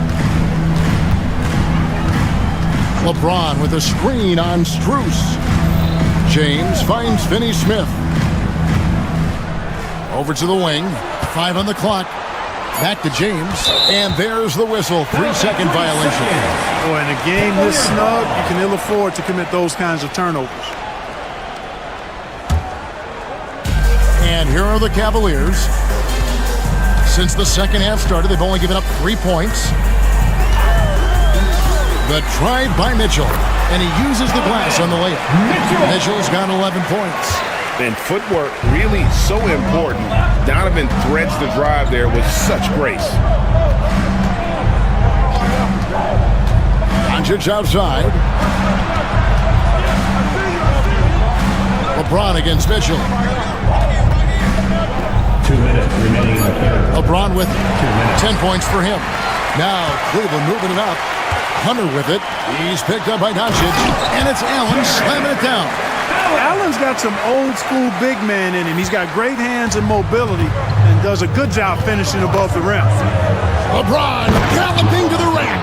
LeBron with a screen on Strus. James finds Finney-Smith. Over to the wing. 5 on the clock. Back to James. And there's the whistle. 3-second violation. Boy, in a game this snug, you can ill afford to commit those kinds of turnovers. And here are the Cavaliers. Since the second half started, they've only given up 3 points. The drive by Mitchell. And he uses the glass on the layup. Mitchell's got 11 points. And footwork really so important. Donovan threads the drive there with such grace. Doncic outside. LeBron against Mitchell. 2 minutes remaining in the third. LeBron with 10 points for him. Now Cleveland moving it up. Hunter with it. He's picked up by Doncic. And it's Allen slamming it down. Allen's got some old-school big man in him. He's got great hands and mobility and does a good job finishing above the rim. LeBron galloping to the rack.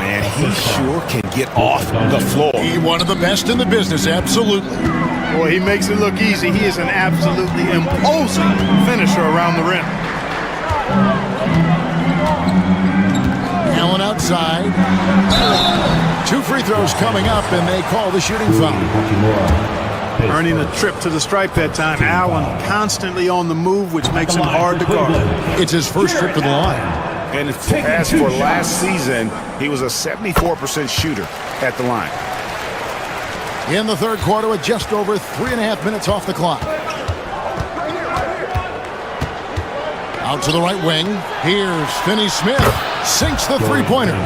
Man, he sure can get off the floor. He one of the best in the business, absolutely. Boy, he makes it look easy. He is an absolutely imposing finisher around the rim. Allen outside. 2 free throws coming up, and they call the shooting foul. Earning a trip to the stripe that time. Allen constantly on the move, which makes him hard to guard. It's his first trip to the line. And as for last season, he was a 74% shooter at the line. In the third quarter with just over 3.5 minutes off the clock. Out to the right wing. Here's Finney-Smith. Sinks the three-pointer.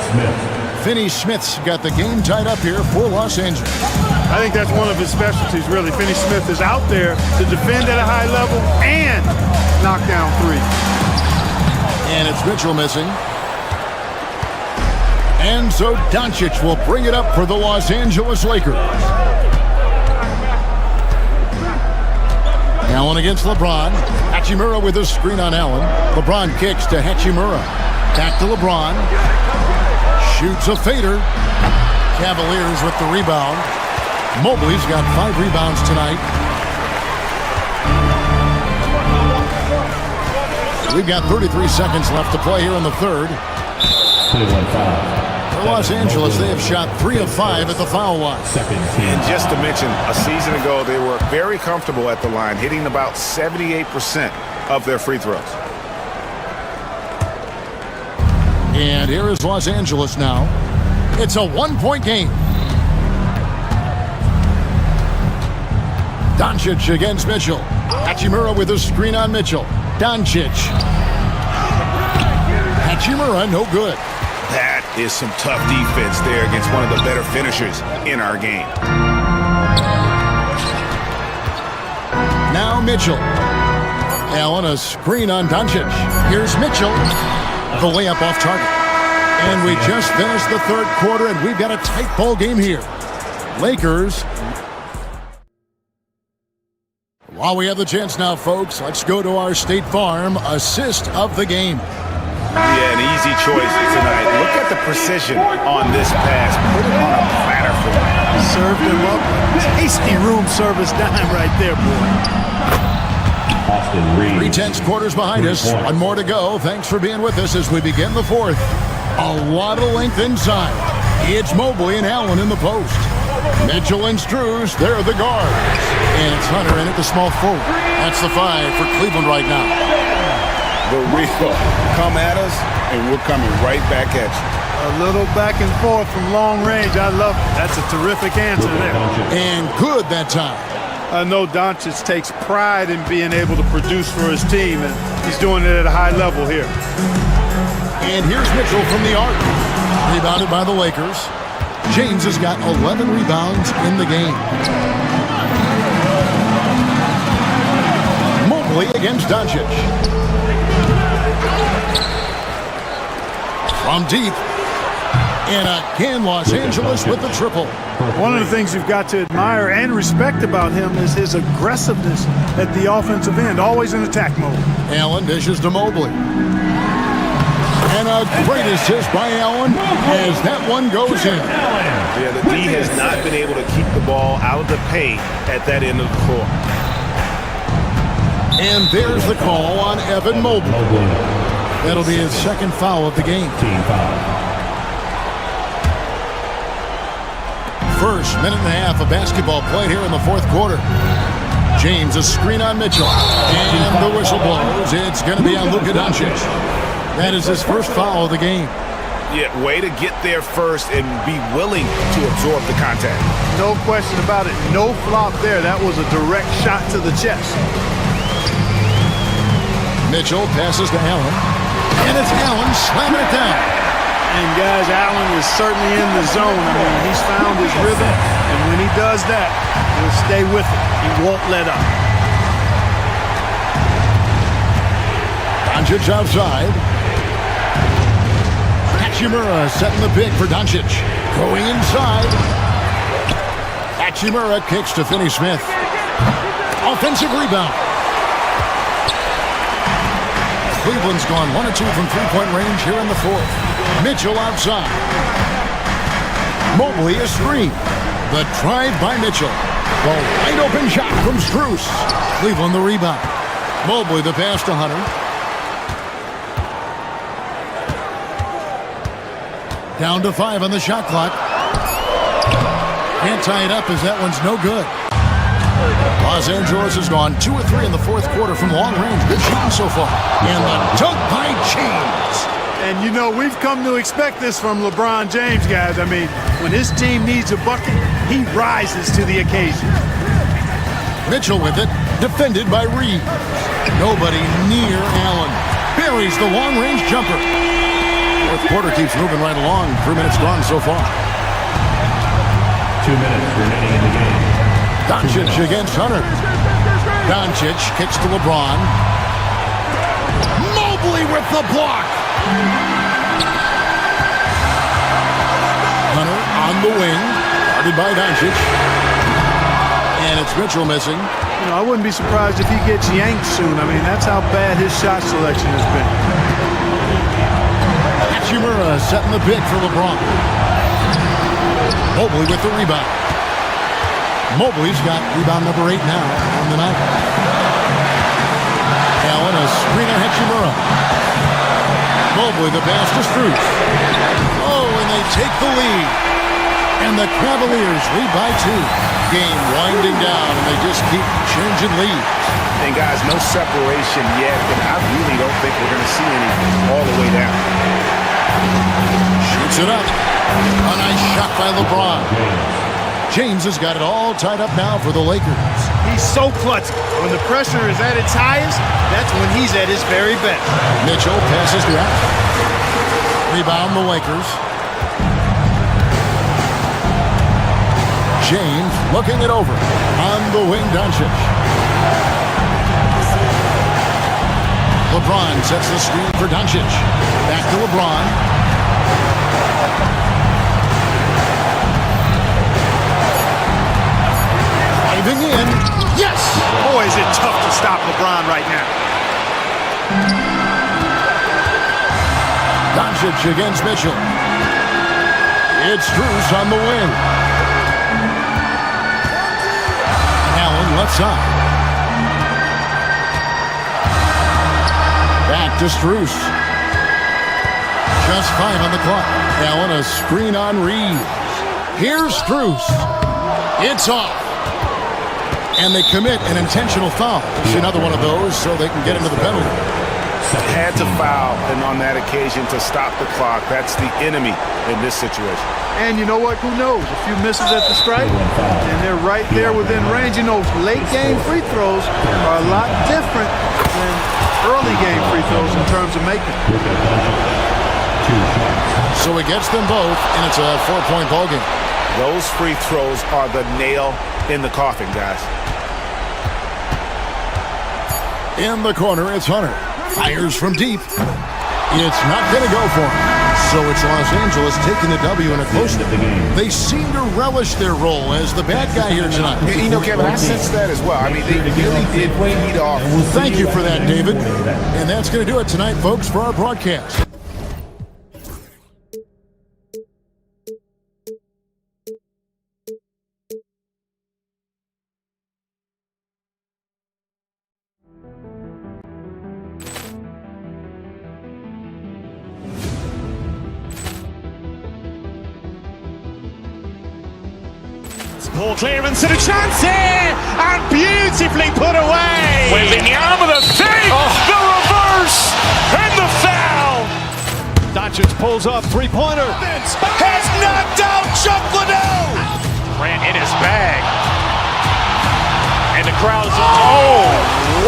Finney-Smith's got the game tied up here for Los Angeles. I think that's one of his specialties, really. Finney-Smith is out there to defend at a high level and knock down three. And it's Mitchell missing. And so Doncic will bring it up for the Los Angeles Lakers. Allen against LeBron. Hachimura with a screen on Allen. LeBron kicks to Hachimura. Back to LeBron. Shoots a fader. Cavaliers with the rebound. Mobley's got 5 rebounds tonight. We've got 33 seconds left to play here in the third. For Los Angeles, they have shot 3 of 5 at the foul line. And just to mention, a season ago, they were very comfortable at the line, hitting about 78% of their free throws. And here is Los Angeles now. It's a 1-point game. Doncic against Mitchell. Hachimura with a screen on Mitchell. Doncic. Hachimura, no good. That is some tough defense there against one of the better finishers in our game. Now Mitchell. Allen, a screen on Doncic. Here's Mitchell. The layup off target. And we just finished the third quarter, and we've got a tight ball game here. Lakers. While we have the chance now, folks, let's go to our State Farm assist of the game. Yeah, an easy choice tonight. Look at the precision on this pass. Put it on a platter for him. Served him up. Tasty room service dime right there, boy. 3/10 quarters behind us. 1 more to go. Thanks for being with us as we begin the fourth. A lot of length inside. It's Mobley and Allen in the post. Mitchell and Strus, they're the guards. And it's Hunter in at the small forward. That's the 5 for Cleveland right now. The real come at us, and we're coming right back at you. A little back and forth from long range. I love it. That's a terrific answer there. And good that time. I know Doncic takes pride in being able to produce for his team, and he's doing it at a high level here. And here's Mitchell from the arc. Rebounded by the Lakers. James has got 11 rebounds in the game. Mobley against Doncic. From deep. And again, Los Angeles with the triple. One of the things you've got to admire and respect about him is his aggressiveness at the offensive end, always in attack mode. Allen dishes to Mobley. And a great assist by Allen as that one goes in. Yeah, the D has not been able to keep the ball out of the paint at that end of the court. And there's the call on Evan Mobley. That'll be his second foul of the game. Team foul. First minute and a half of basketball played here in the fourth quarter. James, a screen on Mitchell. And the whistle blows. It's going to be on Luka Doncic. That is his first foul of the game. Yeah, way to get there first and be willing to absorb the contact. No question about it. No flop there. That was a direct shot to the chest. Mitchell passes to Allen. And it's Allen slamming it down. And guys, Allen is certainly in the zone. I mean, he's found his rhythm. And when he does that, he'll stay with it. He won't let up. Doncic outside. Hachimura setting the pick for Doncic. Going inside. Hachimura kicks to Finney-Smith. Offensive rebound. Cleveland's gone 1 of 2 from three-point range here in the fourth. Mitchell outside. Mobley a screen. The drive by Mitchell. The wide open shot from Strus. Cleveland the rebound. Mobley the pass to Hunter. Down to 5 on the shot clock. Can't tie it up as that one's no good. Los Angeles has gone 2 or 3 in the fourth quarter from long range. Good shooting so far. And the dunk by James. And you know, we've come to expect this from LeBron James, guys. I mean, when his team needs a bucket, he rises to the occasion. Mitchell with it, defended by Reeves. Nobody near Allen. Buries the long-range jumper. Fourth quarter keeps moving right along. 3 minutes gone so far. 2 minutes remaining in the game. Doncic against Hunter. Doncic kicks to LeBron. Mobley with the block. Hunter on the wing. Guarded by Doncic. And it's Mitchell missing. You know, I wouldn't be surprised if he gets yanked soon. I mean, that's how bad his shot selection has been. Hachimura setting the bid for LeBron. Mobley with the rebound. Mobley's got rebound number 8 now on the night. Allen a screen on Hachimura. Mobley the pass to Strus. Oh, and they take the lead. And the Cavaliers lead by 2. Game winding down, and they just keep changing leads. And guys, no separation yet, and I really don't think we're going to see any all the way down. Shoots it up. A nice shot by LeBron. James has got it all tied up now for the Lakers. He's so clutch. When the pressure is at its highest, that's when he's at his very best. Mitchell passes to Allen. Rebound the Lakers. James looking it over. On the wing, Doncic. LeBron sets the screen for Doncic. Back to LeBron. Driving in. Yes! Boy, is it tough to stop LeBron right now. Doncic against Mitchell. It's Strus on the wing. Allen left side. Back to Strus. Just 5 on the clock. Allen a screen on Reeves. Here's Strus. It's off. And they commit an intentional foul. It's another one of those so they can get into the penalty. Had to foul, and on that occasion to stop the clock. That's the enemy in this situation. And you know what? Who knows? A few misses at the stripe, and they're right there within range. You know, late game free throws are a lot different than early game free throws in terms of making. So he gets them both, and it's a 4-point ball game. Those free throws are the nail in the coffin, guys. In the corner, it's Hunter. Fires from deep. It's not going to go for him. So it's Los Angeles taking the W in a close game. They seem to relish their role as the bad guy here tonight. You know, Kevin, I sense that as well. I mean, they really did feed off. Thank you for that, David. And that's going to do it tonight, folks, for our broadcast. Ball clearance and a chance here, and beautifully put away. Wembanyama the save, the reverse, and the foul. Doncic pulls up, three-pointer. Has knocked out Chuck Liddell. Grant in his bag. And the crowd is, oh,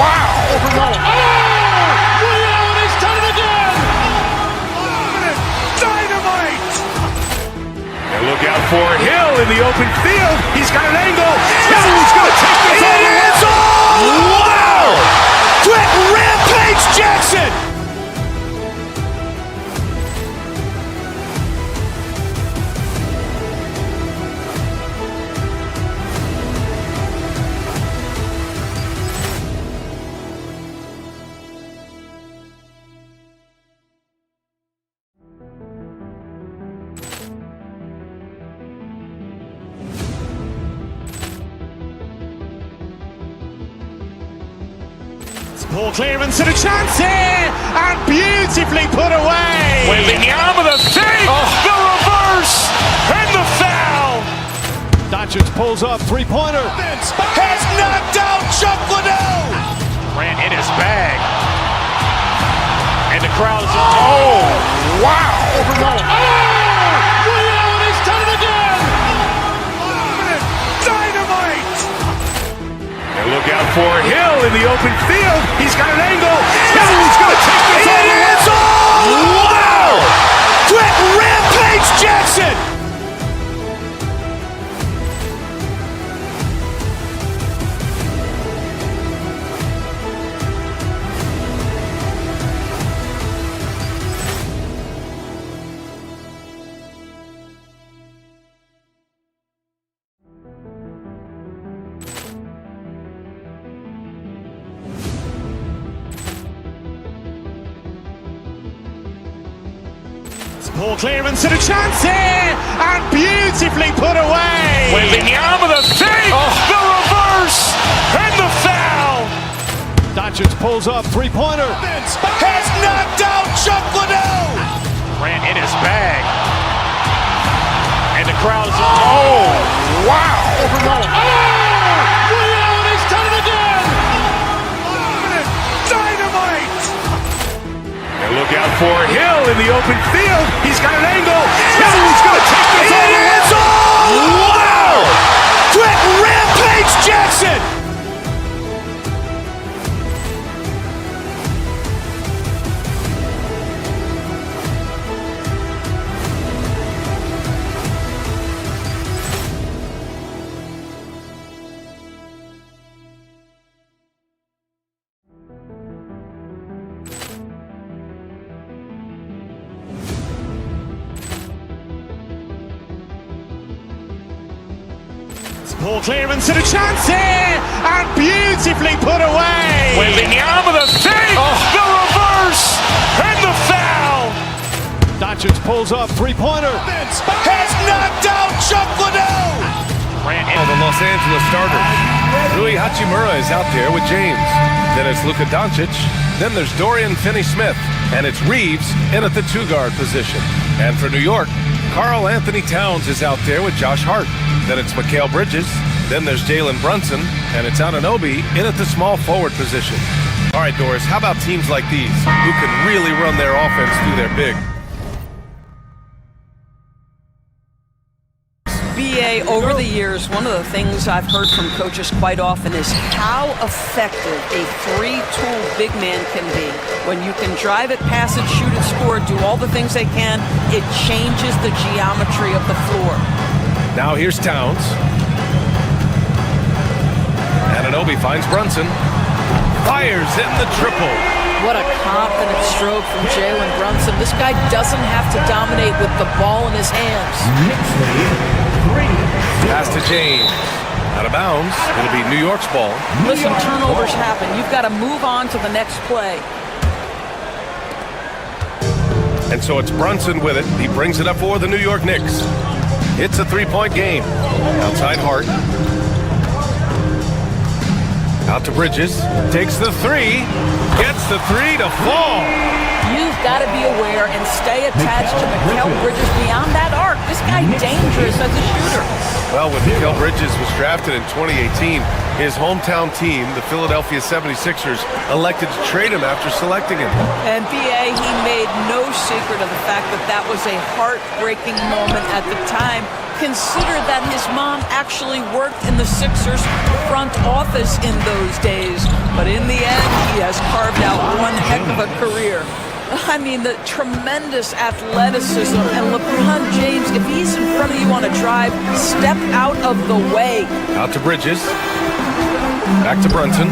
wow. Ray Allen has done it again. Dynamite. And look out for Hill in the open field. He's got an angle. Hill's going to take this all the way. Wow. Quit Rampage Jackson. Ball clearance and a chance here, and beautifully put away. Wembanyama the fake, the reverse, and the foul. Doncic pulls up, three-pointer. Has knocked out Chuck Liddell. Ran in his bag. And the crowd is... Oh, wow. He's done it again. Dynamite. And look out for Hill in the open field. He's got an angle. Hill's going to take this all the way. Wow. Quick rampage Jackson. Ball clearance and a chance here, and beautifully put away. Wembanyama the fake, the reverse, and the foul. Doncic pulls up, three-pointer. Has knocked out Chuck Liddell. Ran in his bag. And the crowd is... Oh, wow. He's done it again. Dynamite. And look out for Hill in the open field. He's got an angle. Hill's going to take this all the way. Wow. Quick rampage Jackson. Ball clearance and a chance here, and beautifully put away. Wembanyama the fake, the reverse, and the foul. Doncic pulls up, three-pointer. Has knocked out Chuck Liddell. Ran in. The Los Angeles starters. Rui Hachimura is out there with James. Then it's Luka Doncic. Then there's Dorian Finney-Smith. And it's Reeves in at the two-guard position. And for New York, Karl Anthony Towns is out there with Josh Hart. Then it's Mikal Bridges. Then there's Jalen Brunson. And it's Anunoby in at the small forward position. All right, Doris, how about teams like these who can really run their offense through their big? BA, over the years, one of the things I've heard from coaches quite often is how effective a three-tool big man can be. When you can drive it, pass it, shoot it, score, do all the things they can, it changes the geometry of the floor. Now here's Towns. Anunoby finds Brunson. Fires in the triple. What a confident stroke from Jalen Brunson. This guy doesn't have to dominate with the ball in his hands. Pass to James. Out of bounds. It'll be New York's ball. Listen, turnovers happen. You've got to move on to the next play. And so it's Brunson with it. He brings it up for the New York Knicks. It's a three-point game. Outside Hart. Out to Bridges. Takes the three. Gets the three to fall. You've got to be aware and stay attached to Mikal Bridges beyond that arc. This guy dangerous as a shooter. Well, when Mikal Bridges was drafted in 2018, his hometown team, the Philadelphia 76ers, elected to trade him after selecting him. And BA, he made no secret of the fact that that was a heartbreaking moment at the time. Consider that his mom actually worked in the Sixers front office in those days. But in the end, he has carved out one heck of a career. I mean, the tremendous athleticism, and LeBron James, if he's in front of you on a drive, step out of the way. Out to Bridges. Back to Brunson.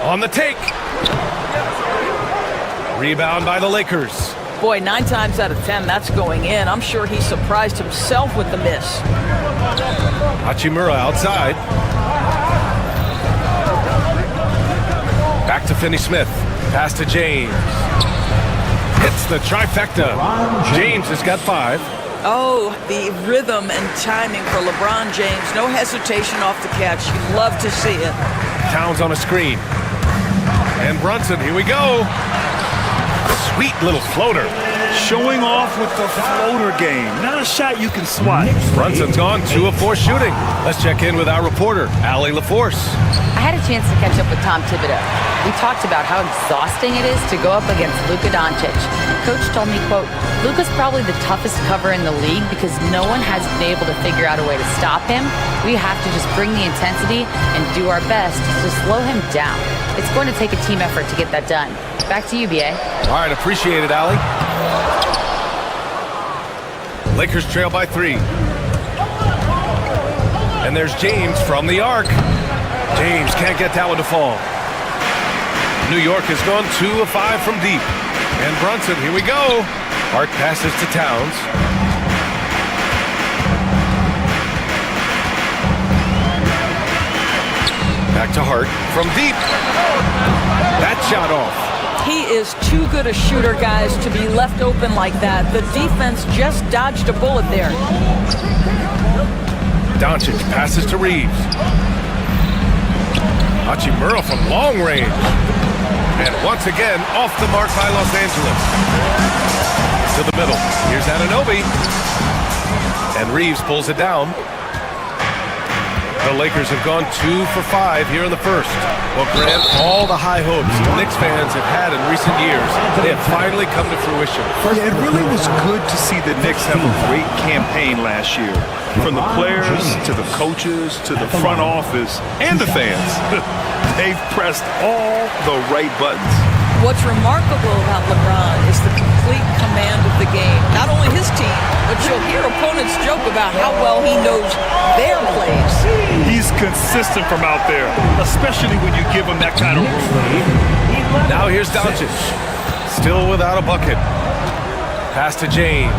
On the take. Rebound by the Lakers. Boy, 9 times out of 10, that's going in. I'm sure he surprised himself with the miss. Hachimura outside. Back to Finney-Smith. Pass to James. Hits the trifecta. James has got 5. Oh, the rhythm and timing for LeBron James. No hesitation off the catch. You'd love to see it. Towns on a screen. And Brunson, here we go. Sweet little floater. Showing off with the floater game. Not a shot you can swat. Brunson's gone 2 of 4 shooting. Let's check in with our reporter, Allie LaForce. I had a chance to catch up with Tom Thibodeau. We talked about how exhausting it is to go up against Luka Doncic. Coach told me, quote, Luka's probably the toughest cover in the league because no one has been able to figure out a way to stop him. We have to just bring the intensity and do our best to slow him down. It's going to take a team effort to get that done. Back to you, B.A. All right, appreciate it, Allie. Lakers trail by 3. And there's James from the arc. James can't get that one to fall. New York has gone 2 of 5 from deep. And Brunson, here we go. Arc passes to Towns. Back to Hart from deep. That shot off. He is too good a shooter, guys, to be left open like that. The defense just dodged a bullet there. Doncic passes to Reeves. Hachimura from long range. And once again, off the mark by Los Angeles. To the middle. Here's Anunoby. And Reeves pulls it down. The Lakers have gone 2 for 5 here in the first. Well, Grant, all the high hopes Knicks fans have had in recent years, they have finally come to fruition. Yeah, it really was good to see the Knicks have a great campaign last year. From the players to the coaches to the front office and the fans. They've pressed all the right buttons. What's remarkable about LeBron is the complete command of the game. Not only his team, but you'll hear opponents joke about how well he knows their plays. He's consistent from out there, especially when you give him that kind of room. Now here's Doncic, still without a bucket. Pass to James.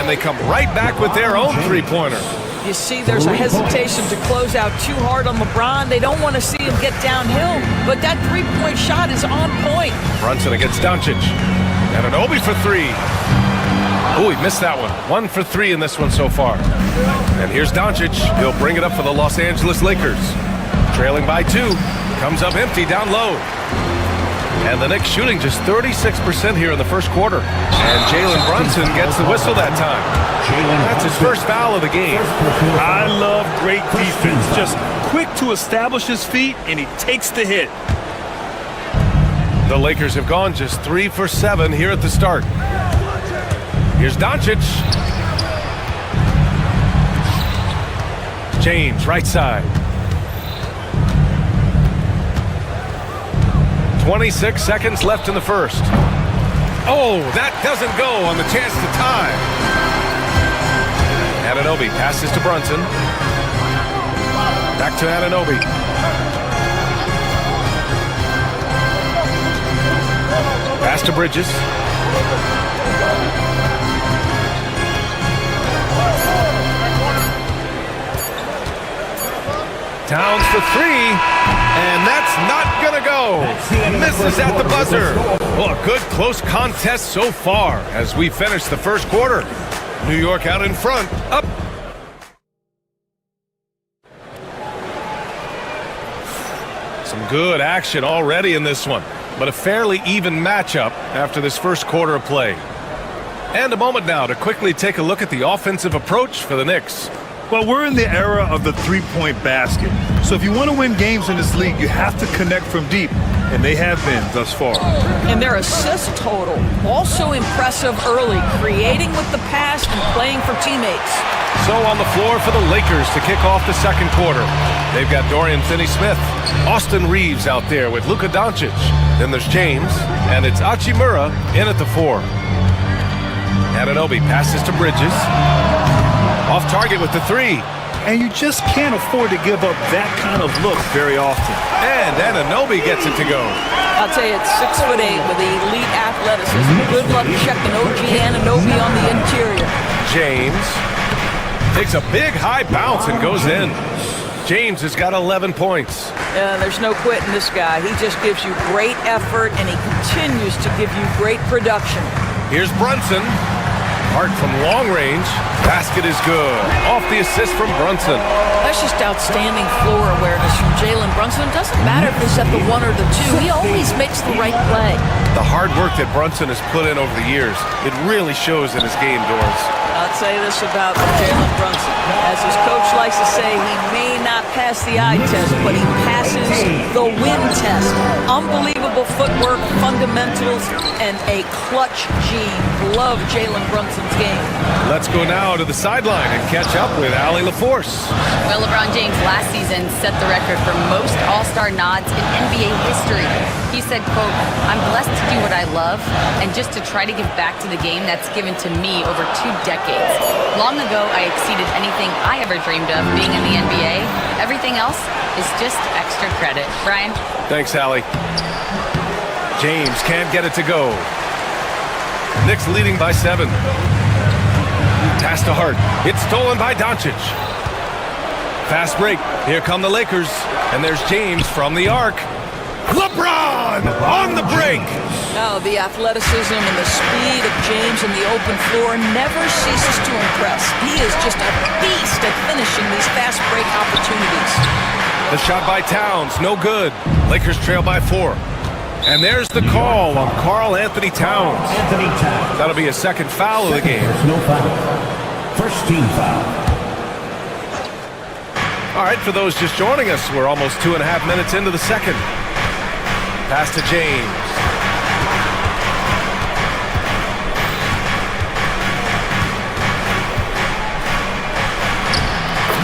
And they come right back with their own three-pointer. You see, there's a hesitation to close out too hard on LeBron. They don't want to see him get downhill, but that three-point shot is on point. Brunson against Doncic. And an Obi for 3. Oh, he missed that one. 1 for 3 in this one so far. And here's Doncic. He'll bring it up for the Los Angeles Lakers. Trailing by 2. Comes up empty down low. And the Knicks shooting just 36% here in the first quarter. And Jalen Brunson gets the whistle that time. That's his first foul of the game. I love great defense. Just quick to establish his feet, and he takes the hit. The Lakers have gone just 3 for 7 here at the start. Here's Doncic. James, right side. 26 seconds left in the first. Oh, that doesn't go on the chance to tie. Anunoby passes to Brunson. Back to Anunoby. Pass to Bridges. Towns for 3, and that's not gonna go. Misses at the buzzer. Well, a good close contest so far as we finish the first quarter. New York out in front, up. Some good action already in this one, but a fairly even matchup after this first quarter of play. And a moment now to quickly take a look at the offensive approach for the Knicks. Well, we're in the era of the three-point basket. So if you want to win games in this league, you have to connect from deep, and they have been thus far. And their assist total, also impressive early, creating with the pass and playing for teammates. So on the floor for the Lakers to kick off the second quarter. They've got Dorian Finney-Smith, Austin Reeves out there with Luka Doncic. Then there's James, and it's Hachimura in at the 4. Anunoby passes to Bridges. Off target with the 3. And you just can't afford to give up that kind of look very often. And Anunoby gets it to go. I'll tell you, it's 6'8" with elite athleticism. Good luck checking OG Anunoby on the interior. James takes a big high bounce and goes in. James has got 11 points. There's no quitting this guy. He just gives you great effort, and he continues to give you great production. Here's Brunson. Hart from long range. Basket is good. Off the assist from Brunson. That's just outstanding floor awareness from Jalen Brunson. It doesn't matter if he's at the 1 or the 2. He always makes the right play. The hard work that Brunson has put in over the years, it really shows in his game, Doris. I'd say this about Jalen Brunson. As his coach likes to say, he may not pass the eye test, but he passes the win test. Unbelievable footwork, fundamentals, and a clutch gene. Love Jalen Brunson's game. Let's go now to the sideline and catch up with Allie LaForce. Well, LeBron James last season set the record for most All-Star nods in NBA history. He said, quote, "I'm blessed to do what I love and just to try to give back to the game that's given to me over 2 decades. Long ago, I exceeded anything I ever dreamed of being in the NBA. Everything else is just extra credit." Brian? Thanks, Allie. James can't get it to go. Knicks leading by 7. Pass to Hart. It's stolen by Doncic. Fast break. Here come the Lakers. And there's James from the arc. LeBron on the break. No, the athleticism and the speed of James in the open floor never ceases to impress. He is just a beast at finishing these fast break opportunities. The shot by Towns, no good. Lakers trail by 4. And there's the call on Karl Anthony Towns. That'll be a second foul of the game. No foul. First team foul. All right, for those just joining us, we're almost 2.5 minutes into the second. Pass to James.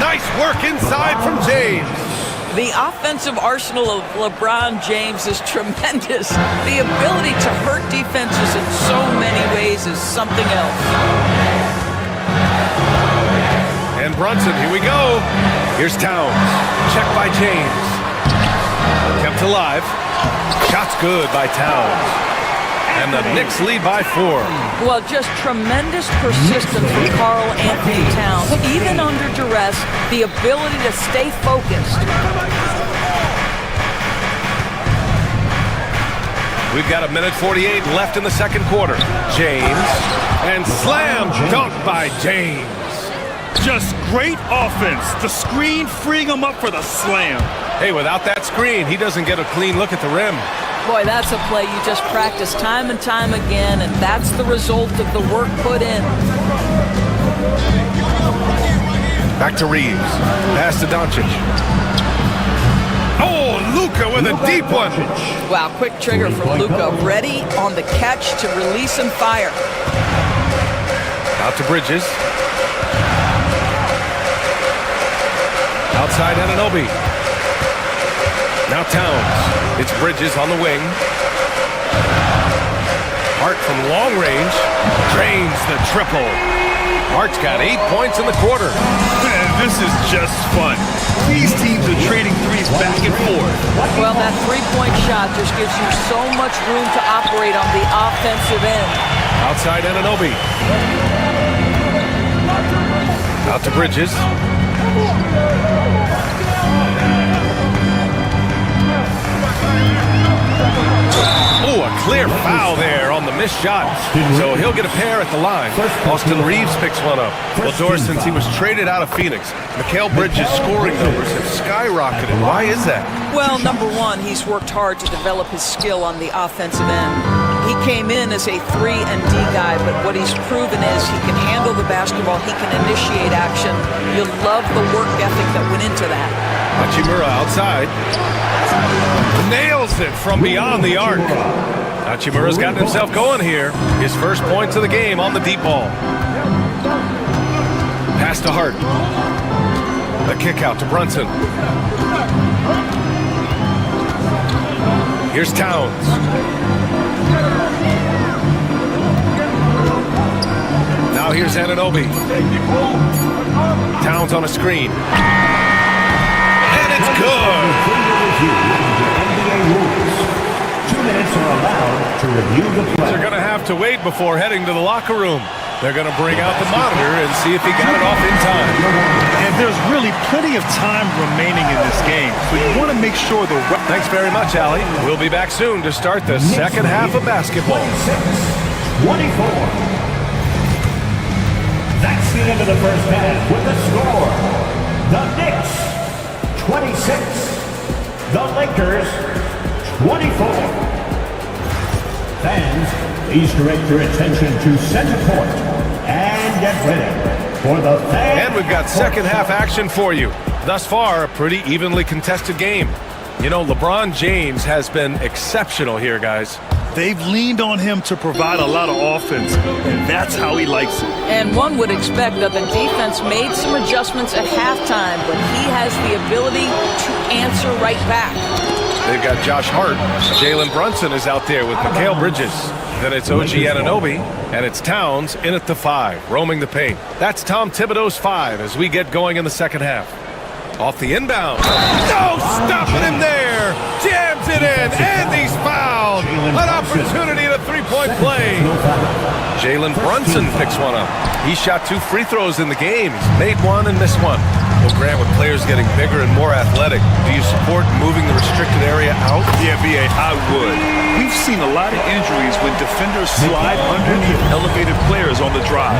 Nice work inside from James. The offensive arsenal of LeBron James is tremendous. The ability to hurt defenses in so many ways is something else. And Brunson, here we go. Here's Towns. Check by James. Kept alive. Shot's good by Towns. And the Knicks lead by 4. Well, just tremendous persistence from Karl Anthony Towns. Even under duress, the ability to stay focused. We've got 1:48 left in the second quarter. James. And slam dunk by James. Just great offense. The screen freeing him up for the slam. Hey, without that screen, he doesn't get a clean look at the rim. Boy, that's a play you just practice time and time again, and that's the result of the work put in. Back to Reeves. Pass to Doncic. Oh, Luka with a deep one. Wow, quick trigger from Luka. Ready on the catch to release and fire. Out to Bridges. Outside Anunoby. Now Towns. It's Bridges on the wing. Hart from long range. Drains the triple. Hart's got 8 points in the quarter. Man, this is just fun. These teams are trading threes back and forth. Well, that three-point shot just gives you so much room to operate on the offensive end. Outside Anunoby. Out to Bridges. Oh, a clear foul there on the missed shot. So he'll get a pair at the line. Austin Reeves picks one up. Well, Doris, since he was traded out of Phoenix, Mikal Bridges' scoring numbers have skyrocketed. Why is that? Well, number one, he's worked hard to develop his skill on the offensive end. He came in as a 3 and D guy, but what he's proven is he can handle the basketball, he can initiate action. You love the work ethic that went into that. Hachimura outside. Nails it from beyond the arc. Hachimura's gotten himself going here. His first points of the game on the deep ball. Pass to Hart. The kick out to Brunson. Here's Towns. Now here's Anunoby. Towns on a screen. And it's good. 2 minutes are allowed to review the play. They're going to have to wait before heading to the locker room. They're going to bring out the monitor and see if he got it off in time. And there's really plenty of time remaining in this game, so you want to make sure the... Thanks very much, Allie. We'll be back soon to start the second half of basketball. 24. the end of the first half with the score. The Knicks 26, the Lakers 24. Fans, please direct your attention to center court and get ready for the And we've got second half action for you. Thus far, a pretty evenly contested game. You know, LeBron James has been exceptional here, guys. They've leaned on him to provide a lot of offense, and that's how he likes it. And one would expect that the defense made some adjustments at halftime, but he has the ability to answer right back. They've got Josh Hart. Jalen Brunson is out there with Mikal Bridges. Then it's OG Anunoby, and it's Towns in at the 5, roaming the paint. That's Tom Thibodeau's 5 as we get going in the second half. Off the inbound. No, stopping him there. Jams it in, and he's fouled. An opportunity at a three-point play. Jalen Brunson picks one up. He shot 2 free throws in the game. He's made one and missed one. Well, Grant, with players getting bigger and more athletic, do you support moving the restricted area out? Yeah, B.A., I would. We've seen a lot of injuries when defenders slide underneath elevated players on the drive.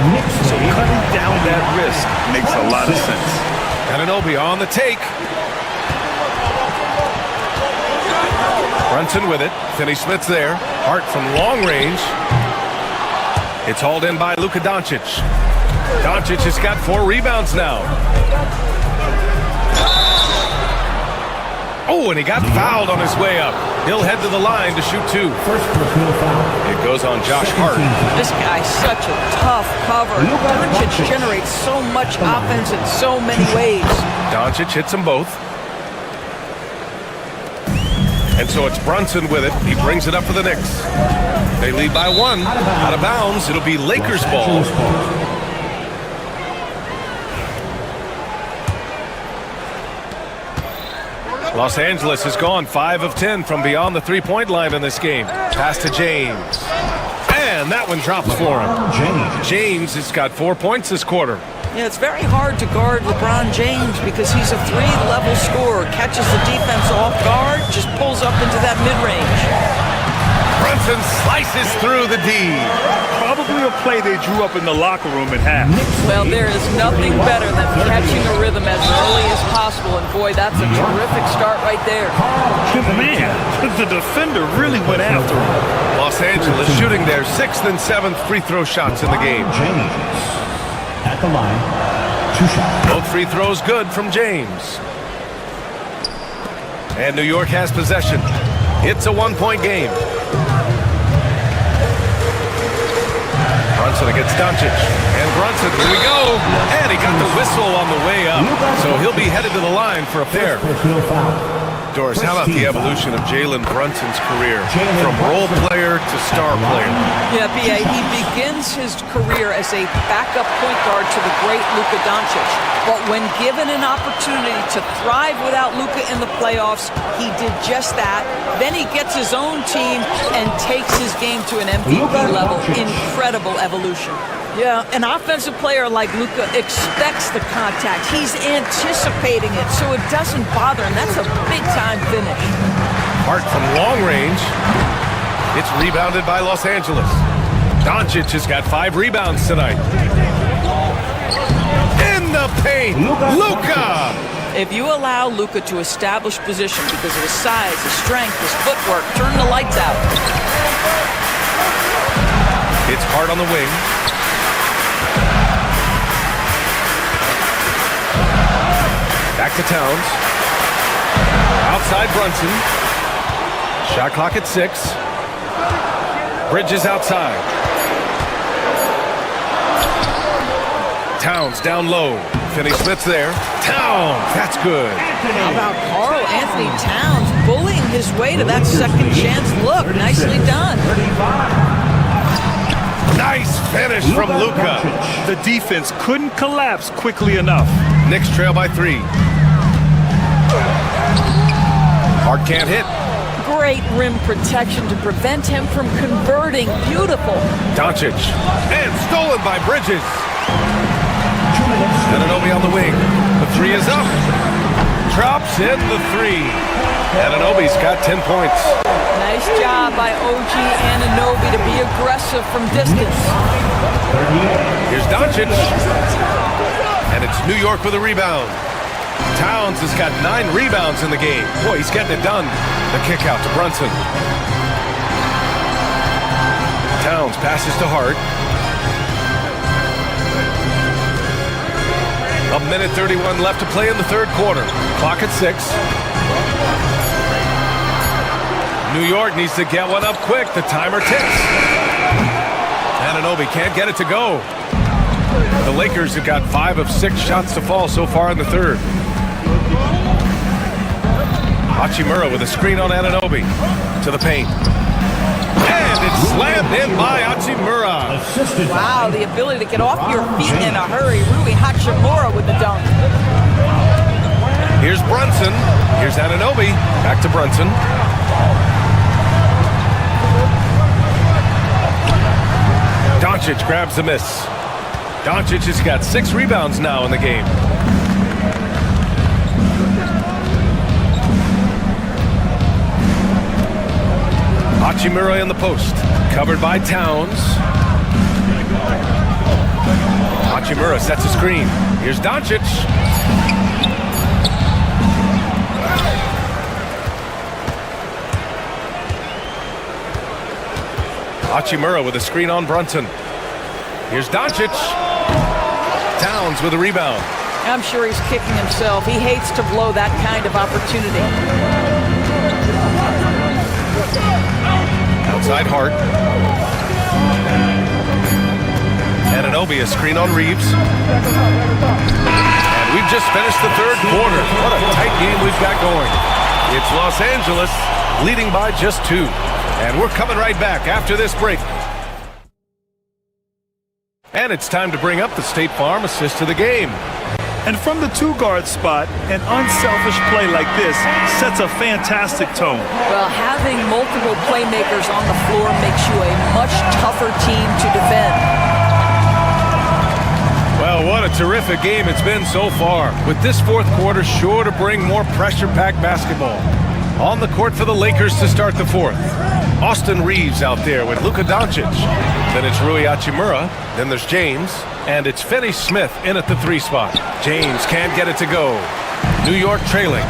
So cutting down that risk makes a lot of sense. Anunoby on the take. Brunson with it. Finney-Smith's there. Hart from long range. It's hauled in by Luka Doncic. Doncic has got 4 rebounds now. Oh, and he got fouled on his way up. He'll head to the line to shoot 2. It goes on Josh Hart. This guy's such a tough cover. Doncic generates so much offense in so many ways. Doncic hits them both. And so it's Brunson with it. He brings it up for the Knicks. They lead by 1. Out of bounds. It'll be Lakers ball. Los Angeles has gone 5 of 10 from beyond the three-point line in this game. Pass to James. And that one drops for him. James has got 4 points this quarter. Yeah, it's very hard to guard LeBron James because he's a 3-level scorer. Catches the defense off guard, just pulls up into that mid-range. Brunson slices through the D. Probably a play they drew up in the locker room at half. Well, there is nothing better than catching a rhythm as early as possible, and boy, that's a terrific start right there. Man, the defender really went after him. Los Angeles shooting their 6th and 7th free throw shots in the game. At the line, 2 shots. Both free throws good from James. And New York has possession. It's a 1-point game. Brunson against Doncic. And Brunson, here we go. And he got the whistle on the way up. So he'll be headed to the line for a pair. Doris, how about the evolution of Jalen Brunson's career? From role player to star player. Yeah, B.A., he begins his career as a backup point guard to the great Luka Doncic. But when given an opportunity to thrive without Luka in the playoffs, he did just that. Then he gets his own team and takes his game to an MVP level. Incredible evolution. Yeah, an offensive player like Luka expects the contact. He's anticipating it, so it doesn't bother him. That's a big-time finish. Hart from long range. It's rebounded by Los Angeles. Doncic has got 5 rebounds tonight. In the paint, Luka! If you allow Luka to establish position because of his size, his strength, his footwork, turn the lights out. It's Hart on the wing. Back to Towns. Outside Brunson. Shot clock at 6. Bridges outside. Towns down low. Finney-Smith's there. Towns, that's good. How about Karl Anthony Towns bullying his way to that second chance look? Nicely done. Nice finish from Luka. The defense couldn't collapse quickly enough. Knicks trail by 3. Hart can't hit. Great rim protection to prevent him from converting. Beautiful. Doncic. And stolen by Bridges. Anunoby on the wing. The 3 is up. Drops in the 3. Anunoby's got 10 points. Nice job by OG Anunoby. Anunoby to be aggressive from distance. Here's Doncic. And it's New York with a rebound. Towns has got 9 rebounds in the game. Boy, he's getting it done. The kick out to Brunson. Towns passes to Hart. A minute 31 left to play in the third quarter. Clock at 6. New York needs to get one up quick. The timer ticks. Anunoby can't get it to go. The Lakers have got 5 of 6 shots to fall so far in the third. Hachimura with a screen on Anunoby. To the paint. And it's slammed in by Hachimura. Wow, the ability to get off your feet in a hurry. Rui Hachimura with the dunk. Here's Brunson. Here's Anunoby. Back to Brunson. Doncic grabs the miss. Doncic has got 6 rebounds now in the game. Hachimura in the post. Covered by Towns. Hachimura sets a screen. Here's Doncic. Hachimura with a screen on Brunson. Here's Doncic. Towns with a rebound. I'm sure he's kicking himself. He hates to blow that kind of opportunity. Outside Hart. Anunoby a screen on Reeves. And we've just finished the third quarter. What a tight game we've got going. It's Los Angeles leading by just 2. And we're coming right back after this break. And it's time to bring up the State Farm assist of the game. And from the 2-guard spot, an unselfish play like this sets a fantastic tone. Well, having multiple playmakers on the floor makes you a much tougher team to defend. Well, what a terrific game it's been so far. With this fourth quarter sure to bring more pressure-packed basketball. On the court for the Lakers to start the fourth. Austin Reeves out there with Luka Doncic. Then it's Rui Hachimura. Then there's James. And it's Finney Smith in at the 3 spot. James can't get it to go. New York trailing.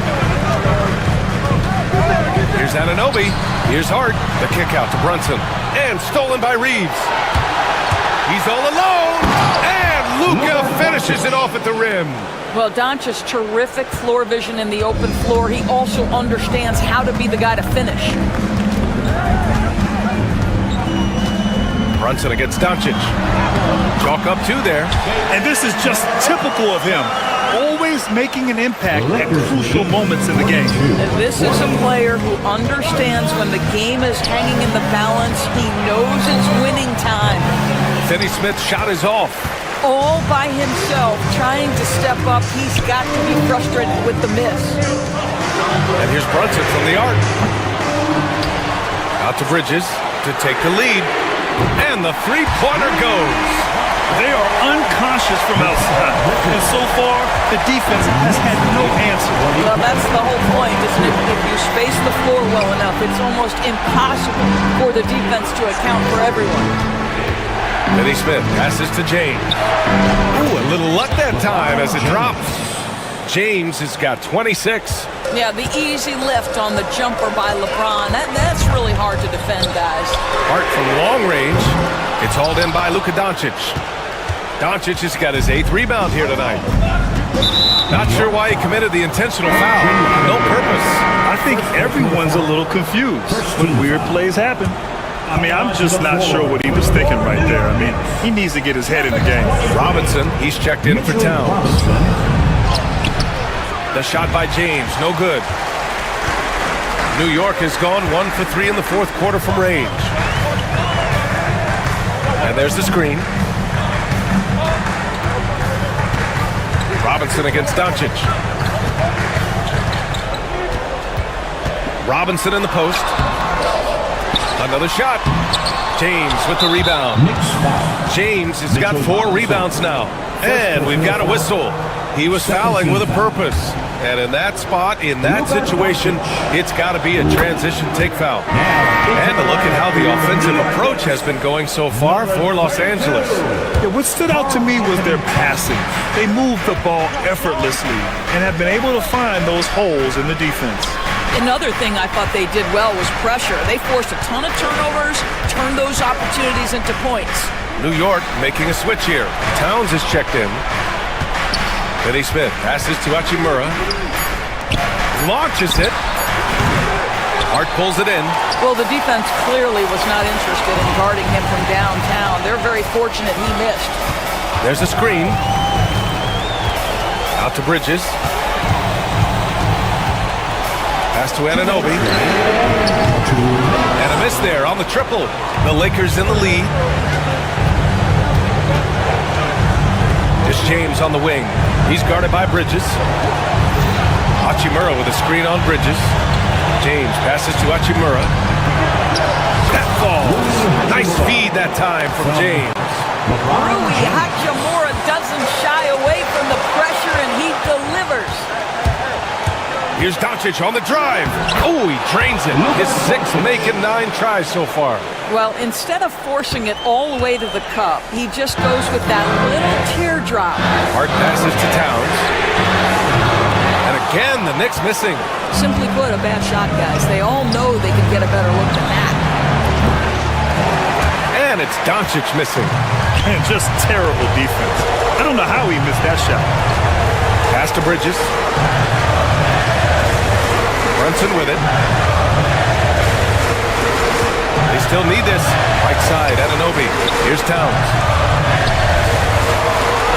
Here's Anunoby. Here's Hart. The kick out to Brunson. And stolen by Reeves. He's all alone. And Luka finishes it off at the rim. Well, Doncic's terrific floor vision in the open floor. He also understands how to be the guy to finish. Brunson against Doncic. Chalk up 2 there. And this is just typical of him. Always making an impact at crucial moments in the game. And this is a player who understands when the game is hanging in the balance. He knows it's winning time. Finney Smith's shot is off. All by himself, trying to step up. He's got to be frustrated with the miss. And here's Brunson from the arc. Out to Bridges to take the lead. And the 3-pointer goes. They are unconscious from outside. And so far, the defense has had no answer. Well, that's the whole point, isn't it? If you space the floor well enough, it's almost impossible for the defense to account for everyone. Finney Smith passes to James. Ooh, a little luck that time as it drops. James has got 26. Yeah, the easy lift on the jumper by LeBron. That's really hard to defend, guys. Hart from long range. It's hauled in by Luka Doncic. Doncic has got his 8th rebound here tonight. Not sure why he committed the intentional foul. No purpose. I think everyone's a little confused when weird plays happen. I mean, I'm just not sure what he was thinking right there. I mean, he needs to get his head in the game. Robinson, he's checked in for Towns. The shot by James, no good. New York has gone 1 for 3 in the fourth quarter from range. And there's the screen. Robinson against Doncic. Robinson in the post. Another shot. James with the rebound. James has got 4 rebounds now. And we've got a whistle. He was fouling with a purpose. And in that spot, in that situation, it's got to be a transition take foul. And to look at how the offensive approach has been going so far for Los Angeles. Yeah, what stood out to me was their passing. They moved the ball effortlessly and have been able to find those holes in the defense. Another thing I thought they did well was pressure. They forced a ton of turnovers, turned those opportunities into points. New York making a switch here. Towns is checked in. Finney Smith passes to Hachimura. Launches it. Hart pulls it in. Well, the defense clearly was not interested in guarding him from downtown. They're very fortunate he missed. There's a screen. Out to Bridges. Pass to Anunoby. And a miss there on the triple. The Lakers in the lead. It's James on the wing. He's guarded by Bridges. Hachimura with a screen on Bridges. James passes to Hachimura. That falls. Nice feed that time from James. Rui Hachimura doesn't shy away from the pressure, and he delivers. Here's Doncic on the drive. Oh, he drains it. His sixth making 9 tries so far. Well, instead of forcing it all the way to the cup, he just goes with that little teardrop. Hart passes to Towns. And again, the Knicks missing. Simply put, a bad shot, guys. They all know they can get a better look than that. And it's Doncic missing. And just terrible defense. I don't know how he missed that shot. Pass to Bridges. Brunson with it. They still need this. Right side, Anunoby. Here's Towns.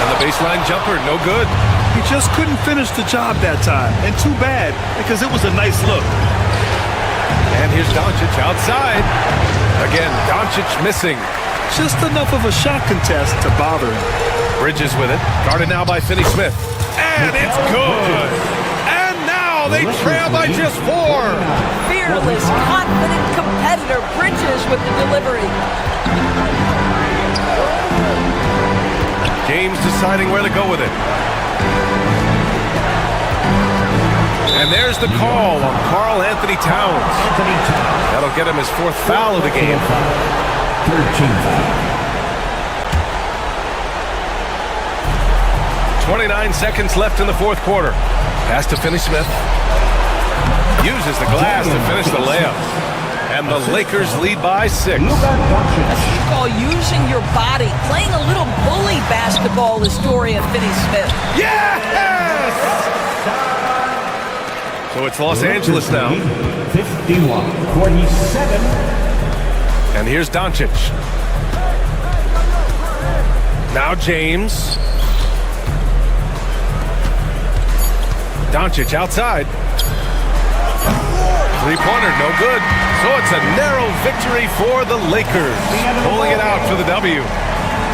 And the baseline jumper, no good. He just couldn't finish the job that time. And too bad, because it was a nice look. And here's Doncic outside. Again, Doncic missing. Just enough of a shot contest to bother him. Bridges with it. Guarded now by Finney Smith. And it's good. And now they trail by just 4. Fearless, confident competitor. Bridges with the delivery. James deciding where to go with it. And there's the call on Karl Anthony Towns. That'll get him his 4th foul of the game. 29 seconds left in the 4th quarter. Pass to Finney Smith. Uses the glass to finish the layup. And the Lakers lead by 6. That's what you call using your body. Playing a little bully basketball is Dorian Finney-Smith. Yes! So it's Los Angeles now. 51-47. And here's Doncic. Now James. Doncic outside. 3-pointer, no good. So it's a narrow victory for the Lakers. Pulling it out for the W.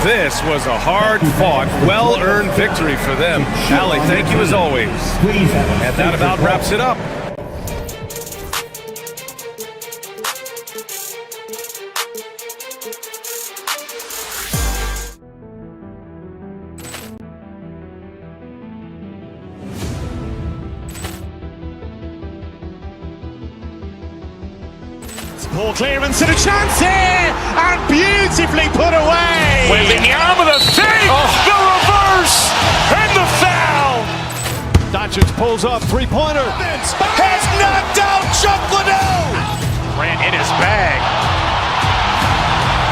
This was a hard-fought, well-earned victory for them. Allie, thank you as always. And that about wraps it up. Poor clearance and a chance here, and beautifully put away. Wembanyama the save, the reverse, and the foul. Doncic pulls up, 3-pointer. Has knocked out Chuck Liddell. Ran in his bag.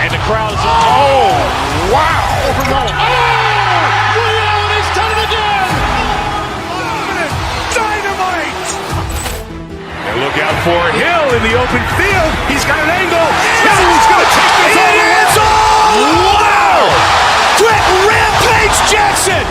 And the crowd is, oh, wow. Ray Allen has done it again. Dynamite. And look out for Hill in the open field. He's got an angle. Hill's going to take this all the way. Wow! Quick Rampage Jackson.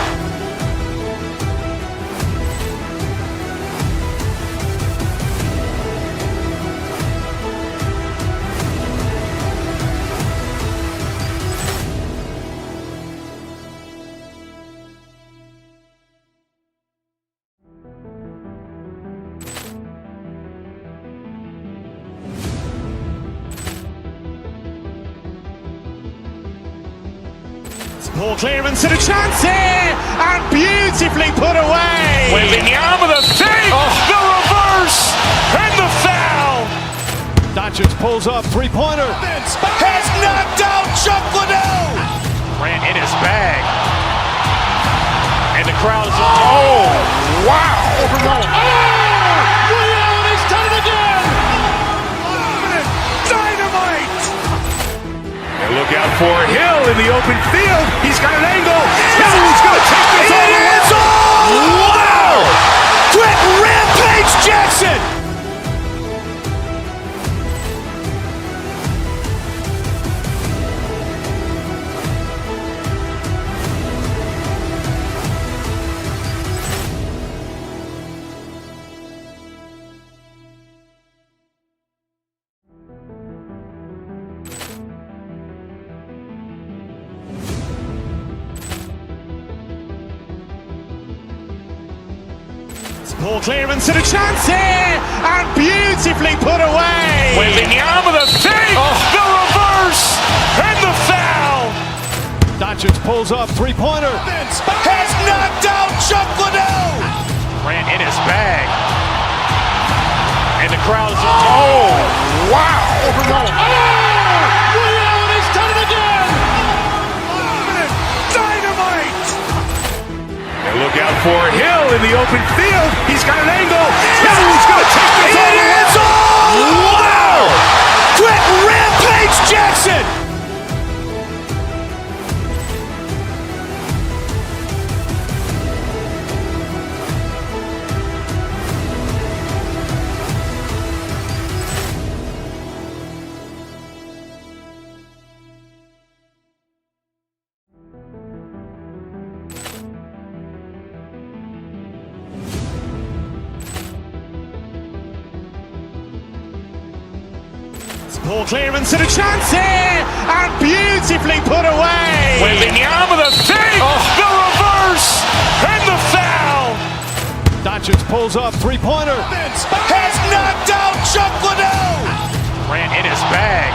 Poor clearance and a chance here, and beautifully put away. Wembanyama with a fake, the reverse, and the foul. Doncic pulls up, three-pointer. Has knocked out Chuck Liddell. Grant in his bag. And the crowd is, oh, wow. Ray Allen has done it again. Dynamite. And look out for Hill in the open field. He's got an angle. Hill's going to take this all the way. Wow. Quick Rampage Jackson. Poor clearance and a chance here, and beautifully put away. Wembanyama with a fake, the reverse, and the foul. Doncic pulls up, three-pointer. Has knocked out Chuck Liddell. Grant in his bag. And the crowd is, oh, wow. Ray Allen has done it again. Dynamite. And look out for Hill in the open field. He's got an angle. Hill's going to take this all the way. Wow. Quick Rampage Jackson. Poor clearance and a chance here, and beautifully put away. Wembanyama with a fake, the reverse, and the foul. Doncic pulls up, three-pointer. Has knocked out Chuck Liddell. Grant in his bag.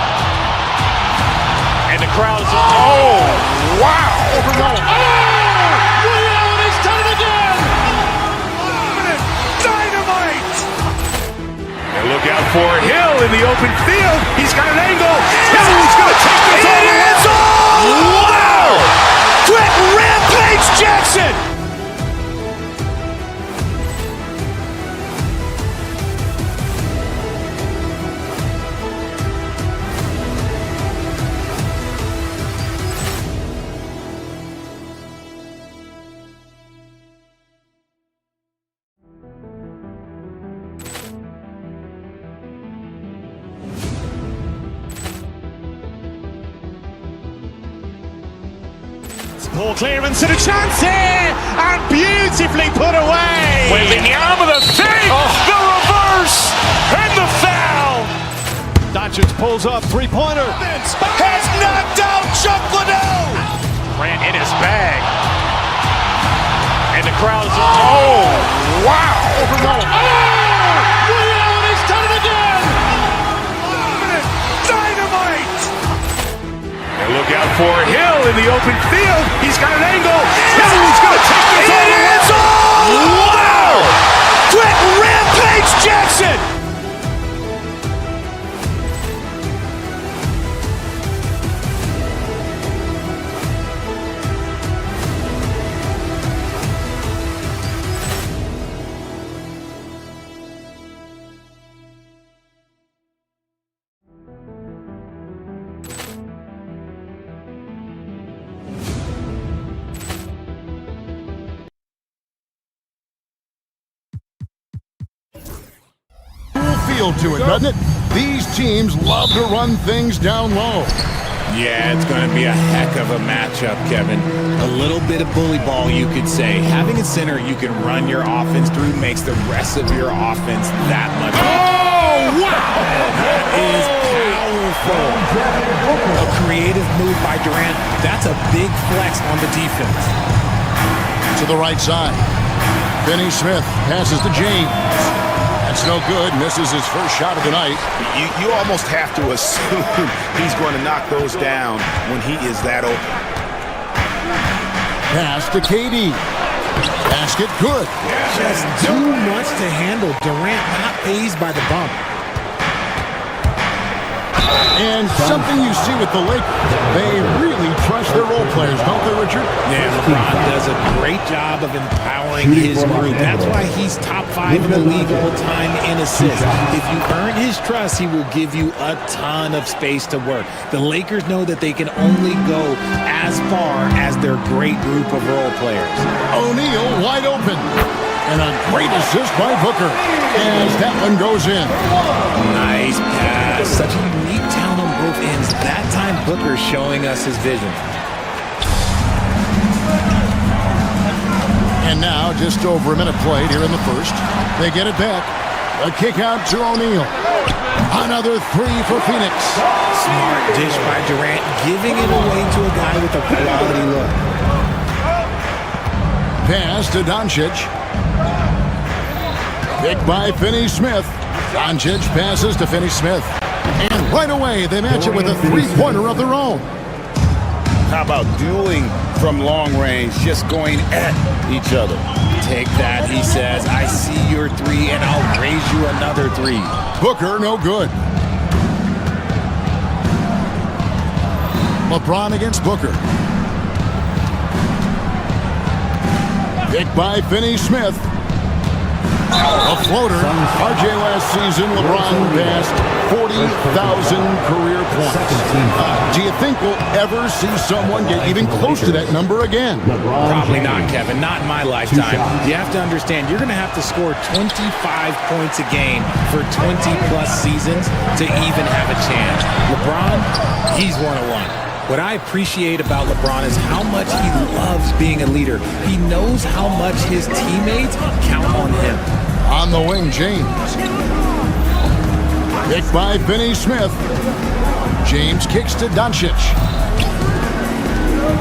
And the crowd is, oh, wow. Ray Allen has done it again. Dynamite. And look out for Hill in the open field. He's got an angle. Hill's going to take this all the way. Wow. Quick Rampage Jackson. Poor clearance and a chance here, and beautifully put away. Wembanyama with a fake, the reverse, and the foul. Doncic pulls up, three-pointer. Has knocked out Chuck Liddell. Grant in his bag. And the crowd is, oh, wow. Ray Allen has done it again. Dynamite. And look out for Hill in the open field. He's got an angle. Hill's going to take this all the way. Wow. Quick Rampage Jackson. Feel to it, doesn't it? These teams love to run things down low. Yeah, it's going to be a heck of a matchup, Kevin. A little bit of bully ball, you could say. Having a center you can run your offense through makes the rest of your offense that much. Oh, wow! That is powerful. A creative move by Durant. That's a big flex on the defense. To the right side. Finney Smith passes to James. That's no good. Misses his first shot of the night. You almost have to assume he's going to knock those down when he is that open. Pass to KD. Basket good. Just too much to handle. Durant not fazed by the bump. And something you see with the Lakers, they really trust their role players, don't they, Richard? Yeah, LeBron does a great job of empowering his group. That's why he's top 5 in the league all time in assists. If you earn his trust, he will give you a ton of space to work. The Lakers know that they can only go as far as their great group of role players. O'Neal wide open. And a great assist by Booker as that one goes in. Nice pass. Such a unique talent on both ends. That time, Booker showing us his vision. And now, just over a minute played here in the first. They get it back. A kick out to O'Neal. Another three for Phoenix. Smart dish by Durant, giving it away to a guy with a quality look. Pass to Doncic. Picked by Finney-Smith. Doncic passes to Finney-Smith. And right away, they match it with a three-pointer of their own. How about dueling from long range, just going at each other? Take that, he says. I see your three, and I'll raise you another three. Booker, no good. LeBron against Booker. Picked by Finney-Smith. A floater. RJ last season, LeBron passed 40,000 career points. Do you think we'll ever see someone get even close to that number again? Probably not, Kevin. Not in my lifetime. You have to understand, you're going to have to score 25 points a game for 20-plus seasons to even have a chance. LeBron, he's one of one. What I appreciate about LeBron is how much he loves being a leader. He knows how much his teammates count on him. On the wing, James. Picked by Finney-Smith. James kicks to Doncic.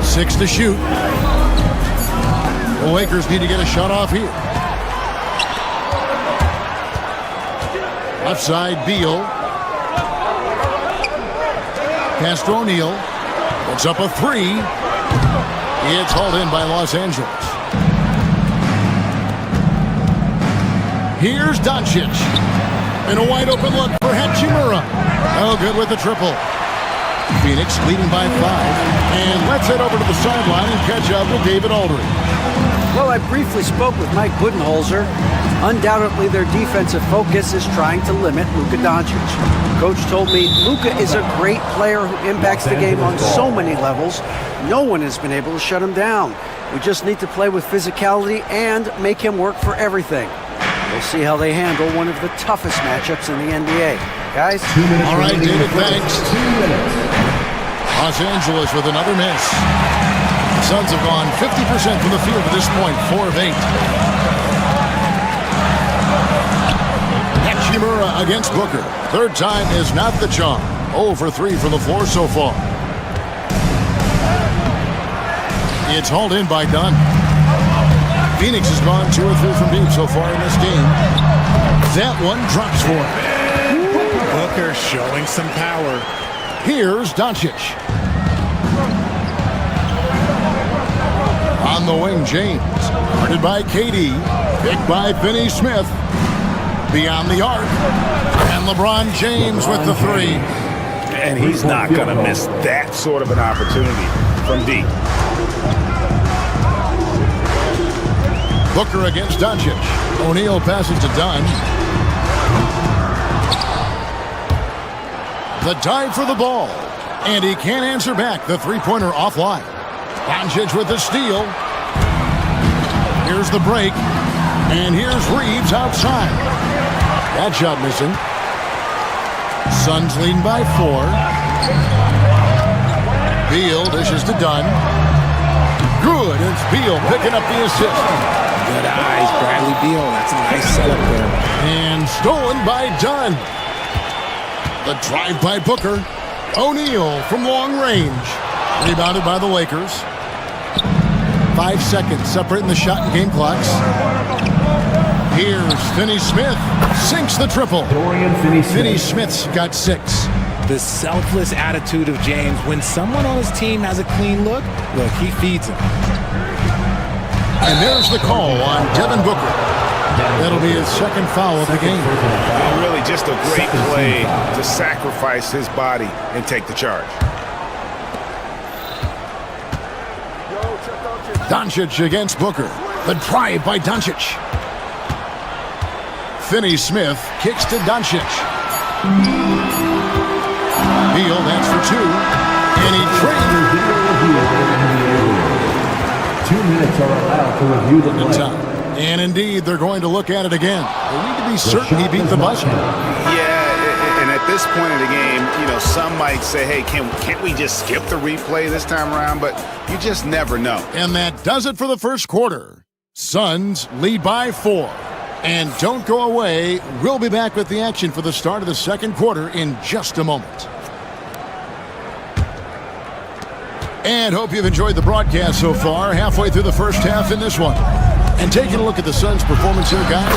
6 to shoot. The Lakers need to get a shot off here. Left side, Beal. Pass to O'Neal. Puts up a three. It's hauled in by Los Angeles. Here's Doncic. And a wide open look for Hachimura. Oh, good with the triple. Phoenix leading by 5. And let's head over to the sideline and catch up with David Aldridge. Well, I briefly spoke with Mike Budenholzer. Undoubtedly, their defensive focus is trying to limit Luka Doncic. Coach told me Luka is a great player who impacts the game on so many levels. No one has been able to shut him down. We just need to play with physicality and make him work for everything. We'll see how they handle one of the toughest matchups in the NBA. Guys? All right, David, thanks. Los Angeles with another miss. The Suns have gone 50% from the field at this point, 4 of 8. Hachimura against Booker. Third time is not the charm. 0 for 3 from the floor so far. It's hauled in by Dunn. Phoenix has gone 2 or 3 from deep so far in this game. That one drops for him. Booker showing some power. Here's Doncic. On the wing, James. Guarded by KD. Picked by Finney-Smith. Beyond the arc. And LeBron James with the three. And he's not going to miss that sort of an opportunity from deep. Booker against Doncic. O'Neal passes to Dunn. The dive for the ball. And he can't answer back. The three-pointer offline. Doncic with the steal. Here's the break. And here's Reeves outside. That shot missing. Suns leading by 4. Beal dishes to Dunn. Good. It's Beal picking up the assist. Good eyes, Bradley Beal. That's a nice setup there. And stolen by Dunn. The drive by Booker. O'Neal from long range. Rebounded by the Lakers. 5 seconds separating the shot and game clocks. Here's Finney-Smith. Sinks the triple. Dorian Finney-Smith. Finney-Smith's got 6. The selfless attitude of James. When someone on his team has a clean look, he feeds him. And there's the call on Devin Booker. That'll be his second foul of the game. Really just a great play to sacrifice his body and take the charge. Doncic against Booker. The drive by Doncic. Finney-Smith kicks to Doncic. Beal, that's for two. And he trades. 2 minutes are allowed to review the play. And indeed, they're going to look at it again. They need to be certain he beat the buzzer. Yeah, and at this point in the game, some might say, hey, can't we just skip the replay this time around? But you just never know. And that does it for the first quarter. Suns lead by 4. And don't go away. We'll be back with the action for the start of the second quarter in just a moment. And hope you've enjoyed the broadcast so far. Halfway through the first half in this one. And taking a look at the Suns' performance here, guys,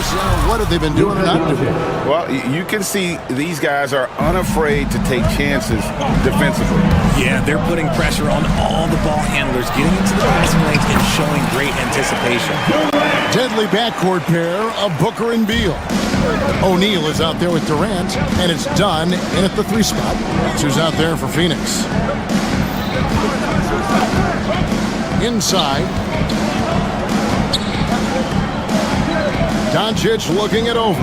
what have they been doing or not doing? Well, you can see these guys are unafraid to take chances defensively. Yeah, they're putting pressure on all the ball handlers, getting into the passing lanes and showing great anticipation. Deadly backcourt pair of Booker and Beal. O'Neal is out there with Durant, and it's Dunn in at the 3 spot. That's who's out there for Phoenix. Inside. Doncic looking it over.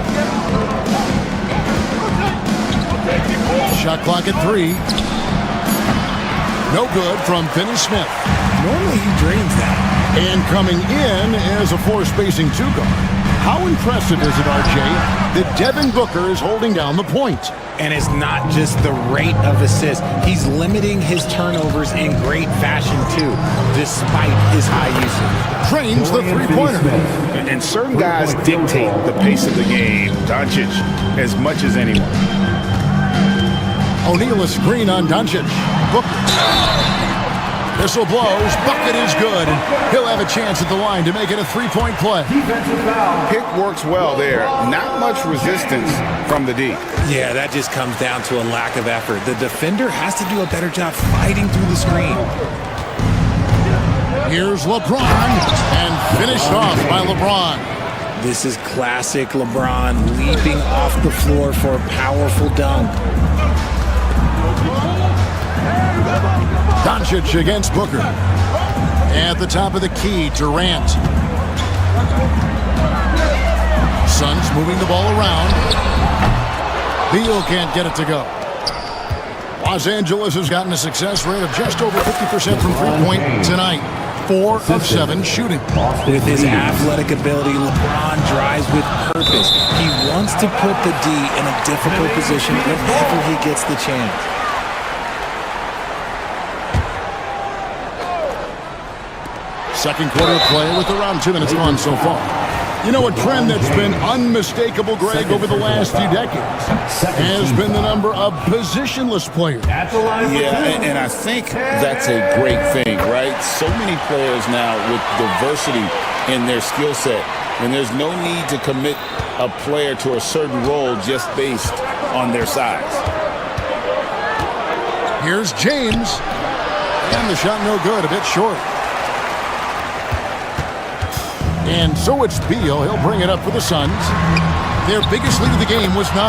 Shot clock at 3. No good from Finney-Smith. Normally he drains that. And coming in is a 4-spacing 2-guard. How impressive is it, RJ, that Devin Booker is holding down the point? And it's not just the rate of assists. He's limiting his turnovers in great fashion, too, despite his high usage. Trains the three-pointer. And certain guys dictate the pace of the game. Doncic as much as anyone. O'Neal a screen on Doncic. Booker. Whistle blows. Bucket is good. And he'll have a chance at the line to make it a 3-point play. Pick works well there. Not much resistance from the D. Yeah, that just comes down to a lack of effort. The defender has to do a better job fighting through the screen. Here's LeBron, and finished off by LeBron. This is classic LeBron, leaping off the floor for a powerful dunk. Doncic against Booker. At the top of the key, Durant. Suns moving the ball around. Beal can't get it to go. Los Angeles has gotten a success rate of just over 50% from three-point tonight. 4 of 7 shooting. With his athletic ability, LeBron drives with purpose. He wants to put the D in a difficult position whenever he gets the chance. Second quarter play with around 2 minutes gone so far. You know, a trend that's been unmistakable, Greg, over the last few decades has been the number of positionless players. Yeah, and I think that's a great thing, right? So many players now with diversity in their skill set, and there's no need to commit a player to a certain role just based on their size. Here's James, and the shot no good, a bit short. And so it's Beal. He'll bring it up for the Suns. Their biggest lead of the game was 9.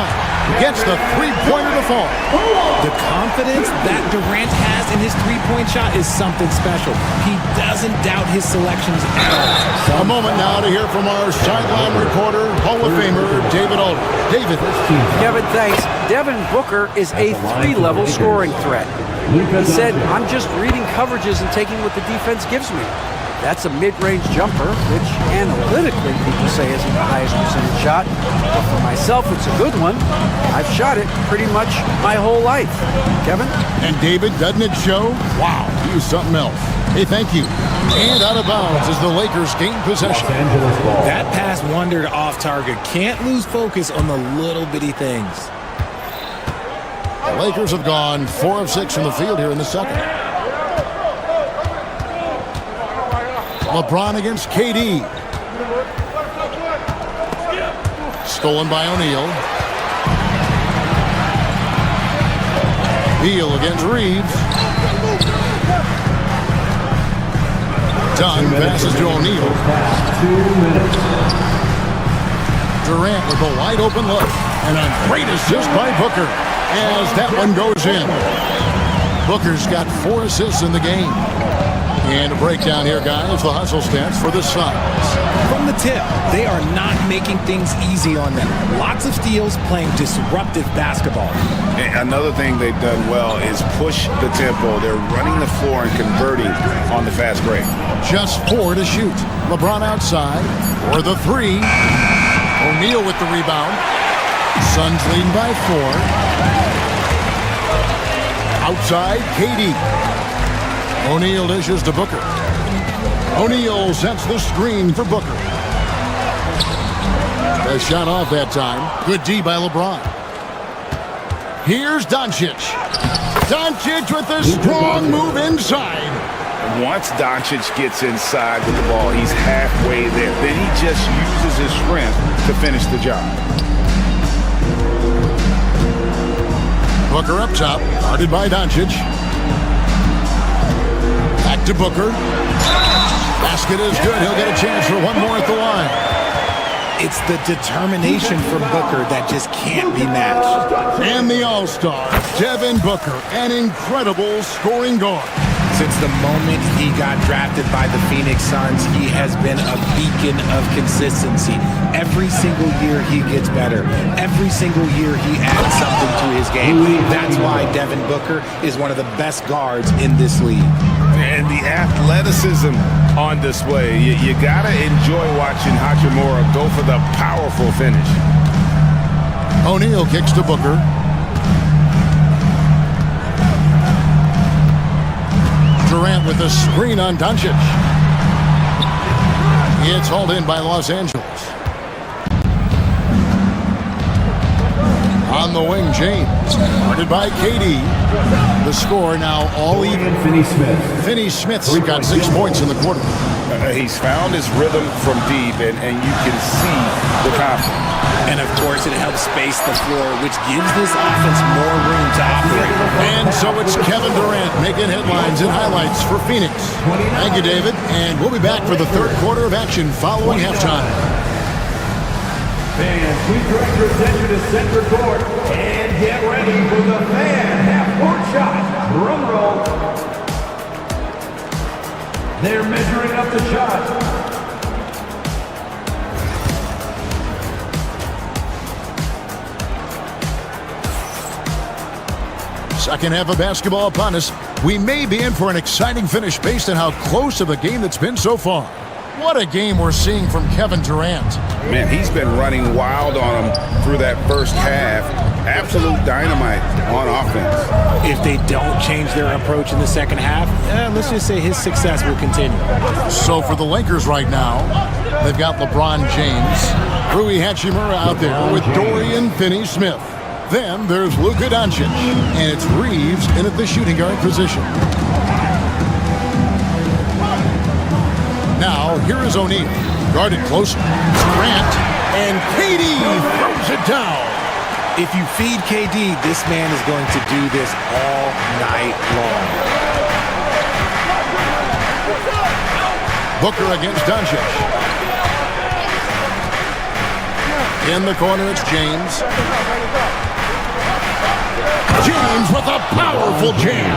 Gets the three-pointer to fall. The confidence that Durant has in his three-point shot is something special. He doesn't doubt his selections at all. A moment now to hear from our sideline reporter, Hall of Famer, David Aldridge. David. Kevin, thanks. Devin Booker is a 3-level scoring threat. He said, I'm just reading coverages and taking what the defense gives me. That's a mid-range jumper, which analytically people say isn't the highest percentage shot. But for myself, it's a good one. I've shot it pretty much my whole life. Kevin? And David, doesn't it show? Wow, he was something else. Hey, thank you. And out of bounds as the Lakers gain possession. That pass wandered off target. Can't lose focus on the little bitty things. The Lakers have gone 4 of 6 from the field here in the second. LeBron against KD. Stolen by O'Neal. Beal against Reeves. Dunn passes to O'Neal. Durant with a wide open look. And a great assist by Booker as that one goes in. Booker's got 4 assists in the game. And a breakdown here, guys. The hustle stats for the Suns. From the tip, they are not making things easy on them. Lots of steals, playing disruptive basketball. And another thing they've done well is push the tempo. They're running the floor and converting on the fast break. Just 4 to shoot. LeBron outside for the 3. O'Neal with the rebound. Suns leading by 4. Outside, KD. O'Neal dishes to Booker. O'Neal sets the screen for Booker. A shot off that time. Good D by LeBron. Here's Doncic. Doncic with a strong move inside. Once Doncic gets inside with the ball, he's halfway there. Then he just uses his strength to finish the job. Booker up top, guarded by Doncic. Back to Booker. Basket is good. He'll get a chance for one more at the line. It's the determination from Booker that just can't be matched. And the All-Star, Devin Booker, an incredible scoring guard. Since the moment he got drafted by the Phoenix Suns, he has been a beacon of consistency. Every single year he gets better. Every single year he adds something to his game. That's why Devin Booker is one of the best guards in this league. And the athleticism on display. You gotta enjoy watching Hachimura go for the powerful finish. O'Neal kicks to Booker. Durant with a screen on Doncic. It's hauled in by Los Angeles. On the wing, James. Guarded by KD. The score now all even. Finney Smith's got 6 points in the quarter. He's found his rhythm from deep, and you can see the confidence. And, of course, it helps space the floor, which gives this offense more room to operate. And so it's Kevin Durant making headlines and highlights for Phoenix. Thank you, David. And we'll be back for the third quarter of action following halftime. Fans, we direct your attention to center court and get ready for the fan half-court shot. Drum roll. They're measuring up the shot. Second half of basketball upon us. We may be in for an exciting finish based on how close of a game that's been so far. What a game we're seeing from Kevin Durant. Man, he's been running wild on him through that first half. Absolute dynamite on offense. If they don't change their approach in the second half, let's just say his success will continue. So for the Lakers right now, they've got LeBron James, Rui Hachimura out there with Dorian Finney-Smith. Then there's Luka Doncic, and it's Reeves in at the shooting guard position. Now, here is O'Neal, guarded close. Grant, and KD throws it down. If you feed KD, this man is going to do this all night long. Booker against Doncic. In the corner, it's James. James with a powerful jam.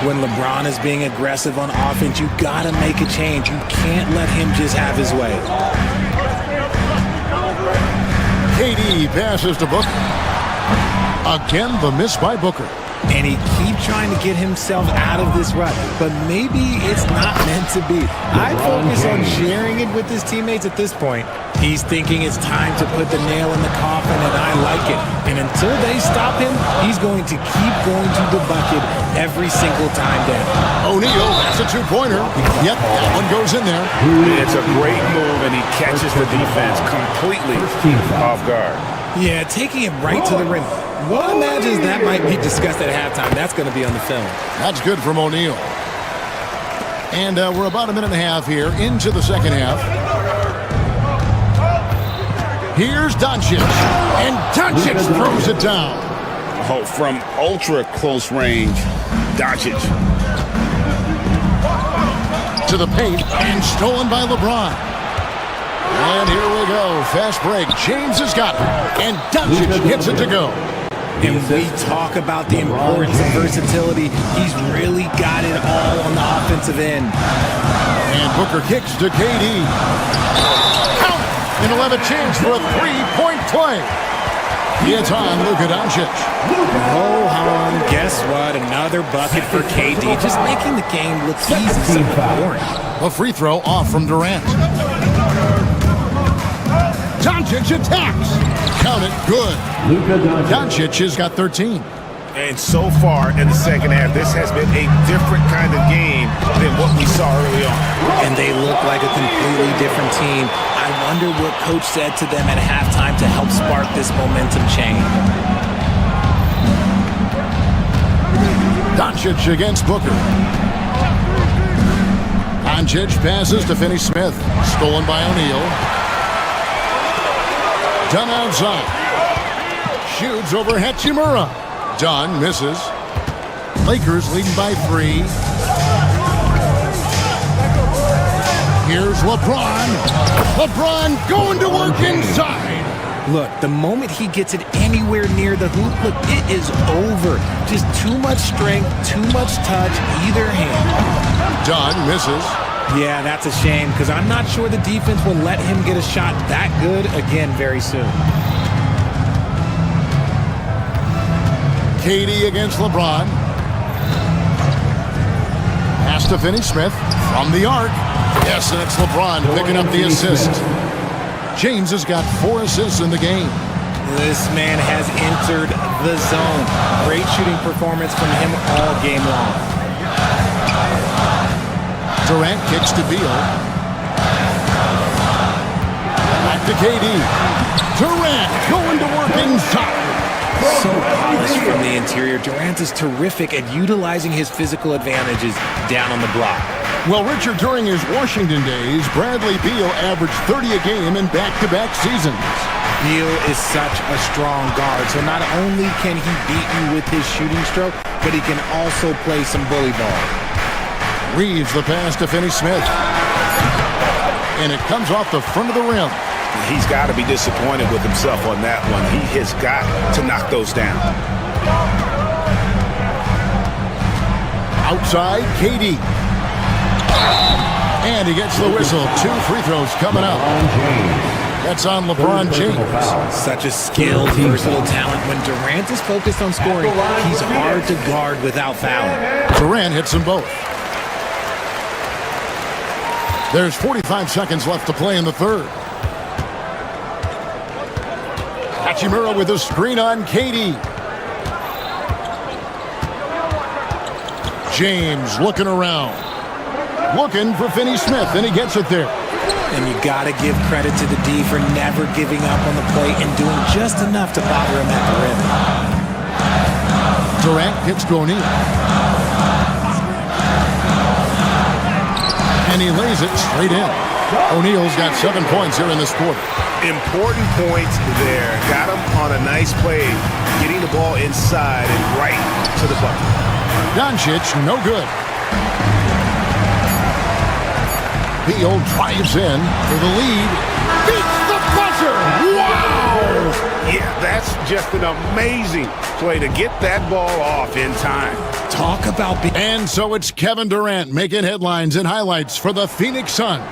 When LeBron is being aggressive on offense, you gotta make a change. You can't let him just have his way. KD passes to Booker. Again, the miss by Booker. And he keeps trying to get himself out of this rut, but maybe it's not meant to be. I'd focus on sharing it with his teammates at this point. He's thinking it's time to put the nail in the coffin, and I like it. And until they stop him, he's going to keep going to the bucket every single time down. O'Neal, that's a two-pointer. Yep, that one goes in there. It's a great move, and he catches the defense completely off guard. Yeah, taking it right to the rim. One imagines that might be discussed at halftime. That's going to be on the film. That's good from O'Neal. And we're about a minute and a half here into the second half. Here's Doncic. And Doncic throws it down. Oh, from ultra close range, Doncic. To the paint and stolen by LeBron. And here we go. Fast break. James has got it. And Doncic gets it to go. And we talk about the importance of versatility. He's really got it all on the offensive end. And Booker kicks to KD. Count it! And he'll have a chance for a three-point play. It's on Luka Doncic. Oh, guess what? Another bucket for KD. Just making the game look easy, so boring. A free throw off from Durant. Doncic attacks. Count it. Good. Doncic has got 13. And so far in the second half, this has been a different kind of game than what we saw early on. And they look like a completely different team. I wonder what coach said to them at halftime to help spark this momentum change. Doncic against Booker. Doncic passes to Finney-Smith. Stolen by O'Neal. Dunn outside. Shoots over Hachimura. Dunn misses. Lakers leading by 3. Here's LeBron. LeBron going to work inside. Look, the moment he gets it anywhere near the hoop, look, it is over. Just too much strength, too much touch, either hand. Dunn misses. Yeah, that's a shame, because I'm not sure the defense will let him get a shot that good again very soon. KD against LeBron. Pass to Finney-Smith from the arc. Yes, and it's LeBron picking up the assist. James has got 4 assists in the game. This man has entered the zone. Great shooting performance from him all game long. Durant kicks to Beal. Back to KD. Durant going to work inside. So polished from the interior. Durant is terrific at utilizing his physical advantages down on the block. Well, Richard, during his Washington days, Bradley Beal averaged 30 a game in back-to-back seasons. Beal is such a strong guard, so not only can he beat you with his shooting stroke, but he can also play some bully ball. Reeves the pass to Finney-Smith. And it comes off the front of the rim. He's got to be disappointed with himself on that one. He has got to knock those down. Outside, KD. And he gets the whistle. 2 free throws coming up. That's on LeBron James. Such a skilled, versatile talent. When Durant is focused on scoring, he's hard to guard without fouling. Durant hits them both. There's 45 seconds left to play in the third. Hachimura with a screen on KD. James looking around. Looking for Finney-Smith, and he gets it there. And you got to give credit to the D for never giving up on the plate and doing just enough to bother him at the rim. Durant hits to O'Neal. And he lays it straight in. O'Neal's got 7 points here in this quarter. Important points there. Got him on a nice play, getting the ball inside and right to the bucket. Doncic, no good. Beal drives in for the lead. Beats the buzzer! Wow! Yeah, that's just an amazing play to get that ball off in time. Talk about... And so it's Kevin Durant making headlines and highlights for the Phoenix Suns.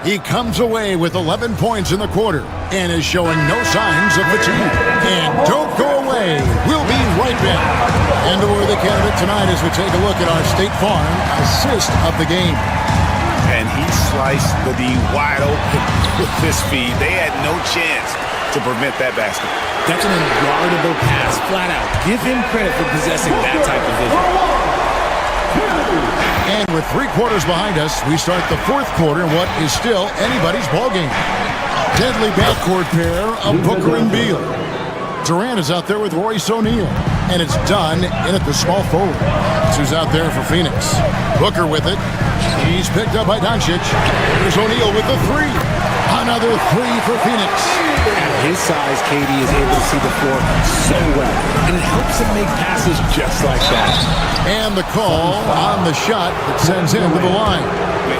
He comes away with 11 points in the quarter and is showing no signs of fatigue. And don't go away. We'll be right back. And the worthy candidate tonight as we take a look at our State Farm assist of the game. And he sliced the D wide open with this feed. They had no chance to prevent that basket. That's an unguardable pass, flat out. Give him credit for possessing that type of vision. And with 3 quarters behind us, we start the 4th quarter in what is still anybody's ballgame. Deadly backcourt pair of Booker and Beal. Durant is out there with Royce O'Neal. and it's done in at the small forward. That's who's out there for Phoenix. Booker with it. He's picked up by Doncic. Here's O'Neal with the three. Another three for Phoenix. At his size, KD is able to see the floor so well, and it helps him make passes just like that. And the call on the shot that sends him to the line.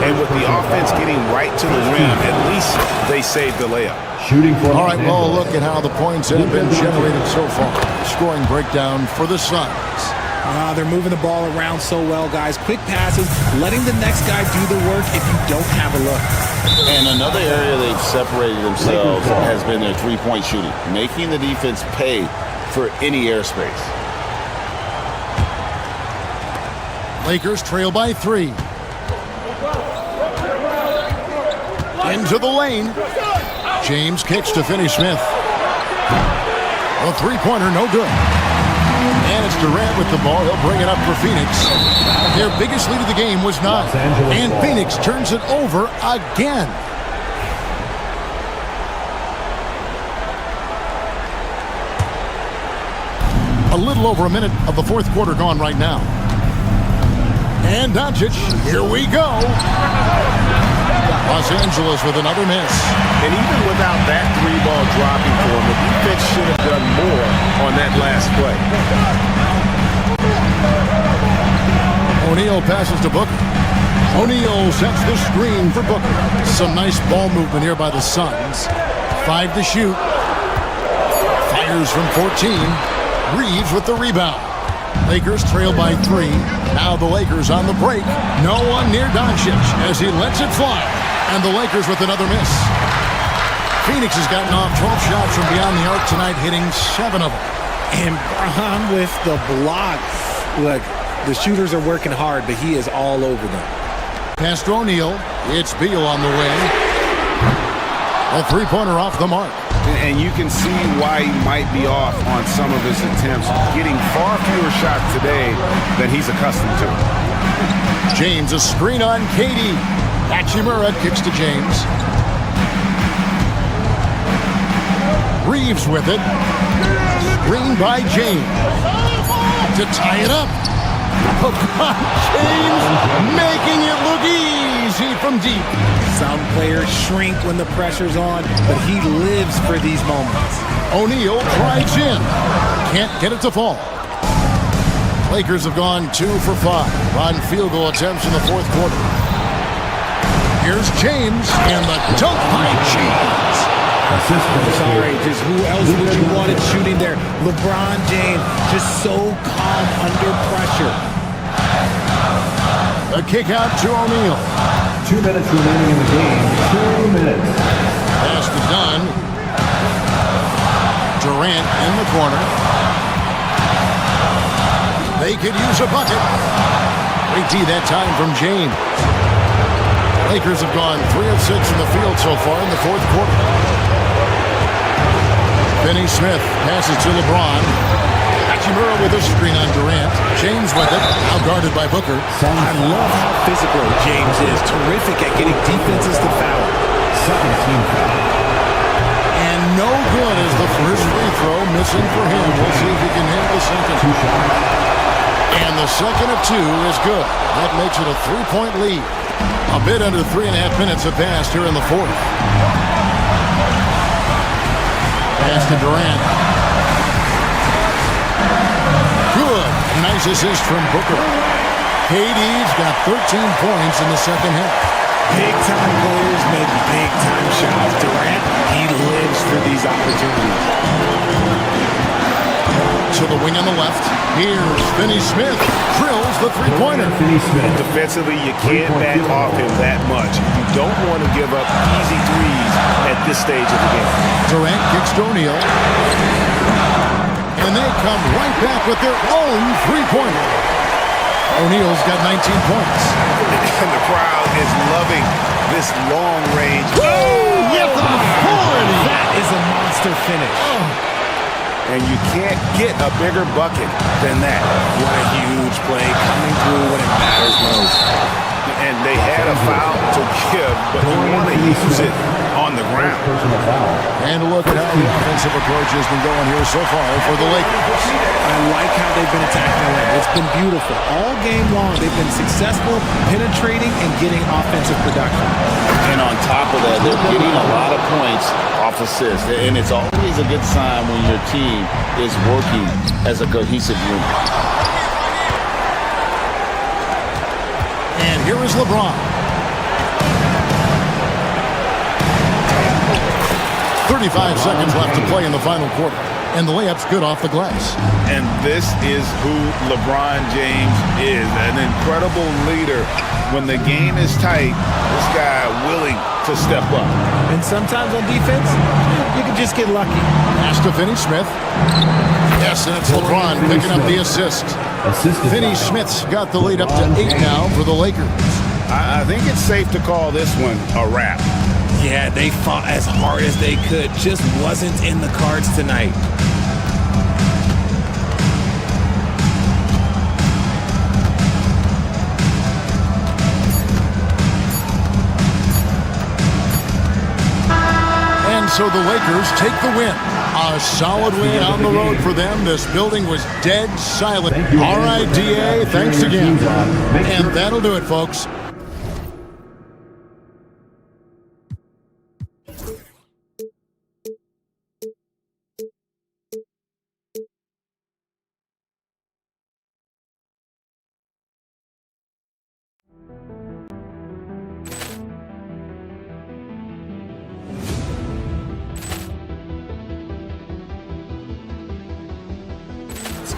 And with the offense getting right to the rim, at least they saved the layup. Shooting for All right, well, look at how the points have been generated so far. Scoring breakdown for the Suns. They're moving the ball around so well, guys. Quick passes, letting the next guy do the work if you don't have a look. And another area they've separated themselves has been their three-point shooting, making the defense pay for any airspace. Lakers trail by 3. Into the lane. James kicks to Finney-Smith. A three-pointer, no good. And it's Durant with the ball. He'll bring it up for Phoenix. Their biggest lead of the game was 9. And Phoenix turns it over again. A little over a minute of the fourth quarter gone right now. And Doncic, here we go. Los Angeles with another miss. And even without that three ball dropping for him, the defense should have done more on that last play. O'Neal passes to Booker. O'Neal sets the screen for Booker. Some nice ball movement here by the Suns. 5 to shoot. Fires from 14. Reeves with the rebound. Lakers trail by 3. Now the Lakers on the break. No one near Doncic as he lets it fly. And the Lakers with another miss. Phoenix has gotten off 12 shots from beyond the arc tonight, hitting 7 of them. And Braun with the block. Look, the shooters are working hard, but he is all over them. Pass to O'Neal. It's Beal on the wing. A three-pointer off the mark. And you can see why he might be off on some of his attempts, getting far fewer shots today than he's accustomed to. James, a screen on KD. Hachimura kicks to James. Reeves with it. Screen by James. To tie it up. LeBron James making it look easy from deep. Some players shrink when the pressure's on, but he lives for these moments. O'Neal drives in. Can't get it to fall. Lakers have gone 2 for 5 on field goal attempts in the fourth quarter. Here's James and the dunk by James. Sorry, just who else would you want it shooting there? LeBron James, just so calm under pressure. A kick out to O'Neal. 2 minutes remaining in the game. 2 minutes. Pass to Dunn. Durant in the corner. They could use a bucket. Great D that time from James. Lakers have gone 3 of 6 in the field so far in the fourth quarter. Finney-Smith passes to LeBron. Hachimura with a screen on Durant. James with it, now guarded by Booker. I love how physical James is. Terrific at getting defenses to foul. Second team foul. And no good as the first free throw missing for him. We'll see if he can hit the second. And the second of 2 is good. That makes it a 3-point lead. A bit under 3.5 minutes have passed here in the fourth. Pass to Durant. Good. Nice assist from Booker. KD's got 13 points in the second half. Big-time players make big-time shots. Durant, he lives for these opportunities. To the wing on the left. Here's Finney-Smith. Drills the three-pointer. Defensively, you can't back off him that much. You don't want to give up easy threes at this stage of the game. Durant kicks to O'Neal. And they come right back with their own three-pointer. O'Neal's got 19 points. And the crowd is loving this long range. Oh, with authority! That is a monster finish. And you can't get a bigger bucket than that. What a huge play coming through when it matters most. And they had a foul to forgive, but you want to use it on the ground. And a look at how the offensive approach has been going here so far for the Lakers. I like how they've been attacking the rim. It's been beautiful. All game long, they've been successful penetrating and getting offensive production. And on top of that, they're getting a lot of points off assists. And it's always a good sign when your team is working as a cohesive unit. And here is LeBron. 35 seconds left to play in the final quarter. And the layup's good off the glass. And this is who LeBron James is, an incredible leader. When the game is tight, this guy willing to step up. And sometimes on defense, you can just get lucky. Pass to Finney-Smith. Yes, and it's LeBron picking up the assist. Finney-Smith's got the lead up to 8 now for the Lakers. I think it's safe to call this one a wrap. Yeah, they fought as hard as they could. Just wasn't in the cards tonight. And so the Lakers take the win. A solid win on the road for them. This building was dead silent. All right, DA, thanks again. And that'll do it, folks.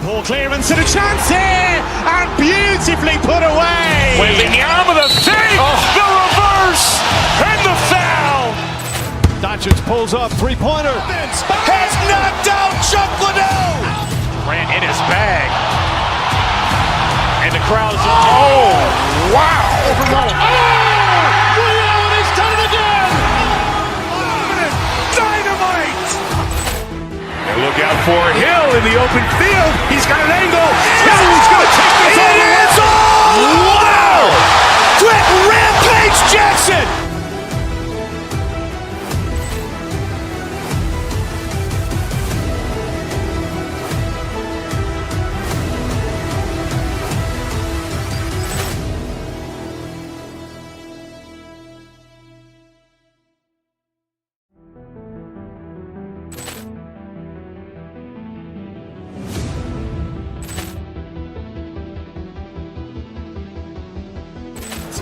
Ball clearance and a chance here, and beautifully put away. Wembanyama the save, the reverse, and the foul. Doncic pulls up, three-pointer. Has knocked out Chuck Liddell. Ran in his bag. And the crowd is, oh, wow. He's done it again. Dynamite. And look out for Hill in the open field. He's got an angle. Hill's going to take this all the way. Wow! Quick Rampage Jackson.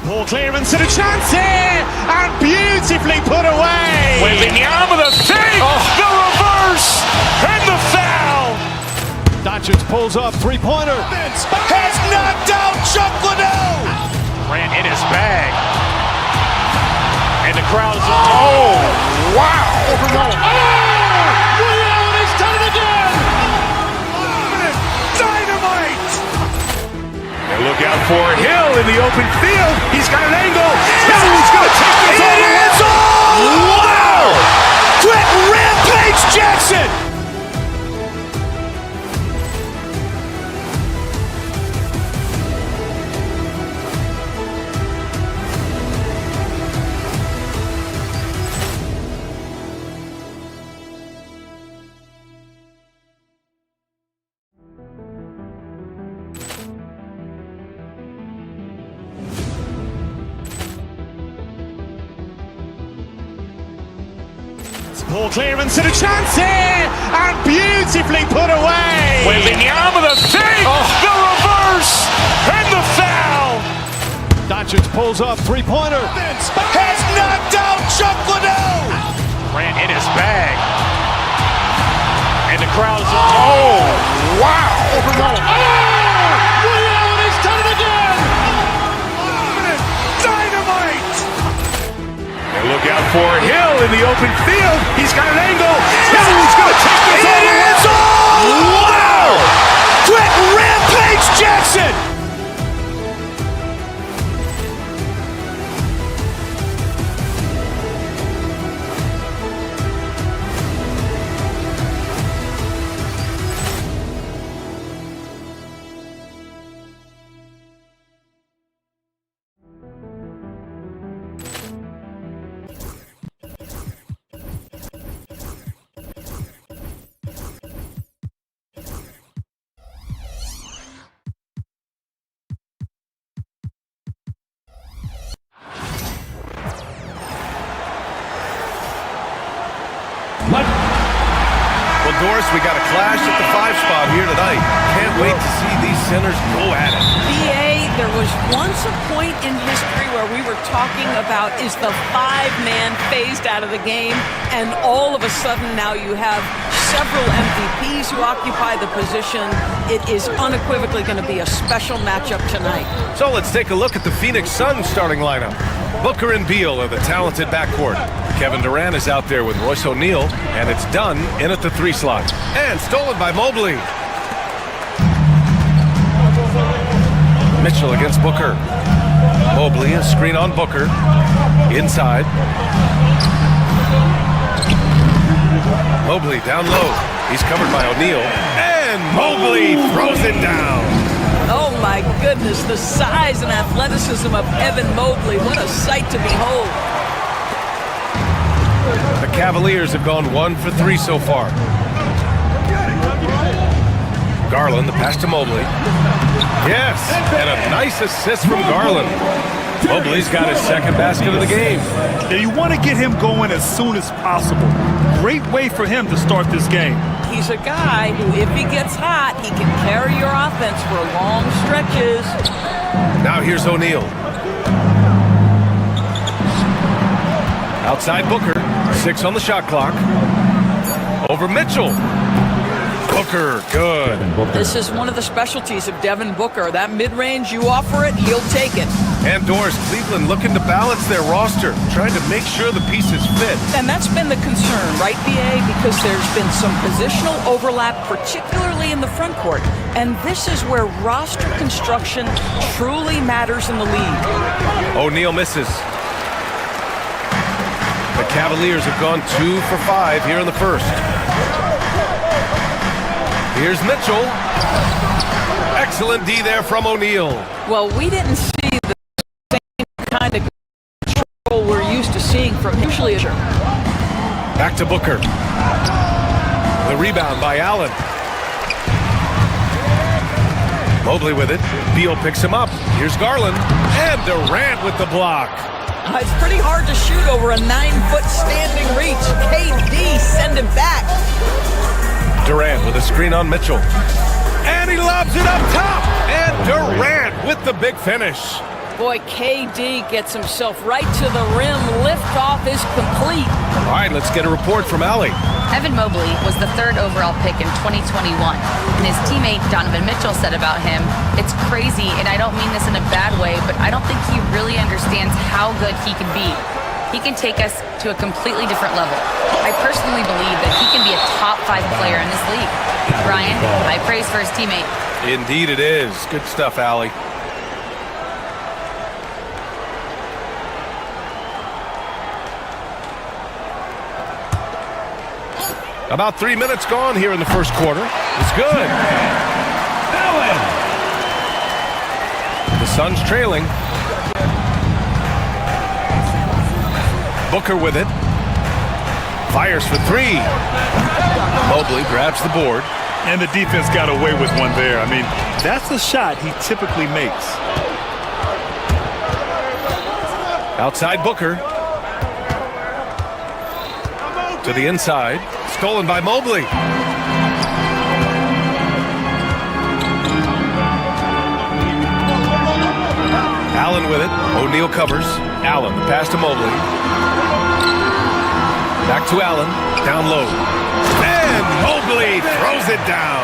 Ball clearance and a chance here, and beautifully put away. Wembanyama the save, the reverse, and the foul. Doncic pulls up, three-pointer. Has knocked out Chuck Liddell. Ran in his bag. And the crowd is, oh, wow. He's done it again. Dynamite. And look out for Hill in the open field. He's got an angle. Hill's going to take this all the way. Wow! Quick Rampage Jackson. Ball clearance and a chance here, and beautifully put away. Wembanyama the save, the reverse, and the foul. Doncic pulls up, three-pointer. Has knocked out Chuck Liddell. Ran in his bag. And the crowd is, oh, wow. He's done it again. Dynamite. And look out for Hill in the open field. He's got an angle. Hill's going to take this all the way. Wow! Quick Rampage Jackson. Doris, we got a clash at the 5 spot here tonight. Can't wait to see these centers go at it. BA, there was once a point in history where we were talking about, is the 5-man phased out of the game? And all of a sudden now you have several MVPs who occupy the position. It is unequivocally going to be a special matchup tonight. So let's take a look at the Phoenix Suns starting lineup. Booker and Beal are the talented backcourt. Kevin Durant is out there with Royce O'Neal, and it's done in at the 3 slot. And stolen by Mobley. Mitchell against Booker. Mobley, a screen on Booker. Inside. Mobley down low. He's covered by O'Neal. And Mobley throws it down. Oh my goodness, the size and athleticism of Evan Mobley. What a sight to behold. The Cavaliers have gone 1 for 3 so far. Garland, the pass to Mobley. Yes, and a nice assist from Garland. Mobley's got his second basket of the game. Now you want to get him going as soon as possible. Great way for him to start this game. He's a guy who, if he gets hot, he can carry your offense for long stretches. Now here's O'Neal. Outside Booker, 6 on the shot clock. Over Mitchell. Booker, good. This is one of the specialties of Devin Booker. That mid-range, you offer it, he'll take it. And Doris, Cleveland looking to balance their roster, trying to make sure the pieces fit. And that's been the concern, right, BA? Because there's been some positional overlap, particularly in the front court. And this is where roster construction truly matters in the league. O'Neal misses. The Cavaliers have gone 2 for 5 here in the first. Here's Mitchell. Excellent D there from O'Neal. Well, we didn't see the same kind of control we're used to seeing from him. Back to Booker. The rebound by Allen. Mobley with it. Beal picks him up. Here's Garland. And Durant with the block. It's pretty hard to shoot over a 9-foot standing reach. KD, send him back. Durant with a screen on Mitchell. And he lobs it up top. And Durant with the big finish. Boy, KD gets himself right to the rim. Liftoff is complete. All right, let's get a report from Allie. Evan Mobley was the 3rd overall pick in 2021. And his teammate Donovan Mitchell said about him, "It's crazy, and I don't mean this in a bad way, but I don't think he really understands how good he can be. He can take us to a completely different level. I personally believe that he can be a top 5 player in this league." Brian, high praise for his teammate. Indeed it is. Good stuff, Allie. About 3 minutes gone here in the first quarter. It's good. The Suns trailing. Booker with it. Fires for 3. Mobley grabs the board. And the defense got away with one there. I mean, that's a shot he typically makes. Outside Booker. To the inside. Stolen by Mobley. Allen with it. O'Neal covers. Allen, the pass to Mobley. Back to Allen. Down low. And Mobley throws it down.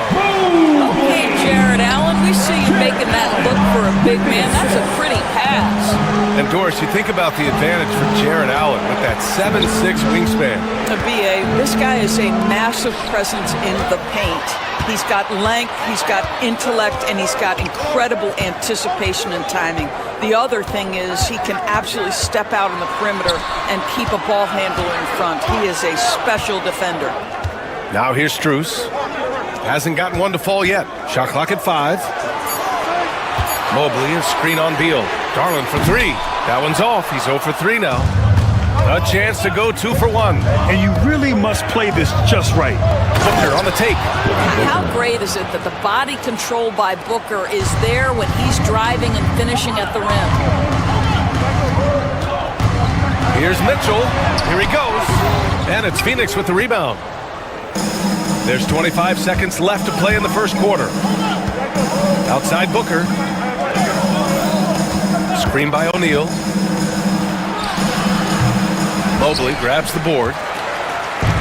Okay, Jared Allen, we see you making that look for a big man. That's a pretty pass. And Doris, you think about the advantage for Jared Allen with that 7'6" wingspan. The BA, this guy is a massive presence in the paint. He's got length, he's got intellect, and he's got incredible anticipation and timing. The other thing is he can absolutely step out on the perimeter and keep a ball handler in front. He is a special defender. Now here's Strus. Hasn't gotten one to fall yet. Shot clock at 5. Mobley, a screen on Beal. Garland for 3. That one's off. He's 0 for 3 now. A chance to go 2 for 1. And you really must play this just right. Booker on the take. How great is it that the body control by Booker is there when he's driving and finishing at the rim? Here's Mitchell. Here he goes. And it's Phoenix with the rebound. There's 25 seconds left to play in the first quarter. Outside Booker. Screen by O'Neal. Mobley grabs the board.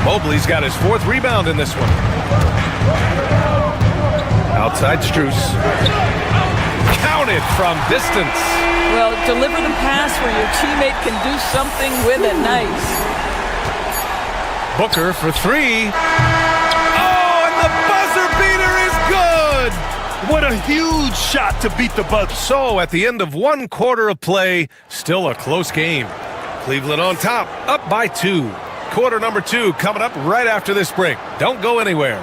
Mobley's got his 4th rebound in this one. Outside Strus. Counted from distance. Well, deliver the pass where your teammate can do something with it. Nice. Booker for 3. Oh, and the buzzer beater is good! What a huge shot to beat the buzzer. So, at the end of 1 quarter of play, still a close game. Cleveland on top, up by 2. Quarter number 2 coming up right after this break. Don't go anywhere.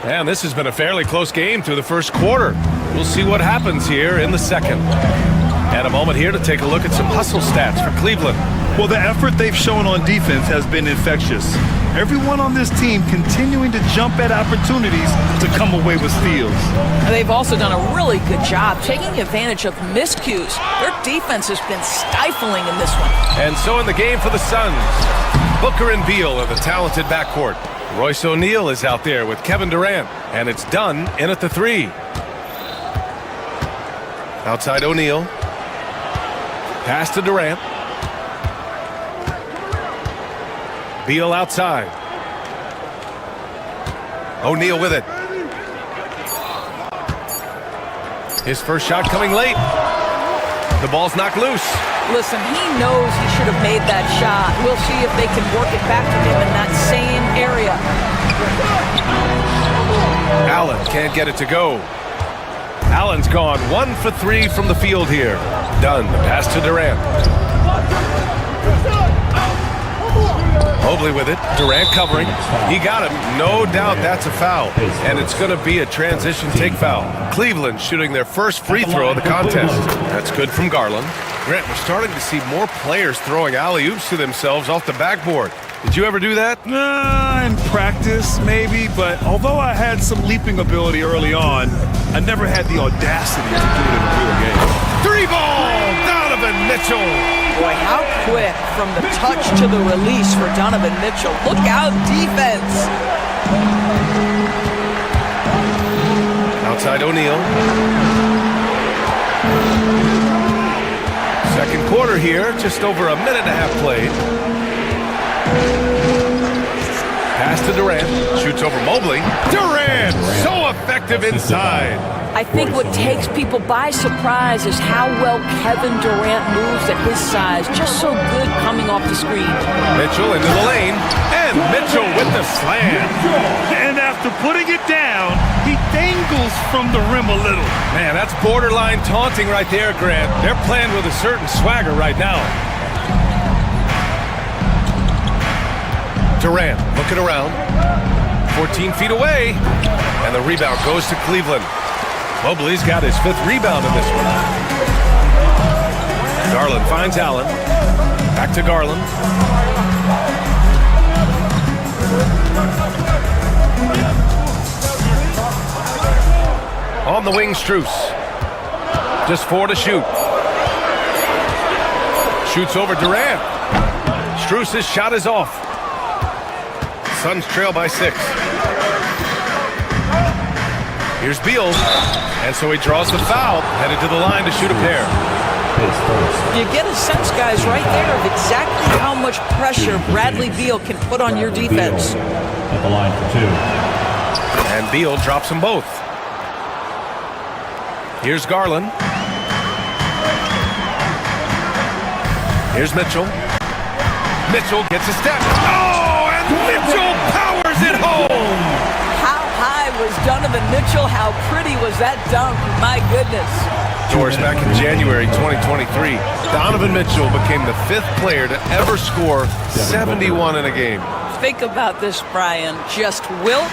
And this has been a fairly close game through the first quarter. We'll see what happens here in the second. And a moment here to take a look at some hustle stats for Cleveland. Well, the effort they've shown on defense has been infectious. Everyone on this team continuing to jump at opportunities to come away with steals. They've also done a really good job taking advantage of miscues. Their defense has been stifling in this one. And so in the game for the Suns, Booker and Beal are the talented backcourt. Royce O'Neal is out there with Kevin Durant, and it's done in at the 3. Outside O'Neal. Pass to Durant. Beal outside. O'Neal with it. His first shot coming late. The ball's knocked loose. Listen, he knows he should have made that shot. We'll see if they can work it back to him in that same area. Allen can't get it to go. Allen's gone 1 for 3 from the field here. Done. The pass to Durant. Mobley with it. Durant covering. He got him. No doubt that's a foul. And it's going to be a transition take foul. Cleveland shooting their first free throw of the contest. That's good from Garland. Grant, we're starting to see more players throwing alley-oops to themselves off the backboard. Did you ever do that? In practice, maybe, but although I had some leaping ability early on, I never had the audacity to do it in a real game. 3-ball! Donovan Mitchell! Boy, how quick from the touch to the release for Donovan Mitchell. Look out, defense! Outside O'Neal. Second quarter here, just over a minute and a half played. Pass to Durant. Shoots over Mobley. Durant! So effective inside. I think what takes people by surprise is how well Kevin Durant moves at his size. Just so good coming off the screen. Mitchell into the lane. And Mitchell with the slam. And after putting it down, he dangles from the rim a little. Man, that's borderline taunting right there, Grant. They're playing with a certain swagger right now. Durant looking around. 14 feet away. And the rebound goes to Cleveland. Mobley's got his 5th rebound in this one. Garland finds Allen. Back to Garland. On the wing, Strus. Just 4 to shoot. Shoots over Durant. Strus' shot is off. Suns trail by 6. Here's Beal. And so he draws the foul, headed to the line to shoot a pair. You get a sense, guys, right there of exactly how much pressure Bradley Beal can put on your defense. At the line for 2. And Beal drops them both. Here's Garland. Here's Mitchell. Mitchell gets a step. Oh, and Mitchell powers it home! How high was Donovan Mitchell? How pretty was that dunk? My goodness. Doors back in January 2023. Donovan Mitchell became the 5th player to ever score 71 in a game. Think about this, Brian. Just Wilt,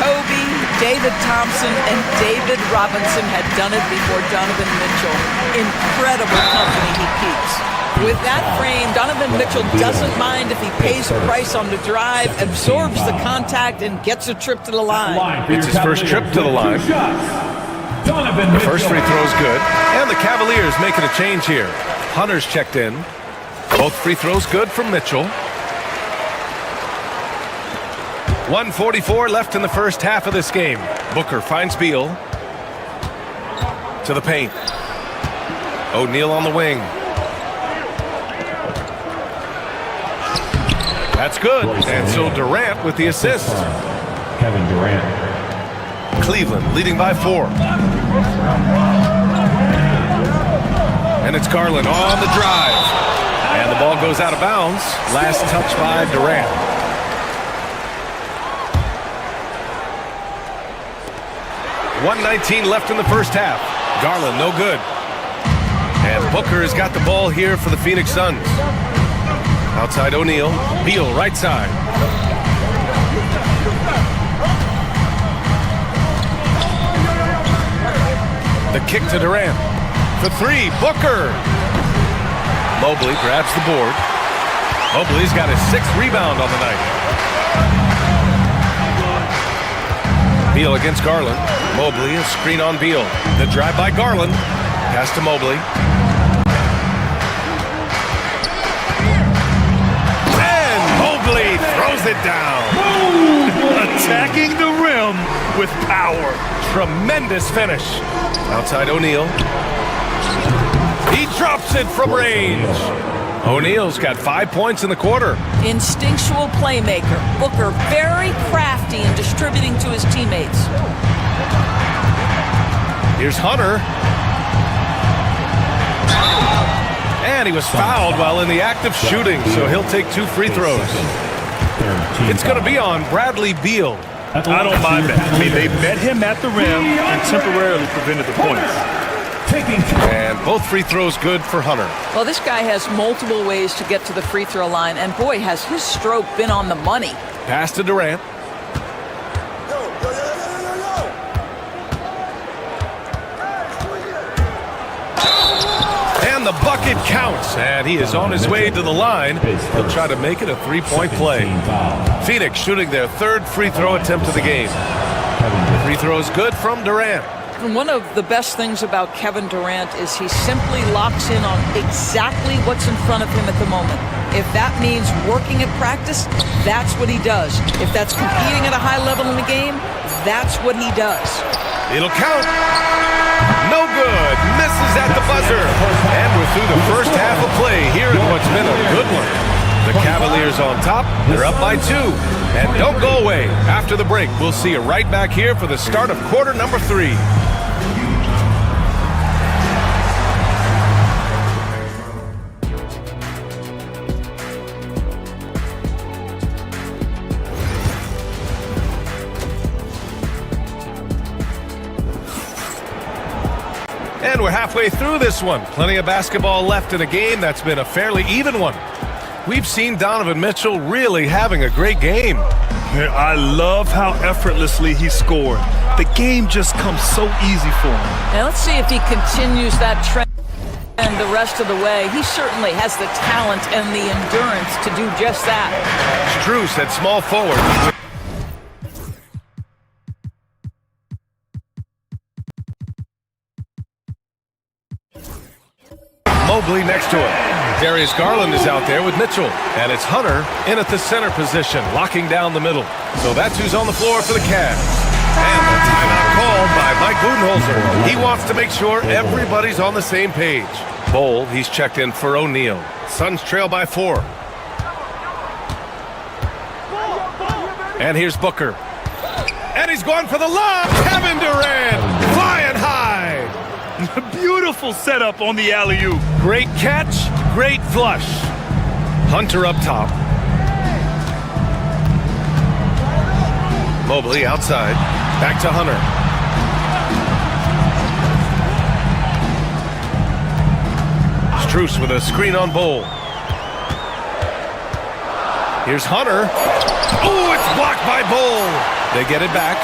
Kobe, David Thompson, and David Robinson had done it before Donovan Mitchell. Incredible company he keeps. With that frame, Donovan Mitchell doesn't mind if he pays a price on the drive, absorbs the contact, and gets a trip to the line. It's his first trip to the line. The first free throw is good. And the Cavaliers making a change here. Hunter's checked in. Both free throws good from Mitchell. 1:44 left in the first half of this game. Booker finds Beal to the paint. O'Neal on the wing. That's good. And so Durant with the assist. Kevin Durant. Cleveland leading by 4. And it's Garland on the drive. And the ball goes out of bounds. Last touch by Durant. .119 left in the first half. Garland no good. And Booker has got the ball here for the Phoenix Suns. Outside O'Neal. Beal right side. The kick to Durant. For 3, Booker. Mobley grabs the board. Mobley's got his 6th rebound on the night. Beal against Garland. Mobley, a screen on Beal. The drive by Garland. Pass to Mobley. And Mobley throws it down. Attacking the rim with power. Tremendous finish. Outside O'Neal. He drops it from range. O'Neal's got 5 points in the quarter. Instinctual playmaker. Booker very crafty in distributing to his teammates. Here's Hunter. And he was fouled while in the act of shooting, so he'll take 2 free throws. It's going to be on Bradley Beal. I don't mind that. I mean, they met him at the rim and temporarily prevented the points. And both free throws good for Hunter. Well, this guy has multiple ways to get to the free throw line, and boy, has his stroke been on the money. Pass to Durant. And the bucket counts, and he is on his way to the line. He'll try to make it a 3-point play. Phoenix shooting their 3rd free throw attempt of the game. Free throw is good from Durant. And one of the best things about Kevin Durant is he simply locks in on exactly what's in front of him at the moment. If that means working at practice, that's what he does. If that's competing at a high level in the game, that's what he does. It'll count. No good. Misses at the buzzer. And we're through the first half of play here in what's been a good one. The Cavaliers on top. They're up by 2. And don't go away. After the break, we'll see you right back here for the start of quarter number 3. And we're halfway through this one. Plenty of basketball left in a game that's been a fairly even one. We've seen Donovan Mitchell really having a great game. I love how effortlessly he scored. The game just comes so easy for him. Now let's see if he continues that trend the rest of the way. He certainly has the talent and the endurance to do just that. Strus at small forward. Mobley next to him. Darius Garland is out there with Mitchell. And it's Hunter in at the center position, locking down the middle. So that's who's on the floor for the Cavs. And the timeout called by Mike Budenholzer. He wants to make sure everybody's on the same page. Bol, he's checked in for O'Neal. Suns trail by 4. And here's Booker. And he's going for the lob. Kevin Durant flying high. Beautiful setup on the alley-oop. Great catch, great flush. Hunter up top. Mobley outside. Back to Hunter. Strus with a screen on Bol. Here's Hunter. Oh, it's blocked by Bol. They get it back.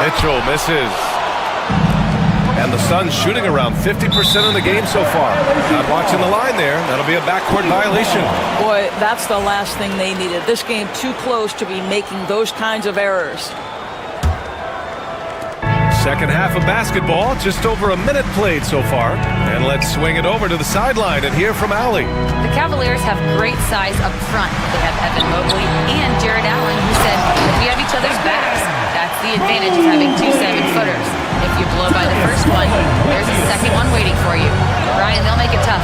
Mitchell misses. And the Suns shooting around 50% of the game so far. Not watching the line there. That'll be a backcourt violation. Boy, that's the last thing they needed. This game too close to be making those kinds of errors. Second half of basketball, just over a minute played so far. And let's swing it over to the sideline and hear from Allie. The Cavaliers have great size up front. They have Evan Mobley and Jared Allen, who said, we have each other's backs. That's the advantage of having 2 7-footers. If you blow by the first one, there's a second one waiting for you. Brian, they'll make it tough.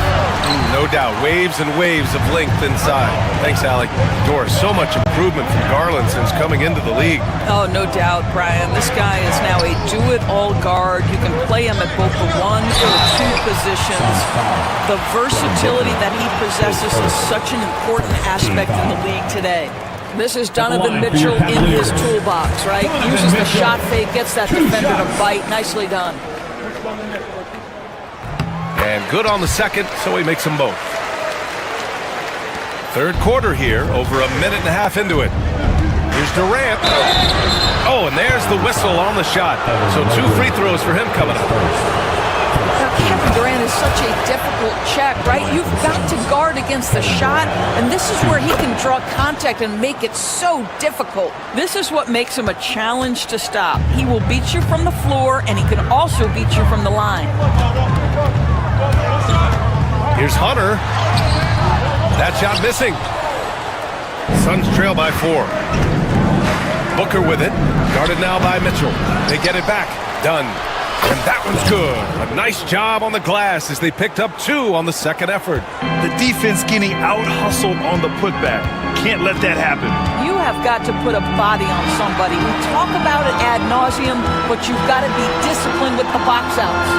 No doubt. Waves and waves of length inside. Thanks, Allie. Doris, so much improvement from Garland since coming into the league. Oh, no doubt, Brian. This guy is now a do-it-all guard. You can play him at both the 1 or 2 positions. The versatility that he possesses is such an important aspect in the league today. This is Donovan Mitchell in his toolbox, right? Uses the shot fake, gets that defender to bite. Nicely done. And good on the second, so he makes them both. Third quarter here, over a minute and a half into it. Here's Durant. Oh, and there's the whistle on the shot. So 2 free throws for him coming up. Now, Kevin Durant is such a difficult check, right? You've got to guard against the shot, and this is where he can draw contact and make it so difficult. This is what makes him a challenge to stop. He will beat you from the floor, and he can also beat you from the line. Here's Hunter. That shot missing. Suns trail by 4. Booker with it. Guarded now by Mitchell. They get it back. Done. And that one's good. A nice job on the glass as they picked up 2 on the second effort. The defense getting out-hustled on the putback. Can't let that happen. You have got to put a body on somebody. We talk about it ad nauseum, but you've got to be disciplined with the box outs.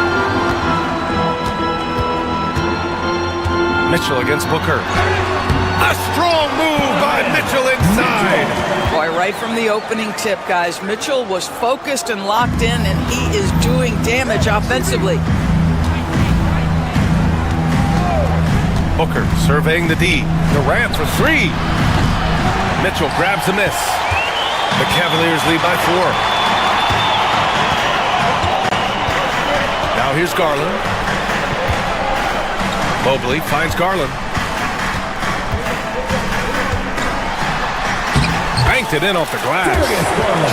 Mitchell against Booker. A strong move by Mitchell inside. Boy, right from the opening tip, guys, Mitchell was focused and locked in, and he is doing damage offensively. Booker surveying the D. Durant for 3. Mitchell grabs the miss. The Cavaliers lead by 4. Now here's Garland. Mobley finds Garland. Banked it in off the glass.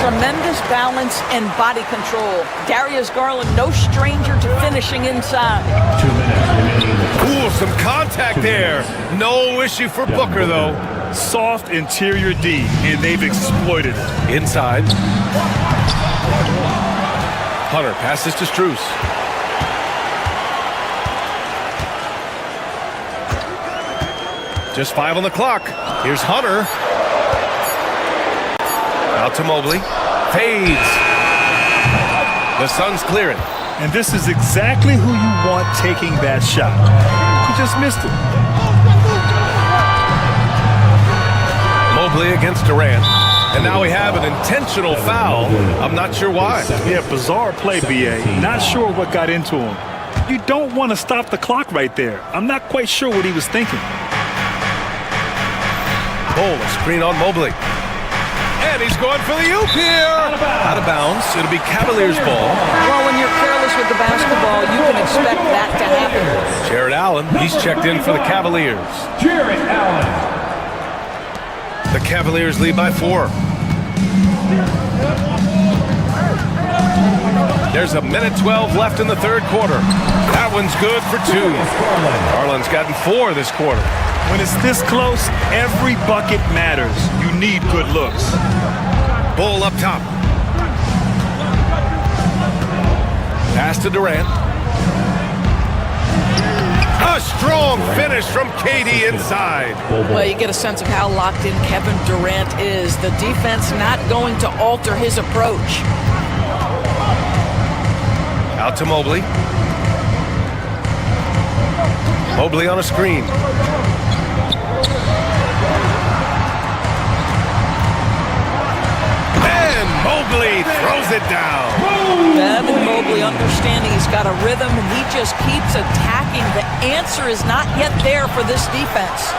Tremendous balance and body control. Darius Garland, no stranger to finishing inside. 2 minutes remaining. Ooh, some contact there. No issue for Booker, though. Soft interior D, and they've exploited it. Inside. Hunter passes to Strus. Just 5 on the clock. Here's Hunter. Out to Mobley. Fades. The Suns clear it. And this is exactly who you want taking that shot. He just missed it. Mobley against Durant. And now we have an intentional foul. I'm not sure why. Yeah, bizarre play, B.A. Not sure what got into him. You don't want to stop the clock right there. I'm not quite sure what he was thinking. Bull, a screen on Mobley. And he's going for the oop here. Out of bounds. It'll be Cavaliers ball. Well, when you're careless with the basketball, you can expect that to happen. Jared Allen, he's checked in for the Cavaliers. Jared Allen. The Cavaliers lead by 4. There's a minute 12 left in the third quarter. That one's good for 2. Garland's gotten 4 this quarter. When it's this close, every bucket matters. You need good looks. Bull up top. Pass to Durant. A strong finish from KD inside. Well, you get a sense of how locked in Kevin Durant is. The defense not going to alter his approach. Out to Mobley. Mobley on a screen. And Mobley throws it down. Evan Mobley understanding he's got a rhythm and he just keeps attacking. The answer is not yet there for this defense.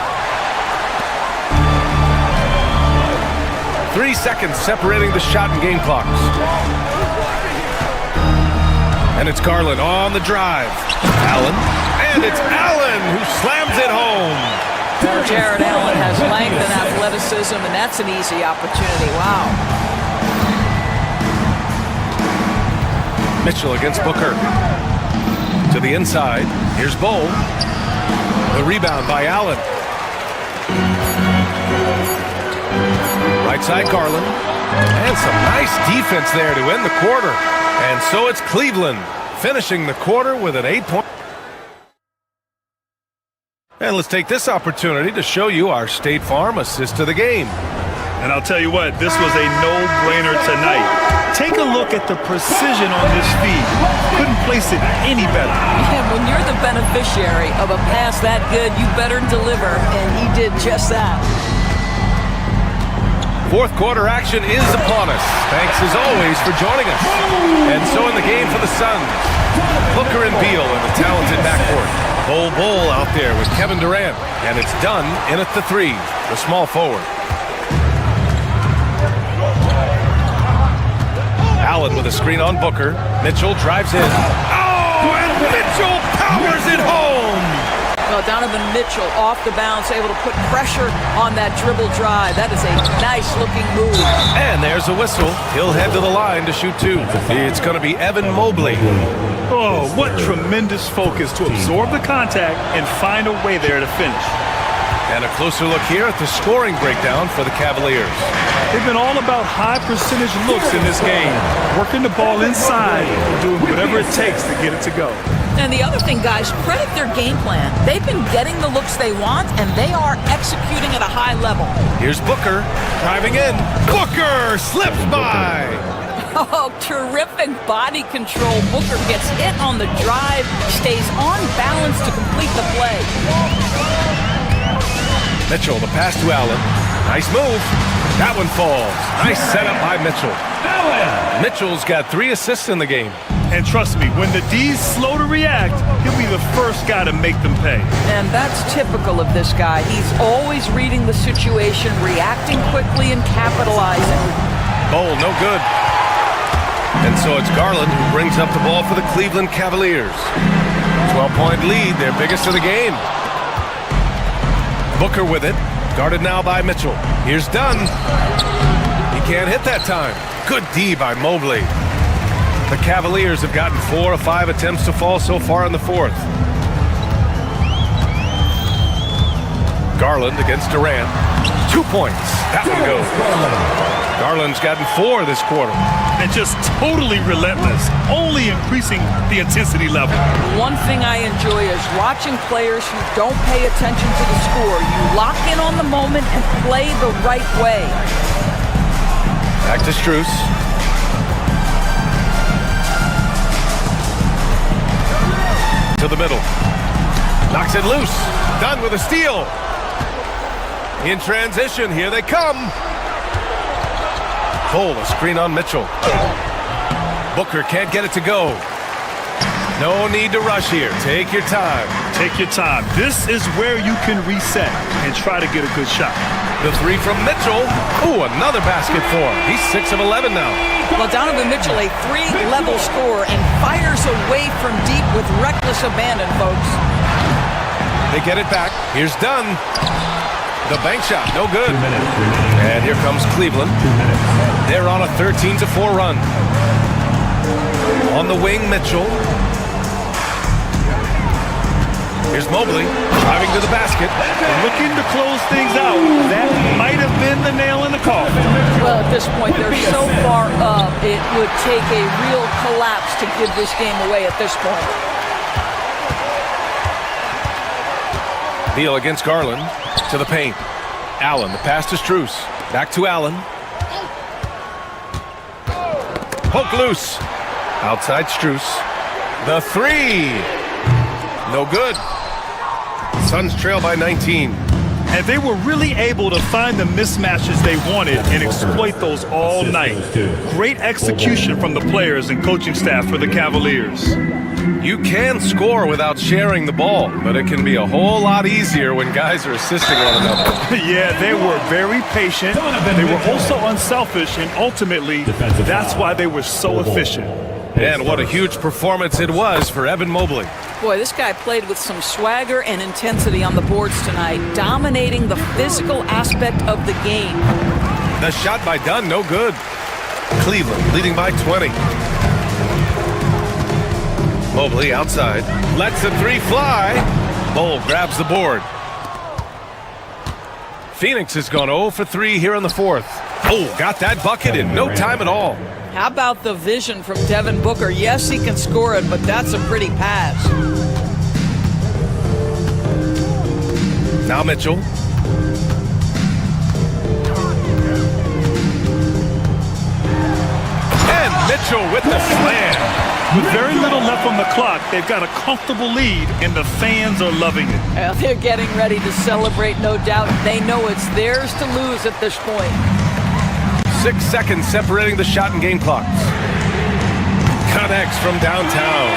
3 seconds separating the shot and game clocks. And it's Garland on the drive. Allen. And it's Allen who slams it home. Jared Allen has length and athleticism, and that's an easy opportunity. Wow. Mitchell against Booker. To the inside. Here's Bowl. The rebound by Allen. Right side Garland. And some nice defense there to end the quarter. And so it's Cleveland finishing the quarter with an 8-point. And let's take this opportunity to show you our State Farm assist to the game. And I'll tell you what, this was a no-brainer tonight. Take a look at the precision on this feed. Couldn't place it any better. And when you're the beneficiary of a pass that good, you better deliver, and he did just that. Fourth quarter action is upon us. Thanks as always for joining us. And so in the game for the Suns, Booker and Beal in the talented backcourt. Bowl out there with Kevin Durant. And it's done in at the 3, the small forward. Allen with a screen on Booker. Mitchell drives in. Oh, and Mitchell powers it home! Well, Donovan Mitchell off the bounce, able to put pressure on that dribble drive. That is a nice-looking move. And there's a whistle. He'll head to the line to shoot 2. It's going to be Evan Mobley. Oh, what tremendous focus to absorb the contact and find a way there to finish. And a closer look here at the scoring breakdown for the Cavaliers. They've been all about high percentage looks in this game, working the ball inside and doing whatever it takes to get it to go. And the other thing, guys, credit their game plan. They've been getting the looks they want, and they are executing at a high level. Here's Booker driving in. Booker slips by. Oh, terrific body control. Booker gets hit on the drive, stays on balance to complete the play. Mitchell, the pass to Allen. Nice move. That one falls. Nice setup by Mitchell. Mitchell's got 3 assists in the game. And trust me, when the D's slow to react, he'll be the first guy to make them pay. And that's typical of this guy. He's always reading the situation, reacting quickly, and capitalizing. Bowl, no good. And so it's Garland who brings up the ball for the Cleveland Cavaliers. 12-point lead, their biggest of the game. Booker with it, guarded now by Mitchell. Here's Dunn. He can't hit that time. Good D by Mobley. The Cavaliers have gotten 4 of 5 attempts to fall so far in the fourth. Garland against Durant. 2 points. That one goes. Garland's gotten 4 this quarter. And just totally relentless, only increasing the intensity level. One thing I enjoy is watching players who don't pay attention to the score. You lock in on the moment and play the right way. Back to Strus. To the middle. Knocks it loose. Done with a steal. In transition, here they come. Bowl, a screen on Mitchell. Booker can't get it to go. No need to rush here. Take your time. Take your time. This is where you can reset and try to get a good shot. The 3 from Mitchell. Ooh, another basket for him. He's 6 of 11 now. Well, Donovan Mitchell, a 3-level scorer, and fires away from deep with reckless abandon, folks. They get it back. Here's Dunn. The bank shot, no good. And here comes Cleveland. They're on a 13-4 run. On the wing, Mitchell. Here's Mobley, driving to the basket. Looking to close things out. That might have been the nail in the coffin. Well, at this point, they're so far up, it would take a real collapse to give this game away at this point. Beal against Garland. To the paint. Allen, the pass to Strus. Back to Allen. Poke loose. Outside Strus. The 3. No good. Suns trail by 19. And they were really able to find the mismatches they wanted and exploit those all night. Great execution from the players and coaching staff for the Cavaliers. You can score without sharing the ball, but it can be a whole lot easier when guys are assisting one another. Yeah, they were very patient. They were also unselfish, and ultimately, that's why they were so efficient. And what a huge performance it was for Evan Mobley. Boy, this guy played with some swagger and intensity on the boards tonight, dominating the physical aspect of the game. The shot by Dunn, no good. Cleveland leading by 20. Mobley outside. Lets the three fly. Bull grabs the board. Phoenix has gone 0 for 3 here in the fourth. Oh, got that bucket in no time at all. How about the vision from Devin Booker? Yes, he can score it, but that's a pretty pass. Now Mitchell. And Mitchell with the slam. With very little left on the clock, they've got a comfortable lead, and the fans are loving it. They're getting ready to celebrate, no doubt. They know it's theirs to lose at this point. 6 seconds separating the shot and game clocks. Connects from downtown.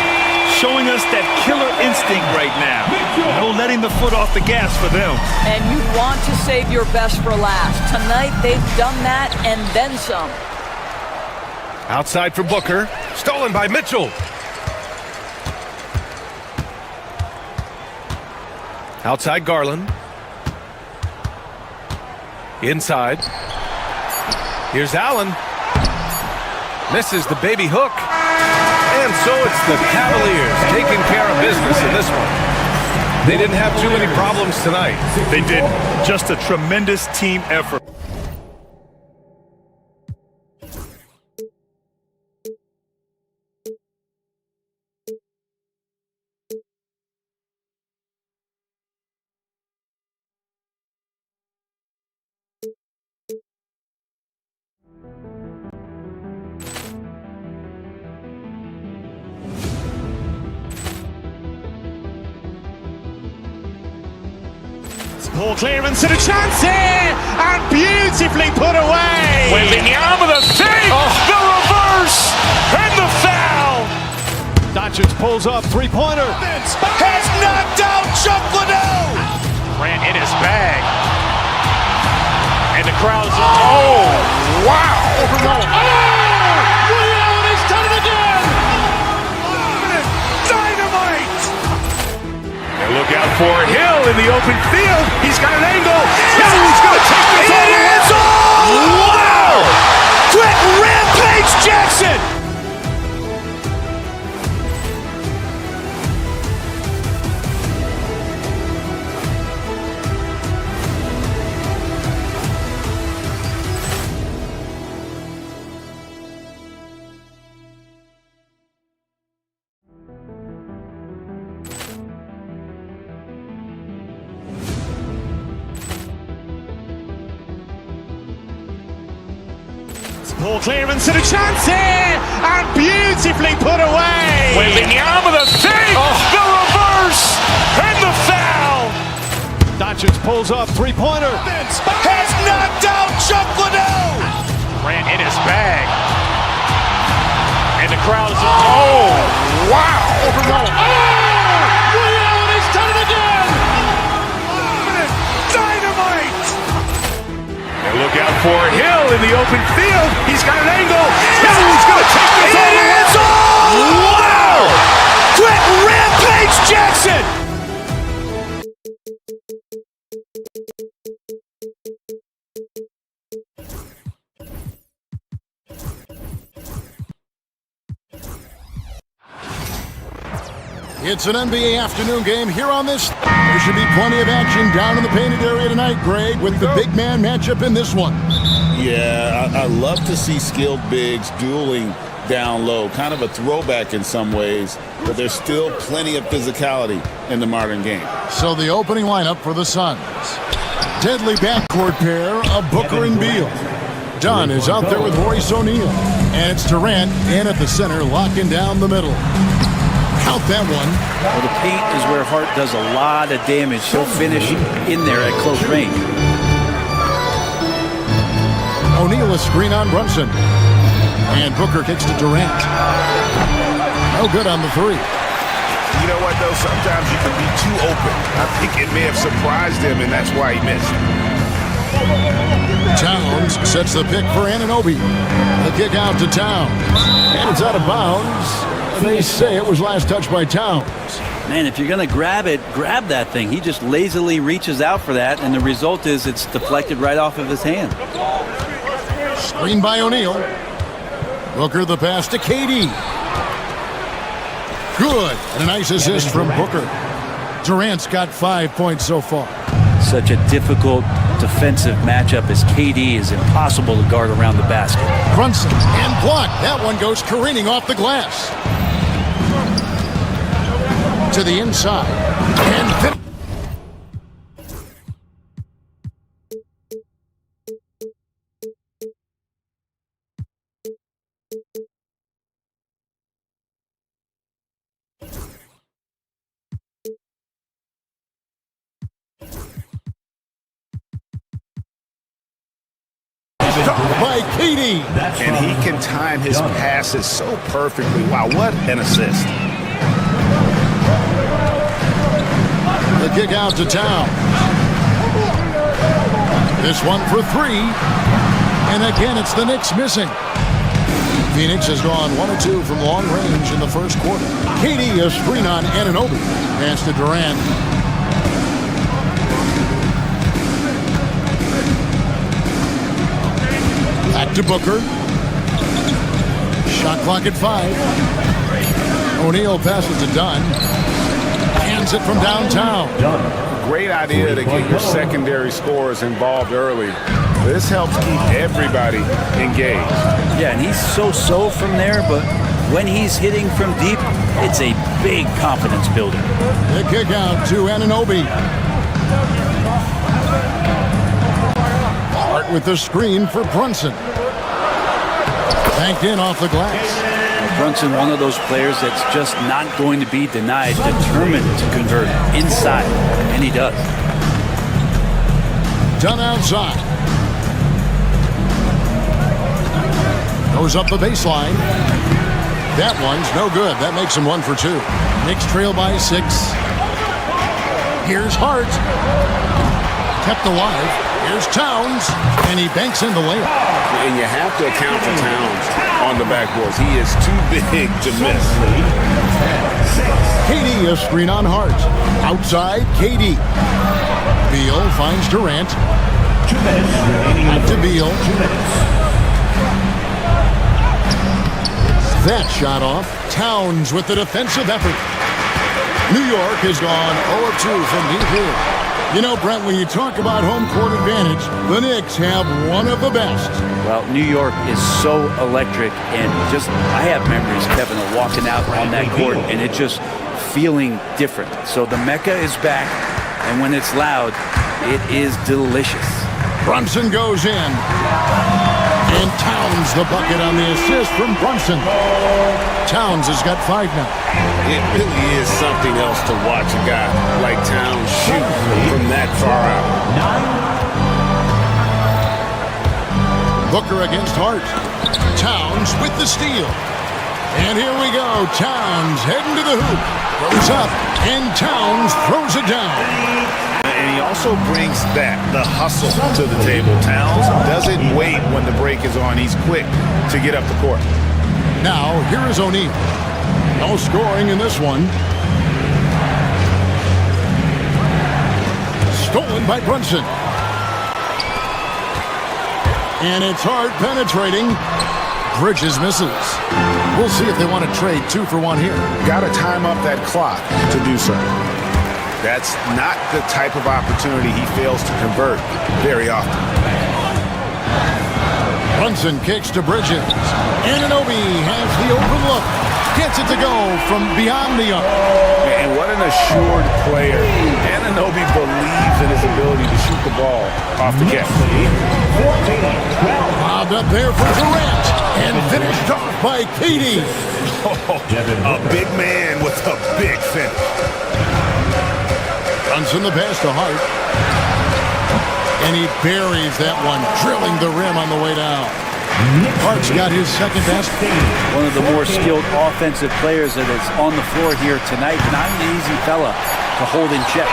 Showing us that killer instinct right now. No letting the foot off the gas for them. And you want to save your best for last. Tonight, they've done that and then some. Outside for Booker. Stolen by Mitchell. Outside Garland. Inside. Here's Allen. Misses the baby hook. And so it's the Cavaliers taking care of business in this one. They didn't have too many problems tonight. They didn't. Just a tremendous team effort. Ball clearance and a chance here, and beautifully put away. Wembanyama the save, the reverse, and the foul. Doncic pulls up, three-pointer. Has knocked out Chuck Liddell. Ran in his bag. And the crowd's, oh, wow. Willie Allen has done it again. Dynamite. And look out for Hill in the open field. He's got an angle. He's going to take this all the way. Wow! Quick Rampage Jackson. Ball clearance and a chance here, and beautifully put away. Wembanyama the save, the reverse, and the foul. Doncic pulls up, three-pointer. Has knocked out Chuck Liddell. Ran in his bag. And the crowd's, oh, wow. Willie Allen has done it again. Dynamite. And look out for Hill in the open field. He's got an angle. He's going to take this all the way. Wow! Quick Rampage Jackson. It's an NBA afternoon game here on this. There should be plenty of action down in the painted area tonight, Greg, with the big man matchup in this one. Yeah, I love to see skilled bigs dueling down low. Kind of a throwback in some ways, but there's still plenty of physicality in the modern game. So the opening lineup for the Suns. Deadly backcourt pair of Booker and Beal. Dunn is out there with Royce O'Neal. And it's Durant in at the center, locking down the middle. Count that one. Well, the paint is where Hart does a lot of damage. He'll finish in there at close range. O'Neal a screen on Brunson. And Booker kicks to Durant. No good on the three. You know what, though? Sometimes you can be too open. I think it may have surprised him, and that's why he missed. Towns sets the pick for Anunoby. The kick out to Towns. And it's out of bounds. They say it was last touched by Towns. Man, if you're going to grab it, grab that thing. He just lazily reaches out for that, and the result is it's deflected right off of his hand. Screen by O'Neal. Booker the pass to KD. Good. And a nice assist from Booker. Durant's got 5 points so far. Such a difficult defensive matchup as KD is impossible to guard around the basket. Brunson and block. That one goes careening off the glass. To the inside. And by KD. And he can time his passes so perfectly. Wow, what an assist. The kick out to Town. This one for 3. And again, it's the Knicks missing. Phoenix has gone 1 of 2 from long range in the first quarter. KD a screen on Anunoby. Pass to Durant. Back to Booker. Shot clock at 5. O'Neal passes to Dunn. Hands it from downtown. Great idea to get your secondary scorers involved early. This helps keep everybody engaged. Yeah, and he's so-so from there, but when he's hitting from deep, it's a big confidence builder. The kick out to Anunoby. Hart with the screen for Brunson. Banked in off the glass. Brunson, one of those players that's just not going to be denied, determined to convert inside, and he does. Done outside. Goes up the baseline. That one's no good. That makes him 1 for 2. Knicks trail by 6. Here's Hart. Kept alive. Here's Towns. And he banks in the layup. And you have to account for Towns on the backboards. He is too big to miss. KD a screen on Hart. Outside, KD. Beal finds Durant. 2 minutes remaining. Back to Beal. 2 minutes. That shot off. Towns with the defensive effort. New York has gone 0 of 2 from deep here. You know, Brent, when you talk about home court advantage, the Knicks have one of the best. Well, New York is so electric, and just, I have memories, Kevin, of walking out on that court and it just feeling different. So the Mecca is back, and when it's loud, it is delicious. Brunson goes in. And Towns the bucket on the assist from Brunson. Towns has got 5 now. It really is something else to watch a guy like Towns shoot from that far out. Booker against Hart. Towns with the steal. And here we go. Towns heading to the hoop. Goes up, and Towns throws it down. And he also brings the hustle to the table. Towns doesn't wait when the break is on. He's quick to get up the court. Now, here is O'Neal. No scoring in this one. Stolen by Brunson. And it's Hart penetrating. Bridges misses. We'll see if they want to trade 2 for 1 here. Got to time up that clock to do so. That's not the type of opportunity he fails to convert very often. Brunson kicks to Bridges. Anunoby has the open look. Gets it to go from beyond the arc. And what an assured player. Anunoby believes in his ability to shoot the ball off the catch. Bobbed up there for Durant. And finished off by KD. A big man with a big finish. Brunson the pass to Hart. And he buries that one, drilling the rim on the way down. Hart's got his second best. One of the more skilled offensive players that is on the floor here tonight. Not an easy fella to hold in check.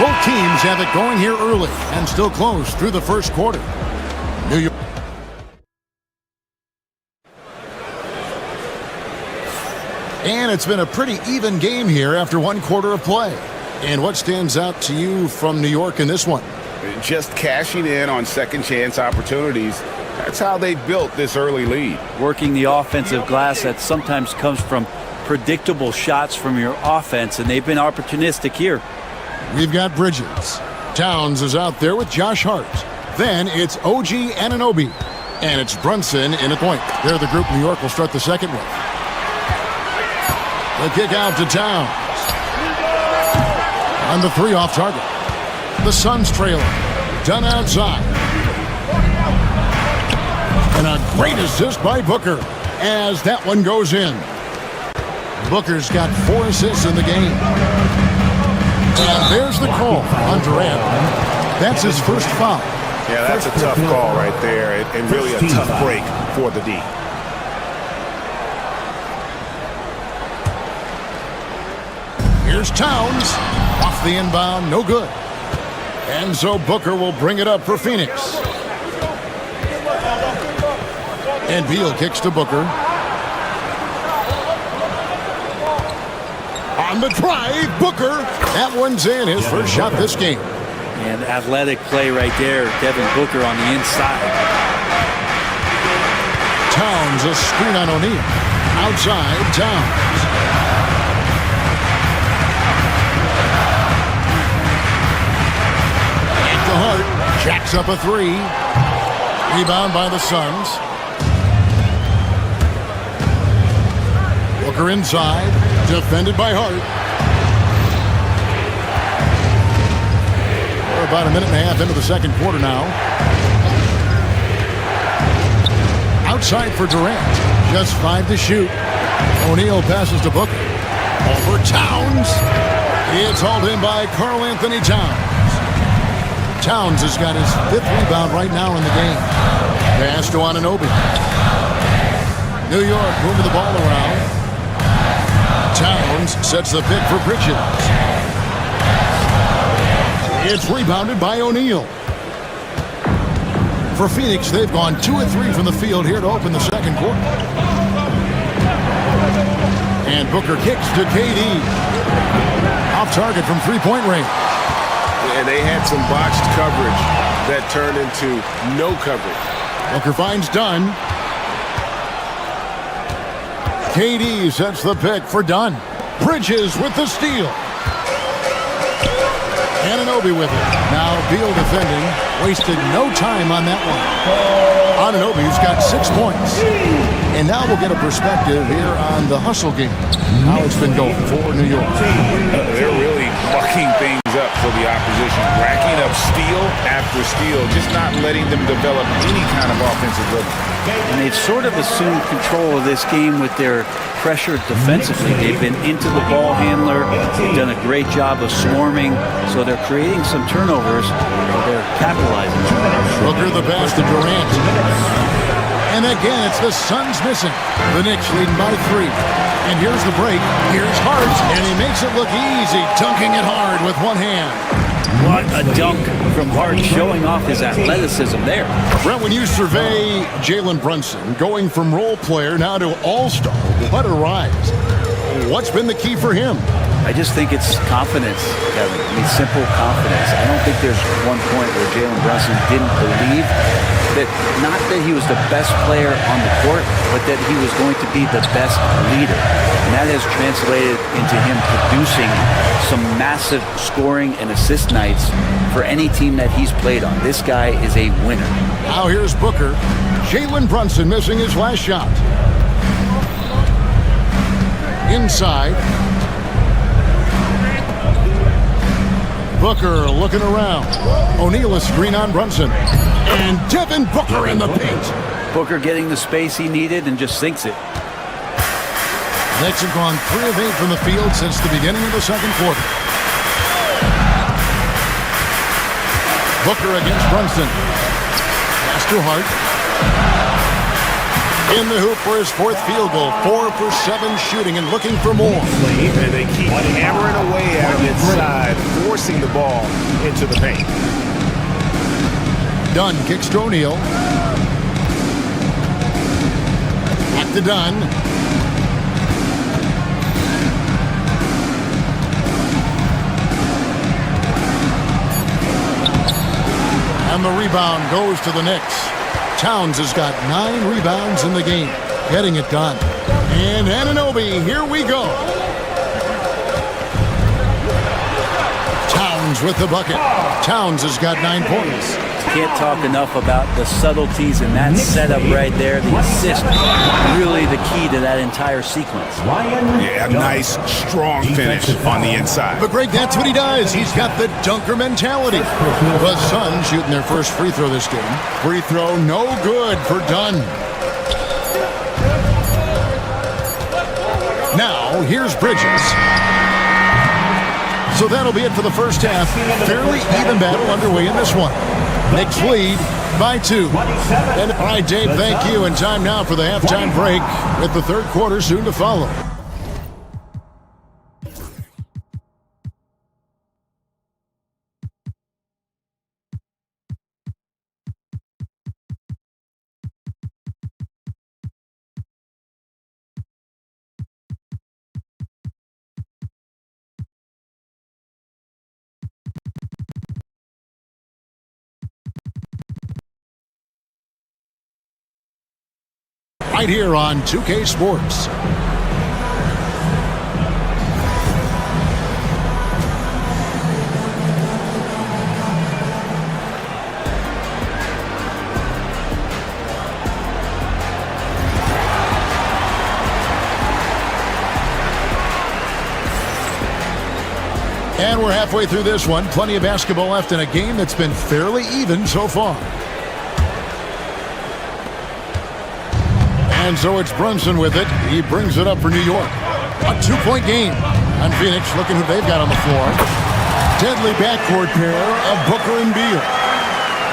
Both teams have it going here early and still close through the first quarter. New York. And it's been a pretty even game here after 1 quarter of play. And what stands out to you from New York in this one? Just cashing in on second chance opportunities. That's how they built this early lead. Working the offensive glass that sometimes comes from predictable shots from your offense, and they've been opportunistic here. We've got Bridges. Towns is out there with Josh Hart. Then it's OG Anunoby. And it's Brunson in at point. They're the group New York will start the second with. The kick out to Towns. On the 3 off target. The Suns trailing. Done outside. And a great assist by Booker as that one goes in. Booker's got 4 assists in the game. And there's the call on Durant. That's his first foul. Yeah, that's a tough call right there, and really a tough break for the D. Here's Towns. Off the inbound, no good. And so Booker will bring it up for Phoenix. And Beal kicks to Booker. On the drive, Booker. That one's in, his first shot this game. And athletic play right there, Devin Booker on the inside. Towns, a screen on O'Neal. Outside, Towns. Into Hart, jacks up a 3. Rebound by the Suns. Booker inside, defended by Hart. We're about a minute and a half into the second quarter now. Outside for Durant. Just 5 to shoot. O'Neal passes to Booker. Over Towns. It's hauled in by Karl Anthony Towns. Towns has got his 5th rebound right now in the game. Pass to Anunoby. New York moving the ball around. Towns sets the pick for Bridges. It's rebounded by O'Neal. For Phoenix, they've gone 2 of 3 from the field here to open the second quarter. And Booker kicks to KD. Off target from 3-point range. And they had some botched coverage that turned into no coverage. Booker finds Dunn. KD sets the pick for Dunn. Bridges with the steal. Anunoby with it. Now Beal defending. Wasted no time on that one. Anunoby's got 6 points. And now we'll get a perspective here on the hustle game. How it's been going for New York. They're really mucking things up for the opposition. Racking up steal after steal. Just not letting them develop any kind of offensive rhythm. And they've sort of assumed control of this game with their pressure defensively. They've been into the ball handler. They've done a great job of swarming. So they're creating some turnovers. They're capitalizing. Booker the pass to Durant. And again, it's the Suns missing. The Knicks leading by 3. And here's the break. Here's Hart. And he makes it look easy, dunking it hard with one hand. What a dunk from Hart, showing off his athleticism there. Brent, when you survey Jalen Brunson, going from role player now to all-star, what a rise. What's been the key for him? I just think it's confidence, Kevin. I mean, simple confidence. I don't think there's one point where Jalen Brunson didn't believe that, not that he was the best player on the court, but that he was going to be the best leader. And that has translated into him producing some massive scoring and assist nights for any team that he's played on. This guy is a winner. Now here's Booker. Jalen Brunson missing his last shot. Inside. Booker looking around. O'Neal a screen on Brunson. And Devin Booker in the paint. Booker getting the space he needed and just sinks it. Knicks have gone 3 of 8 from the field since the beginning of the second quarter. Booker against Brunson. Pass to Hart. In the hoop for his 4th field goal. 4 for 7 shooting and looking for more. And they keep hammering away at him inside, forcing the ball into the paint. Dunn kicks to O'Neal. Back to Dunn. And the rebound goes to the Knicks. Towns has got 9 rebounds in the game, getting it done. And Anunoby, here we go. Towns with the bucket. Towns has got 9 points. Can't talk enough about the subtleties in that setup right there. The assist, really the key to that entire sequence. Yeah, a nice, strong finish on the inside. But Greg, that's what he does. He's got the dunker mentality. The Suns shooting their first free throw this game. Free throw, no good for Dunn. Now, here's Bridges. So that'll be it for the first half. Fairly even battle underway in this one. Knicks lead by 2. And all right, Dave, thank you. And time now for the halftime break with the third quarter soon to follow. Right here on 2K Sports. And we're halfway through this one. Plenty of basketball left in a game that's been fairly even so far. And so it's Brunson with it. He brings it up for New York. A 2-point game. And Phoenix looking who they've got on the floor. Deadly backcourt pair of Booker and Beal.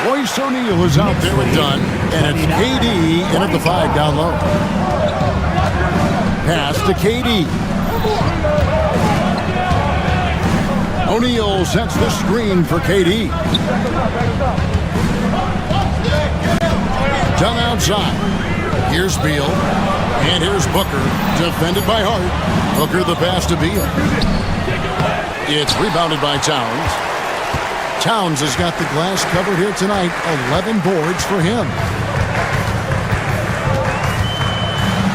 Royce O'Neal is out there with Dunn. And it's KD in at the 5 down low. Pass to KD. O'Neal sets the screen for KD. Dunn outside. Here's Beal, and here's Booker, defended by Hart. Booker the pass to Beal. It's rebounded by Towns. Towns has got the glass covered here tonight. 11 boards for him.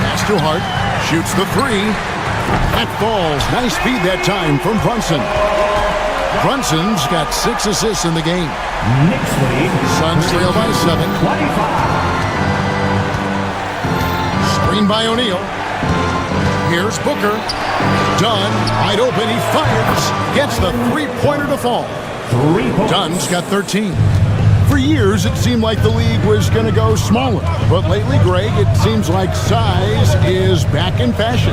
Pass to Hart, shoots the 3. That falls. Nice speed that time from Brunson. Brunson's got 6 assists in the game. Suns trail by 7. 25. Screen by O'Neal. Here's Booker. Dunn, wide open, he fires. Gets the 3-pointer to fall. Dunn's got 13. For years, it seemed like the league was going to go smaller. But lately, Greg, it seems like size is back in fashion.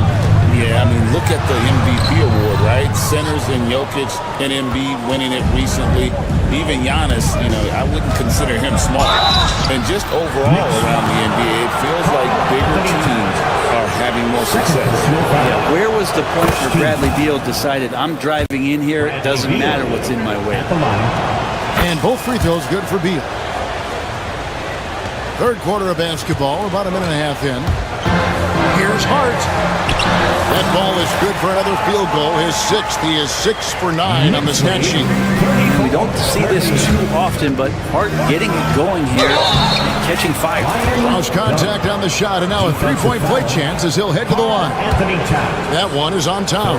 Yeah, I mean, look at the MVP award, right? Centers and Jokic and Embiid winning it recently. Even Giannis, I wouldn't consider him small. And just overall around the NBA, it feels like bigger teams are having more success. Yeah, where was the point where Bradley Beal decided, I'm driving in here, it doesn't matter what's in my way? And both free throws good for Beal. Third quarter of basketball, about a minute and a half in. Here's Hart. That ball is good for another field goal. His 6th. He is 6 for 9 on the stat sheet. We don't see this too often, but Hart getting it going here, catching fire. Lost contact on the shot, and now a 3-point play chance as he'll head to the line. That one is on Town.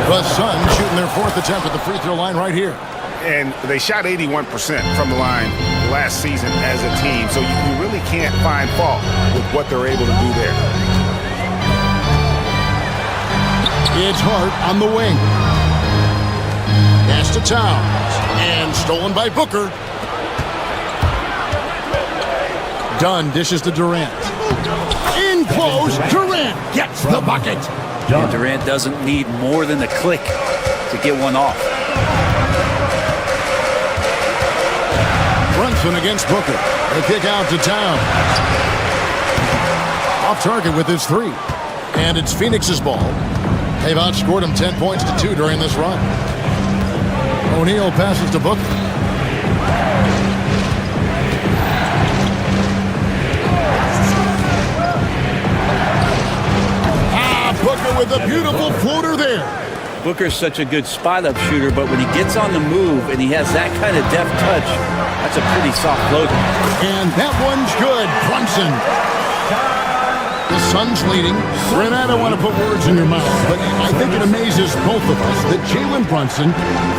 The Suns shooting their 4th attempt at the free throw line right here. And they shot 81% from the line last season as a team, so you really can't find fault with what they're able to do there. It's Hart on the wing. Pass to Towns. And stolen by Booker. Dunn dishes to Durant. In close, Durant gets the bucket. And Durant doesn't need more than a click to get one off. Brunson against Booker. The kick out to Towns. Off target with his 3. And it's Phoenix's ball. They've outscored him 10 points to 2 during this run. O'Neal passes to Booker. Booker with a beautiful floater there. Booker's such a good spot-up shooter, but when he gets on the move and he has that kind of deft touch, that's a pretty soft floater. And that one's good. Brunson. The Suns leading. Brent, I don't want to put words in your mouth, but I think it amazes both of us that Jalen Brunson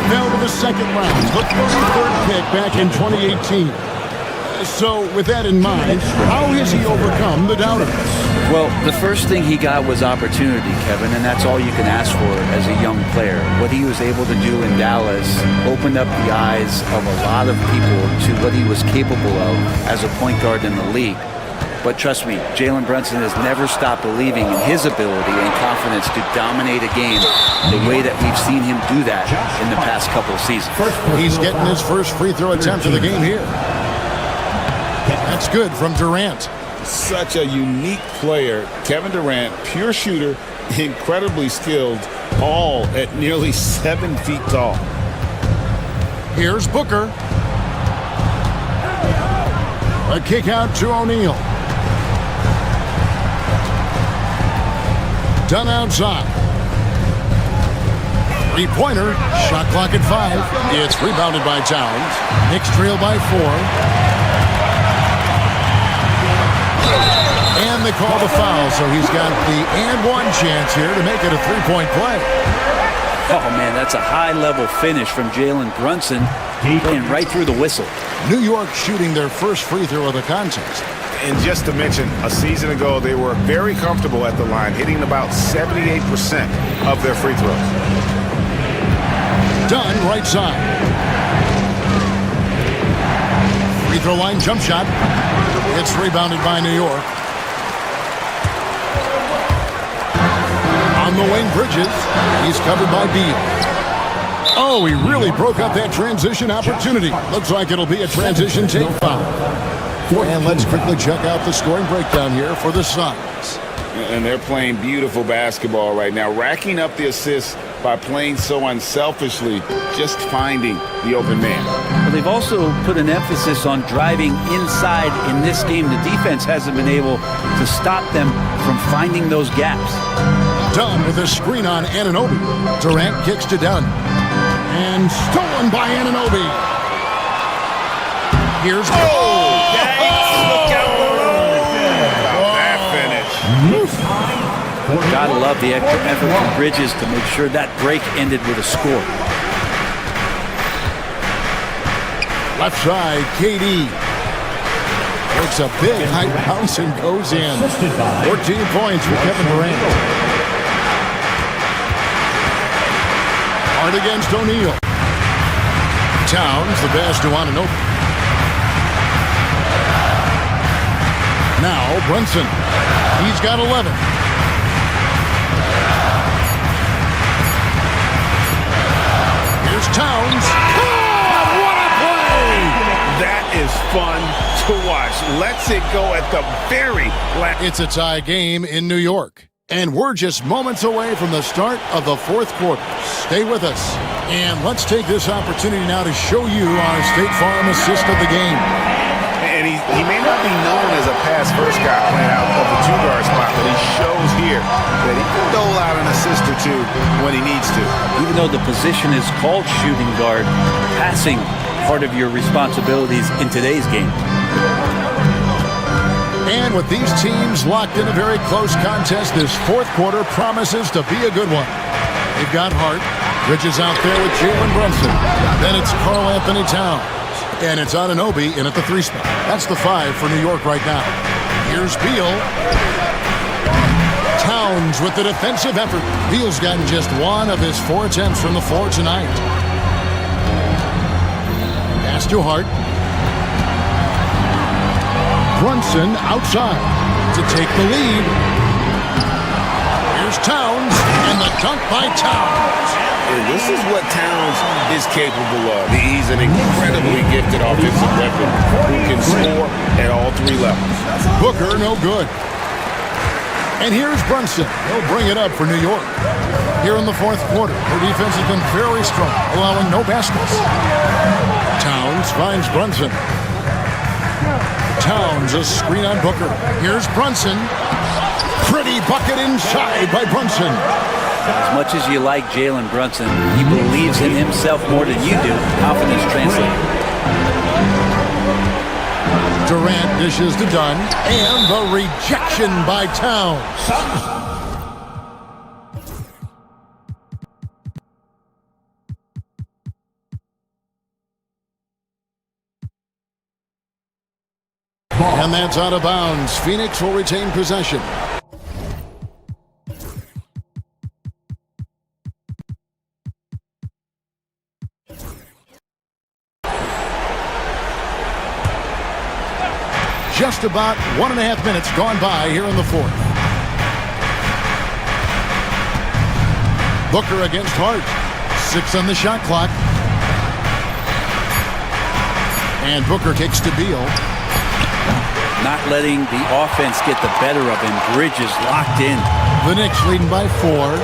fell to the second round, the 33rd pick back in 2018. So, with that in mind, how has he overcome the doubters? Well, the first thing he got was opportunity, Kevin, and that's all you can ask for as a young player. What he was able to do in Dallas opened up the eyes of a lot of people to what he was capable of as a point guard in the league. But trust me, Jalen Brunson has never stopped believing in his ability and confidence to dominate a game the way that we've seen him do that in the past couple of seasons. He's getting his first free throw attempt of the game here. That's good from Durant. Such a unique player. Kevin Durant, pure shooter, incredibly skilled, all at nearly 7 feet tall. Here's Booker. A kick out to O'Neal. Done outside. Three-pointer. Shot clock at 5. It's rebounded by Towns. Knicks trail by 4. And they call the foul, so he's got the and one chance here to make it a three-point play. Oh, man, that's a high-level finish from Jalen Brunson, playing right through the whistle. New York shooting their first free throw of the contest. And just to mention, a season ago, they were very comfortable at the line, hitting about 78% of their free throws. Done right side. Free throw line jump shot. It's rebounded by New York. On the wing, Bridges. He's covered by Beal. Oh, he really broke up that transition opportunity. Looks like it'll be a transition take foul. And let's quickly check out the scoring breakdown here for the Suns. And they're playing beautiful basketball right now, racking up the assists by playing so unselfishly, just finding the open man. But they've also put an emphasis on driving inside in this game. The defense hasn't been able to stop them from finding those gaps. Dunn with a screen on Anunoby. Durant kicks to Dunn. And stolen by Anunoby. Here's Look out below. That finish. Gotta love the extra effort from Bridges to make sure that break ended with a score. Left side, KD. Works a big high bounce and goes in. 14 points for Kevin Durant. Hard against O'Neal. Towns, the pass to Anunoby. Now Brunson. He's got 11. Here's Towns. Oh, what a play! That is fun to watch. Lets it go at the very last. It's a tie game in New York. And we're just moments away from the start of the fourth quarter. Stay with us. And let's take this opportunity now to show you our State Farm assist of the game. And he may not be known as a pass-first guy playing out of the two-guard spot, but he shows here that he can dole out an assist or two when he needs to. Even though the position is called shooting guard, passing part of your responsibilities in today's game. And with these teams locked in a very close contest, this fourth quarter promises to be a good one. They've got Hart. Bridges out there with Jalen Brunson. Then it's Karl Anthony Towns. And it's Anunoby in at the 3 spot. That's the 5 for New York right now. Here's Beal. Towns with the defensive effort. Beal's gotten just 1 of his 4 attempts from the floor tonight. Pass to Hart. Brunson outside to take the lead. Here's Towns, and the dunk by Towns. And this is what Towns is capable of. He's an incredibly gifted offensive weapon who can score at all 3 levels. Booker, no good. And here's Brunson. He'll bring it up for New York. Here in the fourth quarter, their defense has been very strong, allowing no baskets. Towns finds Brunson. Towns, a screen on Booker. Here's Brunson. Pretty bucket inside by Brunson. As much as you like Jalen Brunson, he believes in himself more than you do. Confidence translates. Durant dishes to Dunn, and the rejection by Towns. And that's out of bounds. Phoenix will retain possession. Just about 1.5 minutes gone by here in the fourth. Booker against Hart. 6 on the shot clock. And Booker kicks to Beal. Not letting the offense get the better of him. Bridges locked in. The Knicks leading by 4.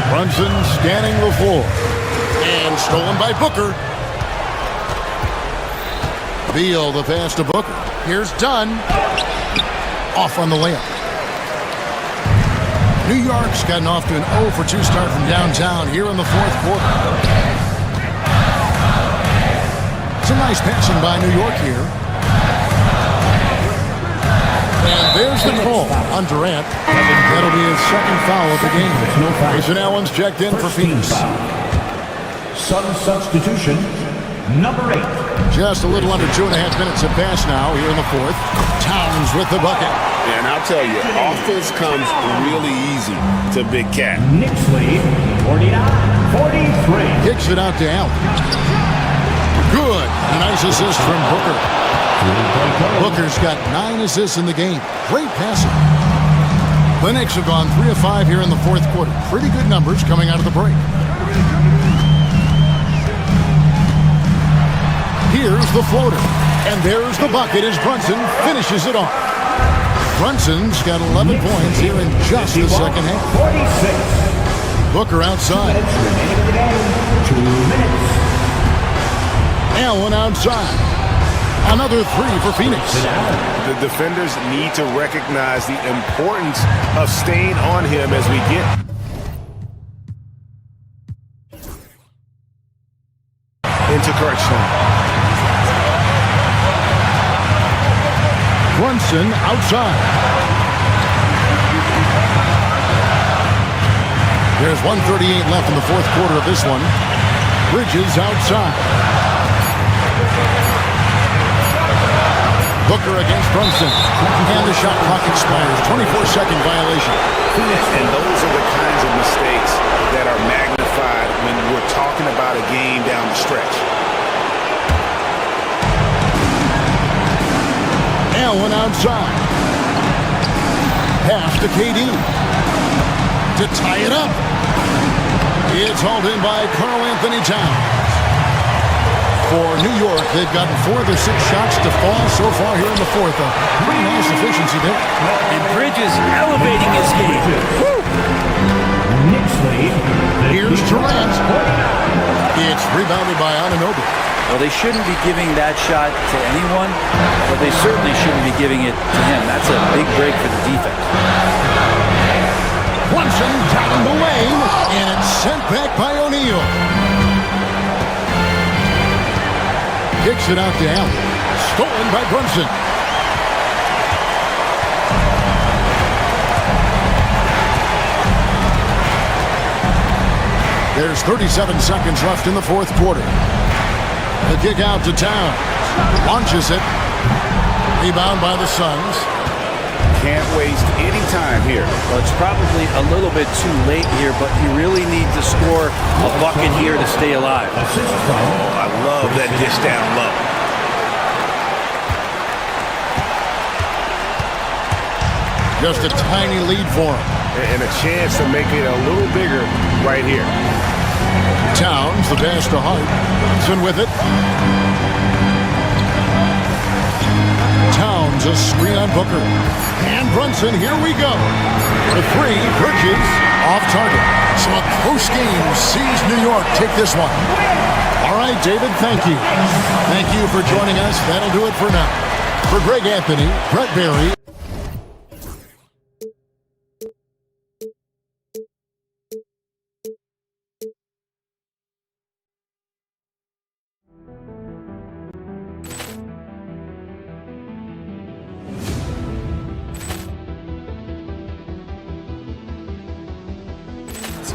Brunson scanning the floor. And stolen by Booker. Beal the pass to Booker. Here's Dunn. Off on the layup. New York's gotten off to an 0 for 2 start from downtown here in the fourth quarter. Some nice passing by New York here. And there's the call on Durant. That'll be his second foul of the game. Grayson Allen's checked in for Phoenix. Sudden substitution, number 8. Just a little under 2.5 minutes have passed now here in the fourth. Towns with the bucket. And I'll tell you, offense comes really easy to Big Cat. Knicks lead, 49-43. Kicks it out to Allen. Good. A nice assist from Booker. Booker's got 9 assists in the game. Great passing. The Knicks have gone 3 of 5 here in the fourth quarter. Pretty good numbers coming out of the break. Here's the floater. And there's the bucket as Brunson finishes it off. Brunson's got 11 points here in just the second half. 46. Booker outside. 2 minutes. Allen outside. Another 3 for Phoenix. The defenders need to recognize the importance of staying on him as we get into crunch time. Brunson outside. There's 1:38 left in the fourth quarter of this one. Bridges outside. Booker against Brunson. And the shot clock expires. 24-second violation. And those are the kinds of mistakes that are magnified when we're talking about a game down the stretch. Allen outside. Pass to KD. To tie it up. It's hauled in by Karl Anthony Towns. For New York, they've gotten 4 of their 6 shots to fall so far here in the fourth. A pretty nice efficiency there. And Bridges elevating his game. Knicks lead. Here's Durant. It's rebounded by Anunoby. Well, they shouldn't be giving that shot to anyone, but they certainly shouldn't be giving it to him. That's a big break for the defense. Brunson down the lane, and it's sent back by O'Neal. Kicks it out to Allen. Stolen by Brunson. There's 37 seconds left in the fourth quarter. The kick out to Towns. Launches it. Rebound by the Suns. Can't waste any time here. Well, it's probably a little bit too late here, but you really need to score a bucket here to stay alive. Oh, I love that dish down low. Just a tiny lead for him. And a chance to make it a little bigger right here. Towns, the pass to Hart. Brunson with it. Towns, a screen on Booker. And Brunson, here we go. The 3, Bridges, off target. So a close game sees New York take this one. All right, David, thank you. Thank you for joining us. That'll do it for now. For Greg Anthony, Brett Barry.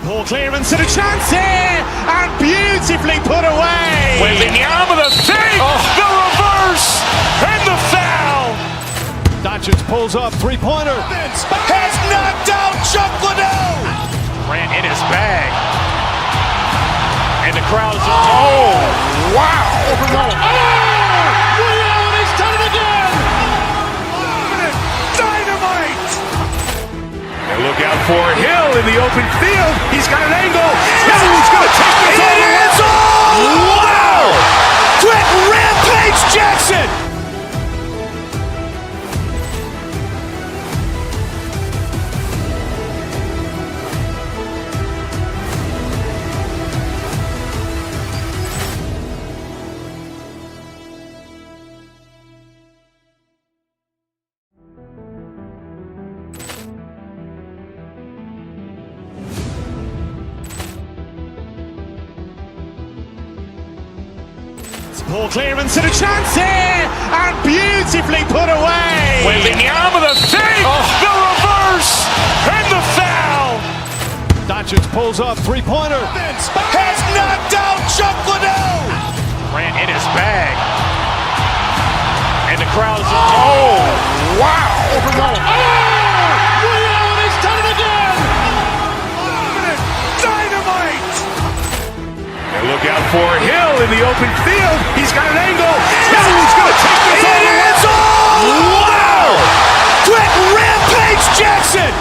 Ball clearance and a chance here, and beautifully put away. Wembanyama the fake, the reverse, and the foul. Doncic pulls up, three-pointer. Has knocked out Chuck Liddell. Ran in his bag. And the crowd is, oh, wow. Ray Allen, he's done it again. Dynamite. And look out for Hill in the open field. He's got an angle. Hill's going to take this all the way. Wow. Quick rampage Jackson. Ball clearance and a chance here, and beautifully put away. Wembanyama the fake, the reverse, and the foul. Doncic pulls up, three-pointer. Has knocked out Chuck Liddell. Ran in his bag. And the crowd is, oh, wow. Ray Allen, he's done it again. Dynamite. And look out for Hill in the open field. He's got an angle. Hill's going to take this all the way. Wow. Quick rampage Jackson.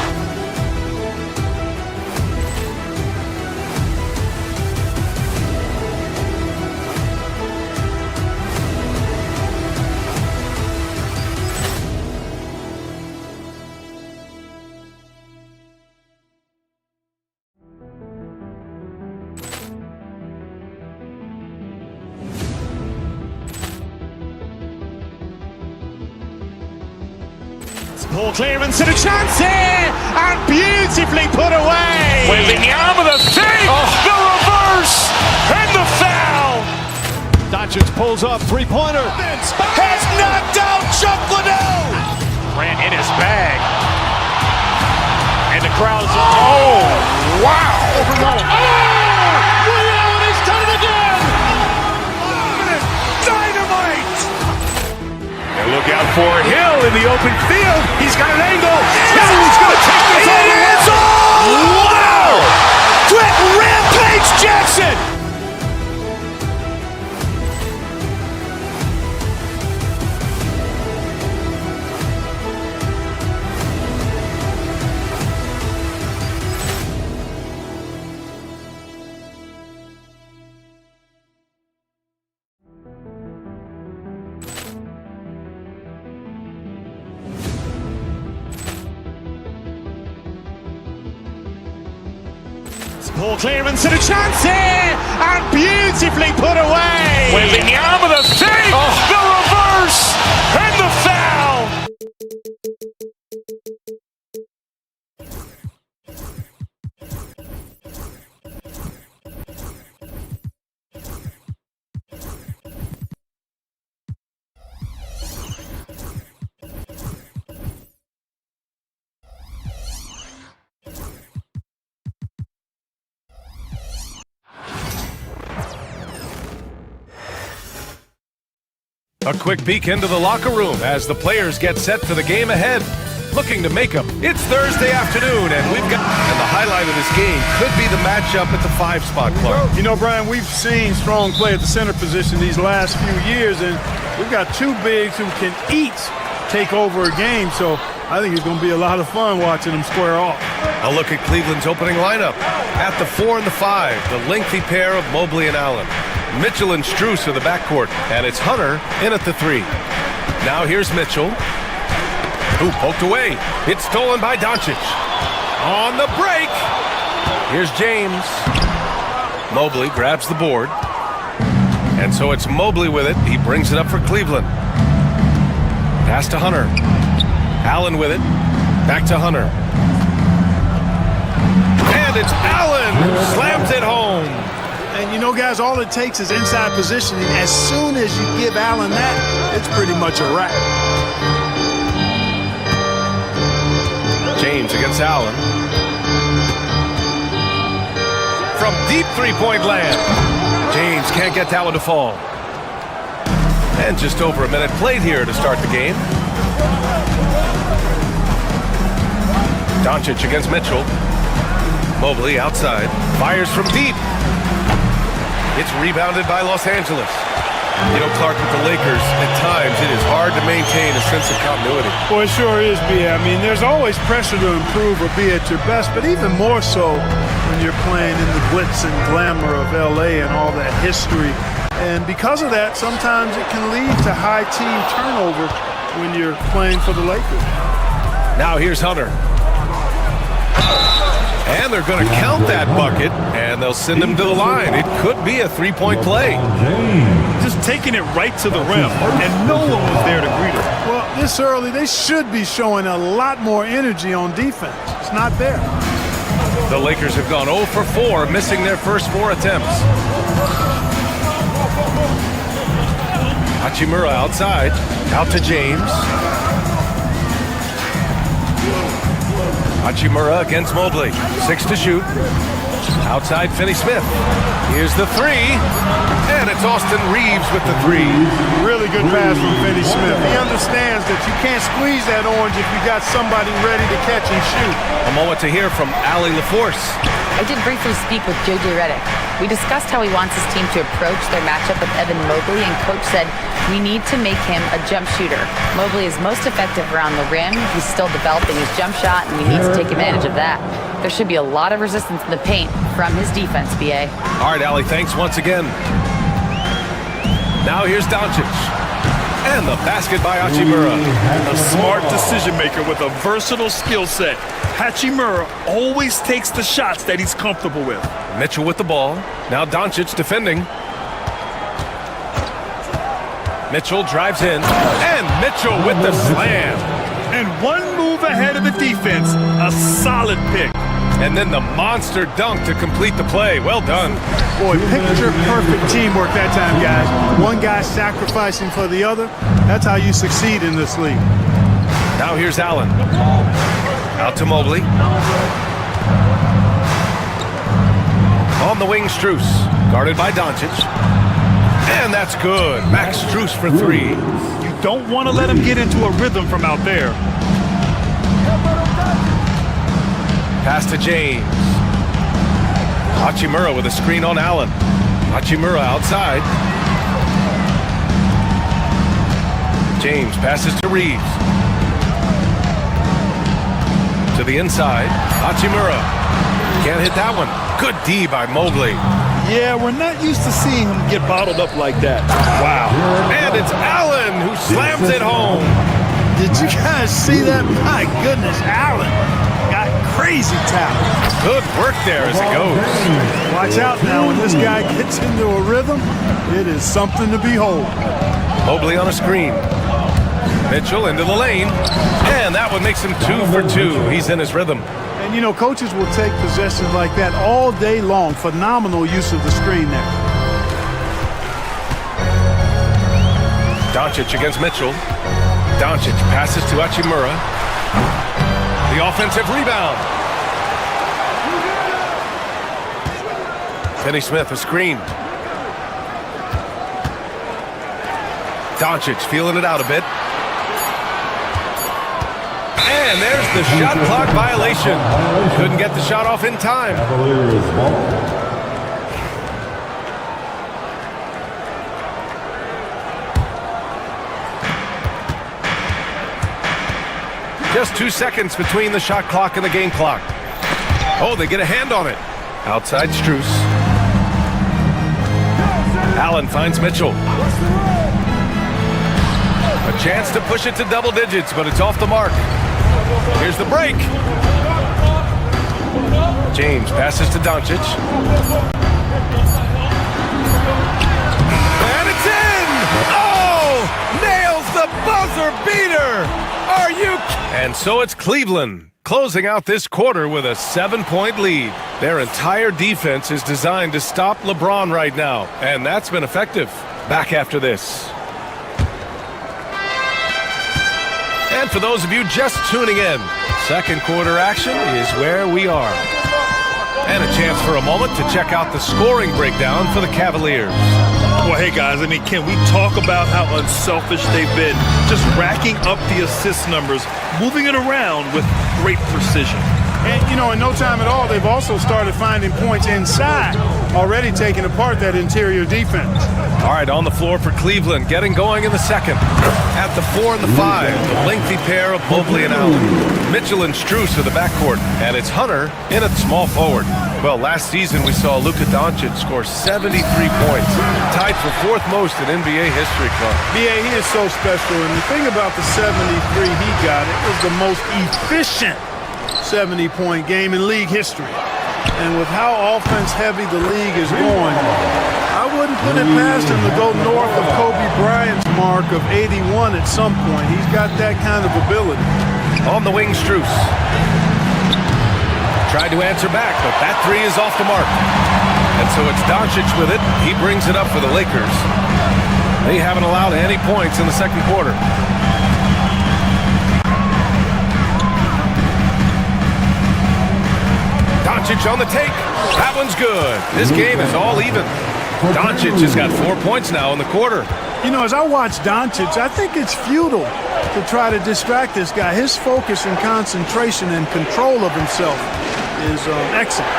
Ball clearance and a chance here, and beautifully put away. Wembanyama the fake, the reverse, and the foul. Doncic pulls up, three-pointer. Has knocked out Chuck Liddell. Ran in his bag. And the crowd is, oh, wow. Ray Allen, he's done it again. Dynamite. And look out for Hill in the open field. He's got an angle. Hill's going to take this all the way. Wow. Quick rampage Jackson. Ball clearance and a chance here, and beautifully put away. Wembanyama the fake, the reverse, and the foul. A quick peek into the locker room as the players get set for the game ahead. Looking to make them. It's Thursday afternoon, and the highlight of this game could be the matchup at the 5-spot, Clark. You know, Brian, we've seen strong play at the center position these last few years, and we've got two bigs who can each take over a game, so I think it's going to be a lot of fun watching them square off. A look at Cleveland's opening lineup. At the 4 and the 5, the lengthy pair of Mobley and Allen. Mitchell and Strus are the backcourt, and it's Hunter in at the 3. Now here's Mitchell, who poked away. It's stolen by Doncic. On the break, here's James. Mobley grabs the board, and so it's Mobley with it. He brings it up for Cleveland. Pass to Hunter. Allen with it. Back to Hunter. And it's Allen who slams it home. And you know, guys, all it takes is inside positioning. As soon as you give Allen that, it's pretty much a wrap. James against Allen. from deep three-point land. James can't get that one to fall. And just over a minute played here to start the game. Doncic against Mitchell. Mobley outside. Fires from deep. It's rebounded by Los Angeles. You know, Clark, with the Lakers, at times it is hard to maintain a sense of continuity. Well, it sure is, B. I mean, there's always pressure to improve or be at your best, but even more so when you're playing in the glitz and glamour of L.A. and all that history. And because of that, sometimes it can lead to high team turnover when you're playing for the Lakers. Now here's Hunter. And they're going to count that bucket, and they'll send him to the line. It could be a three-point play. Just taking it right to the rim, and no one was there to greet him. Well, this early, they should be showing a lot more energy on defense. It's not there. The Lakers have gone 0 for 4, missing their first 4 attempts. Hachimura outside, out to James. Hachimura against Mobley. 6 to shoot. Outside Finney-Smith. Here's the three. And it's Austin Reeves with the three. Really good pass from Finney-Smith. He understands that you can't squeeze that orange if you got somebody ready to catch and shoot. A moment to hear from Allie LaForce. I did briefly speak with J.J. Redick. We discussed how he wants his team to approach their matchup with Evan Mobley, and Coach said, we need to make him a jump shooter. Mobley is most effective around the rim. He's still developing his jump shot, and we need to take advantage of that. There should be a lot of resistance in the paint from his defense, B.A. All right, Allie, thanks once again. Now here's Doncic. And the basket by Hachimura. A smart decision maker with a versatile skill set. Hachimura always takes the shots that he's comfortable with. Mitchell with the ball. Now Doncic defending. Mitchell drives in. And Mitchell with the slam. And one move ahead of the defense. A solid pick. And then the monster dunk to complete the play. Well done. Boy, picture-perfect teamwork that time, guys. One guy sacrificing for the other. That's how you succeed in this league. Now here's Allen. Out to Mobley. On the wing, Strus. Guarded by Doncic. And that's good. Max Strus for three. You don't want to let him get into a rhythm from out there. Pass to James. Hachimura with a screen on Allen. Hachimura outside. James passes to Reeves. To the inside. Hachimura. Can't hit that one. Good D by Mobley. Yeah, we're not used to seeing him get bottled up like that. Wow. And it's Allen who slams it home. Did you guys see that? My goodness, Allen got crazy talent. Good work there as it goes. Watch out now, when this guy gets into a rhythm, it is something to behold. Mobley on a screen. Mitchell into the lane. And that one makes him 2 for 2. He's in his rhythm. And, you know, coaches will take possessions like that all day long. Phenomenal use of the screen there. Doncic against Mitchell. Doncic passes to Hachimura. The offensive rebound. Finney-Smith, a screen. Doncic feeling it out a bit. And there's the shot clock violation. Couldn't get the shot off in time. Just 2 seconds between the shot clock and the game clock. Oh, they get a hand on it. Outside Strus. Allen finds Mitchell. A chance to push it to double digits, but it's off the mark. Here's the break. James passes to Doncic. And it's in! Oh! Nails the buzzer beater! Are you? And so it's Cleveland closing out this quarter with a 7-point lead. Their entire defense is designed to stop LeBron right now, and that's been effective. Back after this. And for those of you just tuning in, second quarter action is where we are. And a chance for a moment to check out the scoring breakdown for the Cavaliers. Well, hey, guys, I mean, can we talk about how unselfish they've been? Just racking up the assist numbers, moving it around with great precision. And, you know, in no time at all, they've also started finding points inside, already taking apart that interior defense. All right, on the floor for Cleveland, getting going in the second. At the 4 and the 5, the lengthy pair of Mobley and Allen. Mitchell and Strus are the backcourt, and it's Hunter in at small forward. Well, last season we saw Luka Doncic score 73 points, tied for 4th most in NBA history, Clark. Yeah, he is so special, and the thing about the 73 he got, it was the most efficient 70-point game in league history. And with how offense-heavy the league is going, I wouldn't put it past him to go north of Kobe Bryant's mark of 81 at some point. He's got that kind of ability. On the wing, Strus. Tried to answer back, but that three is off the mark. And so it's Doncic with it. He brings it up for the Lakers. They haven't allowed any points in the second quarter. Doncic on the take. That one's good. This game is all even. Doncic has got 4 points now in the quarter. You know, as I watch Doncic, I think it's futile to try to distract this guy. His focus and concentration and control of himself is excellent.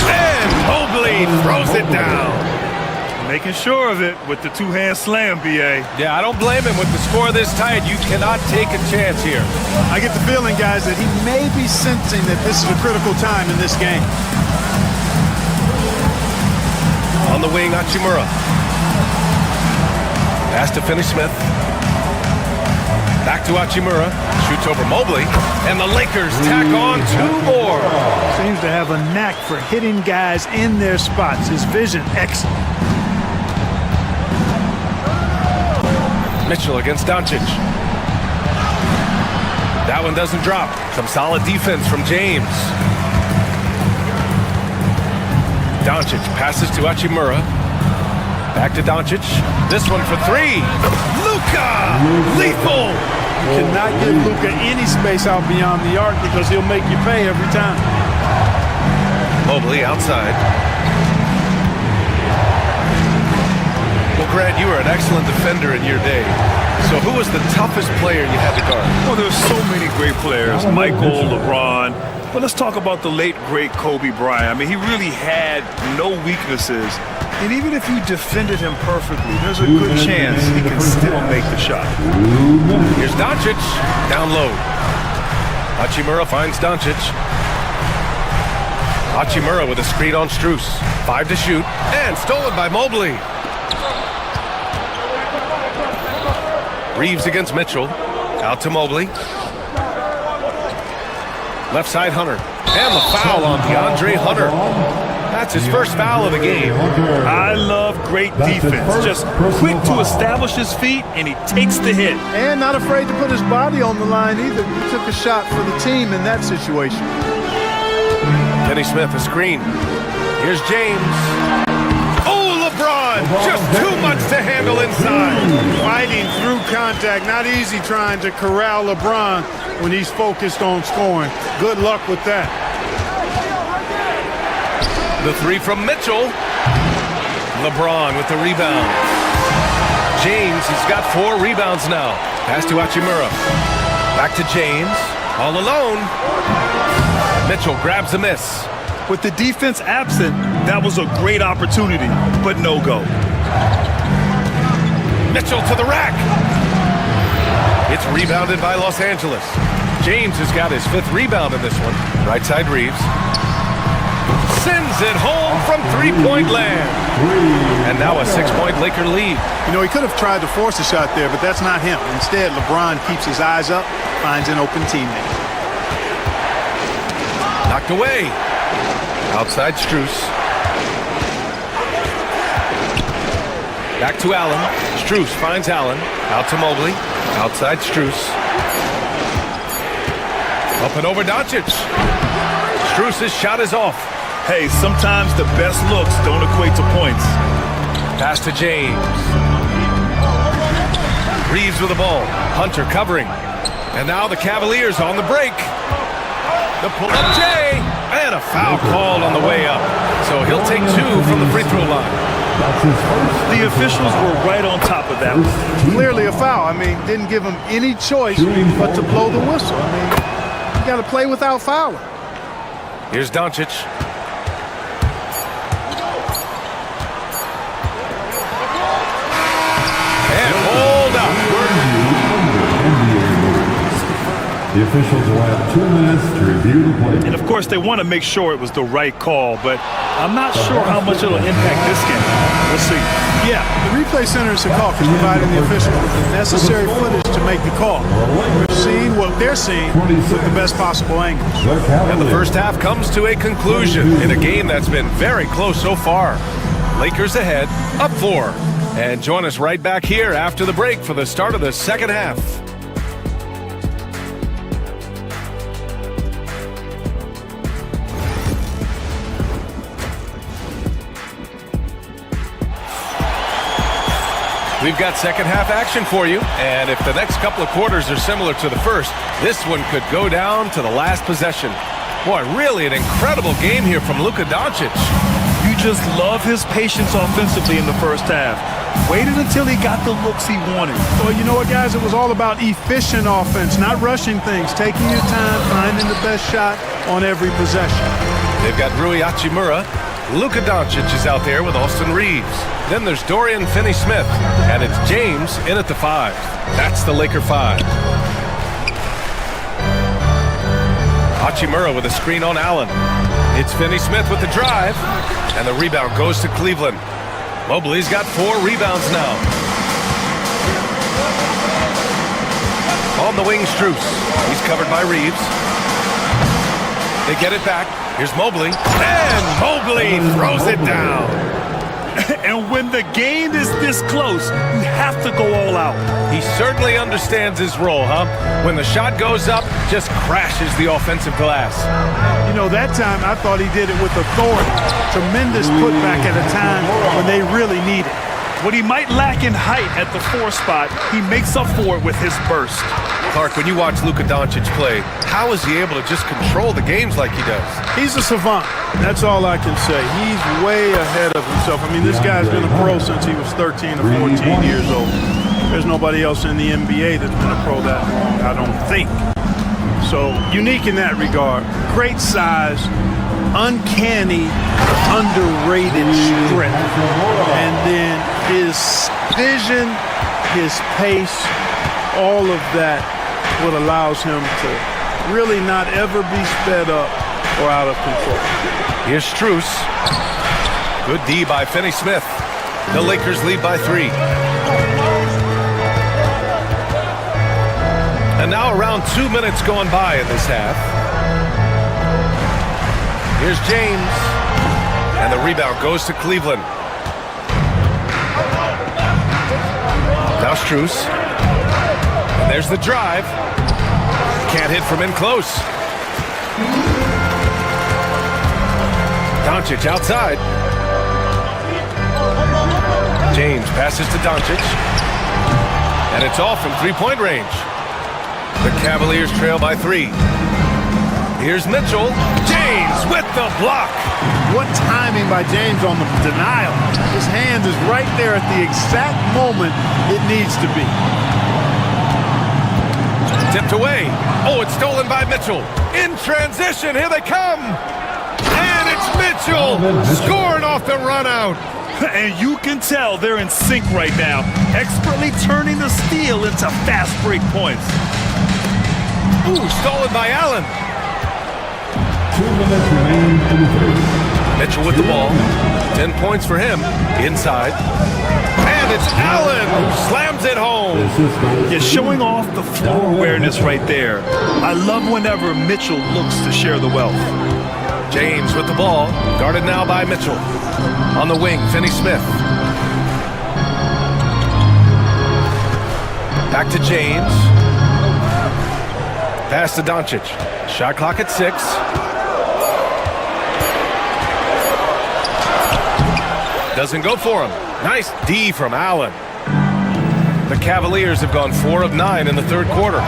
And Mobley throws it down. Making sure of it with the two-hand slam, B.A. Yeah, I don't blame him with the score this tight. You cannot take a chance here. I get the feeling, guys, that he may be sensing that this is a critical time in this game. On the wing, Hachimura. Pass to Finney-Smith. Back to Hachimura. Shoots over Mobley. And the Lakers tack on 2 more. Seems to have a knack for hitting guys in their spots. His vision, excellent. Mitchell against Doncic. That one doesn't drop. Some solid defense from James. Doncic passes to Hachimura. Back to Doncic. This one for 3. Luka! Lethal! You cannot give Luka any space out beyond the arc because he'll make you pay every time. Mobley outside. Well, Grant, you were an excellent defender in your day. So who was the toughest player you had to guard? Well, there's so many great players. Michael, LeBron. But let's talk about the late, great Kobe Bryant. I mean, he really had no weaknesses. And even if you defended him perfectly, there's a good chance he can still make the shot. Here's Doncic. Down low. Hachimura finds Doncic. Hachimura with a screen on Strus. 5 to shoot. And stolen by Mobley. Reeves against Mitchell. Out to Mobley. Left side, Hunter. And the foul on DeAndre Hunter. That's his first foul of the game. I love great defense. Just quick to establish his feet, and he takes the hit. And not afraid to put his body on the line either. He took a shot for the team in that situation. Finney-Smith, a screen. Here's James. Oh, LeBron! Just too much to handle inside. Fighting through contact. Not easy trying to corral LeBron when he's focused on scoring. Good luck with that. The 3 from Mitchell. LeBron with the rebound. James has got 4 rebounds now. Pass to Hachimura. Back to James. All alone. Mitchell grabs a miss. With the defense absent, that was a great opportunity, but no go. Mitchell to the rack. It's rebounded by Los Angeles. James has got his 5th rebound in this one. Right side, Reeves. Sends it home from 3-point land. And now a 6-point Laker lead. You know, he could have tried to force a shot there, but that's not him. Instead, LeBron keeps his eyes up, finds an open teammate. Knocked away. Outside Strus. Back to Allen. Strus finds Allen. Out to Mobley. Outside Strus. Up and over Doncic. Strus' shot is off. Hey, sometimes the best looks don't equate to points. Pass to James. Reeves with the ball. Hunter covering. And now the Cavaliers on the break. The pull-up J, and a foul called on the way up. So he'll take 2 from the free throw line. The officials were right on top of that. Clearly a foul. I mean, didn't give him any choice but to blow the whistle. I mean, you got to play without fouling. Here's Doncic. And hold up. The officials will have 2 minutes to review the play. And of course, they want to make sure it was the right call, but I'm not sure how much it'll impact this game. We'll see. Yeah, the replay center is the call for providing the officials with the necessary footage to make the call. We're seeing what they're seeing with the best possible angles. And the first half comes to a conclusion in a game that's been very close so far. Lakers ahead, up 4. And join us right back here after the break for the start of the second half. We've got second half action for you, and if the next couple of quarters are similar to the first, this one could go down to the last possession. Boy, really an incredible game here from Luka Doncic. You just love his patience offensively in the first half. Waited until he got the looks he wanted. Well, you know what, guys? It was all about efficient offense, not rushing things, taking your time, finding the best shot on every possession. They've got Rui Hachimura. Luka Doncic is out there with Austin Reeves. Then there's Dorian Finney-Smith, and it's James in at the 5. That's the Laker 5. Hachimura with a screen on Allen. It's Finney-Smith with the drive, and the rebound goes to Cleveland. Mobley's got 4 rebounds now. On the wing, Strus. He's covered by Reeves. They get it back. Here's Mobley. And Mobley throws it down. And when the game is this close, you have to go all out. He certainly understands his role, huh? When the shot goes up, just crashes the offensive glass. You know, that time I thought he did it with authority. Tremendous putback at a time when they really need it. What he might lack in height at the 4 spot, he makes up for it with his burst. Clark, when you watch Luka Doncic play, how is he able to just control the games like he does? He's a savant. That's all I can say. He's way ahead of himself. I mean, this guy's been a pro since he was 13 or 14 years old. There's nobody else in the NBA that's been a pro that long, I don't think. So, unique in that regard. Great size, uncanny, underrated strength. And then his vision, his pace, all of that what allows him to really not ever be sped up or out of control. Here's Strus. Good D by Finney-Smith. The Lakers lead by 3. And now around 2 minutes gone by in this half. Here's James. And the rebound goes to Cleveland. Now Strus. And there's the drive. Can't hit from in close. Doncic outside. James passes to Doncic. And it's off from 3-point range. The Cavaliers trail by 3. Here's Mitchell. James with the block. What timing by James on the denial. His hand is right there at the exact moment it needs to be. Tipped away. Oh, it's stolen by Mitchell. In transition, here they come. And it's Mitchell scoring off the run out. And you can tell they're in sync right now, expertly turning the steal into fast break points. Ooh, stolen by Allen. 2 minutes remaining in the third. Mitchell with the ball. 10 points for him. Inside. And it's Allen who slams it home. You're showing off the floor awareness right there. I love whenever Mitchell looks to share the wealth. James with the ball. Guarded now by Mitchell. On the wing, Finney-Smith. Back to James. Pass to Doncic. Shot clock at 6. Doesn't go for him. Nice D from Allen. The Cavaliers have gone 4 of 9 in the third quarter.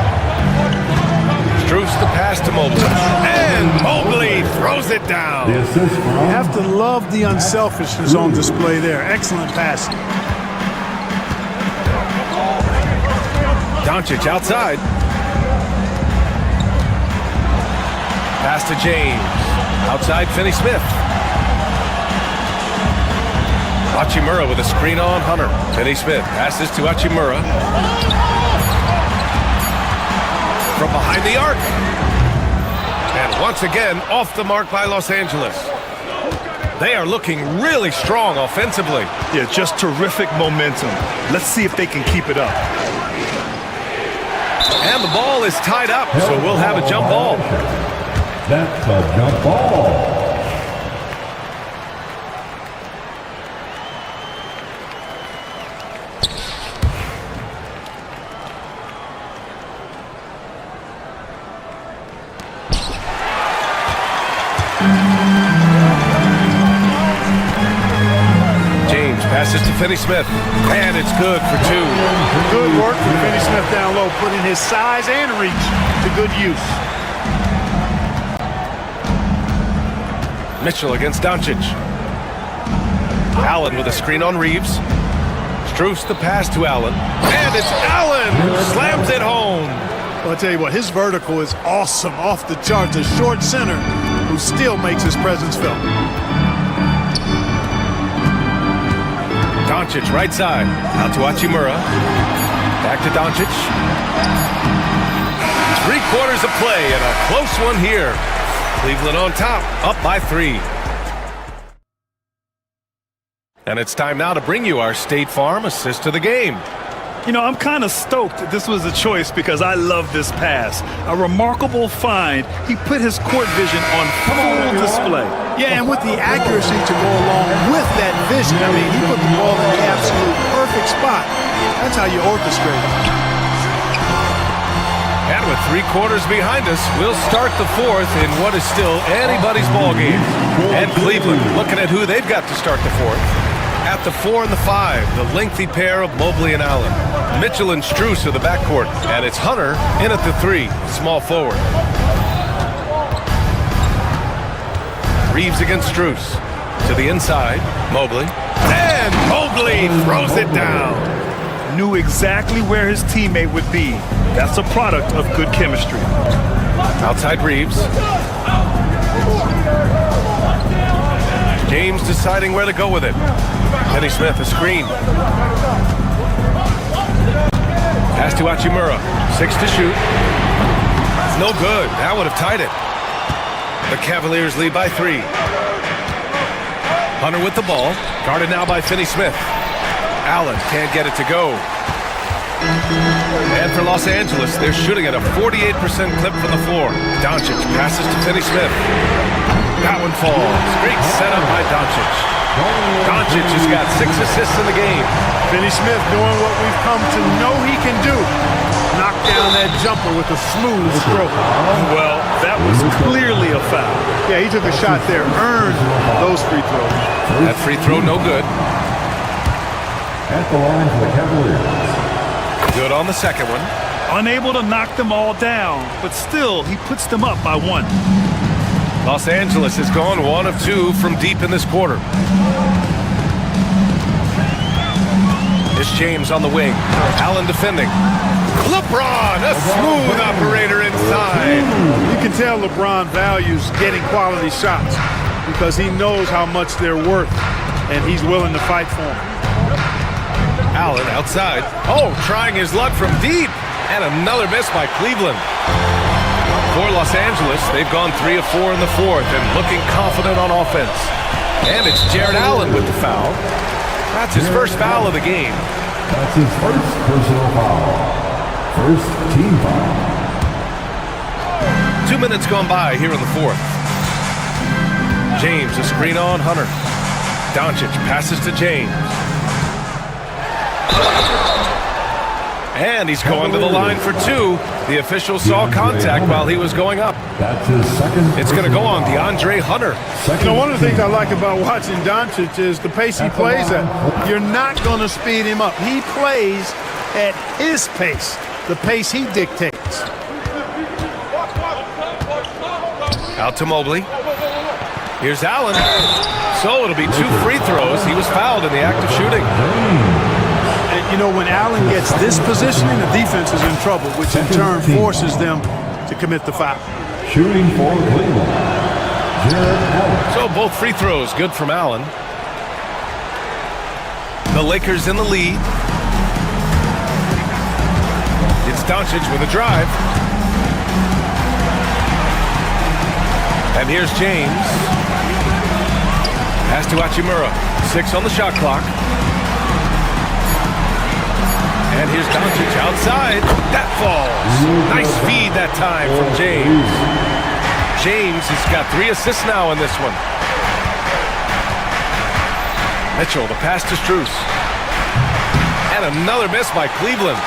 Struce the pass to Mobley. And Mobley throws it down. You have to love the unselfishness on display there. Excellent pass. Doncic outside. Pass to James. Outside, Finney-Smith. Hachimura with a screen on Hunter. Finney-Smith passes to Hachimura. From behind the arc. And once again, off the mark by Los Angeles. They are looking really strong offensively. Yeah, just terrific momentum. Let's see if they can keep it up. And the ball is tied up, so we'll have a jump ball. That's a jump ball. James passes to Finney-Smith, and it's good for two. Good work from Finney-Smith down low, putting his size and reach to good use. Mitchell against Doncic. Allen with a screen on Reeves. Struce the pass to Allen. And it's Allen who slams it home. Well, I'll tell you what, his vertical is awesome, off the charts. A short center who still makes his presence felt. Doncic right side. Out to Hachimura. Back to Doncic. 3/4 of play and a close one here. Cleveland on top, up by 3. And it's time now to bring you our State Farm assist to the game. You know, I'm kind of stoked that this was a choice because I love this pass. A remarkable find. He put his court vision on full display. Yeah, and with the accuracy to go along with that vision. I mean, he put the ball in the absolute perfect spot. That's how you orchestrate it. And with 3/4 behind us, we'll start the 4th in what is still anybody's ball game. And Cleveland looking at who they've got to start the 4th. At the 4 and the 5, the lengthy pair of Mobley and Allen. Mitchell and Struce are the backcourt. And it's Hunter in at the 3, small forward. Reeves against Struce. To the inside, Mobley. And Mobley throws it down. Knew exactly where his teammate would be. That's a product of good chemistry. Outside Reeves. James deciding where to go with it. Finney-Smith a screen. Pass to Hachimura. 6 to shoot. No good. That would have tied it. The Cavaliers lead by 3. Hunter with the ball. Guarded now by Finney-Smith. Allen can't get it to go. And for Los Angeles, they're shooting at a 48% clip from the floor. Doncic passes to Finney-Smith. That one falls. Great setup by Doncic. Doncic has got 6 assists in the game. Finney-Smith doing what we've come to know he can do. Knock down that jumper with a smooth stroke. Well, that was clearly a foul. Yeah, he took a shot there. Earned those free throws. That free throw no good. At the line for the Cavaliers. Good on the second one. Unable to knock them all down, but still, he puts them up by 1. Los Angeles has gone 1 of 2 from deep in this quarter. It's James on the wing. Allen defending. LeBron, a smooth operator inside. You can tell LeBron values getting quality shots because he knows how much they're worth, and he's willing to fight for them. Allen outside. Oh, trying his luck from deep. And another miss by Cleveland. For Los Angeles, they've gone 3 of 4 in the 4th and looking confident on offense. And it's Jared Allen with the foul. That's his first foul of the game. That's his first personal foul. First team foul. 2 minutes gone by here in the 4th. James, a screen on Hunter. Doncic passes to James. And he's going to the line for 2. The official saw contact while he was going up. That's his second. It's going to go on DeAndre Hunter. You know, one of the things I like about watching Doncic is the pace he plays at. You're not going to speed him up. He plays at his pace, the pace he dictates. Out to Mobley. Here's Allen. So it'll be 2 free throws. He was fouled in the act of shooting. And, you know, when Allen gets this positioning, the defense is in trouble, which in turn forces them to commit the foul. Shooting for Cleveland, Jared Allen. So both free throws good from Allen. The Lakers in the lead. It's Doncic with a drive. And here's James. Pass to Hachimura. 6 on the shot clock. And here's Doncic outside. That falls. Nice feed that time from James. James has got 3 assists now in this one. Mitchell, the pass to Strus. And another miss by Cleveland.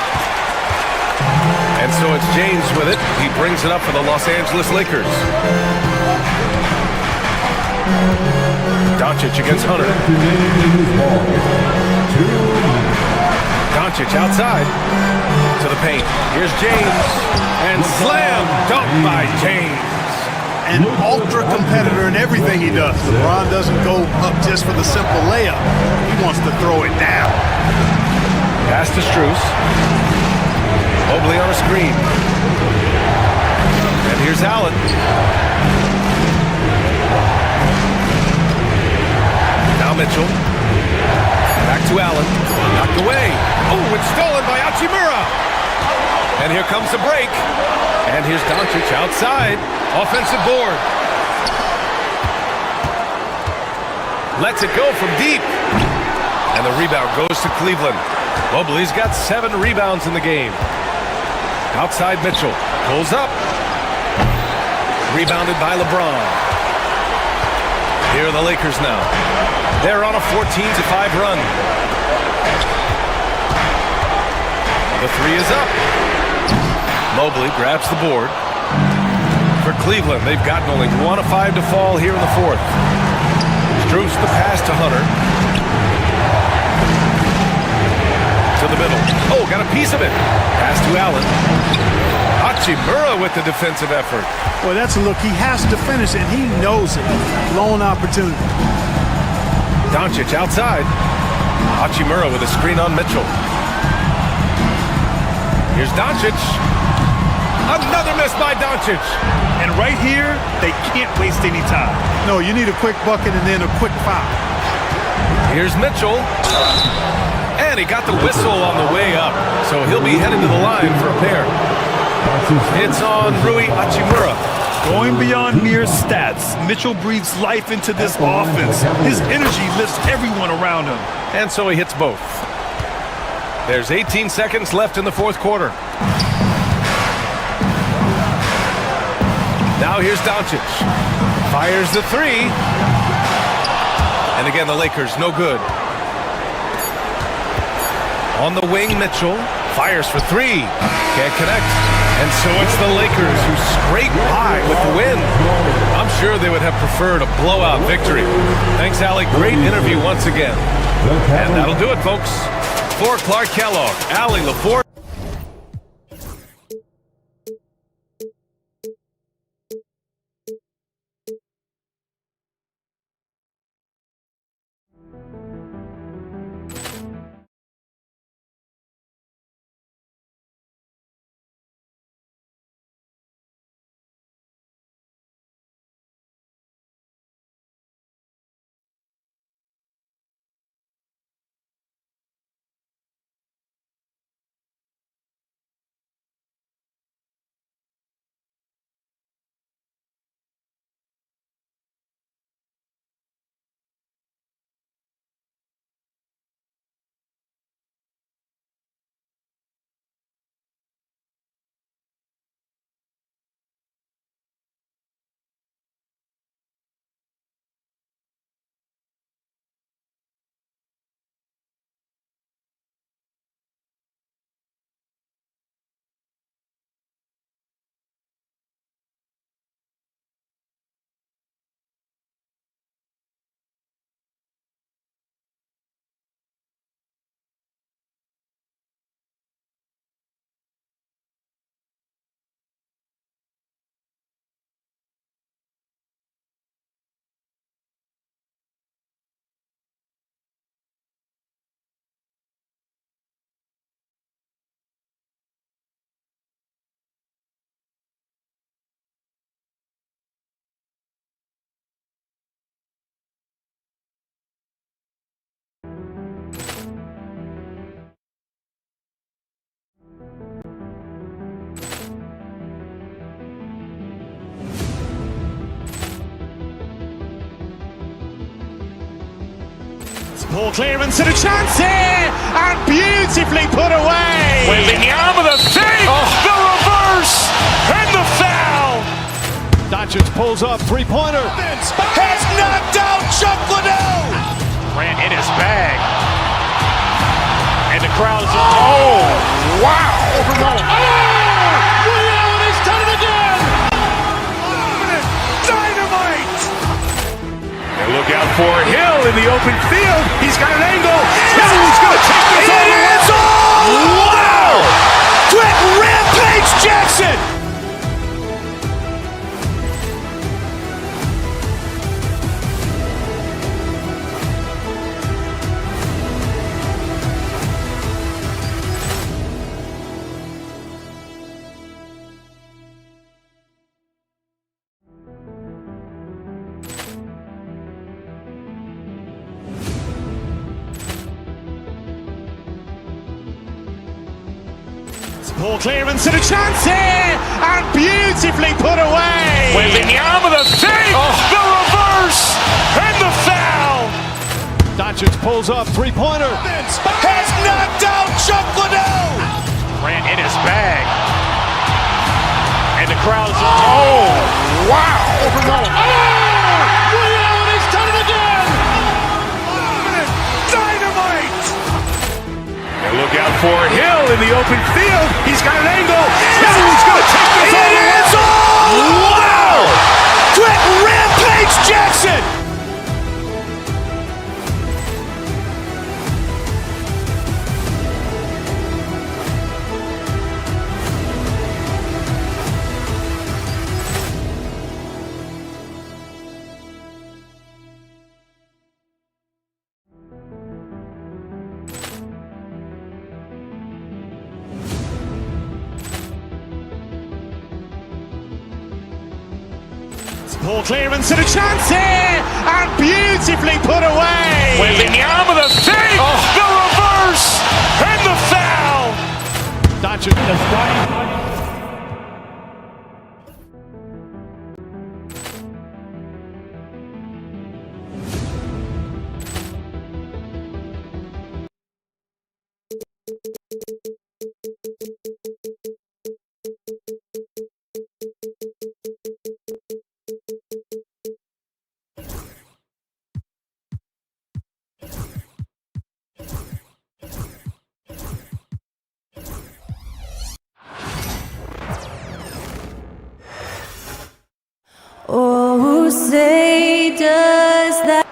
And so it's James with it. He brings it up for the Los Angeles Lakers. Doncic against Hunter. Doncic outside to the paint. Here's James. And slam dunk by James. An ultra competitor in everything he does. LeBron doesn't go up just for the simple layup. He wants to throw it down. Pass to Strus. Mobley on a screen. And here's Allen. Now Mitchell. Back to Allen. Knocked away. Oh, it's stolen by Hachimura. And here comes the break. And here's Doncic outside. Offensive board. Lets it go from deep. And the rebound goes to Cleveland. Mobley's got 7 rebounds in the game. Outside Mitchell. Pulls up. Rebounded by LeBron. Here are the Lakers now. They're on a 14-5 run. The 3 is up. Mobley grabs the board. For Cleveland, they've gotten only 1 of 5 to fall here in the 4th. Strus the pass to Hunter. To the middle. Oh, got a piece of it. Pass to Allen. Hachimura with the defensive effort. Well, that's a look. He has to finish it. He knows it. Blown opportunity. Doncic outside. Hachimura with a screen on Mitchell. Here's Doncic. Another miss by Doncic. And right here, they can't waste any time. No, you need a quick bucket and then a quick foul. Here's Mitchell. And he got the whistle on the way up. So he'll be headed to the line for a pair. It's on Rui Hachimura. Going beyond mere stats, Mitchell breathes life into this offense. His energy lifts everyone around him. And so he hits both. There's 18 seconds left in the 4th quarter. Now here's Doncic. Fires the 3. And again, the Lakers, no good. On the wing, Mitchell. Fires for 3. Can't connect. And so it's the Lakers who scrape by with the win. I'm sure they would have preferred a blowout victory. Thanks, Allie. Great interview once again. And that'll do it, folks. For Clark Kellogg, Allie LaForge. Ball clearance and a chance here, and beautifully put away. Wembanyama the save, the reverse, and the foul. Doncic pulls up, three-pointer. Has knocked out Chuck Liddell. Grant in his bag. And the crowd is, oh, wow. Ray Allen has done it again. Dynamite. And look out for Hill in the open field. He's got an angle. Hill's going to take this all the way. Wow. Quick Rampage Jackson. Ball clearance and a chance here, and beautifully put away. Wembanyama the save, the reverse, and the foul. Doncic pulls up, three-pointer. Has knocked out Chuck Liddell. Grant in his bag. And the crowd is, oh, wow. Ray Allen has done it again. Dynamite. And look out for Hill in the open field. He's got an angle. Hill's going to take this all the way. Wow. Quick Rampage Jackson. Ball clearance and a chance here, and beautifully put away. Wembanyama the save, the reverse, and the foul. Doncic. Oh, say does that.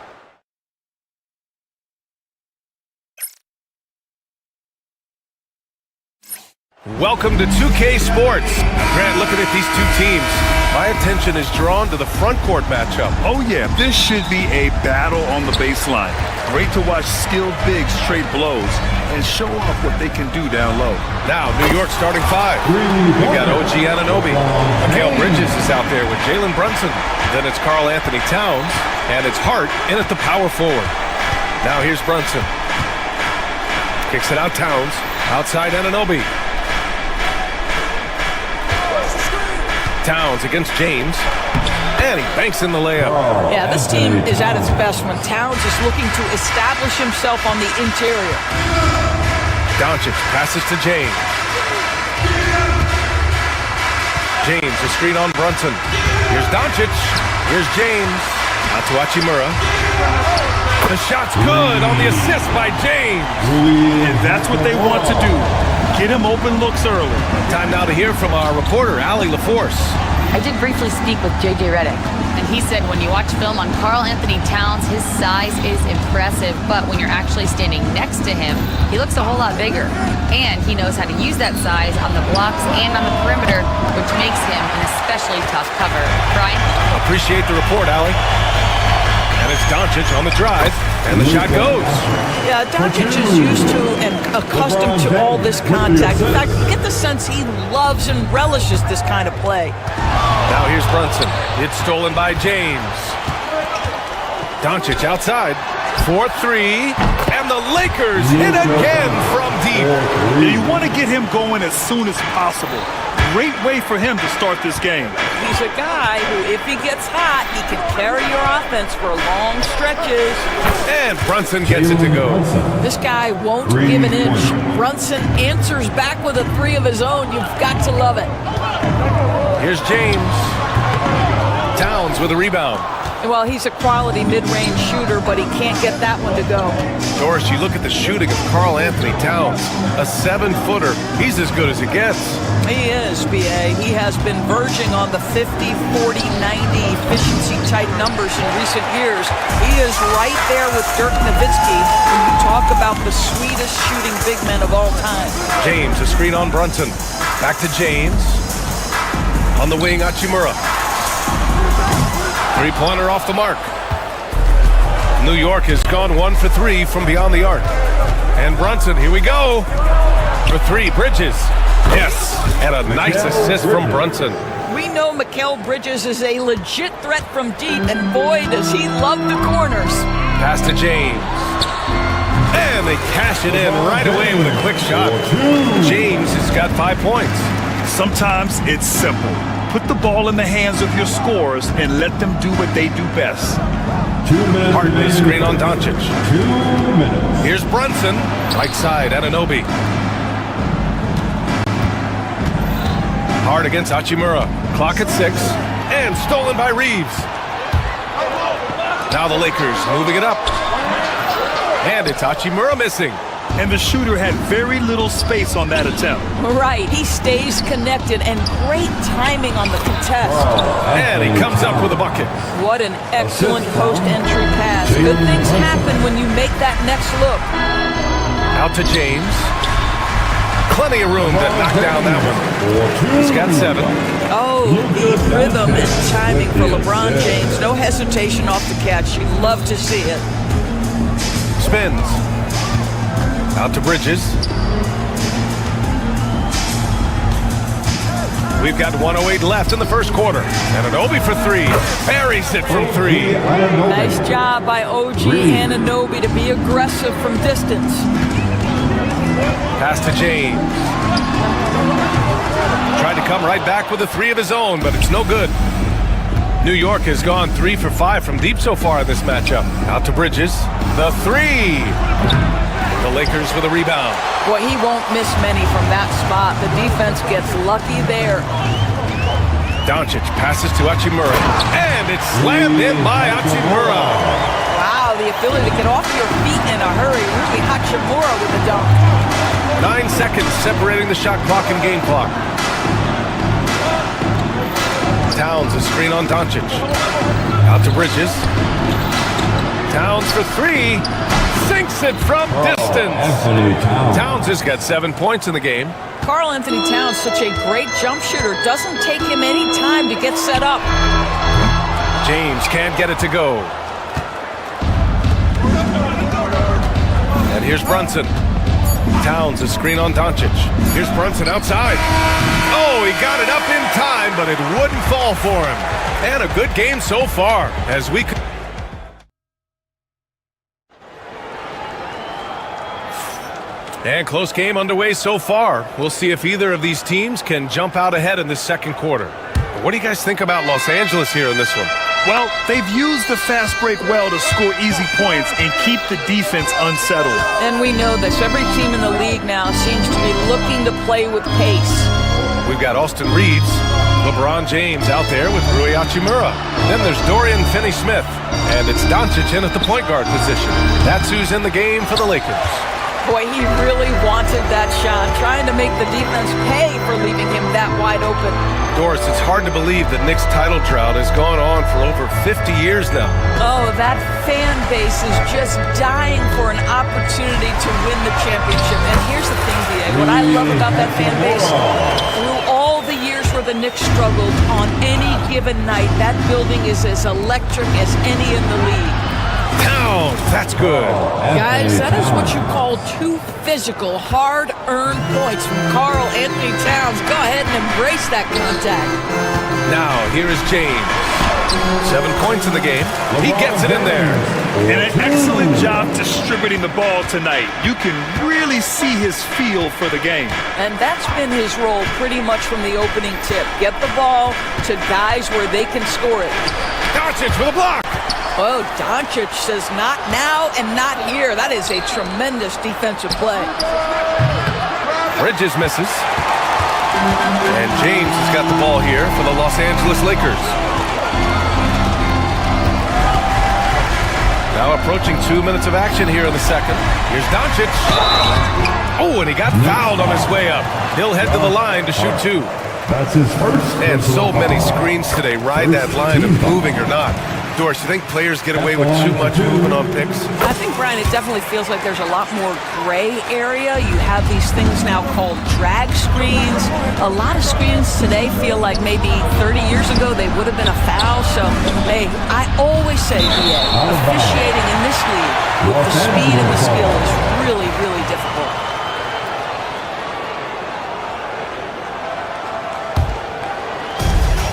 Welcome to 2K Sports. Grant, looking at these two teams, my attention is drawn to the front court matchup. Oh yeah, this should be a battle on the baseline. Great to watch skilled bigs trade blows and show off what they can do down low. Now, New York starting five. We've got OG Anunoby. Mikal Bridges is out there with Jalen Brunson. Then it's Karl Anthony Towns, and it's Hart in at the power forward. Now here's Brunson. Kicks it out Towns. Outside Anunoby. Towns against James. And he banks in the layup. Yeah, this team is at its best when Towns is looking to establish himself on the interior. Doncic passes to James. James, a screen on Brunson. Here's Doncic. Here's James. Out to Hachimura. The shot's good on the assist by James. And that's what they want to do. Get him open looks early. Time now to hear from our reporter, Allie LaForce. I did briefly speak with JJ Redick, and he said when you watch film on Karl Anthony Towns, his size is impressive, but when you're actually standing next to him, he looks a whole lot bigger. And he knows how to use that size on the blocks and on the perimeter, which makes him an especially tough cover. Brian? Appreciate the report, Allie. And it's Doncic on the drive, and the shot goes. Yeah, Doncic is used to and accustomed to all this contact. In fact, you get the sense he loves and relishes this kind of play. Now here's Brunson. It's stolen by James. Doncic outside. 4-3, and the Lakers hit again from deep. You want to get him going as soon as possible. great way for him to start this game. He's a guy who, if he gets hot, he can carry your offense for long stretches. And Brunson gets it to go. This guy won't give an inch. Brunson answers back with a three of his own. You've got to love it. Here's James. Towns with a rebound. Well, he's a quality mid-range shooter, but he can't get that one to go. Doris, you look at the shooting of Karl Anthony Towns, a 7-footer. He's as good as it gets. He is, B.A. He has been verging on the 50, 40, 90 efficiency-type numbers in recent years. He is right there with Dirk Nowitzki when you talk about the sweetest shooting big men of all time. James, a screen on Brunson. Back to James. On the wing, Hachimura. Three-pointer off the mark. New York has gone 1 for 3 from beyond the arc. And Brunson, here we go. For 3, Bridges. Yes, and a nice assist from Brunson. We know Mikal Bridges is a legit threat from deep, and boy, does he love the corners. Pass to James. And they cash it in right away with a quick shot. James has got 5 points. Sometimes it's simple. Put the ball in the hands of your scorers and let them do what they do best. Hartley, screen on Doncic. Here's Brunson. Right side, Anunoby. Hard against Hachimura. Clock at 6. And stolen by Reeves. Now the Lakers moving it up. And it's Hachimura missing. And the shooter had very little space on that attempt. Right, he stays connected, and great timing on the contest. And he comes up with a bucket. What an excellent post-entry pass. Good things happen when you make that next look. Out to James. Plenty of room to knock down that one. He's got 7. Oh, the rhythm and timing for LeBron James. No hesitation off the catch. You love to see it. Spins. Out to Bridges. We've got 1:08 left in the first quarter. Anunoby for 3. Buries it from 3. Nice job by OG Anunoby to be aggressive from distance. Pass to James. Tried to come right back with a 3 of his own, but it's no good. New York has gone 3 for 5 from deep so far in this matchup. Out to Bridges. The 3. The Lakers with a rebound. Boy, he won't miss many from that spot. The defense gets lucky there. Doncic passes to Hachimura. And it's slammed in by Hachimura. Wow, the ability to get off your feet in a hurry. Rui Hachimura with the dunk. 9 seconds separating the shot clock and game clock. Towns, a screen on Doncic. Out to Bridges. Towns for 3. Sinks it from distance. Towns has got 7 points in the game. Karl Anthony Towns, such a great jump shooter. Doesn't take him any time to get set up. James can't get it to go. And here's Brunson. Towns, a screen on Doncic. Here's Brunson outside. Oh, he got it up in time, but it wouldn't fall for him. And a good game so far, as we could. And close game underway so far. We'll see if either of these teams can jump out ahead in the second quarter. But what do you guys think about Los Angeles here in this one? Well, they've used the fast break well to score easy points and keep the defense unsettled. And we know this. Every team in the league now seems to be looking to play with pace. We've got Austin Reeves, LeBron James out there with Rui Hachimura. Then there's Dorian Finney-Smith. And it's Doncic in at the point guard position. That's who's in the game for the Lakers. Boy, he really wanted that shot, trying to make the defense pay for leaving him that wide open. Doris, it's hard to believe the Knicks title drought has gone on for over 50 years now. Oh, that fan base is just dying for an opportunity to win the championship. And here's the thing, D.A., what I love about that fan base, through all the years where the Knicks struggled, on any given night, that building is as electric as any in the league. Towns, that's good. Guys, that is what you call 2 physical, hard-earned points from Karl Anthony Towns. Go ahead and embrace that contact. Now, here is James. 7 points in the game. He gets it in there. And an excellent job distributing the ball tonight. You can really see his feel for the game. And that's been his role pretty much from the opening tip. Get the ball to guys where they can score it. Doncic with a block. Oh, Doncic says not now and not here. That is a tremendous defensive play. Bridges misses. And James has got the ball here for the Los Angeles Lakers. Now approaching 2 minutes of action here in the second. Here's Doncic. Oh, and he got fouled on his way up. He'll head to the line to shoot 2. That's his first. And so many screens today ride that line of moving or not. Doris, you think players get away with too much movement on picks? I think, Brian, it definitely feels like there's a lot more gray area. You have these things now called drag screens. A lot of screens today feel like maybe 30 years ago they would have been a foul. So, hey, I always say, VA, officiating in this league with the speed and the skill is really, really difficult.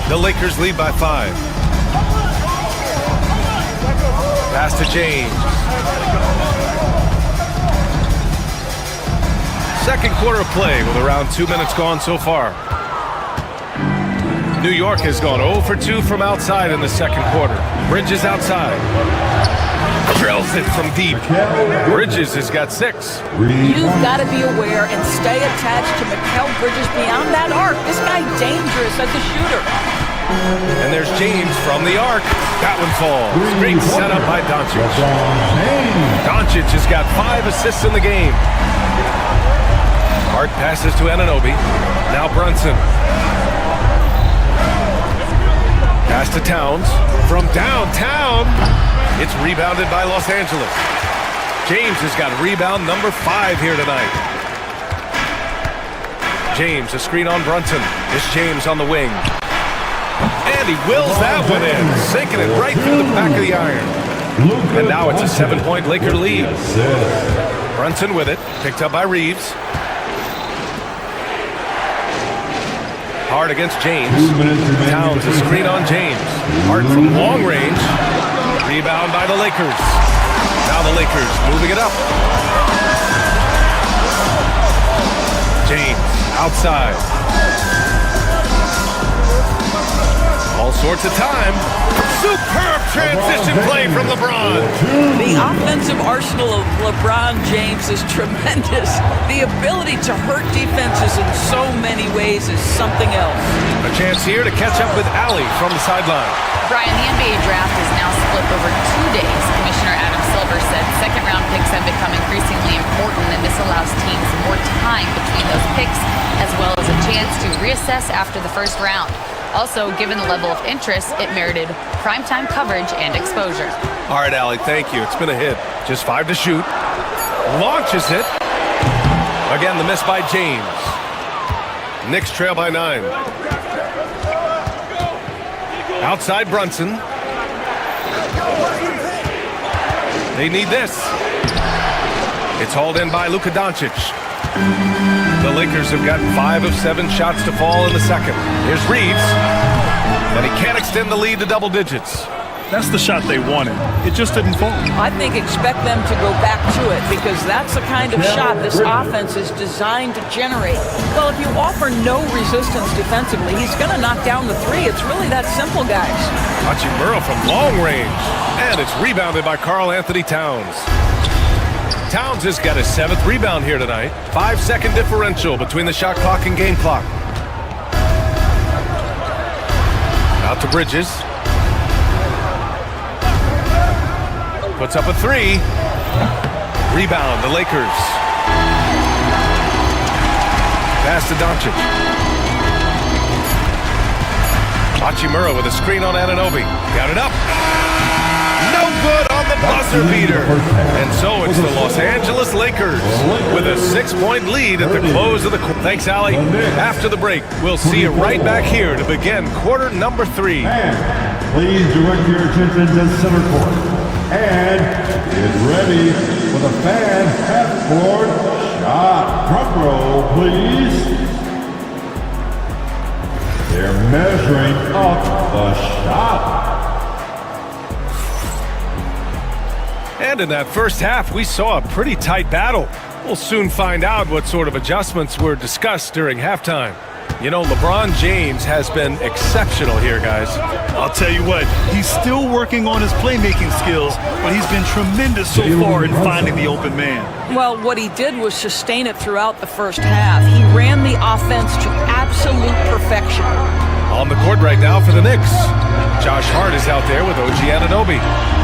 The Lakers lead by 5. Pass to James. Second quarter of play with around 2 minutes gone so far. New York has gone 0 for 2 from outside in the second quarter. Bridges outside. Drills it from deep. Bridges has got 6. You've got to be aware and stay attached to Mikal Bridges beyond that arc. This guy dangerous as a shooter. And there's James from the arc. That one falls. Great setup by Doncic. Doncic has got 5 assists in the game. Hart passes to Anunoby. Now Brunson. Pass to Towns. From downtown. It's rebounded by Los Angeles. James has got rebound number 5 here tonight. James, a screen on Brunson. It's James on the wing. And he wills that one in, sinking it right through the back of the iron. And now it's a 7-point Laker lead. Brunson with it, picked up by Reeves. Hart against James. Towns, a screen on James. Hart from long range. Rebound by the Lakers. Now the Lakers moving it up. James, outside. All sorts of time. Superb transition play from LeBron. The offensive arsenal of LeBron James is tremendous. The ability to hurt defenses in so many ways is something else. A chance here to catch up with Allie from the sideline. Brian, the NBA draft is now split over 2 days. Commissioner Adam Silver said second-round picks have become increasingly important, and this allows teams more time between those picks, as well as a chance to reassess after the first round. Also, given the level of interest, it merited primetime coverage and exposure. All right, Allie, thank you. It's been a hit. Just 5 to shoot. Launches it. Again, the miss by James. Knicks trail by 9. Outside Brunson. They need this. It's hauled in by Luka Doncic. The Lakers have got 5 of 7 shots to fall in the second. Here's Reeves. And he can't extend the lead to double digits. That's the shot they wanted. It just didn't fall. I think expect them to go back to it because that's the kind of shot this offense is designed to generate. Well, if you offer no resistance defensively, he's going to knock down the 3. It's really that simple, guys. Hachimura from long range. And it's rebounded by Karl Anthony Towns. Towns has got his 7th rebound here tonight. 5-second differential between the shot clock and game clock. Out to Bridges. Puts up a 3. Rebound, the Lakers. Pass to Doncic. Hachimura with a screen on Anunoby. Got it up. No good on the buzzer beater. And so it's the Los Angeles Lakers with a 6-point lead at the close of the quarter. Thanks, Allie. After the break, we'll see you right back here to begin quarter number 3. And please direct your attention to center court. And get ready for the fan half-court shot. Drum roll, please. They're measuring up the shot. And in that first half, we saw a pretty tight battle. We'll soon find out what sort of adjustments were discussed during halftime. You know, LeBron James has been exceptional here, guys. I'll tell you what, he's still working on his playmaking skills, but he's been tremendous so far in finding the open man. Well, what he did was sustain it throughout the first half. He ran the offense to absolute perfection. On the court right now for the Knicks, Josh Hart is out there with OG Anunoby.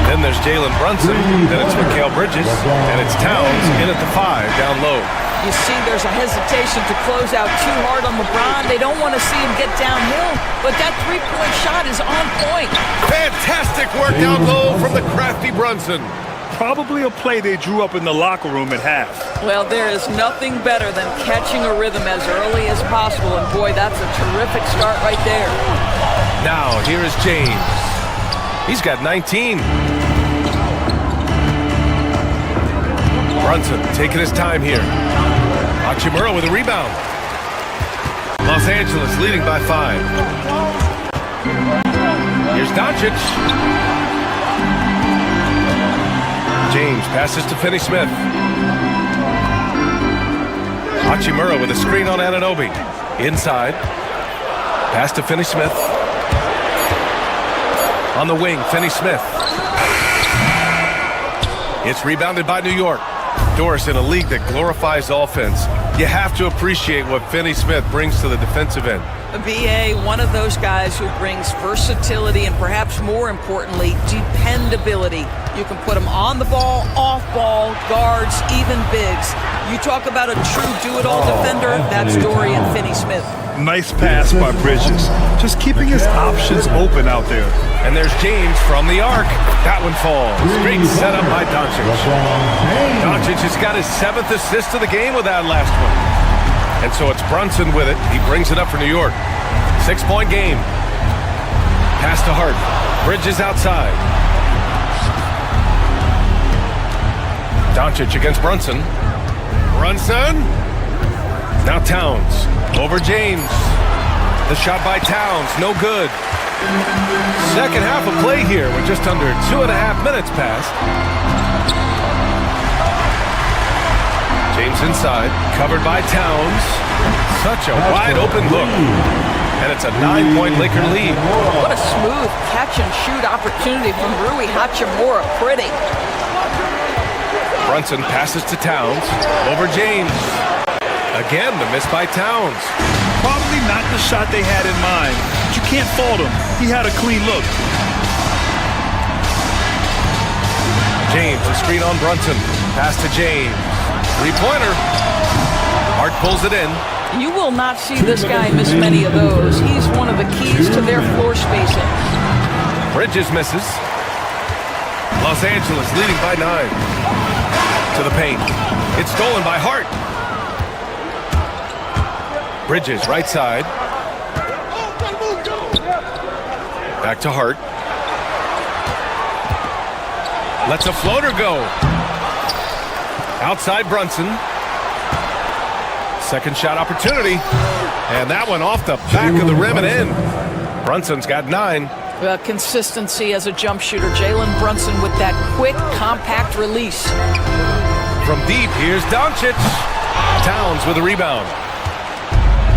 Then there's Jalen Brunson, then it's Mikal Bridges, and it's Towns in at the 5 down low. You see there's a hesitation to close out too hard on LeBron. They don't want to see him get downhill, but that three-point shot is on point. Fantastic work down low from the crafty Brunson. Probably a play they drew up in the locker room at half. Well, there is nothing better than catching a rhythm as early as possible, and boy, that's a terrific start right there. Now, here is James. He's got 19. Brunson taking his time here. Hachimura with a rebound. Los Angeles leading by 5. Here's Doncic. James passes to Finney-Smith. Hachimura with a screen on Anunoby. Inside. Pass to Finney-Smith. On the wing, Finney-Smith. It's rebounded by New York. Doris, in a league that glorifies offense, you have to appreciate what Finney-Smith brings to the defensive end. B.A., one of those guys who brings versatility and perhaps more importantly, dependability. You can put him on the ball, off ball, guards, even bigs. You talk about a true do-it-all defender, that's Dorian Finney-Smith. Nice pass by Bridges. Just keeping his options open out there. And there's James from the arc. That one falls. Great setup by Doncic. Doncic has got his 7th assist of the game with that last one. And so it's Brunson with it. He brings it up for New York. 6-point game. Pass to Hart. Bridges outside. Doncic against Brunson. Brunson. Now Towns. Over James. The shot by Towns. No good. Second half of play here with just under 2.5 minutes passed. James inside. Covered by Towns. Such a wide open look. And it's a 9-point Laker lead. What a smooth catch-and-shoot opportunity from Rui Hachimura. Pretty. Brunson passes to Towns. Over James. Again, the miss by Towns. Probably not the shot they had in mind, but you can't fault him. He had a clean look. James, a screen on Brunson. Pass to James. Three-pointer. Hart pulls it in. You will not see this guy miss many of those. He's one of the keys to their floor spacing. Bridges misses. Los Angeles leading by 9. To the paint. It's stolen by Hart. Bridges, right side. Back to Hart. Lets a floater go. Outside Brunson. Second shot opportunity. And that one off the back of the rim and in. Brunson's got 9. Well, consistency as a jump shooter. Jalen Brunson with that quick, compact release. From deep, here's Doncic. Towns with a rebound.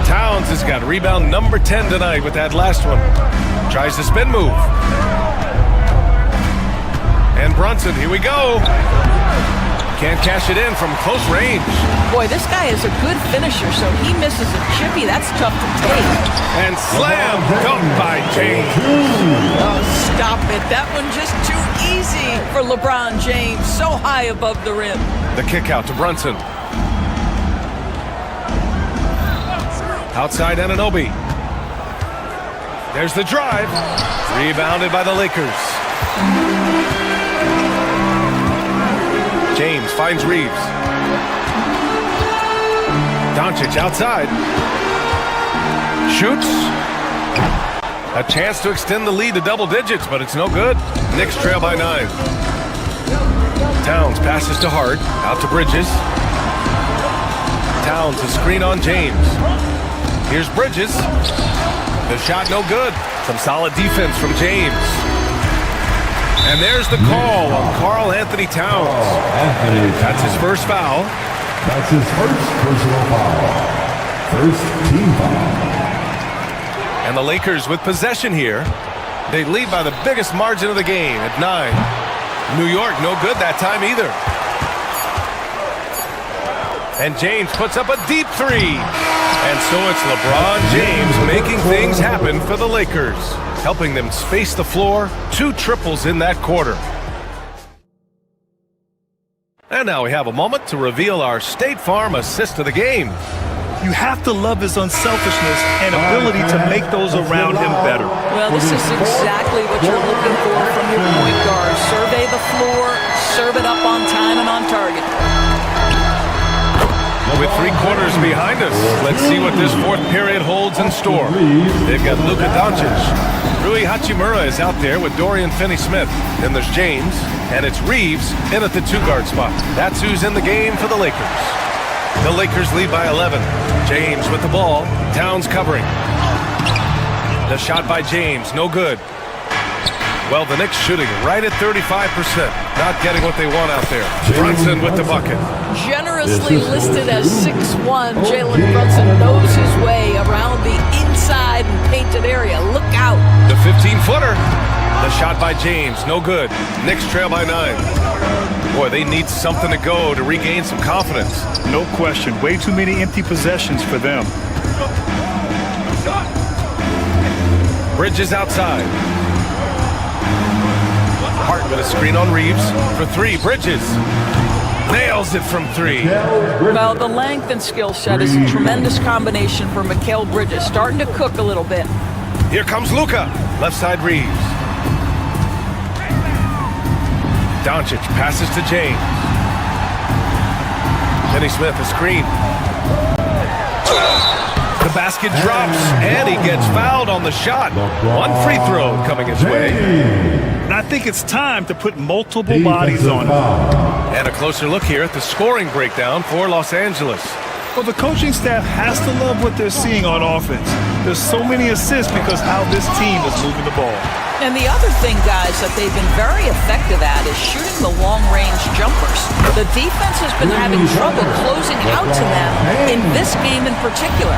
Towns has got rebound number 10 tonight with that last one. Tries the spin move. And Brunson, here we go. Can't cash it in from close range. Boy, this guy is a good finisher, so he misses a chippy. That's tough to take. And slam dunked by James. Oh, stop it. That one just too easy for LeBron James. So high above the rim. The kick out to Brunson. Outside Anunoby. There's the drive. Rebounded by the Lakers. James finds Reeves. Doncic outside. Shoots. A chance to extend the lead to double digits, but it's no good. Knicks trail by 9. Towns passes to Hart. Out to Bridges. Towns a screen on James. Here's Bridges. The shot no good. Some solid defense from James. And there's the call on Karl Anthony Towns. That's his first foul. That's his first personal foul. First team foul. And the Lakers with possession here. They lead by the biggest margin of the game at 9. New York no good that time either. And James puts up a deep three. And so it's LeBron James making things happen for the Lakers, helping them space the floor. 2 triples in that quarter. And now we have a moment to reveal our State Farm assist of the game. You have to love his unselfishness and ability to make those around him better. Well, this is exactly what you're looking for from your point guard. Survey the floor, serve it up on time and on target. With 3 quarters behind us, let's see what this 4th period holds in store. They've got Luka Doncic. Rui Hachimura is out there with Dorian Finney-Smith. Then there's James, and it's Reeves in at the 2-guard spot. That's who's in the game for the Lakers. The Lakers lead by 11. James with the ball. Towns covering. The shot by James, no good. Well, the Knicks shooting right at 35%. Not getting what they want out there. Brunson with the bucket. Generously listed as 6'1", Jalen Brunson knows his way around the inside and painted area. Look out. The 15-footer. The shot by James, no good. Knicks trail by 9. Boy, they need something to go to regain some confidence. No question. Way too many empty possessions for them. Bridges outside. Hart with a screen on Reeves. For 3, Bridges. Nails it from 3. Well, the length and skill set is a tremendous combination for Mikal Bridges. Starting to cook a little bit. Here comes Luka. Left side Reeves. Doncic passes to James. Finney-Smith a screen. The basket drops, and he gets fouled on the shot. 1 free throw coming his way. And I think it's time to put multiple bodies on him. And a closer look here at the scoring breakdown for Los Angeles. Well, the coaching staff has to love what they're seeing on offense. There's so many assists because how this team is moving the ball. And the other thing, guys, that they've been very effective at is shooting the long-range jumpers. The defense has been having trouble closing out to them in this game in particular.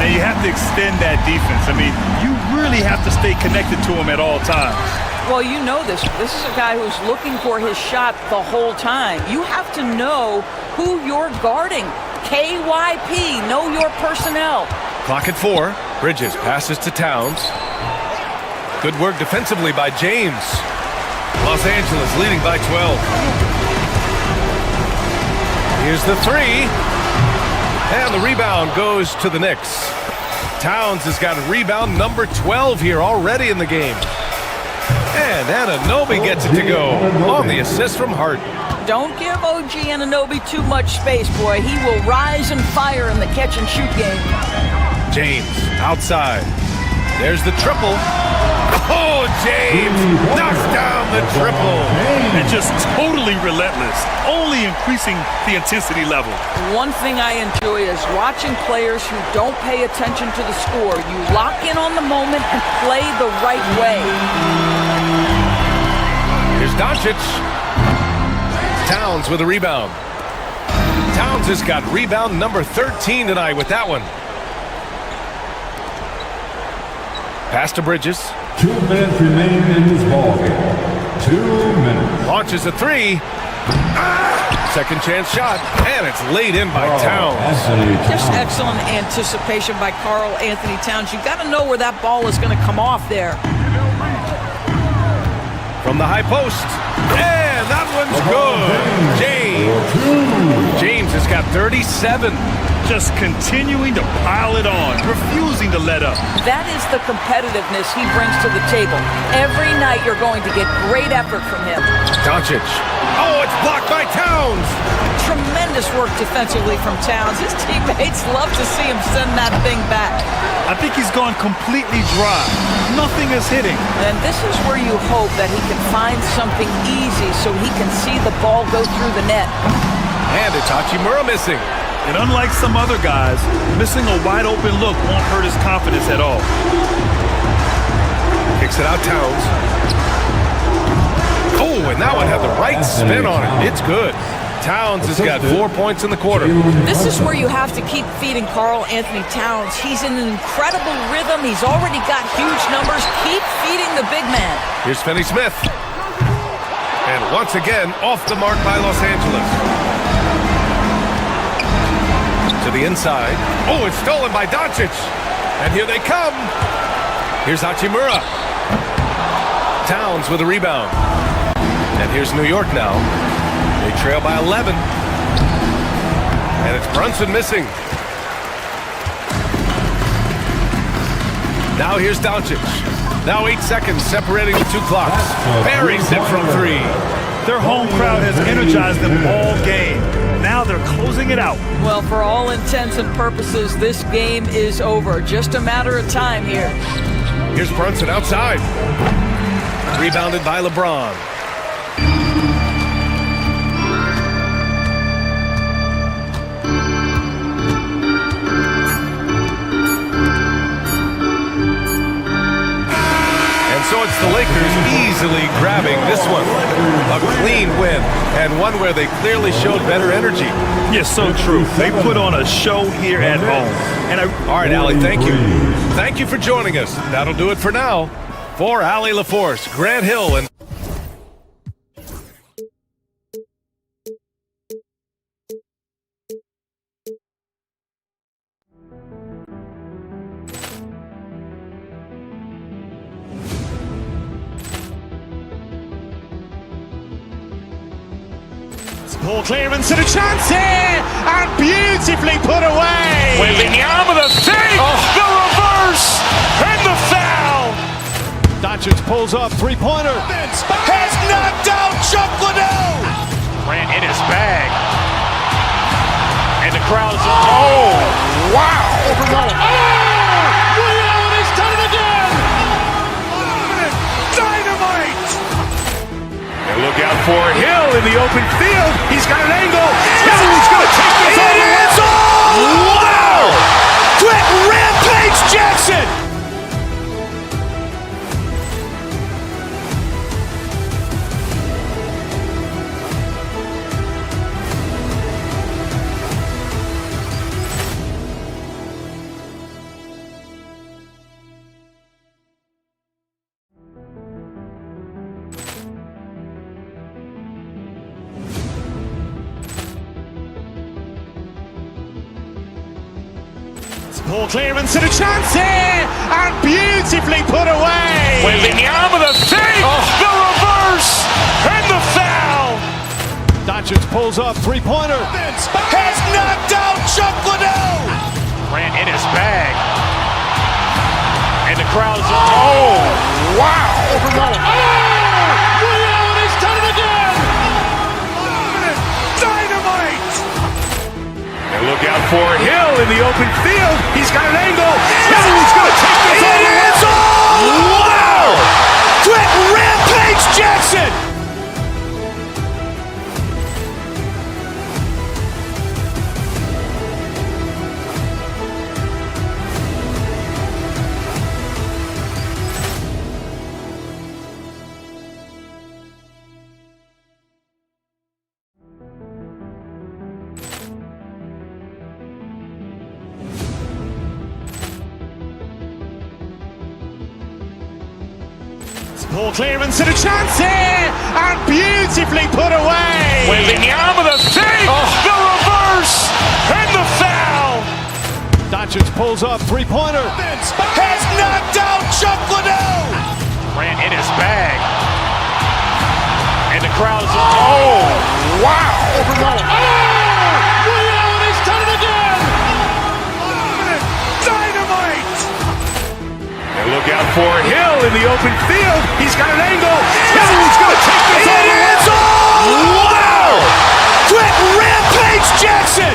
And you have to extend that defense. I mean, you really have to stay connected to him at all times. Well, you know this. This is a guy who's looking for his shot the whole time. You have to know who you're guarding. KYP, know your personnel. Clock at 4. Bridges passes to Towns. Good work defensively by James. Los Angeles leading by 12. Here's the 3. And the rebound goes to the Knicks. Towns has got rebound number 12 here already in the game. And Anunoby gets it to go on the assist from Hart. Don't give OG Anunoby too much space, boy. He will rise and fire in the catch-and-shoot game. James outside. There's the triple. Oh, James knocks down the triple. And just totally relentless, only increasing the intensity level. One thing I enjoy is watching players who don't pay attention to the score. You lock in on the moment and play the right way. Here's Doncic. Towns with a rebound. Towns has got rebound number 13 tonight with that one. Pass to Bridges. 2 minutes remain in this ballgame. 2 minutes. Launches a 3. Second chance shot, and it's laid in by Towns. Just excellent anticipation by Karl Anthony Towns. You got to know where that ball is going to come off there. From the high post, and that one's good. James has got 37. Just continuing to pile it on, refusing to let up. That is the competitiveness he brings to the table. Every night you're going to get great effort from him. Doncic. Oh, it's blocked by Towns. Tremendous work defensively from Towns. His teammates love to see him send that thing back. I think he's gone completely dry. Nothing is hitting. And this is where you hope that he can find something easy so he can see the ball go through the net. And it's Hachimura missing. And unlike some other guys, missing a wide-open look won't hurt his confidence at all. Kicks it out, Towns. Oh, and that one had the right spin on it. It's good. Towns has got 4 points in the quarter. This is where you have to keep feeding Karl Anthony Towns. He's in an incredible rhythm. He's already got huge numbers. Keep feeding the big man. Here's Finney-Smith. And once again, off the mark by Los Angeles. To the inside. Oh, it's stolen by Doncic. And here they come. Here's Hachimura. Towns with a rebound. And here's New York now. They trail by 11. And it's Brunson missing. Now here's Doncic. Now 8 seconds separating the two clocks. Buries it from 3. Their home crowd has energized them all game. Now they're closing it out. Well, for all intents and purposes, this game is over. Just a matter of time here. Here's Brunson outside. Rebounded by LeBron. So it's the Lakers easily grabbing this one. A clean win, and one where they clearly showed better energy. Yes, so true. They put on a show here at home. And all right, Allie, thank you. Thank you for joining us. That'll do it for now. For Allie LaForce, Grant Hill, and Poor clearance and a chance here, and beautifully put away. Wembanyama the save, the reverse, and the foul. Doncic pulls up, three-pointer. Has knocked out Chuck Liddell. Grant in his bag. And the crowd is, oh, wow. Ray Allen has done it again. Dynamite. And look out for Hill in the open field. He's got an angle. Hill's going to take this all the way. Wow! Quick rampage Jackson. Poor clearance and a chance here, and beautifully put away. Wembanyama the save, the reverse, and the foul. Doncic pulls up, three-pointer. Has knocked out Chuck Liddell. Grant in his bag. And the crowd is, oh, wow. Ray Allen has done it again. Dynamite. And look out for Hill in the open field. He's got an angle. Hill's going to take this all the way. Wow! Quick rampage Jackson. Poor clearance and a chance here, and beautifully put away. Wembanyama the save, the reverse, and the foul. Doncic pulls up, three-pointer. Has knocked out Chuck Liddell. Grant in his bag. And the crowd is, oh, wow. Ray Allen has done it again. Dynamite. And look out for Hill in the open field. He's got an angle. Hill's going to take this all the way. Wow! Quick rampage Jackson.